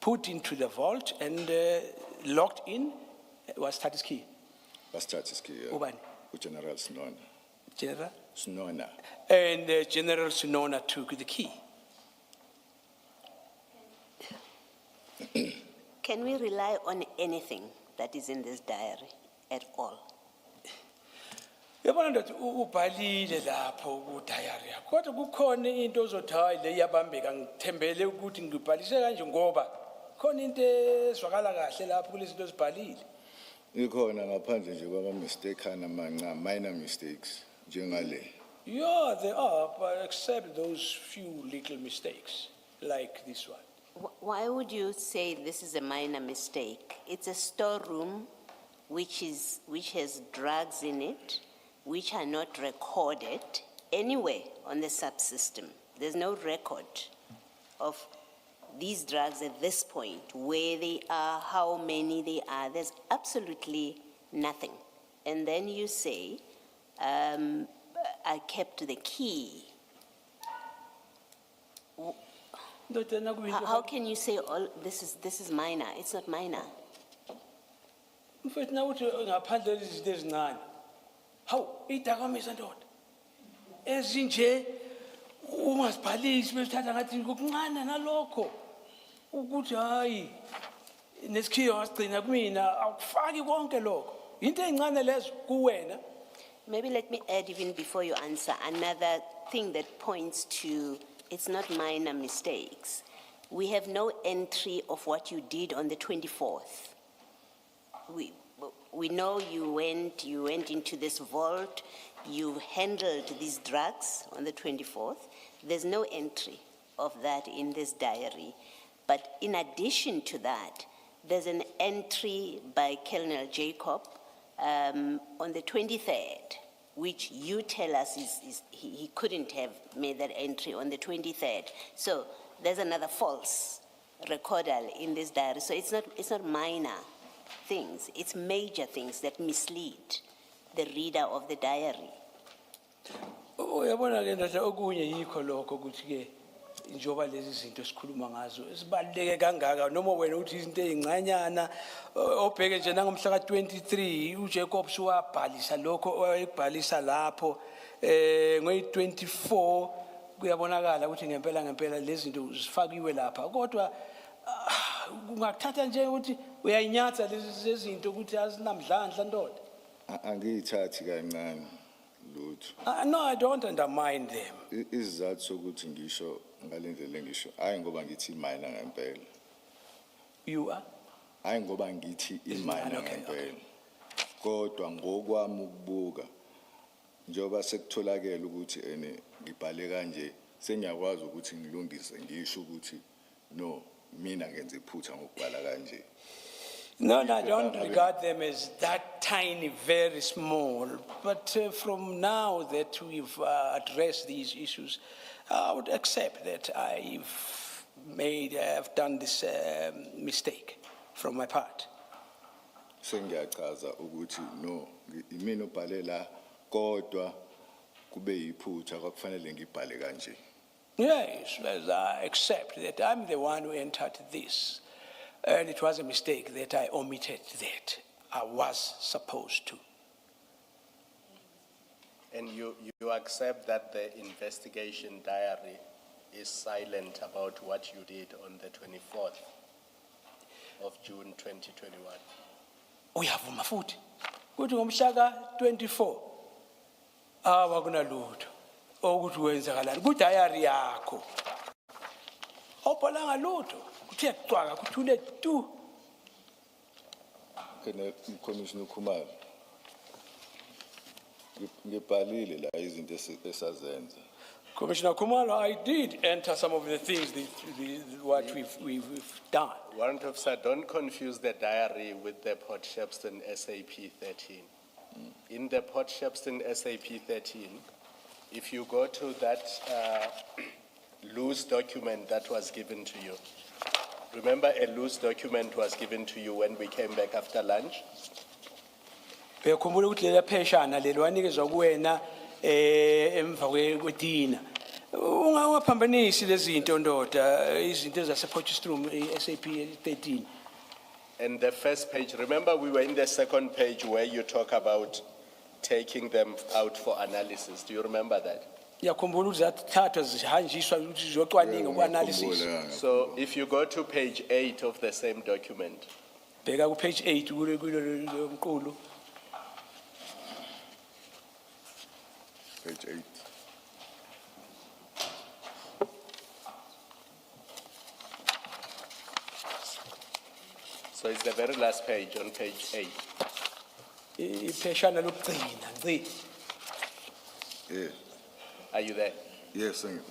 put into the vault and locked in. Was status key? Basithatha isikhiye. Ubani? General Snona. General, Snona. and General Sinona took the key. Can we rely on anything that is in this diary at all? Yabona ndoda ubhalile lapho ku diary yakho. Kodwa kukhona into ozothi hayi le yabambeka ngithembele ukuthi ngibhalise kanje ngoba khona into ezwakala kahle lapho kulezi zinto ezibhalile. Ikhona ngaphandle nje kwama mistake amancane, minor mistakes njengale. Yeah, there are, but except those few little mistakes like this one. Why would you say this is a minor mistake? It's a storeroom which has drugs in it, which are not recorded anywhere on the subsystem. There's no record of these drugs at this point, where they are, how many they are. There's absolutely nothing. And then you say, I kept the key. How can you say all this is minor? It's not minor. Mfethu nawuthi ngaphandle izinto ezincane. Hawu, idakamizwa ndoda. Ezinje ungazibhalisi besithatha ngathi kuncane nalokho. Ukuthi hayi nesikhiyo ngasigcina kumina awufaki konke lokho. Into ezincane lezo kuwena. Maybe let me add, even before you answer, another thing that points to it's not minor mistakes. We have no entry of what you did on the 24th. We know you went into this vault, you handled these drugs on the 24th. There's no entry of that in this diary. But in addition to that, there's an entry by Colonel Jacob on the 23rd, which you tell us he couldn't have made that entry on the 23rd. So there's another false recordal in this diary. So it's not minor things, it's major things that mislead the reader of the diary. Uyabona ke ndoda okunye yikho lokho ukuthi ke njoba lezi zinto sikhuluma ngazo sibaluleke kangaka noma wena uthi izinto ezincanyana obheke nje nangomhla ka23 uJacobs wabhalisa lokho oyibhalisa lapho ngoyi24 kuyabonakala ukuthi ngempela lezi zinto zifakiwe lapha kodwa ungakuthatha nje ukuthi uyayinyatha lezi zinto ukuthi azinamdlandla ndoda. Angiyithathi kancane lutho. No, I don't undermine them. Isizathu sokuthi ngisho ngalendlela engisho hayi ngoba ngithi minor ngempela. You are? Hayi ngoba ngithi iminor ngempela. Kodwa ngokwami ukubuka njoba sekutholakala ukuthi ngibhale kanje sengiyakwazi ukuthi ngilungise ngisho ukuthi no mina ngenze iphutha ngokubhala kanje. No, I don't regard them as that tiny, very small. But from now that we've addressed these issues, I would accept that I've done this mistake from my part. Sengiyachaza ukuthi no imina ubhalela kodwa kube yiphutha kwakufanele ngibhale kanje. Yes, as I accept that I'm the one who entered this. And it was a mistake that I omitted that I was supposed to. And you accept that the investigation diary is silent about what you did on the 24th of June 2021? Uyavuma futhi ukuthi ngomhla ka24 awakunalutho ukuthi wenzakalani ku diary yakho awubhalanga lutho kuthe kucwaka kuthule tu. Kana Commissioner Khumalo ngibhalile la izinto esazenza. Commissioner Khumalo, I did enter some of the things what we've done. Warrant officer, don't confuse the diary with the Port Shepstone SAP 13. In the Port Shepstone SAP 13, if you go to that loose document that was given to you, remember a loose document was given to you when we came back after lunch? Uyakhumbula ukuthi lela pheshana lelo wanikezwa kuwena emva kwedina. Ungaphambanisi lezi zinto ndoda izinto zasepotchefstroom SAP 13. And the first page, remember we were in the second page where you talk about taking them out for analysis. Do you remember that? Ngiyakhumbula ukuthi zathathwa zihanjiswa ukuthi ziyocwaninga ku-analysis. So if you go to page 8 of the same document, Bheka ku page 8 kulo mqulu. Page 8. so it's the very last page on page 8. Ipheshana lokugcina ngci. Yeah. Are you there? Yes, thank you.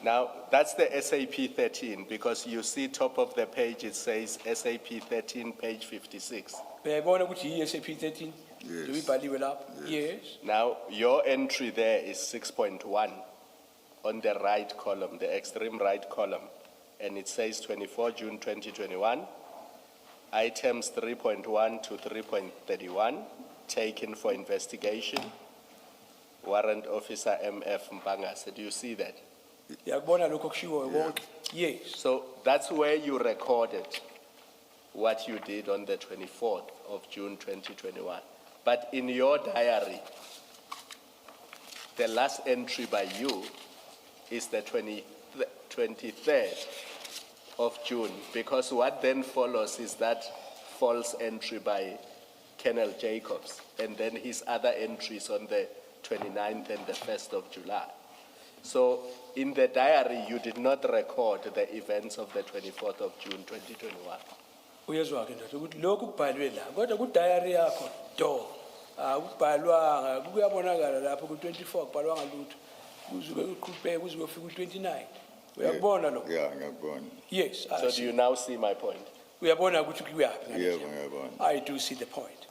Now, that's the SAP 13 because you see top of the page, it says SAP 13, page 56. Uyayibona ukuthi yi-SAP 13? Yes. Ibhaliwe lapho? Yes. Now, your entry there is 6.1 on the right column, the extreme right column. And it says 24 June 2021, items 3.1 to 3.31 taken for investigation. Warrant Officer MF Mpangase. Do you see that? Uyakubona lokho kushiwo konke? Yes. So that's where you recorded what you did on the 24th of June 2021. But in your diary, the last entry by you is the 23rd of June, because what then follows is that false entry by Colonel Jacobs, and then his other entries on the 29th and the 1st of July. So in the diary, you did not record the events of the 24th of June 2021. Uyezwa ke ndoda ukuthi lokhu kubhaliwe la kodwa ku diary yakho do akubhalwanga kuyabonakala lapho ku 24 kubhalwanga lutho kuzuke uqhubeke kuze kufika ku 29 uyabona lo Yeah, ngiyabona. yes So do you now see my point? uyabona ukuthi kuyaphi Yebo, ngiyabona. I do see the point.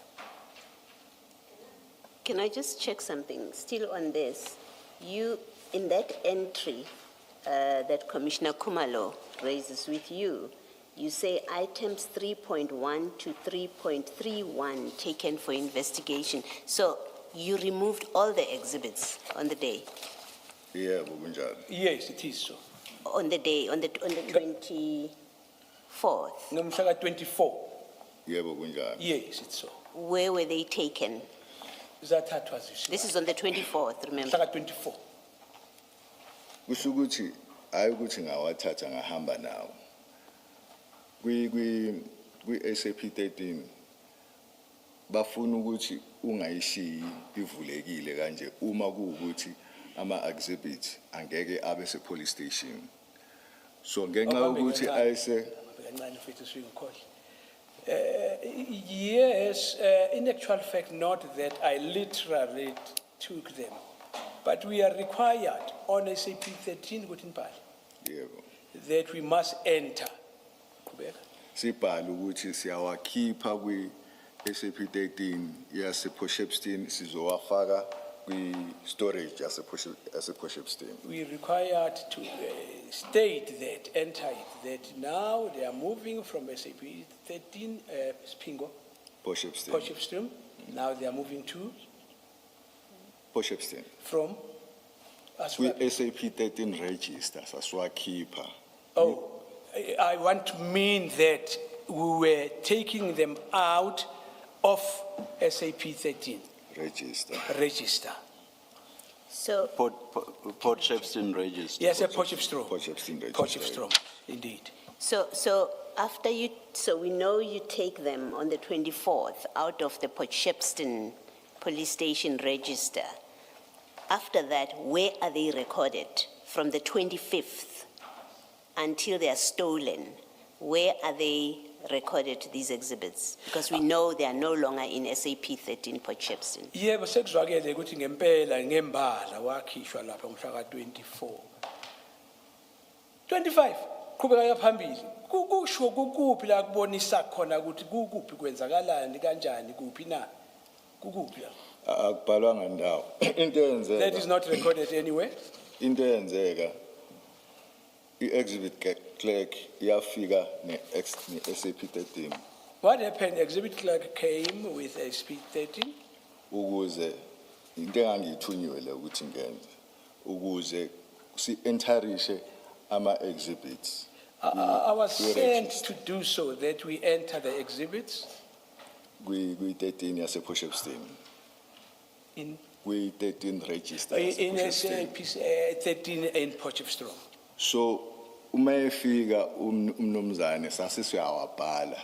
Can I just check something? Still on this, you, in that entry that Commissioner Kumalo raises with you, you say items 3.1 to 3.31 taken for investigation. So you removed all the exhibits on the day? Yebo, kunjalo. Yes, it is so. On the day, on the 24th? Ngomhla ka 24. Yebo, kunjalo. Yes, it's so. Where were they taken? Zathathwa zishilo. This is on the 24th, Mhla remember? ka 24. Kusho ukuthi hayi ukuthi ngawathatha ngahamba nawo. Kwi SAP 13 bafuna ukuthi ungayishiyi ivulekile kanje uma kuukuthi ama exhibits angeke abe se police station. So ngenxa ukuthi ayise Kancane mfethu singikhohle. Yes, in actual fact, not that I literally took them, but we are required on SAP 13 yebo. that we must enter. Qhubeka. Sibhala ukuthi siyawakhipha kwi SAP 13 yase Potchefstroom sizowafaka kwi storage yase Potchefstroom. We are required to state that, enter it, that now they are moving from SAP 13, Spingo, Potchefstroom. Now they are moving to, Potchefstroom. from, as Kwi well. SAP 13 register sasiwakhipha. Oh, I want to mean that we were taking them out of SAP 13 Register. register. So, Potchefstroom register. Yes, a Potchefstroom. Potchefstroom register. Potchefstroom, indeed. so after you, so we know you take them on the 24th out of the Potchefstroom police station register. After that, where are they recorded? From the 25th until they are stolen, where are they recorded, these exhibits? Because we know they are no longer in SAP 13 Potchefstroom. Yebo sekuzwakele ukuthi ngempela ngembala wakhishwa lapha ngomhla ka 24. 25 qhubeka phambili. Kusho kukuphi la kubonisa khona ukuthi kukuphi kwenzakalani kanjani kuphi na? Kukuphi la? Akubhalwanga ndawo. Into That is eyenzeka, not recorded anywhere. into eyenzeka i-exhibit clerk yafika ne-SAP 13 What happened? Exhibit clerk came with a speed 13 ukuze into engangiyithunyiwe le ukuthi ngenze ukuze si-entarishe ama-exhibits. I was We sent register. to do so that we enter the exhibits Kwi-13 yase Potchefstroom. in, kwi-13 register. in yasePotchefstroom. 13 in Potchefstroom. So uma efika umnumzane sasisiyawabhala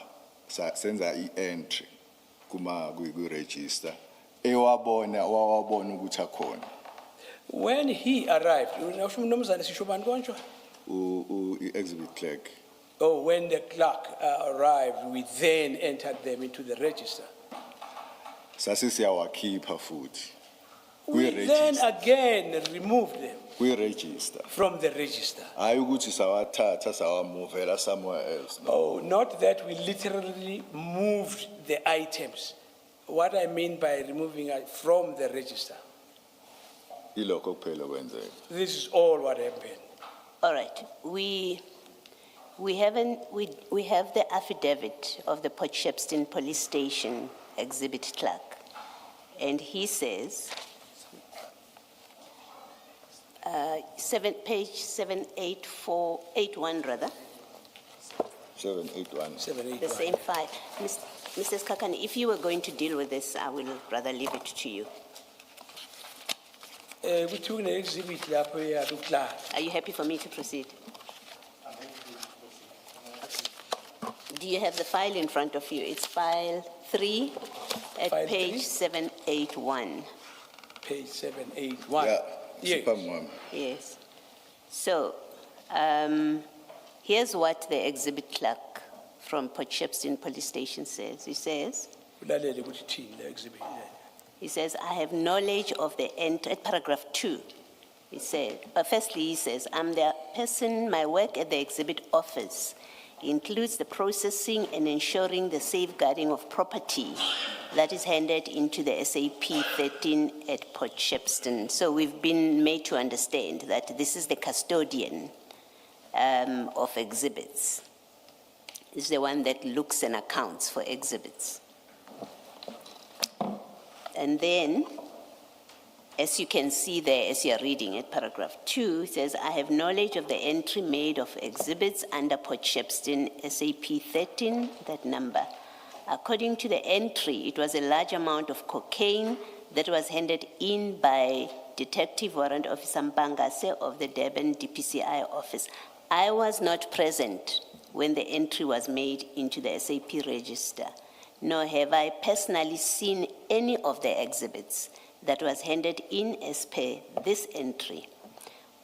senza i-entry kwi-register wawabona ukuthi akhona When he arrived, unomzane sisho bani konje? i-exhibit clerk. Oh, when the clerk arrived, we then entered them into the register. Sasisiyawakhipha futhi We then kwi-register. again removed them Kwi-register. from the register. Hayi ukuthi sawathatha sawamuvela somewhere else. No. Oh, not that we literally moved the items. What I mean by removing it from the register. Ilokho kuphela kwenzeka. This is all what happened. All right, we have the affidavit of the Port Shepstone Police Station exhibit clerk. And he says, page 78481 rather, 781. 781. the same file. Mrs. Kakani, if you were going to deal with this, I will rather leave it to you. Kuthi kune-exhibit lapho yakukla. Are you happy for me to proceed? Do you have the file in front of you? It's file 3 at File page 3? 781. Page 781. Yeah, Yes. siphambi kwami. Yes. So, here's what the exhibit clerk from Port Shepstone Police Station says. He says, Ulalele ukuthi thini le exhibit. He says, I have knowledge of the entry, paragraph 2. He said, firstly, he says, I'm the person, my work at the exhibit office includes the processing and ensuring the safeguarding of property that is handed into the SAP 13 at Port Shepstone. So we've been made to understand that this is the custodian of exhibits. Is the one that looks and accounts for exhibits. And then, as you can see there, as you're reading it, paragraph 2 says, I have knowledge of the entry made of exhibits under Port Shepstone SAP 13, that number. According to the entry, it was a large amount of cocaine that was handed in by Detective Warrant Officer Mbangase of the Durban DPCI office. I was not present when the entry was made into the SAP register, nor have I personally seen any of the exhibits that was handed in as per this entry.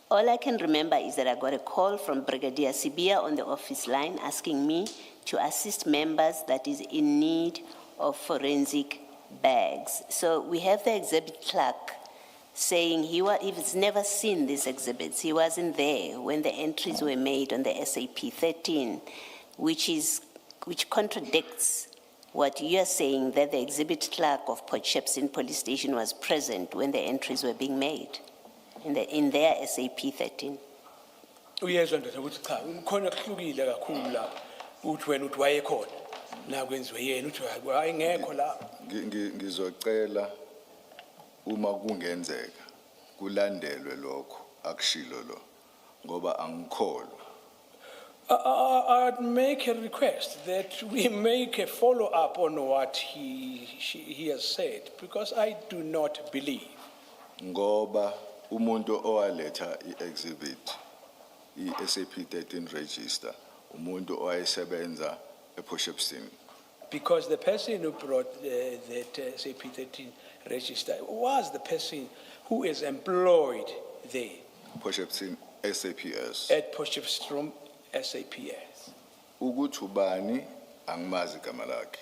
All I can remember is that I got a call from Brigadier Sibia on the office line asking me to assist members that is in need of forensic bags. So we have the exhibit clerk saying he's never seen these exhibits. He wasn't there when the entries were made on the SAP 13, which contradicts what you're saying, that the exhibit clerk of Port Shepstone Police Station was present when the entries were being made in their SAP 13. Uyezwa ndoda ukuthi cha ukhona kuhlukile kakhulu la uthi wena uthi wayekhona la kwenziwe yena uthi hayi ngekho la. Ngizocela uma kungenzeka kulandelwe lokho akushilo lo ngoba angikholwa. I'd make a request that we make a follow-up on what he has said, because I do not believe. Ngoba umuntu owaletha i-exhibit i-SAP 13 register umuntu owayesebenza ePort Shepstone. Because the person who brought that SAP 13 register was the person who is employed there. Port Shepstone SAPS. At Potchefstroom SAPS. Ukuthi ubani angimazi igama lakhe.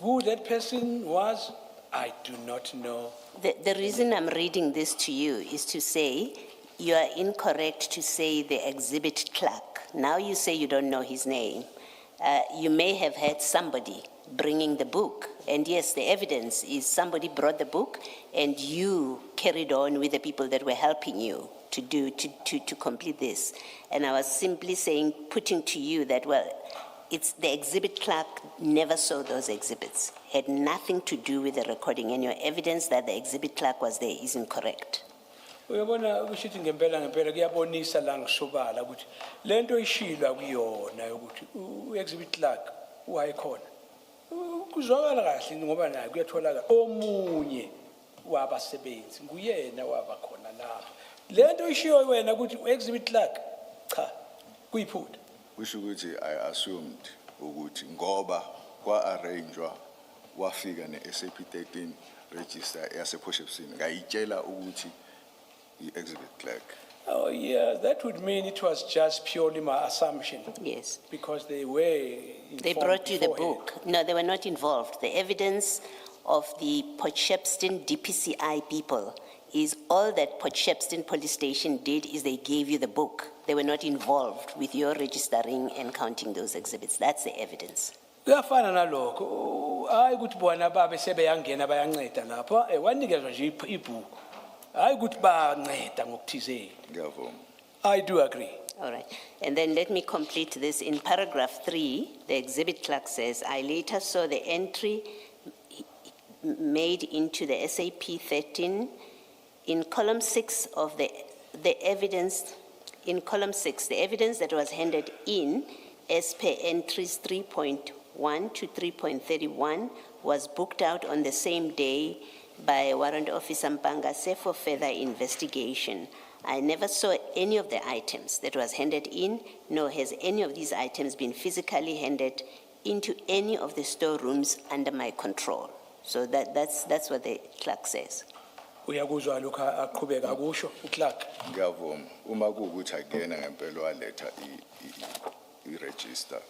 Who that person was, I do not know. The reason I'm reading this to you is to say you are incorrect to say the exhibit clerk. Now you say you don't know his name. You may have had somebody bringing the book. And yes, the evidence is somebody brought the book and you carried on with the people that were helping you to complete this. And I was simply saying, putting to you that, well, it's the exhibit clerk never saw those exhibits, had nothing to do with the recording, and your evidence that the exhibit clerk was there is incorrect. Uyabona kushithi ngempela kuyabonisa la ngisobala ukuthi lento ishilwa kuyona ukuthi u-exhibit clerk wayekhona. kuzwakala kahle ngoba naye kuyatholakala omunye wabasebenzi nguyena wabakhona lapha lento ishiyo wena ukuthi exhibit clerk cha kuyiphutha kusho ukuthi I assumed ukuthi ngoba kwa-arrangewa wafika ne-SAP 13 register yasephoshepsini ngayitshela ukuthi i-exhibit clerk. Oh yeah, that would mean it was just purely my assumption Yes. because they were They informed brought you the beforehand. book. No, they were not involved. The evidence of the Port Shepstone DPCI people is all that Port Shepstone Police Station did is they gave you the book. They were not involved with your registering and counting those exhibits. That's the evidence. Kuyafana nalokho hayi ukuthi bona babe sebeyangena bayanceda lapho wanikezwa nje ibhuku hayi ukuthi bayanceda ngokuthizeni. Ngiyavuma. I do agree. All right. And then let me complete this. In paragraph 3, the exhibit clerk says, I later saw the entry made into the SAP 13 in column 6 of the evidence, in column 6, the evidence that was handed in as per entries 3.1 to 3.31 was booked out on the same day by Warrant Officer Mpangase for further investigation. I never saw any of the items that was handed in, nor has any of these items been physically handed into any of the storerooms under my control. So that's what the clerk says. Uyakuzwa lokho aqhubeka kusho uclerk. Ngiyavuma. Uma kuwukuthi akuyena ngempela waletha i-register.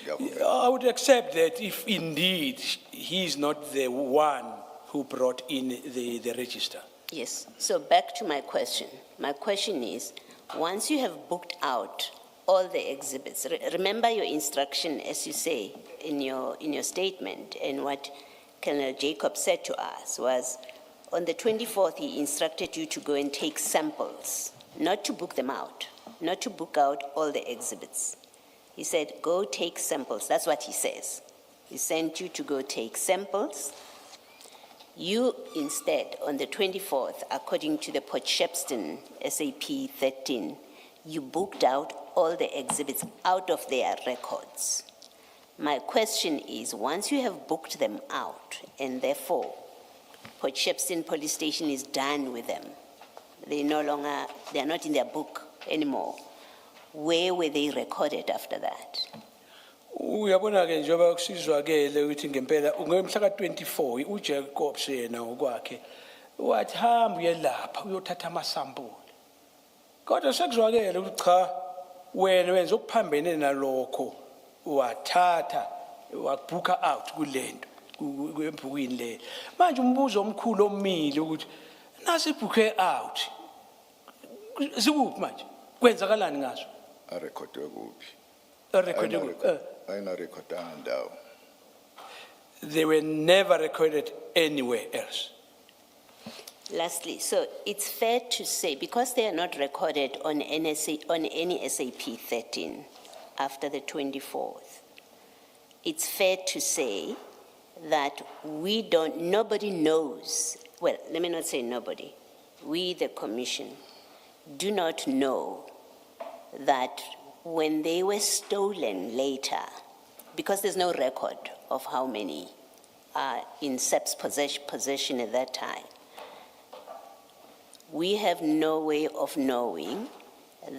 Ngiyavuma. I would accept that if indeed he is not the one who brought in the register. Yes, so back to my question. My question is, once you have booked out all the exhibits, remember your instruction, as you say in your statement, and what Colonel Jacob said to us was, on the 24th, he instructed you to go and take samples, not to book them out, not to book out all the exhibits. He said, go take samples. That's what he says. He sent you to go take samples. You instead, on the 24th, according to the Port Shepstone SAP 13, you booked out all the exhibits out of their records. My question is, once you have booked them out, and therefore Port Shepstone Police Station is done with them, they are not in their book anymore, where were they recorded after that? Uyabona ke njengoba kusizwakele ukuthi ngempela ngomhla ka24 uJacob yena ngokwakhe wathi hamba uyelapha uyothatha amasampuli. Kodwa sekuzwakele ukuthi cha wena wenza okuphambene nalokho wathatha wabhuka out kulento kwembhukwini le. Manje umbuzo omkhulu omile ukuthi nasi ibhuke out. Sikuphi manje? Kwenzakalani ngazo? Arekhodwe kuphi? Ayina They were never recorded anywhere else. Lastly, so it's fair to say, because they are not recorded on any SAP 13 after the 24th, it's fair to say that nobody knows, well, let me not say nobody, we, the Commission, do not know that when they were stolen later, because there's no record of how many are in SEP's possession at that time, we have no way of knowing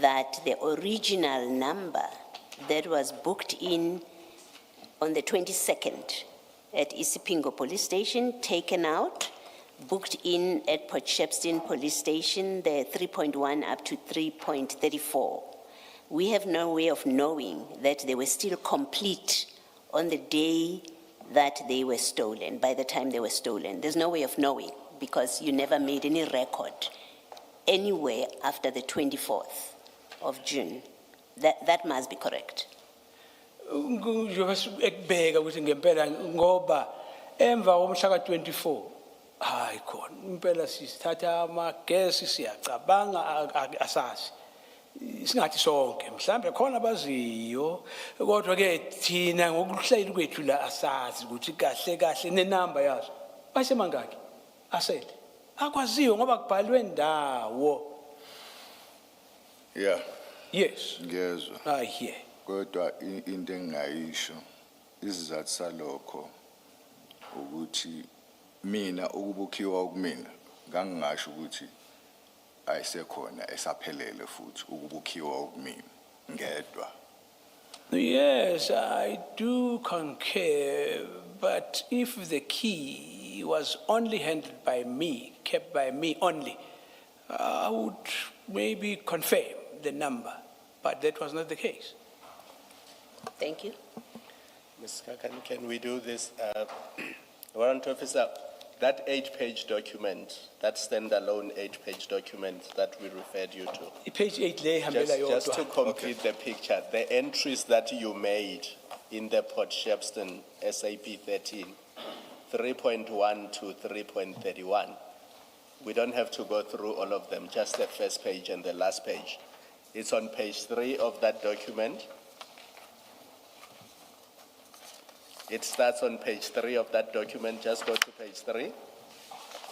that the original number that was booked in on the 22nd at Isipingo Police Station, taken out, booked in at Port Shepstone Police Station, the 3.1 up to 3.34. We have no way of knowing that they were still complete on the day that they were stolen, by the time they were stolen. There's no way of knowing because you never made any record anywhere after the 24th of June. That must be correct. Ekubeka ukuthi ngempela ngoba emva komhla ka24 hayi khona impela sisithatha amagesi siyacabanga asazi singathi sonke mhlambe khona baziyo kodwa ke thina ngokuhlela kwethu la asazi ukuthi kahle kahle nenamba yazo basemangaki asele akwaziyo ngoba kubhalwe ndawo. Yeah. Yes. Ngiyezwa. I hear. Kodwa into engayisho isizathu salokho ukuthi mina ukubukhiwa kumina ngangingasho ukuthi ayisekhona esaphelele futhi ukubukhiwa kumina ngedwa. Yes, I do concur, but if the key was only handled by me, kept by me only, I would maybe confirm the number, but that was not the case. Thank you. Ms. Kakan, can we do this? Warrant Officer, that 8-page document, that standalone 8-page document that we referred you to, Page 8 le ihambela just to yodwa. complete the picture, the entries that you made in the Port Shepstone SAP 13, 3.1 to 3.31. We don't have to go through all of them, just the first page and the last page. It's on page 3 of that document. It starts on page 3 of that document. Just go to page 3.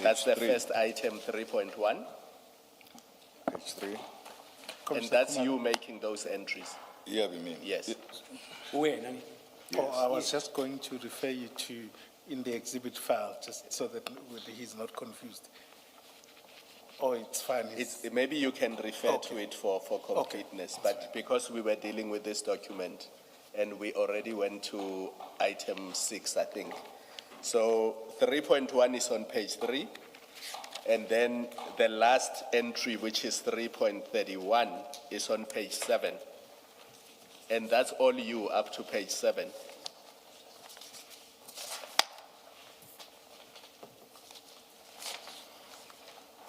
That's the Page 3. first item, 3.1. Page 3. And that's you making those entries. Yeah, we mean. Yes. Wena ni? Oh, I was just going to refer you to, in the exhibit file, just so that he's not confused. Oh, it's fine. Maybe you can refer to it for completeness, but because we were dealing with this document and we already went to item 6, I think. So 3.1 is on page 3, and then the last entry, which is 3.31, is on page 7. And that's all you up to page 7.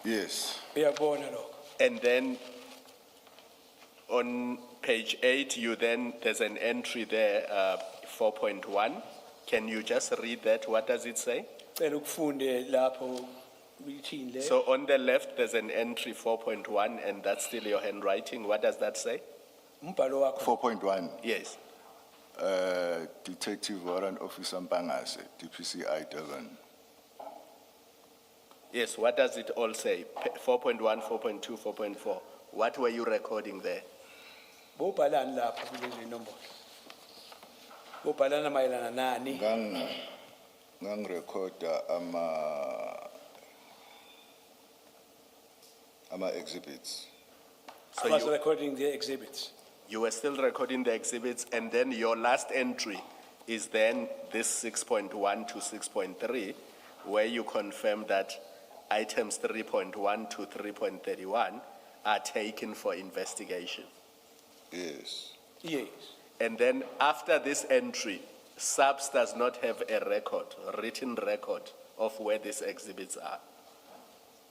Yes. Uyabona lokho. And then on page 8, there's an entry there, 4.1. Can you just read that? What does it say? Cela ukufunde lapho uyithini le. So on the left, there's an entry 4.1, and that's still your handwriting. What does that say? Umbhalo wakho. 4.1. Yes. Detective Warrant Officer Mpangase, DPCI Durban. Yes, what does it all say? 4.1, 4.2, 4.4. What were you recording there? Bobhalani lapho kulezi nombolo. Bobhalana mayelana nani? Ngangirecorda ama exhibits. I was recording the exhibits. You were still recording the exhibits, and then your last entry is then this 6.1 to 6.3, where you confirm that items 3.1 to 3.31 are taken for investigation. Yes. Yes. And then after this entry, SAPS does not have a record, a written record of where these exhibits are.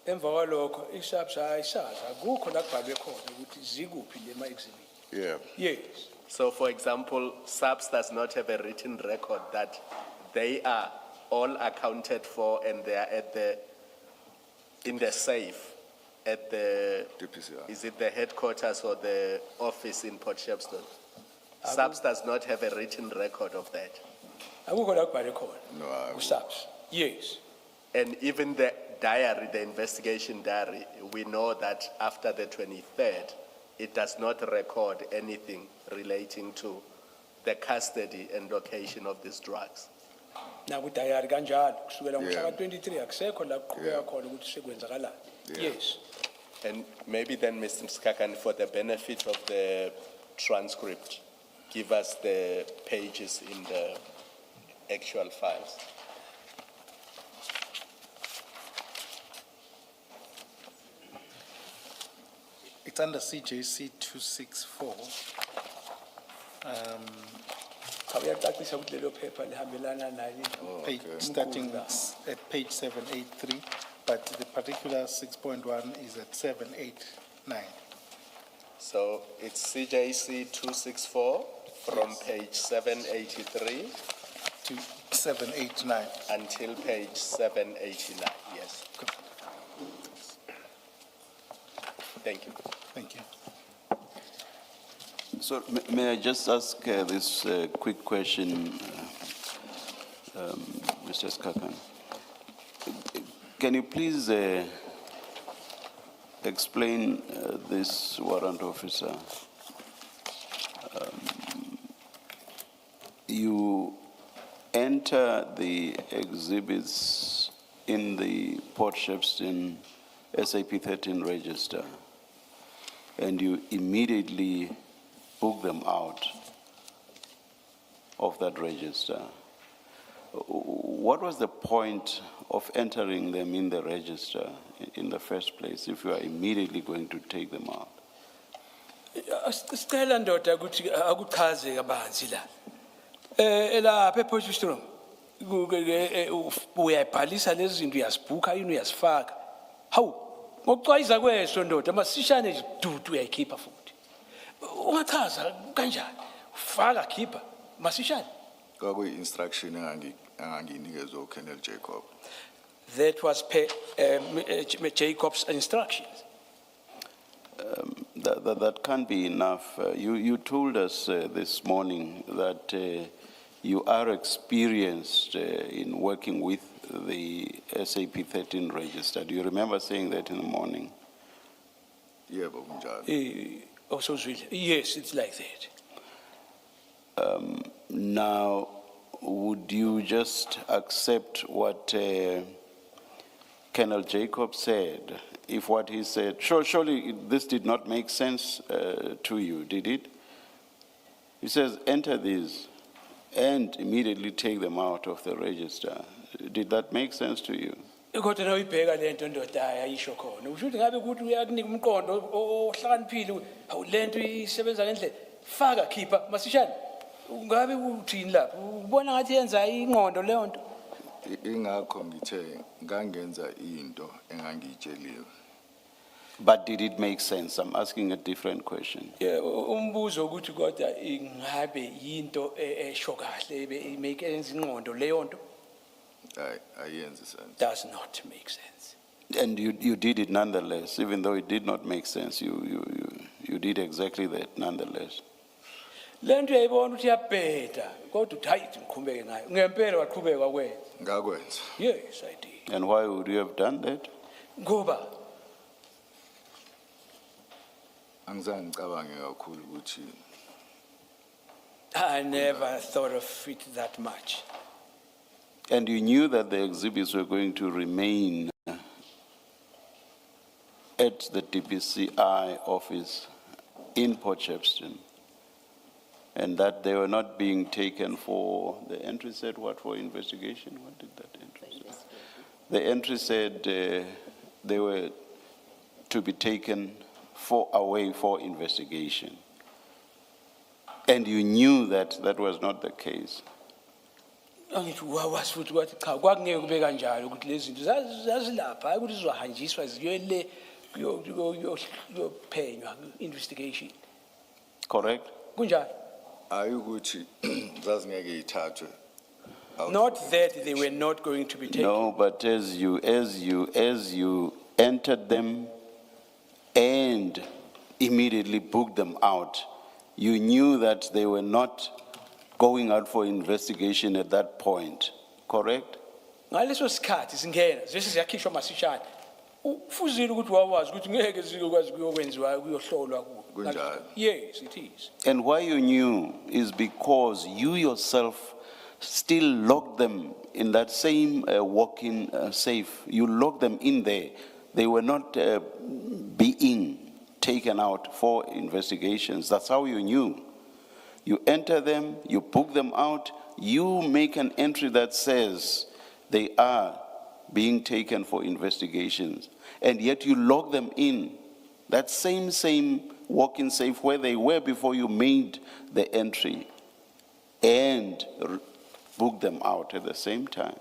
Emva kwalokho isabs ayisazi akukho la kubhalwe khona ukuthi zikuphi le ma exhibit. Yeah. Yes. So for example, SAPS does not have a written record that they are all accounted for and they are in the safe at the, DPCI. is it the headquarters or the office in Port Shepstone? SAPS does not have a written record of that. Akukho la kubhalwe khona. No, I- Usabs. Yes. And even the diary, the investigation diary, we know that after the 23rd, it does not record anything relating to the custody and location of these drugs. Nakudayari kanjalo kusukela Yeah. ngomhla ka-23 akusekho la kuqhubeka khona ukuthi sekwenzakalani. Yeah. Yes. And maybe then, Mr. Skakan, for the benefit of the transcript, give us the pages in the actual files. It's under CJC 264. Cha uyacacisa ukuthi lelo phepha lihambelana nani. Page, starting at page 783, but the particular 6.1 is at 789. So it's CJC 264 from page 783 To 789. until page 789, yes. Thank you. Thank you. So may I just ask this quick question, Mr. Skakan? Can you please explain this warrant officer? You enter the exhibits in the Port Shepstone SAP 13 register and you immediately book them out of that register, what was the point of entering them in the register in the first place if you are immediately going to take them out? Sicela ndoda ukuthi akuchaze kabanzi la. Lapha ePort Shepstone uyayibhalisa lezi zinto uyazibhuka yini uyazifaka. Hawu ngokucwayiza kweso ndoda masishane nje dudu uyayikhipha futhi. Ungachaza kanjani? Ufaka khipha masishane. Kwakuyi-instruction enganginikezwe uKenneth Jacob. That was Jacob's instructions. That can't be enough. You told us this morning that you are experienced in working with the SAP 13 register. Do you remember saying that in the morning? Yeah, but Also, yes, it's like that. Now, would you just accept what Colonel Jacob said? If what he said, surely this did not make sense to you, did it? He says, enter these and immediately take them out of the register. Did that make sense to you? Kodwa nawuyibheka lento ndoda ayisho khona. Usho ukuthi ngabe ukuthi uyakunika umqondo ohlakaniphile awulento isebenza ngendlela. Faka khipha masishane. Ngabe uthini lapho? Ubona ngathi yenza ingqondo leyo nto. ingakho ngithe ngangenza into engangiyitsheliwe. But did it make sense? I'm asking a different question. Yeah, umbuzo ukuthi kodwa ingabe yinto esho kahle make enza ingqondo leyo nto. Ayenzi sense. Does not make sense. And you did it nonetheless, even though it did not make sense. You did exactly that nonetheless. Lento yayibona ukuthi iyabheda kodwa uthi hayi ngiqhubeke ngayo. Ngempela waqhubeka wakwenza. Ngakwenza. Yes, I did. And why would you have done that? Ngoba Angizange ngicabange kakhulu ukuthi I never thought of it that much. And you knew that the exhibits were going to remain at the DPCI office in Port Shepstone, and that they were not being taken for, the entry said what, for investigation? What did that entry say? The entry said they were to be taken away for investigation. And you knew that that was not the case. Angithi wawazi futhi kwathi cha kwakungeke kube kanjalo ukuthi lezi zinto zazilapha hayi ukuthi zizohanjiswa ziyele kuyophenywa investigation. Correct? Kunjalo. ayukuthi zazingeke ithathwe. Not that they were not going to be taken. No, but as you entered them and immediately booked them out, you knew that they were not going out for investigation at that point, correct? Ngaleso sikhathi singena zese siyakhishwa masishane. Ufuzile ukuthi wawazi ukuthi ngeke zikwazi kuyokwenziwa kuyohlolwa kuwo. Kunjalo. Yes, it is. And why you knew is because you yourself still locked them in that same walk-in safe. You locked them in there. They were not being taken out for investigations. That's how you knew. You enter them, you book them out, you make an entry that says they are being taken for investigations, and yet you lock them in that same walk-in safe where they were before you made the entry, and book them out at the same time.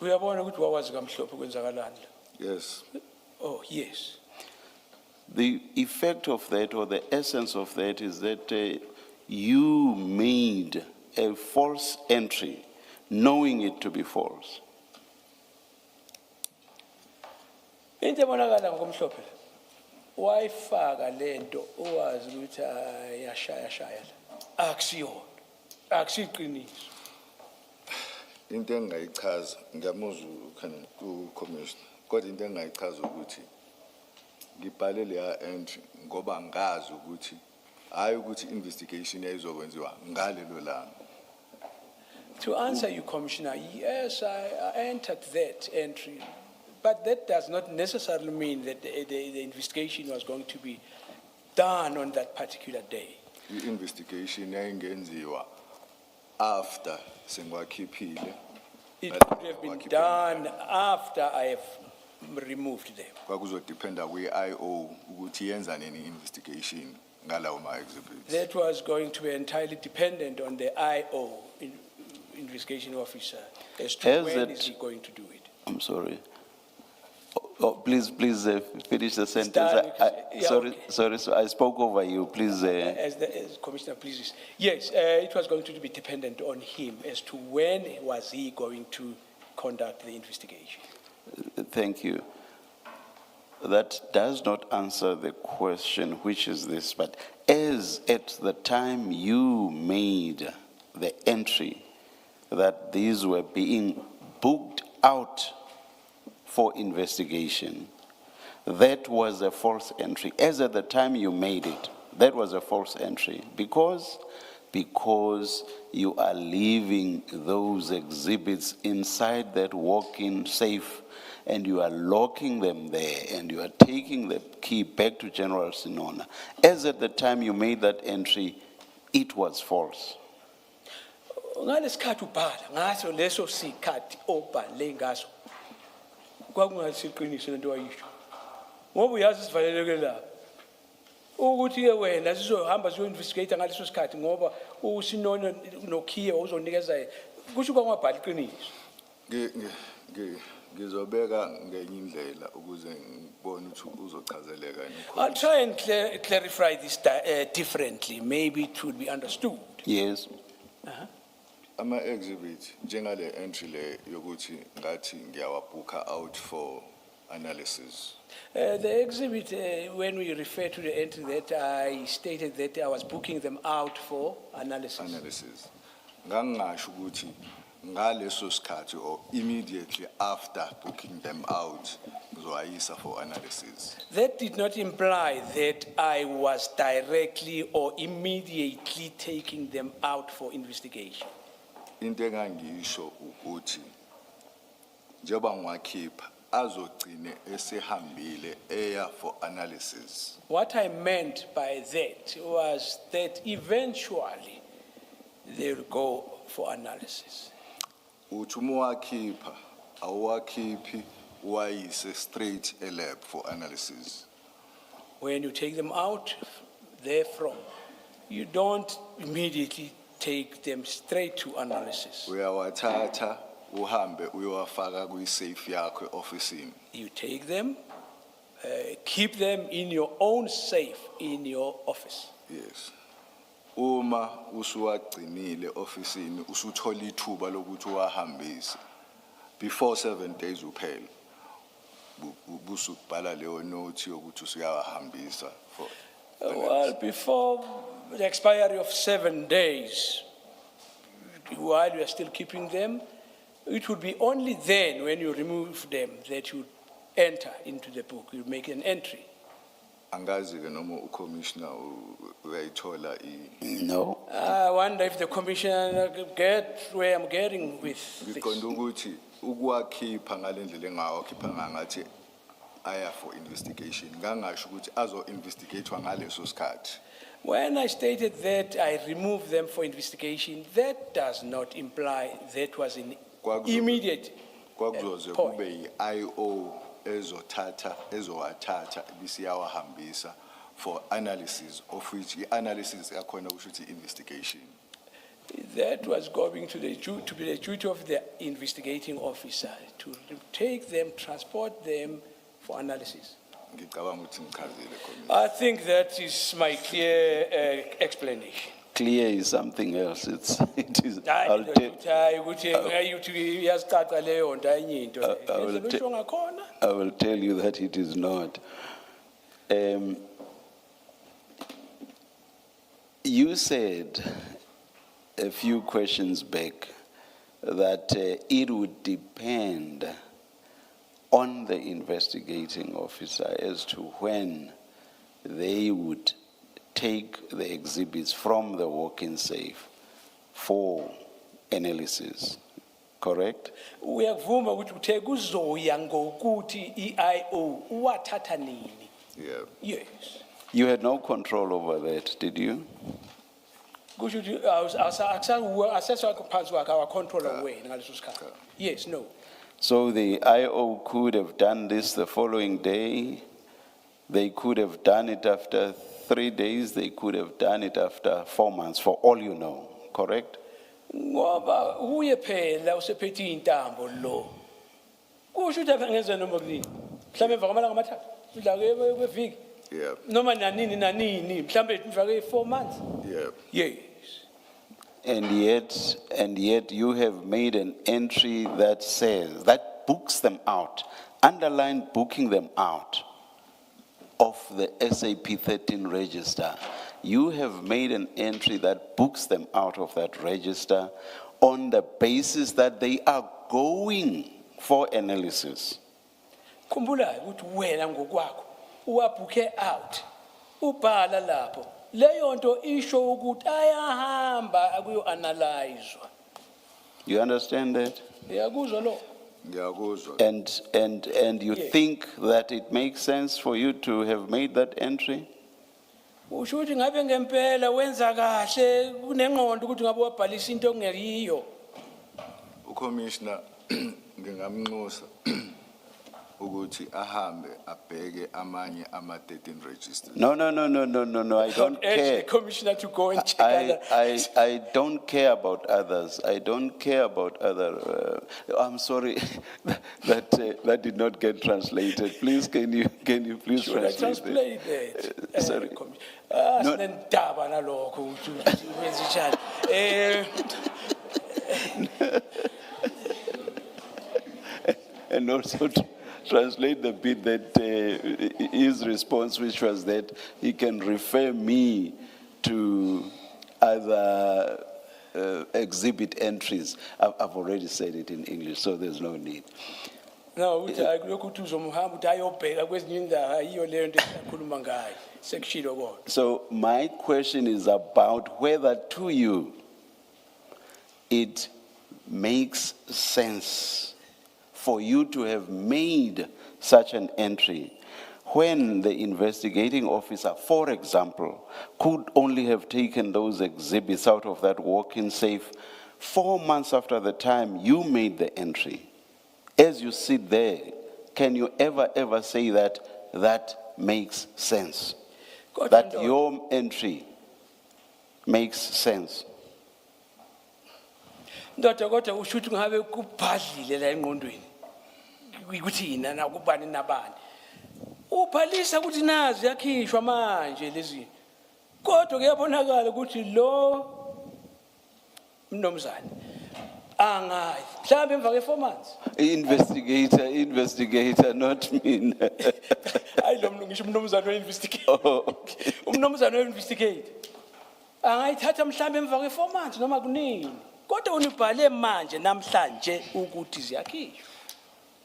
Uyabona ukuthi wawazi kamhlophe kwenzakalani. Yes. Oh, yes. The effect of that, or the essence of that, is that you made a false entry, knowing it to be false. Into ebonakala ngokumhlophe wayifaka lento owazi ukuthi yashaya la. Akusiyona. Akusiqiniso. Into engayichaza ngiyamuzwa uCommissioner, kodwa into engayichaza ukuthi ngibhale leya entry ngoba ngazi ukuthi hayi ukuthi investigation yayizokwenziwa ngalelo langa. To answer you, Commissioner, yes, I entered that entry, but that does not necessarily mean that the investigation was going to be done on that particular day. The investigation yayingenziwa after sengwakhiphile. It could have been done after I have removed them. Kwakuzodependa kwi-IO ukuthi yenza nini investigation ngalawo ma-exhibits. That was going to be entirely dependent on the IO, investigation officer, as to As when it- is he going to do it. I'm sorry. Please finish the sentence. Done, yeah, Sorry, okay. sorry, so I spoke over you, please. As Commissioner pleases. Yes, it was going to be dependent on him as to when was he going to conduct the investigation. Thank you. That does not answer the question, which is this, but as at the time you made the entry that these were being booked out for investigation, that was a false entry. As at the time you made it, that was a false entry because you are leaving those exhibits inside that walk-in safe and you are locking them there and you are taking the key back to General Sinona. As at the time you made that entry, it was false. Ngalesikhathi ubhala ngaso leso sikhathi obhale ngaso kwakungasiqiniso lento wayisho ngoba uyazi sivaleleke la ukuthi ke wena sizohamba siyo-investigate ngaleso sikhathi ngoba uSinona noKhiya uzonikeza kusho kwangabhali iqiniso. Ngizobeka ngenye indlela ukuze ngibone ukuthi uzochazeleka I'll try and clarify this differently, maybe it would be understood. Yes. Ama-exhibit njengale entry le yokuthi ngathi ngiyawabooka out for analysis. The exhibit, when we refer to the entry that I stated that I was booking them out for analysis. Ngangasho ukuthi ngaleso sikhathi or immediately after booking them out ngizoyisa for analysis. That did not imply that I was directly or immediately taking them out for investigation. Into engangisho ukuthi njengoba ngiwakhipha azogcine esehambile eya for analysis. What I meant by that was that eventually they'll go for analysis. Uthi uma wakhipha awuwakhiphi wayise straight lab for analysis. When you take them out therefrom, you don't immediately take them straight to analysis. Uyawathatha uhambe uyowafaka kwi-safe yakho e-ofisini. You take them, keep them in your own safe in your office. Yes. Uma usuwagcinile ofisini usuthola ithuba lokuthi uwahambise before 7 days uphela busubhala leyo note yokuthi usuyawahambisa for Well, before the expiry of 7 days, while you are still keeping them, it would be only then when you remove them that you enter into the book, you make an entry. angazi ke noma ucommissioner uyayithola No. I wonder if the commissioner get where I'm getting with this. ngiqonda ukuthi ukuwakhipha ngalendlela engawakhipha ngathi aya for investigation ngangasho ukuthi azo investigatewa ngaleso sikhathi. When I stated that I removed them for investigation, that does not imply that was an immediate kwakuzoze point. kube yi-IO ezowathatha ibisiyawahambisa for analysis of which i-analysis yakhona kusho ukuthi investigation. That was going to be the duty of the investigating officer to take them, transport them for analysis. Ngicabanga ukuthi ngichazile khona. I think that is my clear explanation. Clear is something else. It is. I I'll will tell you that it is not. You said a few questions back that it would depend on the investigating officer as to when they would take the exhibits from the walk-in safe for analysis, correct? Uyakuvuma ukuthi uthe kuzoya ngokuthi i-IO wathatha nini? Yeah. Yes. You had no control over that, did you? Kusho ukuthi aseswa phansi kwakhe awacontrol wena ngaleso sikhathi. Yes, no. So the IO could have done this the following day. They could have done it after 3 days. They could have done it after 4 months, for all you know, correct? Ngoba uye phela usephethe intambo lo. Kusho ukuthi afangenze noma kunini. Mhlawumbe emva kwamalanga amathathu, udla kweviki. Yeah. Noma nanini mhlawumbe mfake 4 months. Yeah. Yes. And yet you have made an entry that says, that books them out, underline booking them out of the SAP 13 register. You have made an entry that books them out of that register on the basis that they are going for analysis. Khumbula ukuthi wena ngokwakho uwabhuke out. Ubhala lapho. Leyo nto isho ukuthi ayahamba akuyo analyzwa. You understand that? Uyakuzwa lo? Ngiyakuzwa. And you Yes. think that it makes sense for you to have made that entry? Usho ukuthi ngabe ngempela wenza kahle kunengqondo ukuthi ngabe wabhalisa into ongeyiyo. Ucommissioner ngingamnxusa ukuthi ahambe abheke amanye ama-13 registers. No, I don't Urge the care. commissioner to go and check other. I don't care about others. I don't care about other. I'm sorry, that did not get translated. Please, can you please Should I translate translate that? Sorry. No. Sinendaba nalokho ukuthi wenze njani. And also to translate the bit that his response, which was that he can refer me to other exhibit entries. I've already said it in English, so there's no need. No, uthi akulokhu uthi uzomhamba uthi ayobheka kwezinye indawo ayiyo leyo nto esikhuluma ngayo. Sekushilo kodwa. So my question is about whether to you it makes sense for you to have made such an entry when the investigating officer, for example, could only have taken those exhibits out of that walk-in safe 4 months after the time you made the entry. As you sit there, can you ever say that that makes sense? That your entry makes sense? Ndoda kodwa usho ukuthi ngabe kubhadlile la engqondweni. Ukuthi yina na kubani nabani. Ubhalisa ukuthi nazi yakhishwa manje lezi. Kodwa kuyabonakala ukuthi lo mnomzane angayi. Mhlawumbe emva ke 4 months. Investigator, not me. Hayi lo mntu ngisho umnomzane we-investigate. Oh, okay. Umnomzane we-investigate. Angayithatha mhlawumbe emva ke 4 months noma kunini. Kodwa unibhale manje namhlanje ukuthi ziyakhishwa.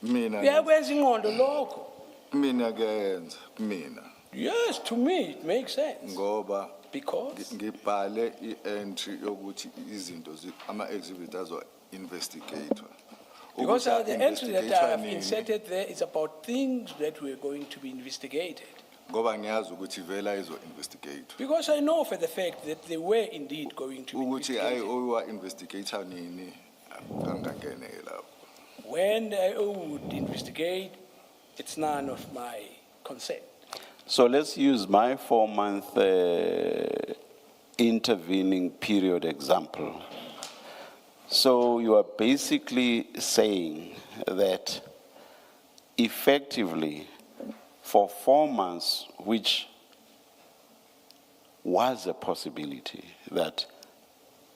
Mina Uyakwenza ingqondo lokho. kuyayenza kumina Yes, to me it makes sense. ngoba Because ngibhale i-entry yokuthi izinto ama-exhibit azo-investigatwa. the entry that I have inserted there is about things that were going to be investigated. Ngoba ngiyazi ukuthi vela izo-investigate. Because I know for the fact that they were indeed going to be Ukuthi investigated. wa-investigator nini angangene lapho. When I would investigate, it's none of my concern. So let's use my 4-month intervening period example. So you are basically saying that effectively for 4 months, which was a possibility that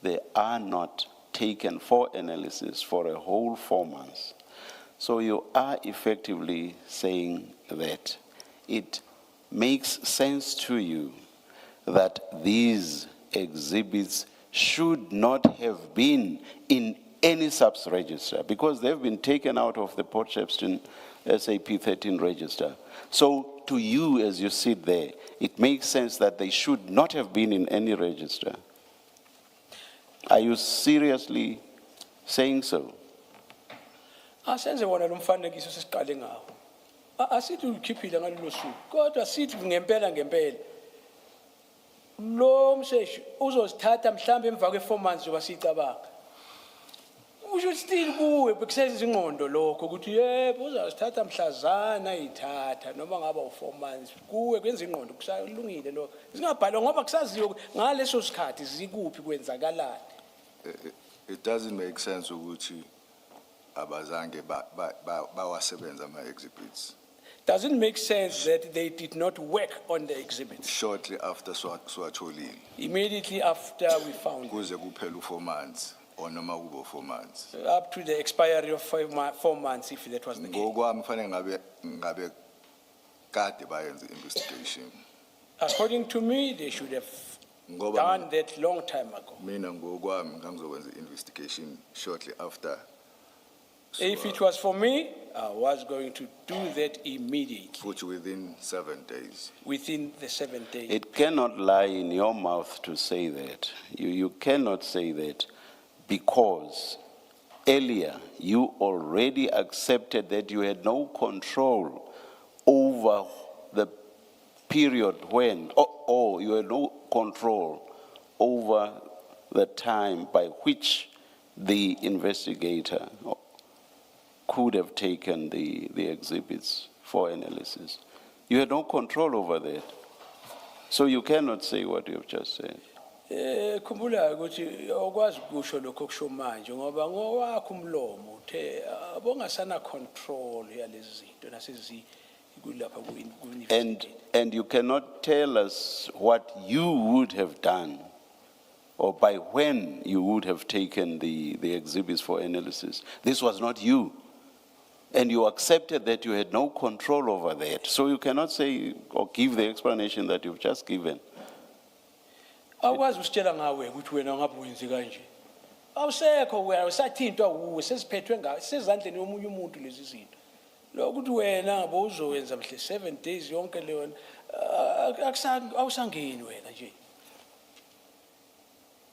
they are not taken for analysis for a whole 4 months. So you are effectively saying that it makes sense to you that these exhibits should not have been in any SAPS register because they've been taken out of the Port Shepstone SAP 13 register. So to you as you sit there, it makes sense that they should not have been in any register. Are you seriously saying so. Asenze wona lo mfanekiso sesiqale ngawo. Asithi ukhiphile ngalolu suku. Kodwa sithi ngempela ngempela. Lo msheshi uzosithatha mhlambe emva kwe4 months njengoba sicabanga. Usho still kuwe bekuseza izingqondo lokho ukuthi yebo uzasithatha mhlazana ayithatha noma ngaba u4 months kuwe kwenza ingqondo kusalungile lo. Singabhalwa ngoba kusaziyo ngaleso sikhathi zikuphi kwenzakalani. It doesn't make sense ukuthi abazange bawasebenza ama-exhibits. Doesn't make sense that they did not work on the exhibits. Shortly after swatholile, Immediately after we found kuze kuphela u4 months, or noma kube 4 months. up to the expiry of 4 months, if that was the case. Ngokwami fanele ngabe kade bayenze investigation. According to me, they should have done that long time ago. Mina ngokwami ngangizokwenza investigation shortly after. If it was for me, I was going to do that immediately, Which within 7 days. within the 7 days. It cannot lie in your mouth to say that. You cannot say that because earlier you already accepted that you had no control over the period when, or you had no control over the time by which the investigator could have taken the exhibits for analysis. You had no control over that. So you cannot say what you have just said. Khumbula ukuthi awukwazi ukusho lokho kusho manje ngoba ngowakho umlomo uthe abongasana control yalezi zinto nasezi kulapha ku-university. And you cannot tell us what you would have done or by when you would have taken the exhibits for analysis. This was not you. And you accepted that you had no control over that. So you cannot say or give the explanation that you've just given. Awukwazi usitshela ngawe ukuthi wena ngabe wenzi kanje. Awusekho wena usathintwa uwe sesiphethwe ngawe sezandleni yomunye umuntu lezi zinto. Lokuthi wena ngabe uzowenza mhle 7 days yonke leyo awusangeni wena nje.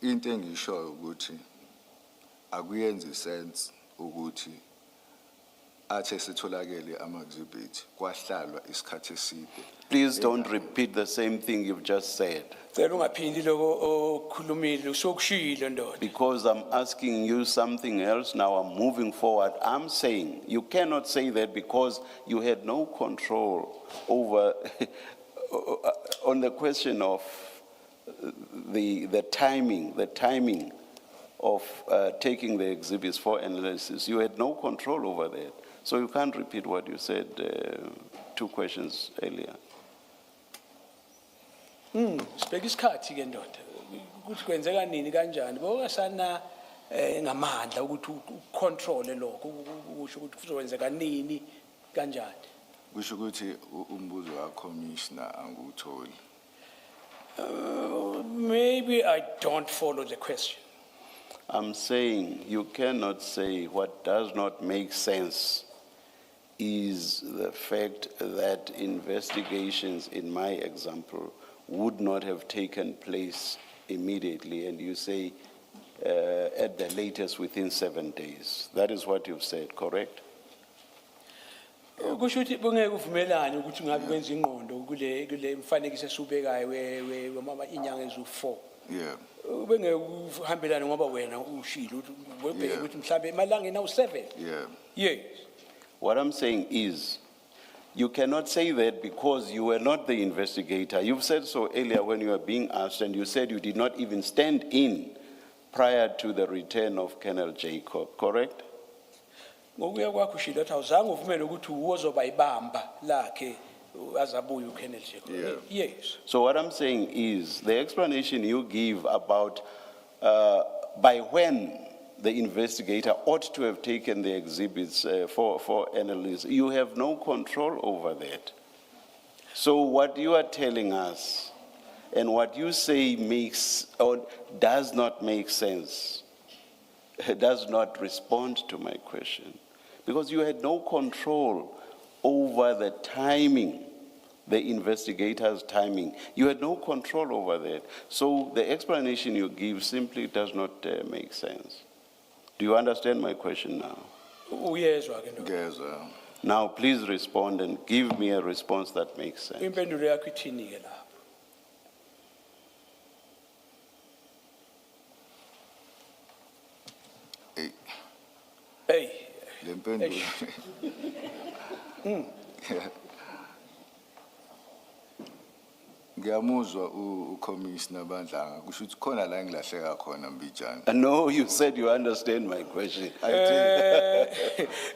Into engishoyo ukuthi akuyenzi sense ukuthi athe sitholakele ama-exhibit kwahlalwa isikhathi eside. Please don't repeat the same thing you've just said. Cela ungaphindi lokho okhulumile usokushilo ndoda. Because I'm asking you something else now, I'm moving forward. I'm saying you cannot say that because you had no control over on the question of the timing of taking the exhibits for analysis. You had no control over that. So you can't repeat what you said 2 questions earlier. Sibheka isikhathi ke ndoda ukuthi kwenzeka nini kanjani bokasana ngamandla ukuthi ucontrol lokho ukusho ukuthi kuzokwenzeka nini kanjani. Kusho ukuthi umbuzo ka-commissioner angutholi. Maybe I don't follow the question. I'm saying you cannot say what does not make sense is the fact that investigations, in my example, would not have taken place immediately, and you say at the latest within 7 days. That is what you've said, correct? Kusho ukuthi bongeke uvumelane ukuthi ngabe kwenza ingqondo kule mfanekiso esubekayo wemama inyanga ezu4. Yeah. Bengeke uhambelane ngoba wena ushilo ukuthi webheke ukuthi mhlambe emalangeni awu7. Yeah. Yes. What I'm saying is, you cannot say that because you were not the investigator. You've said so earlier when you were being asked, and you said you did not even stand in prior to the return of Colonel Jacob, correct? Ngokuya kwakho ushilo ukuthi awuzange uvumele ukuthi uwozoba ibamba lakhe azabuye uKenneth Jacob. Yeah. Yes. So what I'm saying is, the explanation you give about by when the investigator ought to have taken the exhibits for analysis, you have no control over that. So what you are telling us and what you say makes or does not make sense, does not respond to my question. Because you had no control over the timing, the investigator's timing. You had no control over that. So the explanation you give simply does not make sense. Do you understand my question now? Uyezwa ke ndoda. Ngezwa. Now, please respond and give me a response that makes sense. Impendulo yakho ithini ke lapho? Hey, Hey, le mpendulo. Ngiyamuzwa uCommissioner Madlanga kusho ukuthi khona la engilahleka khona Mbijana. No, you said you understand my question. I tell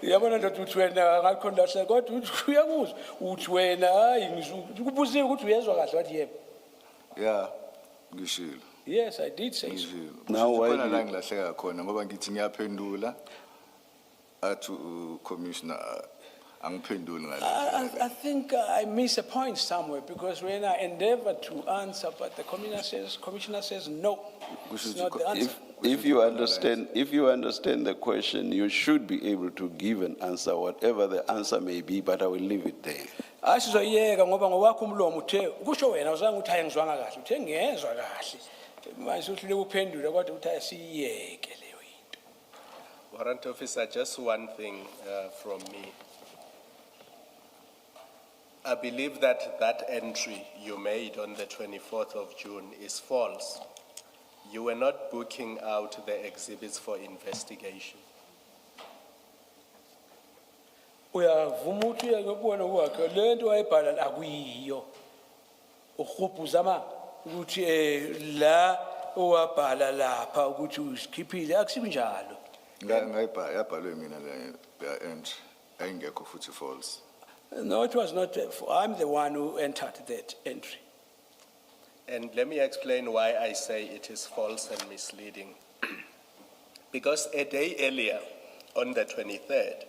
yabona ndoda uthi wena ngakho ndahle kodwa uthi uyakuzwa uthi wena hayi ngikubuziwe ukuthi uyezwa kahle wathi yebo. Yeah, ngishilo. Yes, I did say so. Ngishilo. Now, why Khona do la you- engilahleka khona ngoba ngithi ngiyaphendula athi uCommissioner angiphenduli ngale. I think I miss a point somewhere because when I endeavor to answer, but the commissioner says no, it's not the answer. If you understand the question, you should be able to give an answer, whatever the answer may be, but I will leave it there. Asizoyeka ngoba ngowakho umlomo uthe kusho wena uzange uthi ayengizwanga kahle uthe ngiyezwa kahle manje uthi lekuphendula kodwa uthi asiyeke leyo into. Warrant officer, just one thing from me. I believe that that entry you made on the 24th of June is false. You were not booking out the exhibits for investigation. Uyavuma ukuthi uyakubona kwakhe lento wayibhala la kuyiyo ukhuphuza ama ukuthi la owabhala lapha ukuthi usikhiphile akusibi njalo. Yabhalwe mina le entry ayingekho futhi false. No, it was not. I'm the one who entered that entry. And let me explain why I say it is false and misleading. Because a day earlier, on the 23rd,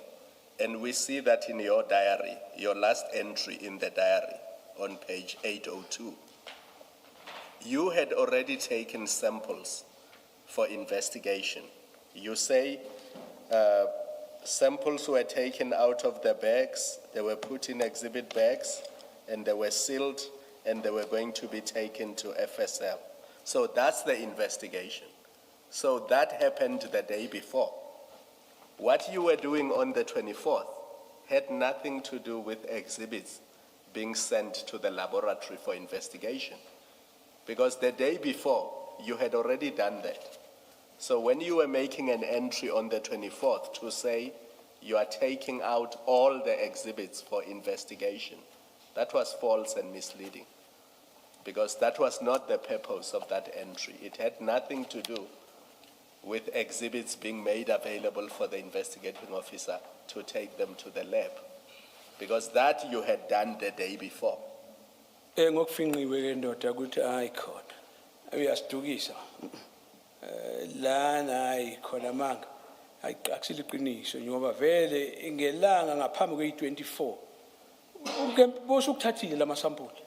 and we see that in your diary, your last entry in the diary on page 802, you had already taken samples for investigation. You say samples were taken out of the bags, they were put in exhibit bags, and they were sealed, and they were going to be taken to FSL. So that's the investigation. So that happened the day before. What you were doing on the 24th had nothing to do with exhibits being sent to the laboratory for investigation. Because the day before, you had already done that. So when you were making an entry on the 24th to say you are taking out all the exhibits for investigation, that was false and misleading. Because that was not the purpose of that entry. It had nothing to do with exhibits being made available for the investigating officer to take them to the lab. Because that you had done the day before. Ngokufinqiwe ke ndoda ukuthi hayi khona. Uyasidukisa. Lana hayi khona manga. Akusile iqiniso ngoba vele ngelanga ngaphambi kwe-24. Bose ukuthathile lama sampuli.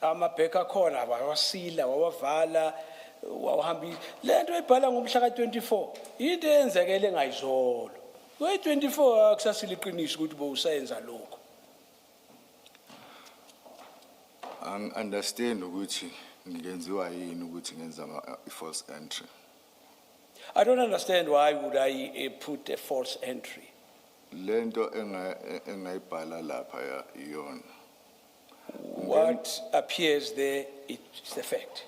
Amabheka khona wawasila wawavala wawahambisa lento ayibhala ngomhla ka-24 into eyenzekele ngayizolo kwe-24 akusasile iqiniso ukuthi bowusayenza lokho. Understand ukuthi ngiyenziwa yini ukuthi ngenza false entry. I don't understand why would I put a false entry. Lento engayibhala lapha iyona. What appears there is the fact.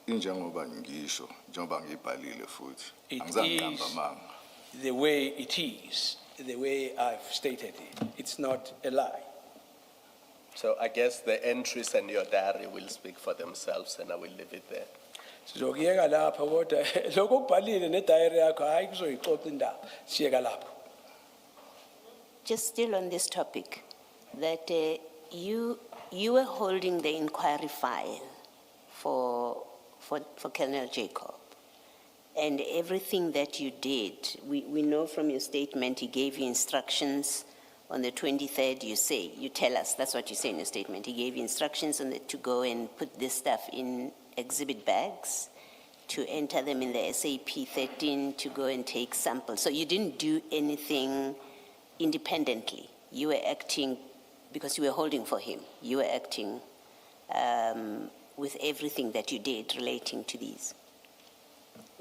Injengoba ngisho njengoba ngibhalile futhi It angizange is amanga. the way it is, the way I've stated it. It's not a lie. So I guess the entries and your diary will speak for themselves, and I will leave it there. Sizokuyeka lapha kodwa lokho okubhalile ne-diary yakho hayi kuzoyixoxa indaba siyeka lapho. Just still on this topic, that you were holding the inquiry file for Colonel Jacob, and everything that you did, we know from your statement he gave you instructions on the 23rd. You tell us that's what you say in your statement. He gave you instructions to go and put this stuff in exhibit bags, to enter them in the SAP 13, to go and take samples. So you didn't do anything independently. You were acting because you were holding for him. You were acting with everything that you did relating to these.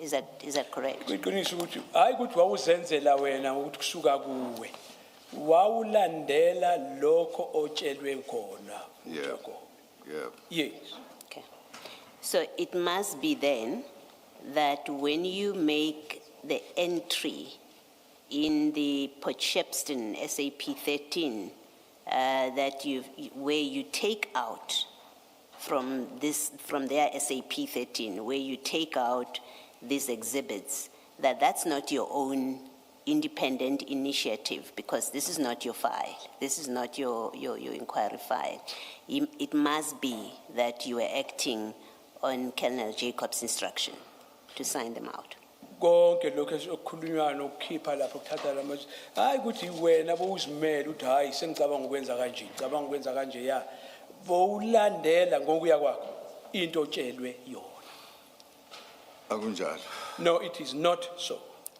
Is that correct? Kwiqiniso ukuthi hayi ukuthi wawuzenzela wena ukuthi kusuka kuwe. Wawulandela lokho otshelwe khona. Yeah. Yeah. Yes. Okay. So it must be then that when you make the entry in the Port Shepstone SAP 13, where you take out from their SAP 13, where you take out these exhibits, that's not your own independent initiative, because this is not your file. This is not your inquiry file. It must be that you are acting on Colonel Jacob's instruction to sign them out. Konke lokho okukhulunywa nokukhipha lapho kuthatha lamazwi hayi ukuthi wena bowuzimela uthi hayi sengicabanga ukwenza kanje ngicabanga ukwenza kanje ya bowulandela ngokuya kwakho into otshelwe yona. Akunjalo. No, it is not so.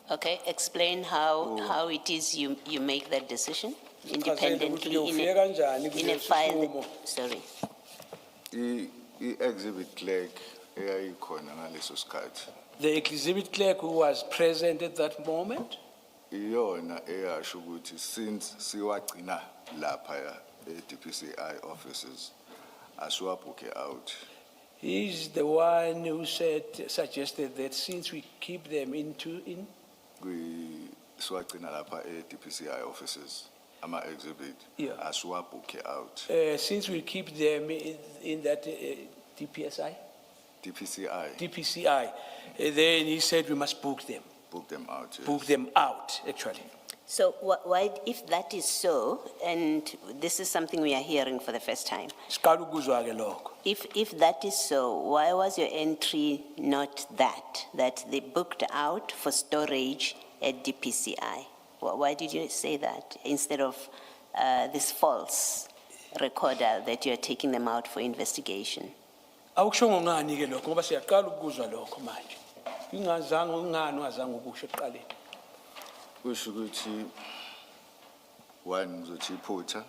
Okay, explain how it is you make that decision independently Ufike kanjani in a kulesi file. sinqumo? Sorry. I-exhibit clerk eyayikhona ngaleso sikhathi The exhibit clerk who was present at that moment, iyona eyasho ukuthi since siwagcina lapha e-DPCI offices asiwabhuke out. he's the one who suggested that since we keep them in Siwagcina lapha e-DPCI offices ama-exhibit Yeah. asiwabhuke out. since we keep them in that DPSI, DPCI, then he said we must book them. book them out. Yes. Book them out, actually. So why, if that is so, and this is something we are hearing for the first time, Siqala ukuzwa ke lokho. if that is so, why was your entry not that they booked out for storage at DPCI? Why did you say that instead of this false recorder that you are taking them out for investigation? Awukushongo ngani ke lokho ngoba siyaqala ukuzwa lokho manje. Ingazange ungazange ukusho eqaleni. Kusho ukuthi one ngizothi iphutha,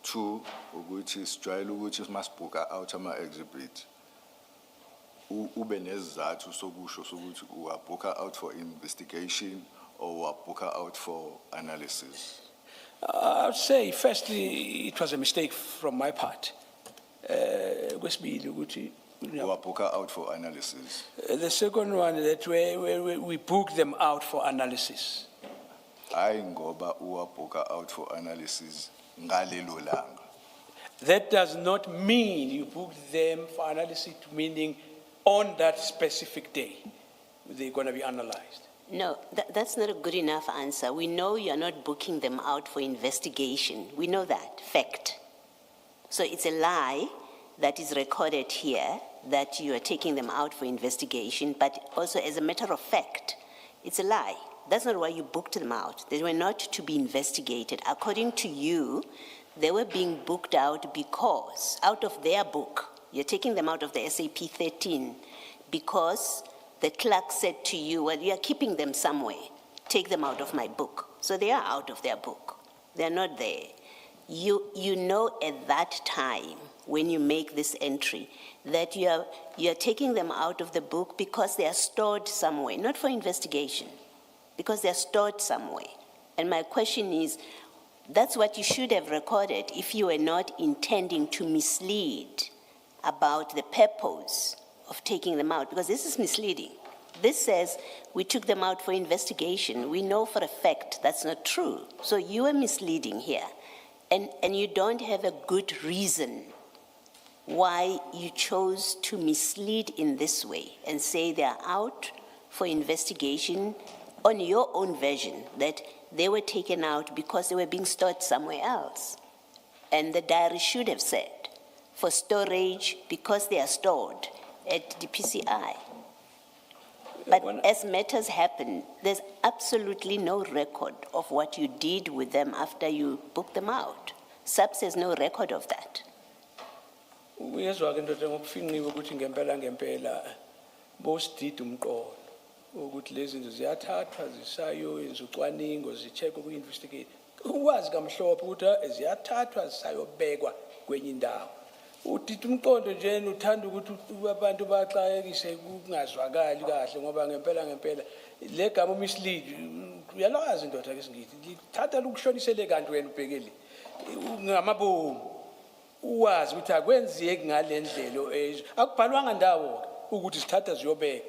two ukuthi sijwayele ukuthi masibhuka out ama-exhibit ube nezizathu sokusho sokuthi uwabhuka out for investigation or uwabhuka out for analysis. I would say, firstly, it was a mistake from my part. Kwesibili ukuthi Uwabhuka out for analysis. the second one that we book them out for analysis. Hayi ngoba uwabhuka out for analysis ngalelo langa. That does not mean you book them for analysis, meaning on that specific day, they're going to be analyzed. No, that's not a good enough answer. We know you're not booking them out for investigation. We know that, fact. So it's a lie that is recorded here that you are taking them out for investigation, but also as a matter of fact, it's a lie. That's not why you booked them out. They were not to be investigated. According to you, they were being booked out because, out of their book, you're taking them out of the SAP 13 because the clerk said to you, well, you are keeping them somewhere. Take them out of my book. So they are out of their book. They're not there. You know at that time, when you make this entry, that you are taking them out of the book because they are stored somewhere, not for investigation, because they are stored somewhere. And my question is, that's what you should have recorded if you were not intending to mislead about the purpose of taking them out, because this is misleading. This says we took them out for investigation. We know for a fact that's not true. So you are misleading here. And you don't have a good reason why you chose to mislead in this way and say they're out for investigation on your own version, that they were taken out because they were being stored somewhere else. And the diary should have said, for storage because they are stored at the PCI. But as matters happen, there's absolutely no record of what you did with them after you booked them out. SAPS has no record of that. Uyezwa ke ndoda ngokufinqiwe ukuthi ngempela bosidida umqondo ukuthi lezi zinto ziyathathwa zisayoyenza ucwaningo zicheck ku-investigate. Ukwazi kamhlophe ukuthi ziyathathwa zisayobekwa kwenye indawo. Udithi umqondo nje uthanda ukuthi abantu baxakekise kungazwakali kahle ngoba ngempela le gama mislead uyalazi indoda ke singithi lithatha lokushonisele kanti wena ubhekele ngamabomu uwazi ukuthi akwenzeki ngalendlela akubhalwanga ndawo ukuthi sithatha ziyobeka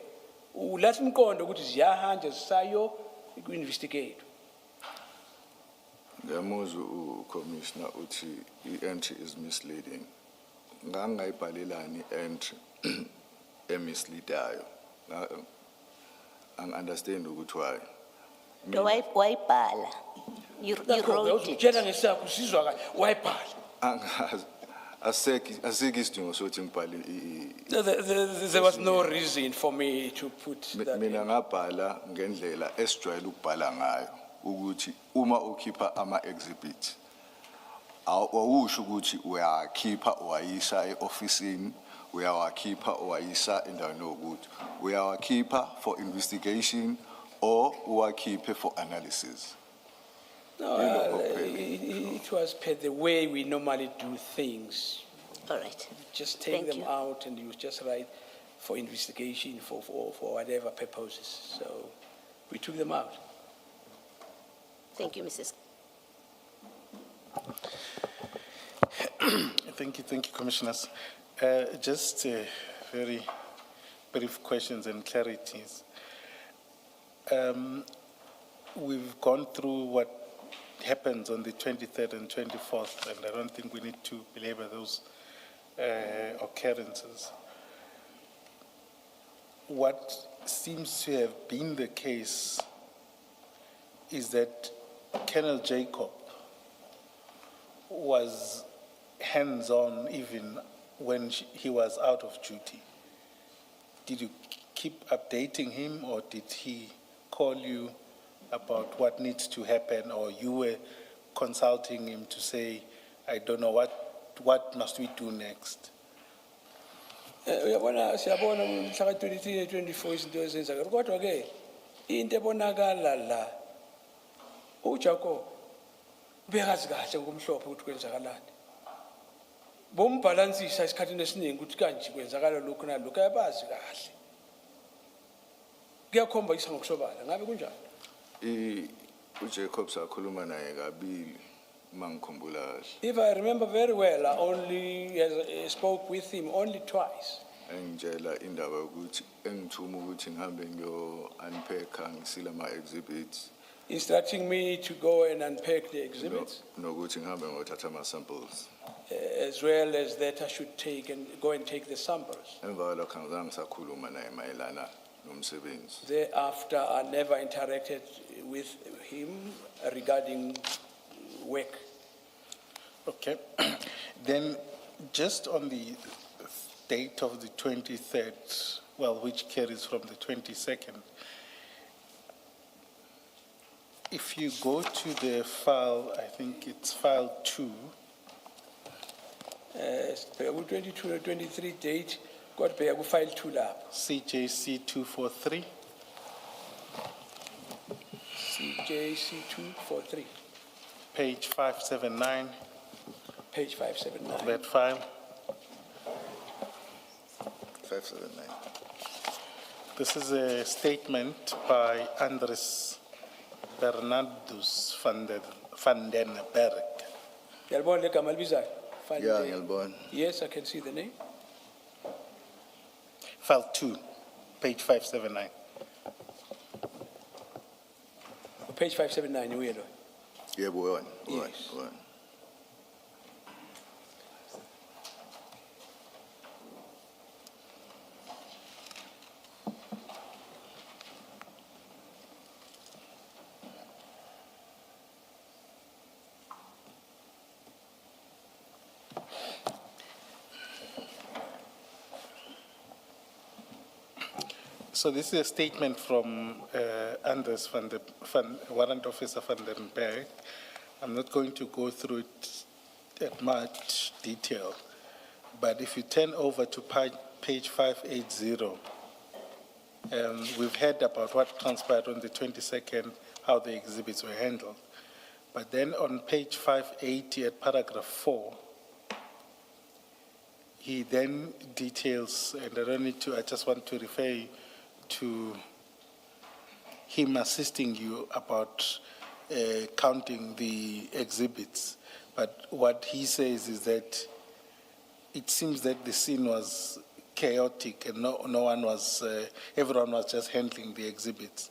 ulathi umqondo ukuthi ziyahanja zisayo ku-investigate. Ngiyamuzwa uCommissioner uthi i-entry is misleading. Ngangayibhalelani i-entry emisleadayo. Angi-understand ukuthi why. No, why bala? You wrote it. Utshela ngesakho usizwa kahle wayibhala. Angazi asikho isidingo sokuthi ngibhale There was no reason for me to put that. mina ngabhala ngendlela esijwayele ukubhala ngayo ukuthi uma ukhipha ama-exhibit awusho ukuthi uyakhipha uwayisa e-ofisini uyawakhipha uwayisa endaweni yokuthi uyawakhipha for investigation or uwakhiphe for analysis. No, it was per the way we normally do things. All right. Just take Thank them you. out and you just write for investigation, for whatever purposes. So we took them out. Thank you, Mrs. Thank you, Commissioners. Just very brief questions and clarities. We've gone through what happens on the 23rd and 24th, and I don't think we need to belabor those occurrences. What seems to have been the case is that Colonel Jacob was hands-on even when he was out of duty. Did you keep updating him, or did he call you about what needs to happen, or you were consulting him to say, I don't know, what must we do next? Uyabona siyabona mhla ka 23 24 izinto ezenzeka kodwa ke into ebonakala la uJacob ubekazi kahle ngomhlophe ukuthi kwenzakalani bombalansisa isikhathini esiningi ukuthi kanje kwenzakala lokho nalokho ayabazi kahle kuyakhomba isa ngokusobala ngabe kunjani uJacob sakhuluma naye kabili mangikhumbula kahle. If I remember very well, I only spoke with him only twice. Engitshela indaba ukuthi engithuma ukuthi ngihambe ngiyo-unpacka ngisile ama-exhibits Instructing me to go and unpack the exhibits, nokuthi ngihambe ngiyothatha ama-samples. as well as that I should go and take the samples. Emva kwalokho angizange ngisakhuluma naye mayelana nomsebenzi. Thereafter, I never interacted with him regarding work. Okay. Then, just on the date of the 23rd, well, which carries from the 22nd, if you go to the file, I think it's file 2, 22 or 23 date, got pay file 2 lap. CJC 243, CJC 243, page 579, page 579. that file. 579. This is a statement by Andres Bernardus van den Berg. Yalbon le gama libizayo? File Yeah, the- ngiyalibona. Yes, I can see the name. File 2, page 579. Page 579, uyelo. Yebo wona. Yes. Wona. So this is a statement from Anders Warrant Officer van den Berg. I'm not going to go through it at much detail, but if you turn over to page 580, we've heard about what transpired on the 22nd, how the exhibits were handled. But then on page 580 at paragraph 4, he then details, and I don't need to, I just want to refer you to him assisting you about counting the exhibits. But what he says is that it seems that the scene was chaotic and no one was, everyone was just handling the exhibits.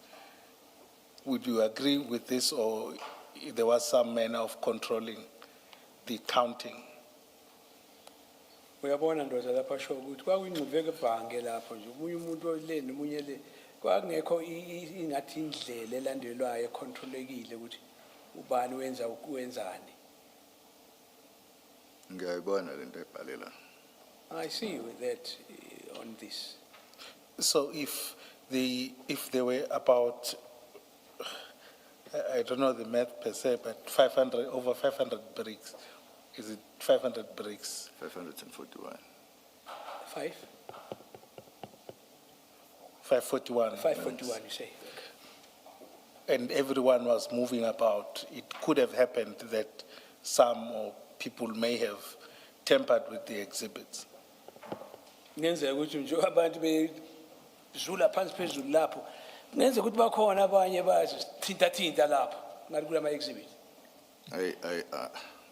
Would you agree with this, or there was some manner of controlling the counting? Uyabona ndoza lapha sho ukuthi kwakuyingquveke ebhange lapho nje umunye umuntu ole nomunye le kwakungekho ingathi indlela elandelwayo econtrolekile ukuthi ubani wenzani. Ngiyayibona lento ebhalela. I see with that on this. So if there were about, I don't know the math per se, but 500, over 500 bricks, is it 500 bricks? 541. 541. 541 you say. And everyone was moving about. It could have happened that some or people may have tampered with the exhibits. Ngenzeka ukuthi nje abantu bezula phansi phezulu lapho ngenzeka ukuthi bakhona abanye bazithinta lapho ngari kula ma exhibit.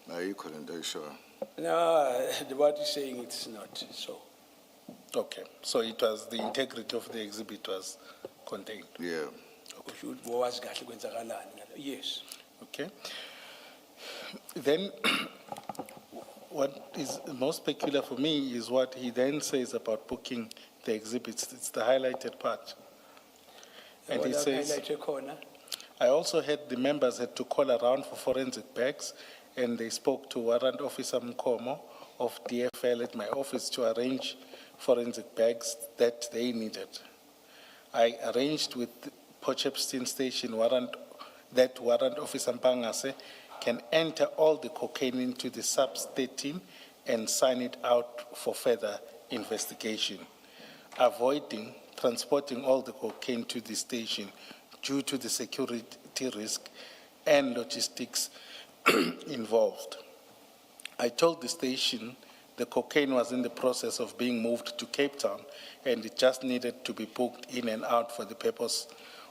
Ayikho lento ayishoyo. No, what he's saying it's not so. Okay, so it was the integrity of the exhibit was contained. Yeah. Kusho ukuthi bowazi kahle kwenzakalani ngalo. Yes. Okay. Then, what is most peculiar for me is what he then says about booking the exhibits. It's the highlighted part. And he says, I also had the members had to call around for forensic bags, and they spoke to Warrant Officer Mkomo of DFL at my office to arrange forensic bags that they needed. I arranged with Potchefstroom Station that Warrant Officer Mpangase can enter all the cocaine into the sub-13 and sign it out for further investigation, avoiding transporting all the cocaine to the station due to the security risk and logistics involved. I told the station the cocaine was in the process of being moved to Cape Town and it just needed to be booked in and out for the purpose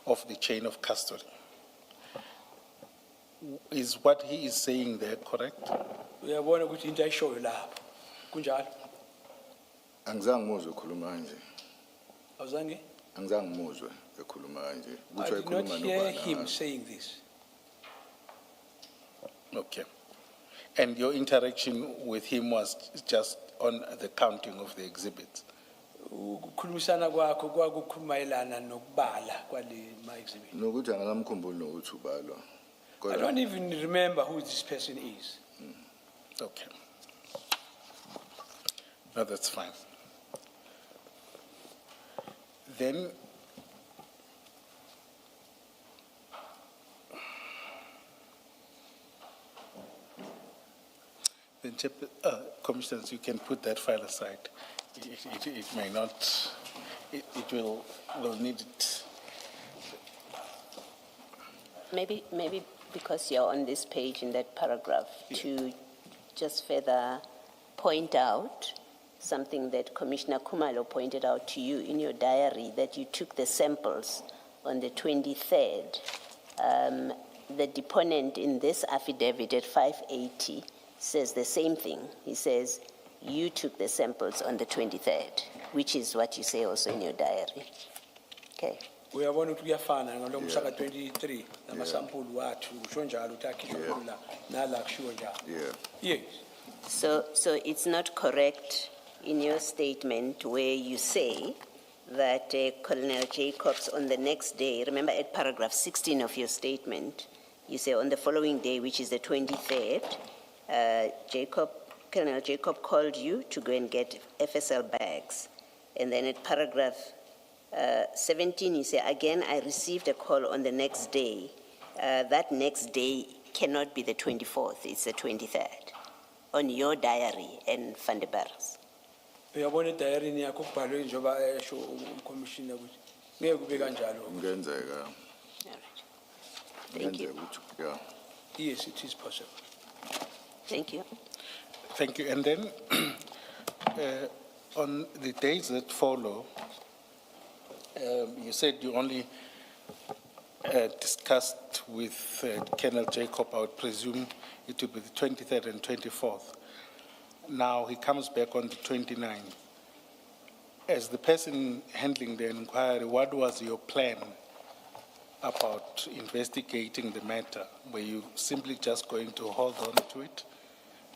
of the chain of custody. Is what he is saying there correct? Uyabona ukuthi into ayishoyo lapho. Kunjalo? Angizange ngizwe ekhuluma kanje. Awuzange? Angizange ngizwe ekhuluma kanje. I did not hear him saying this. Okay. And your interaction with him was just on the counting of the exhibits? Ukukhulumisana kwakho kwakukhulumayelana nokubala kwale ma exhibit. Nokuthi angamkhumbuli nokuthi ubalwa. I don't even remember who this person is. Okay. No, that's fine. Then, Commissioners, you can put that file aside. It may not, it will need it. Maybe because you're on this page in that paragraph, to just further point out something that Commissioner Kumalo pointed out to you in your diary, that you took the samples on the 23rd. The deponent in this affidavit at 580 says the same thing. He says, you took the samples on the 23rd, which is what you say also in your diary. Okay. Uyabona ukuthi kuyafana ngalo mhla ka-23 namasampuli wathu kusho njalo ukuthi akhishwe la nala kushiwo njalo. Yes. So it's not correct in your statement where you say that Colonel Jacobs on the next day, remember at paragraph 16 of your statement, you say on the following day, which is the 23rd, Colonel Jacob called you to go and get FSL bags. And then at paragraph 17, you say, again, I received a call on the next day. That next day cannot be the 24th, it's the 23rd. On your diary and Van der Berg's. Uyabona diary yakho kubhalwe njengoba esho ucommissioner ukuthi ngeke kube kanjalo. Kungenzeka. Thank you. Yeah. Yes, it is possible. Thank you. Thank you. And then On the days that follow, you said you only discussed with Colonel Jacob, I would presume it would be the 23rd and 24th. Now he comes back on the 29th. As the person handling the inquiry, what was your plan about investigating the matter? Were you simply just going to hold on to it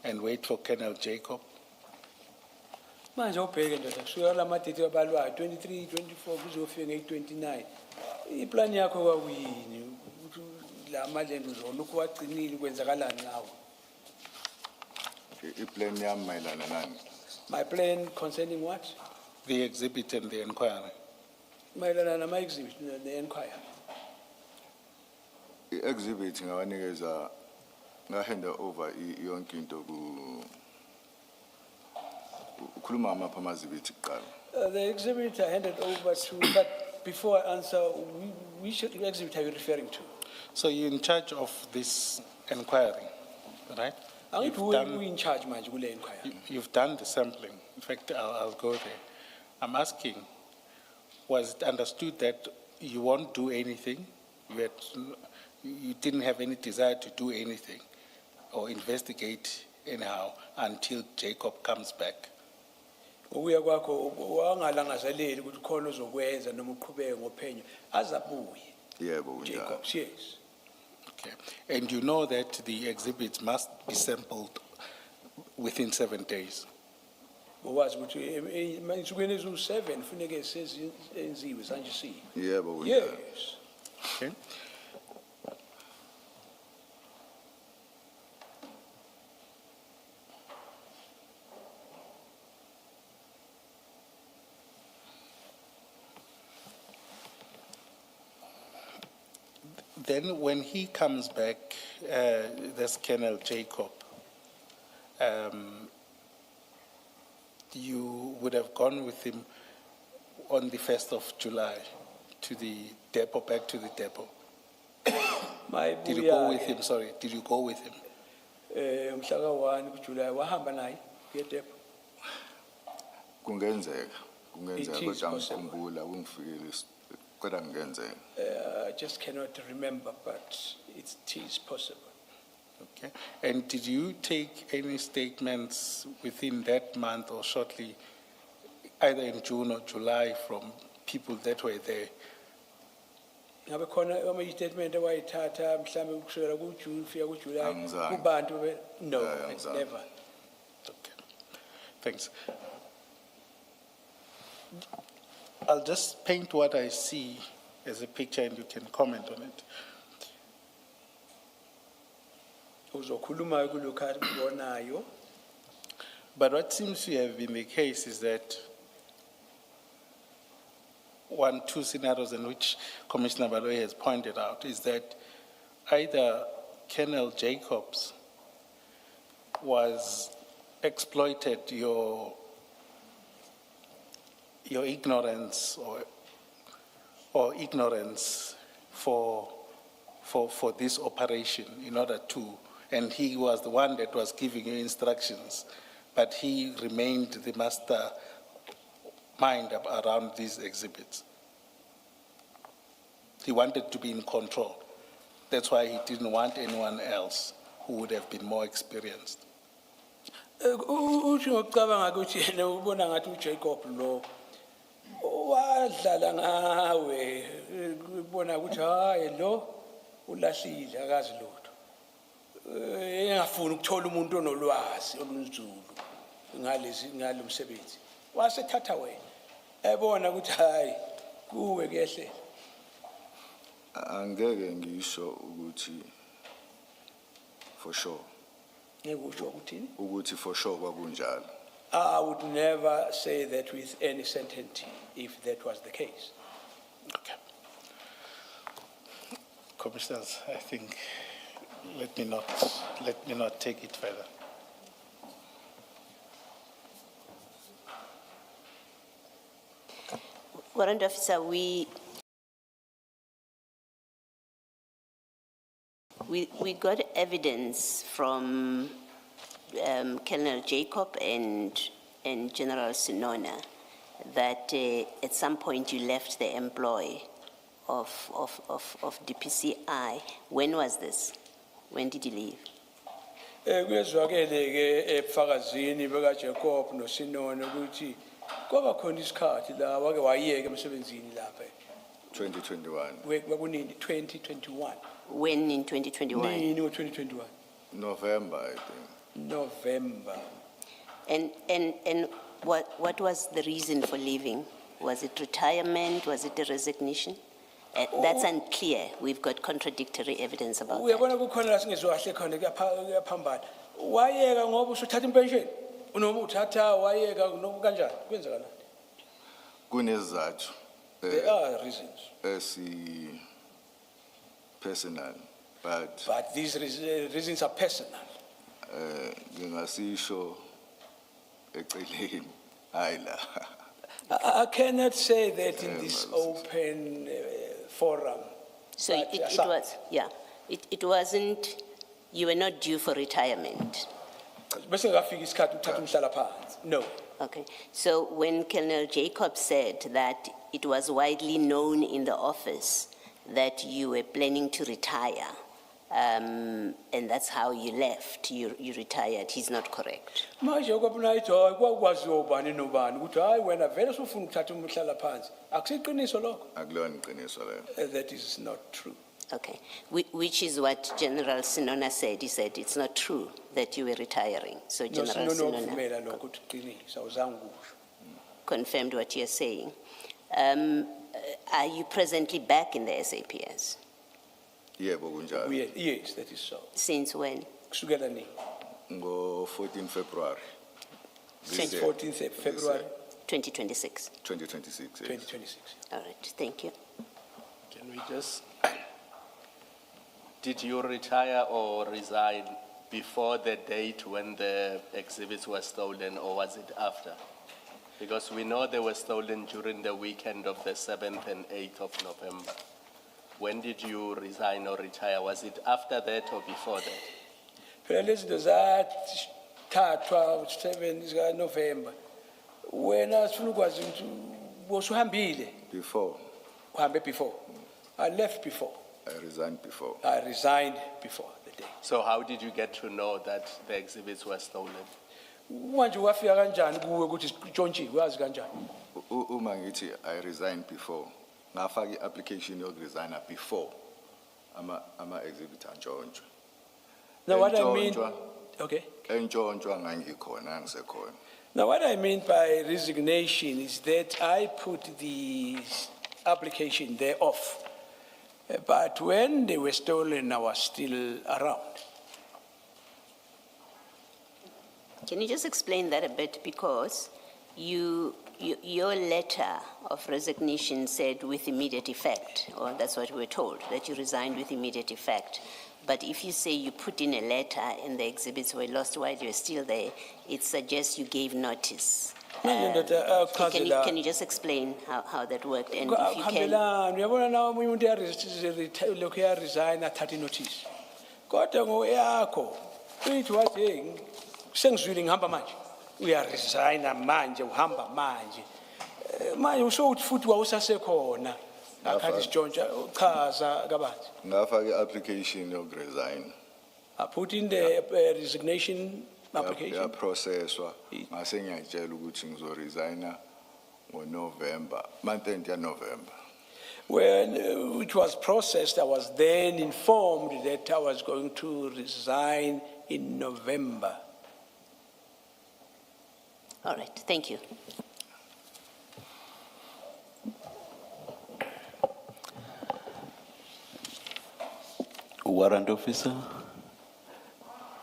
and wait for Colonel Jacob? Manje ubheke ndoda kusukela lamadethi abalwayo 23 24 kuzofika nge29 iplan yakho kwakuyini ukuthi la malendo uzolokhu wagcinile kwenzakalani ngawo I-plan yami mayelana nani? my plan concerning what The exhibit and the inquiry. mayelana nama exhibit ne inquiry I-exhibit ngawanikeza ngahanda over yonke into ukhuluma amapha amazibiti kuqala. the exhibit I handed over to but before I answer which exhibit are you referring to So you're in charge of this inquiry, right? angithi You've done- we in charge manje kule inquiry You've done the sampling. In fact, I'll go there. I'm asking, was it understood that you won't do anything? You didn't have any desire to do anything or investigate anyhow until Jacob comes back? ukuya kwakho wangalangazeleli ukuthi khona ozokwenza noma uqhubeke ngophenyo azabuye Yebo unjalo. Jacobs yes Okay. And you know that the exhibits must be sampled within 7 days. Wazi ukuthi ensukwini ezu7 funeke sezenziwe sanje si Yebo unjalo. yes Okay. Then when he comes back, this Colonel Jacob, you would have gone with him on the 1st of July to the depot, back to the depot. Did you go with him? Sorry, did you go with him? umhlaka 1 kuJuly wahamba naye edepo Kungenzeka It is kodwa possible. ngikhumbula kungifikile kodwa kungenzeka. I just cannot remember but it is possible Okay. And did you take any statements within that month or shortly, either in June or July, from people that were there? ngabe khona ama statement awayithatha mhlambe kusukela kuJune ufika kuJuly Angizange. kubantu no Angizange. never Okay, thanks. I'll just paint what I see as a picture and you can comment on it. uzokhuluma kulokho akubonayo But what seems to have been the case is that two scenarios in which Commissioner Baloyi has pointed out is that either Colonel Jacobs was exploited your ignorance or ignorance for this operation in order to, and he was the one that was giving you instructions, but he remained the master mind around these exhibits. He wanted to be in control. That's why he didn't want anyone else who would have been more experienced. uthi ngokucabanga ukuthi yena ubona ngathi uJacob lo wadlala ngawe ubona ukuthi hayi lo ulahlile akazi lutho engafuni ukuthola umuntu onolwazi olunzulu ngalomsebenzi wasethatha wena ebona ukuthi hayi kuwe kehle Angeke ngisho ukuthi for sure. ngekusho ukuthini Ukuthi for sure kwakunjalo. I would never say that with any certainty if that was the case. Okay. Commissioners, I think, let me not take it further. Warrant Officer, we got evidence from Colonel Jacob and and General Sinona that at some point you left the employ of DPCI. When was this? When did you leave? Kuyezwakele ke ebufakazini beka Jacob no Sinona ukuthi kwaba khona isikhathi la wake wayeka emsebenzini lapha 2021, kwakunini 2021 When in 2021? nini ngo-2021 November, I think. November. And what was the reason for leaving? Was it retirement? Was it a resignation? That's unclear. We've got contradictory evidence about that. Uyabona kukhona la singezwa kahle khona kuyaphambana wayeka ngoba usuthatha impension noma uthatha wayeka noma kanjani kwenzakalani Kunezathu, there are reasons personal, but but these reasons are personal. ngingasisho eceleni, hayi la. I cannot say that in this open forum. So But, it was, yeah, it wasn't, you were not due for retirement. Bese ngafika isikhathi uthatha umhlalaphansi. No. Okay, so when Colonel Jacob said that it was widely known in the office that you were planning to retire, and that's how you left, you retired, he's not correct. Manje kwabona ithi hayi kwakwaziwa ubani nobani ukuthi hayi wena vele usufuna ukuthatha umhlalaphansi. Akusiqiniso lokho. Akulona iqiniso leyo. That is not true. Okay, which is what General Sinona said. He said it's not true that you were retiring. So General Sinona Sinona confirmed what you're saying. Are you presently back in the SAPS? Yebo kunjalo. Yes, that is so. Since when? Kusukela nini? Ngo 14 February. This year. 14th February 2026. 2026. Yes. 2026. All right, thank you. Can we just, did you retire or resign before the date when the exhibits were stolen, or was it after? Because we know they were stolen during the weekend of the 7th and 8th of November. When did you resign or retire? Was it after that or before that? Phela lezi zinto zathathwa 7 November. Wena sifuna ukwazi ukuthi bosuhambile. Before, Uhambe before. I left before. I resigned before. I resigned before the day. So how did you get to know that the exhibits were stolen? Manje wafika kanjani kuwe ukuthi ntshontshiwe wazi kanjani? Uma ngithi I resigned before, ngafaka i-application yokuresigna before ama exhibit antshontshwe. Now what I mean, Entshontshwa- okay. Entshontshwa ngangikhona ngisekhona. Now what I mean by resignation is that I put the application there off. But when they were stolen, I was still around. Can you just explain that a bit? Because your letter of resignation said with immediate effect, or that's what we were told, that you resigned with immediate effect. But if you say you put in a letter and the exhibits were lost while you were still there, it suggests you gave notice. Can you just explain how that worked? And if you can, Akuhambelani, uyabona nawe omunye umuntu lokhu resign athathe notice. Kodwa ngoyakho uyithi wathi sengizwile ngihamba manje. Uyaresigna manje uhamba manje. Manje usho futhi wawusasekhona. Akhathi sitshontsha uchaza kabanzi. Ngafaka i-application yokuresign. I put in the resignation application. Yaprocesswa. Ngase ngiyatshela ukuthi ngizoresigna ngoNovember, month end ya November. When it was processed, I was then informed that I was going to resign in November. all right, thank you. Warrant officer,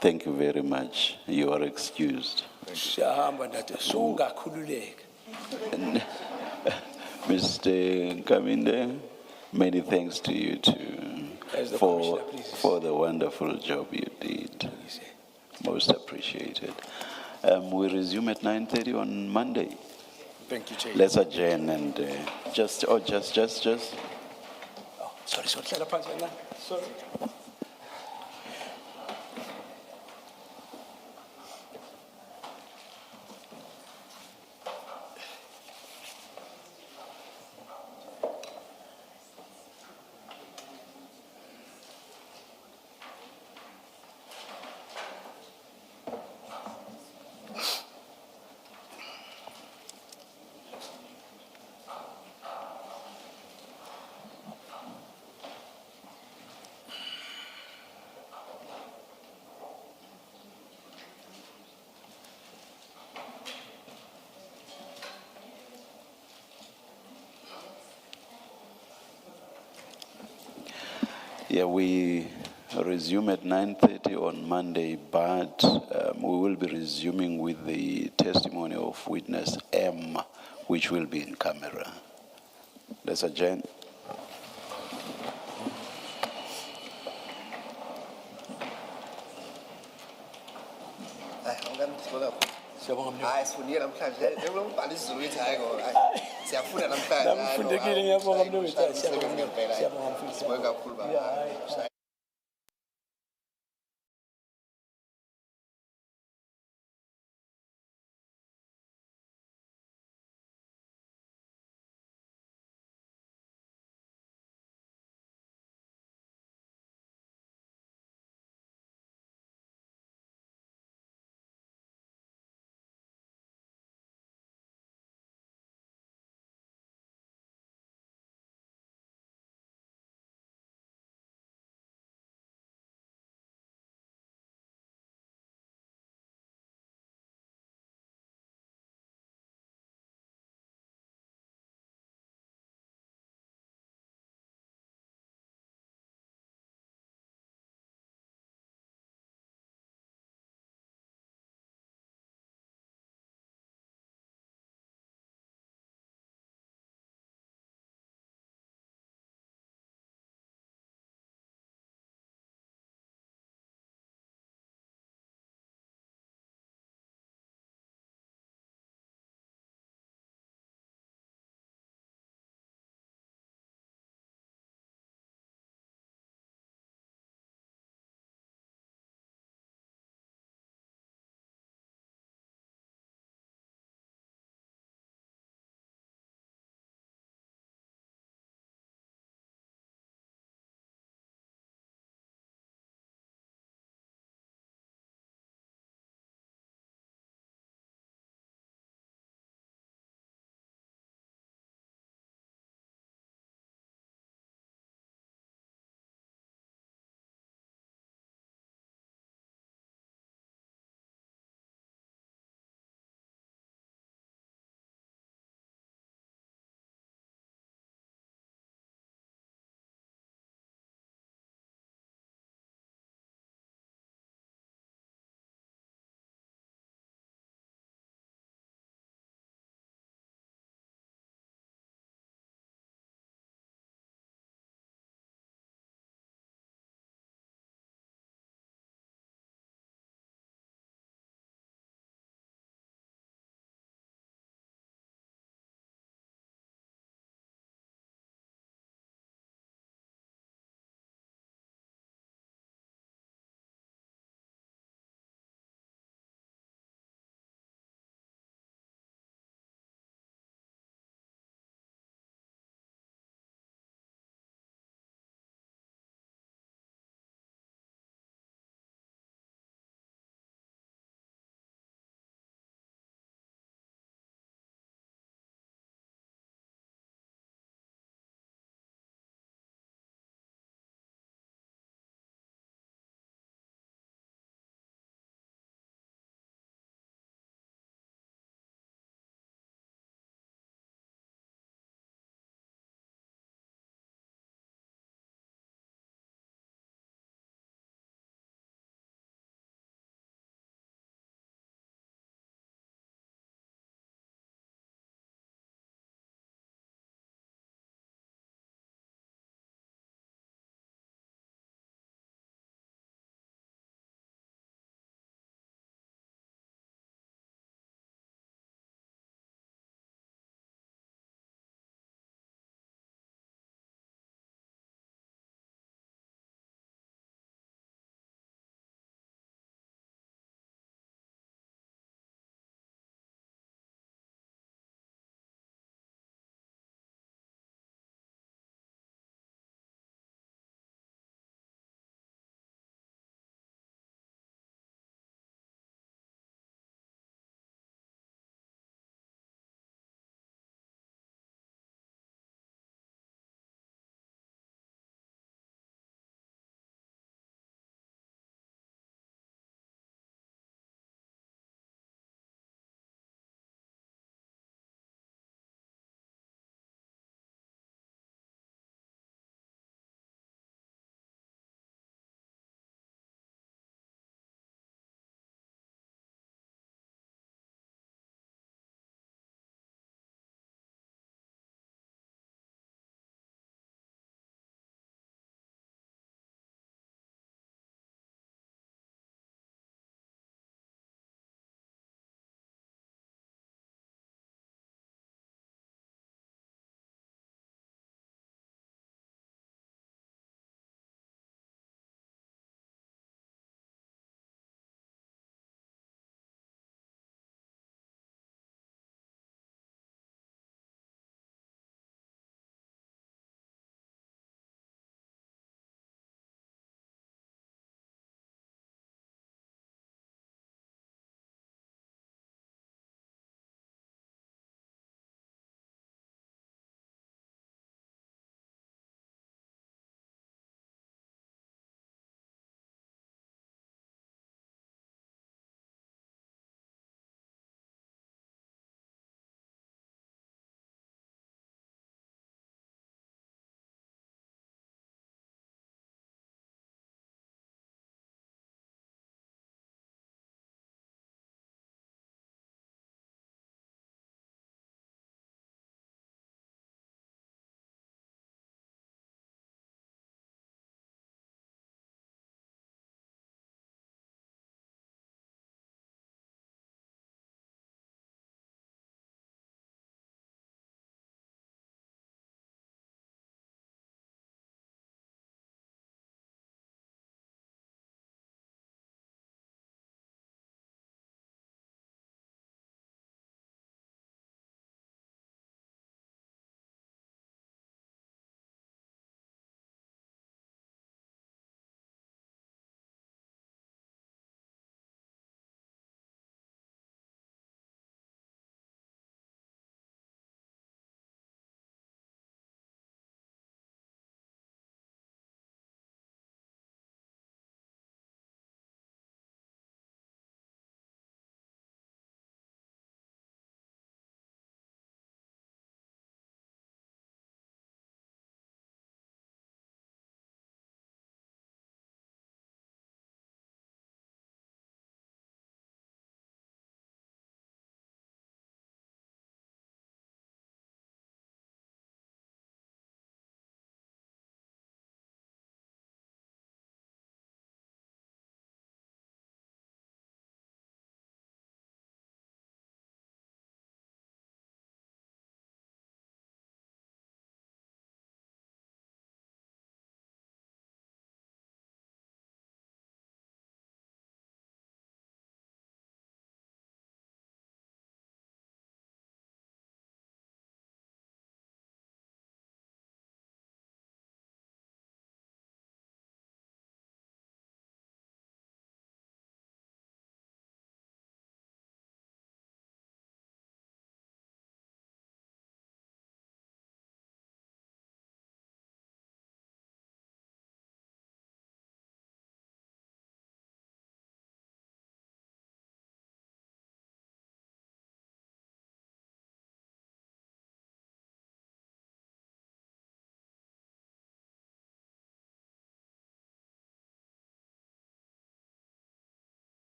thank you very much. You are excused. Siyahamba ndathi sungakhululeka. Mr. Kaminde, many thanks to you too As the for, Commissioner, please. for the wonderful job you did. Most appreciated. We resume at 9:30 on Monday. Thank you, Chair. Let's adjourn and just. Oh, sorry, hlala phansi kancane. Sorry. Yeah, we resume at 9:30 on Monday, but we will be resuming with the testimony of witness M, which will be in camera. Let's adjourn. Hayi sifundile namhlanje njengoba ubhala isiZulu ethi hayi ngo siyafunda namhlanje Namfundekile, ngiyabonga mnumzane, siyabonga kakhulu baba.